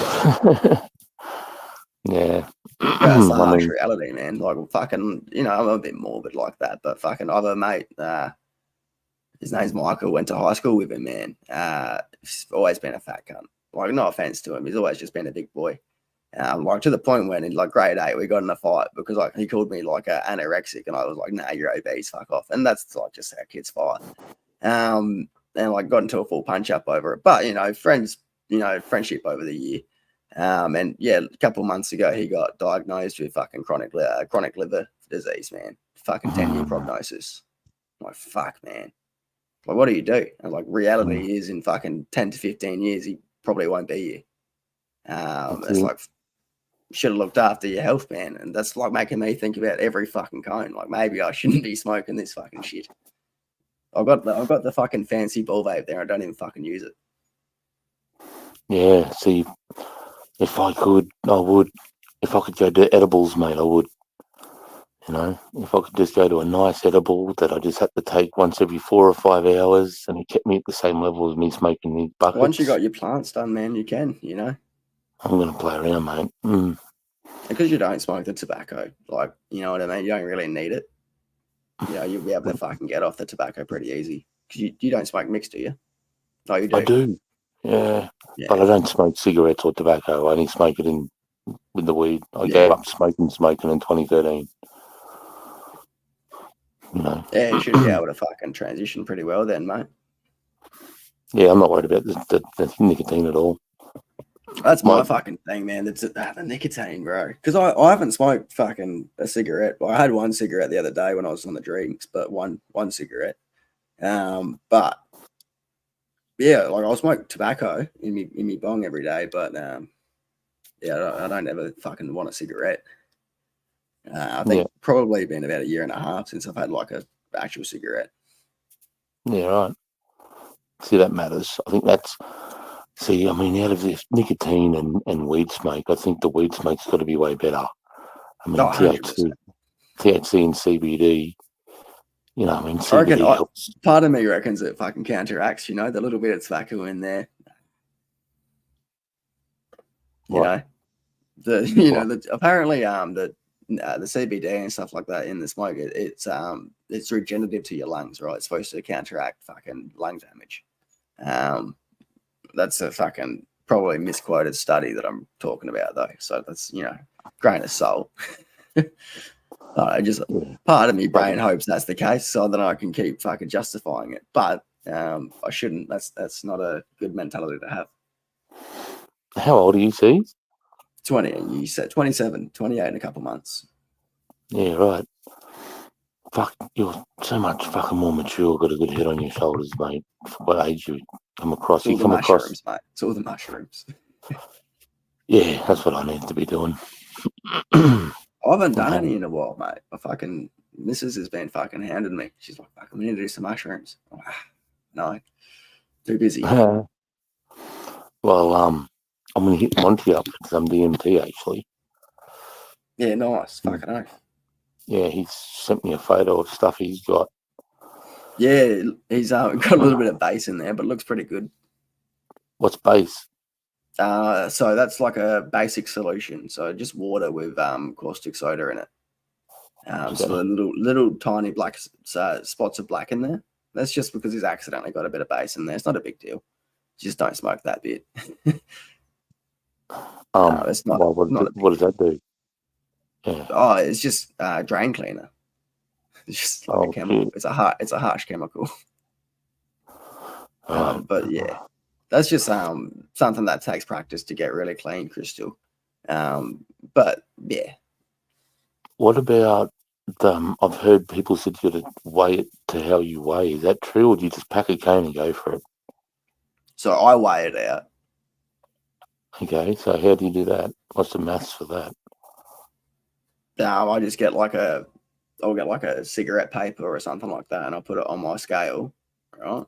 Yeah. That's the I harsh mean, reality, man. Like fucking, you know, I'm a bit morbid like that, but fucking I have a mate, his name's Michael, went to high school with him, man. He's always been a fat cunt. Like, no offense to him, he's always just been a big boy. Like to the point when in like grade 8 we got in a fight because like he called me like anorexic and I was like, nah, you're obese, fuck off. And that's like just how kids fight. And like got into a full punch up over it. But you know, friends, you know, friendship over the year. And yeah, a couple of months ago he got diagnosed with fucking chronic liver disease, man. Fucking 10-year prognosis. I'm like, fuck, man. Like, what do you do? And like, reality is in fucking 10 to 15 years, he probably won't be here. It's like, should have looked after your health, man. And that's like making me think about every fucking cone. Like, maybe I shouldn't be smoking this fucking shit. I've got the fucking fancy ball vape there. I don't even fucking use it. yeah, see, if I could, I would. If I could go to edibles, mate, I would. You know, if I could just go to a nice edible that I just had to take once every 4 or 5 hours and it kept me at the same level as me smoking these buckets. Once you got your plants done, man, you can, you know. I'm going to play around, mate. Because you don't smoke the tobacco, like, you know what I mean? You don't really need it. You know, you'll be able to fucking get off the tobacco pretty easy. Because you don't smoke mix, do you? No, you do. I do, yeah. But I don't smoke cigarettes or tobacco. I only smoke it with the weed. I gave up smoking in 2013. You know. Yeah, you should be able to fucking transition pretty well then, mate. Yeah, I'm not worried about the nicotine at all. That's my fucking thing, man. That's the nicotine, bro. Because I haven't smoked fucking a cigarette. Well, I had one cigarette the other day when I was on the drinks, but one cigarette. But yeah, like I'll smoke tobacco in me bong every day, but yeah, I don't ever fucking want a cigarette. I think probably been about a year and a half since I've had like a actual cigarette. Yeah, right. See, that matters. I think that's. See, I mean, out of this nicotine and weed smoke, I think the weed smoke's got to be way better. I mean, THC and CBD. You know, I mean, I reckon CBD helps. part of me reckons it fucking counteracts, you know, the little bit of tobacco in there. You know, apparently the CBD and stuff like that in the smoke, it's regenerative to your lungs, right? It's supposed to counteract fucking lung damage. That's a fucking probably misquoted study that I'm talking about though. So that's, you know, grain of salt. Just part of me brain hopes that's the case, so that I can keep fucking justifying it. But I shouldn't. That's not a good mentality to have. How old are you, see? 20. You said 27, 28 in a couple months. Yeah, right. Fuck, you're so much fucking more mature. Got a good head on your shoulders, mate. For what age you come across? It's all the mushrooms, mate. It's all the mushrooms. Yeah, that's what I need to be doing. I haven't done any in a while, mate. My fucking missus has been fucking hounding me. She's like, "Fucking, we need to do some mushrooms." I'm like, no, too busy. Well, I'm gonna hit Monty up with some DMT actually. Yeah, nice. Fucking oath. Yeah, he's sent me a photo of stuff he's got. Yeah, he's got a little bit of bass in there, but it looks pretty good. What's bass? So that's like a basic solution. So just water with caustic soda in it. So the little tiny black spots of black in there. That's just because he's accidentally got a bit of bass in there. It's not a big deal. Just don't smoke that bit. It's not. What does that do? Yeah. Oh, it's just drain cleaner. It's just like a chemical. It's a harsh chemical. But yeah, that's just something that takes practice to get really clean, Crystal. But yeah. What about I've heard people said you got to weigh it to how you weigh. Is that true, or do you just pack a cane and go for it? So I weigh it out. Okay, so how do you do that? What's the maths for that? I just get I'll get like a cigarette paper or something like that, and I'll put it on my scale, right?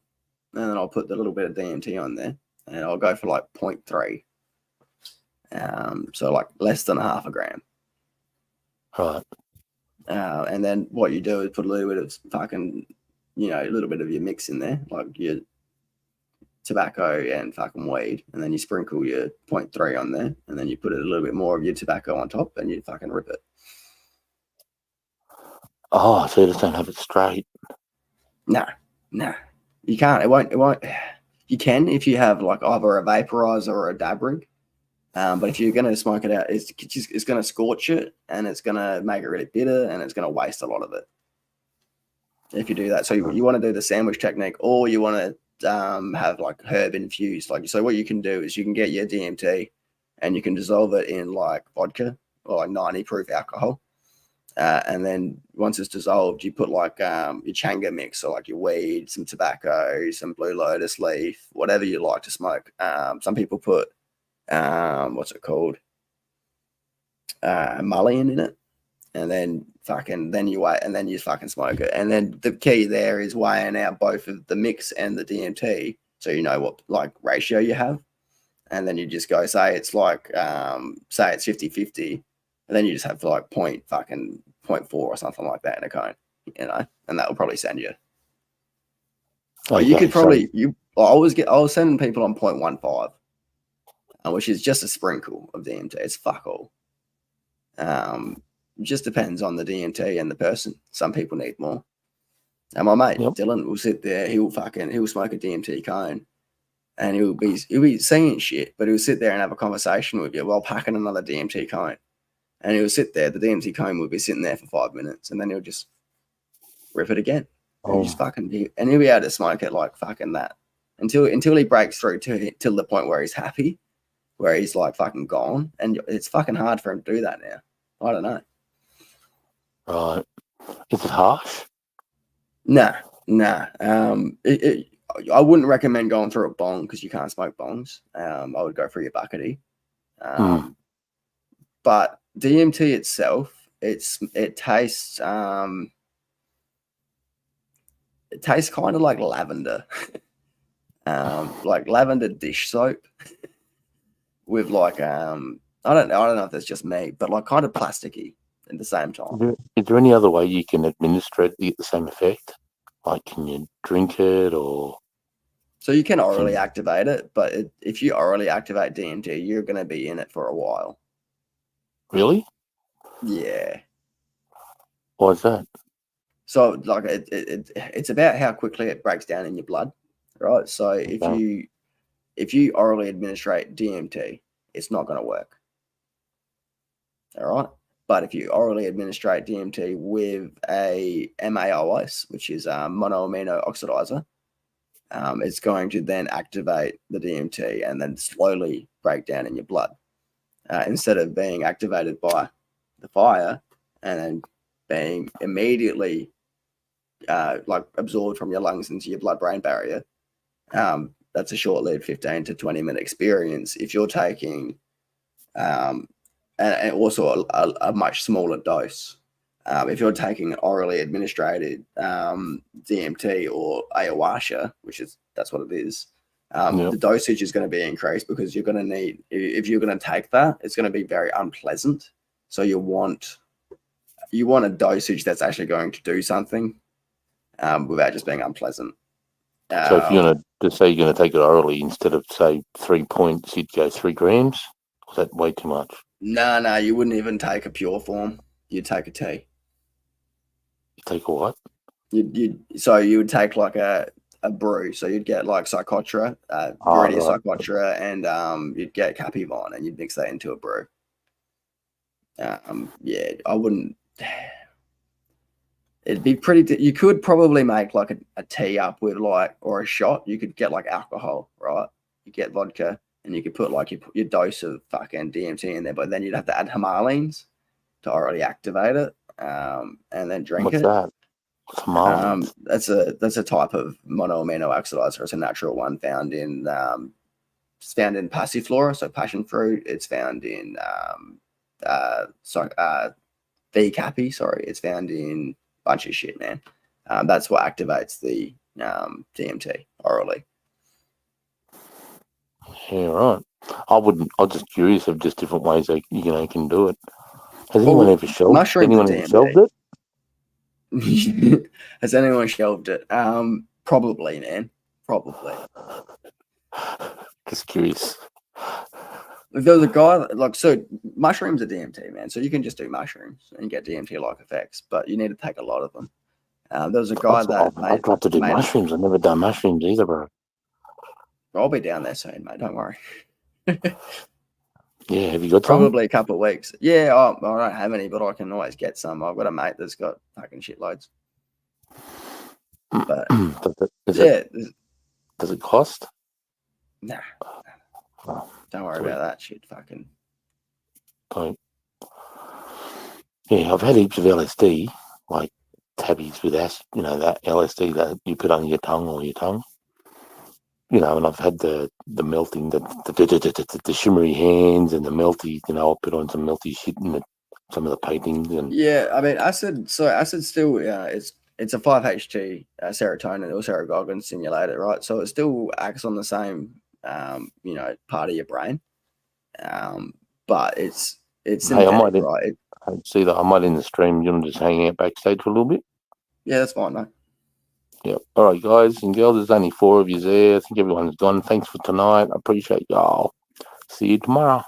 And then I'll put the little bit of DMT on there, and I'll go for like 0.3. So like less than a half a gram. Right. And then what you do is put a little bit of fucking, a little bit of your mix in there, like your tobacco and fucking weed, and then you sprinkle your 0.3 on there, and then you put a little bit more of your tobacco on top, and you fucking rip it. Oh, so you just don't have it straight. Nah. You can't. It won't. You can if you have like either a vaporizer or a dab rig. But if you're going to smoke it out, it's going to scorch it, and it's going to make it really bitter, and it's going to waste a lot of it if you do that. So you want to do the sandwich technique, or you want to have like herb infused. Like, so what you can do is you can get your DMT and you can dissolve it in like vodka or like 90 proof alcohol. And then once it's dissolved, you put like your changa mix, so like your weed, some tobacco, some blue lotus leaf, whatever you like to smoke. Some people put what's it called? Mullein in it, and then you wait, and then you fucking smoke it. And then the key there is weighing out both of the mix and the DMT, so you know what like ratio you have. And then you just go, say it's like say it's 50-50, and then you just have like 0.4 or something like that in a cone, and that will probably send you. Or you could probably I was sending people on 0.15. Which is just a sprinkle of DMT. It's fuck all. Just depends on the DMT and the person. Some people need more. And my mate Dylan will sit there. He'll smoke a DMT cone, and he'll be seeing shit, but he'll sit there and have a conversation with you while packing another DMT cone. And he'll sit there. The DMT cone will be sitting there for 5 minutes, and then he'll just rip it again. And he'll be able to smoke it like fucking that until he breaks through till the point where he's happy. Where he's like fucking gone, and it's fucking hard for him to do that now. I don't know. Right. Is it harsh? Nah. I wouldn't recommend going through a bong because you can't smoke bongs. I would go through your buckety. But DMT itself, it tastes kind of like lavender, like lavender dish soap. With like I don't know if that's just me, but like kind of plasticky at the same time. Is there any other way you can administer it to get the same effect? Like, can you drink it or? So you can orally activate it, but if you orally activate DMT, you're going to be in it for a while. Really? Yeah. Why is that? So like it's about how quickly it breaks down in your blood, right? So if you orally administrate DMT, it's not going to work. All right. But if you orally administrate DMT with a MAOS, which is a monoamino oxidizer, it's going to then activate the DMT and then slowly break down in your blood. Instead of being activated by the fire and then being immediately like absorbed from your lungs into your blood-brain barrier, that's a short-lived 15 to 20-minute experience. If you're taking, and also a much smaller dose, if you're taking orally administered DMT or ayahuasca, that's what it is, the dosage is going to be increased because you're going to need, if you're going to take that, it's going to be very unpleasant. So you want a dosage that's actually going to do something without just being unpleasant. So if you're going to say you're going to take it orally, instead of say 3 points, you'd go 3 grams? Was that way too much? No, you wouldn't even take a pure form. You'd take a tea. You take a what? So you would take like a brew. So you'd get like Psychotra, Viridia Psychotra, and you'd get Capivine, and you'd mix that into a brew. Yeah, I wouldn't. It'd be pretty. You could probably make like a tea up with like, or a shot. You could get like alcohol, right? You get vodka, and you could put like your dose of fucking DMT in there, but then you'd have to add Himalayans to already activate it, and then drink What's it. that? Somali. That's a type of monoamino oxidizer. It's a natural one found in passiflora, so passion fruit. It's found in V capi. Sorry, it's found in a bunch of shit, man. That's what activates the DMT orally. Yeah, right. I'm just curious of just different ways they can do it. Has anyone ever shelved? Mushrooms Anyone are ever shelved it? DMT. Has anyone shelved it? Probably, man. Probably. Just curious. There's a guy so mushrooms are DMT, man. So you can just do mushrooms and get DMT-like effects, but you need to take a lot of them. There was a guy I'd love to do mushrooms. I've never done mushrooms either, bro. I'll be down there soon, mate. Don't worry. Yeah, have you got Probably a couple of weeks. Yeah, I don't have any, but I can always get some. I've got a mate that's got fucking shitloads. But does it cost? Nah. Don't worry about that shit. Fucking. Don't. Yeah, I've had heaps of LSD, like tabbies with acid, that LSD that you put on your tongue or your tongue. And I've had the melting, the shimmery hands and the melty, I'll put on some melty shit in some of the paintings. And yeah, I mean, acid still, it's a 5-HT serotonin or serotonin stimulator, right? So it still acts on the same, part of your brain. But it's synthetic, right? I see that. I might in the stream. You want to just hang out backstage for a little bit? Yeah, that's fine, mate. Yep. All right, guys and girls. There's only 4 of you there. I think everyone's gone. Thanks for tonight. I appreciate y'all. See you tomorrow.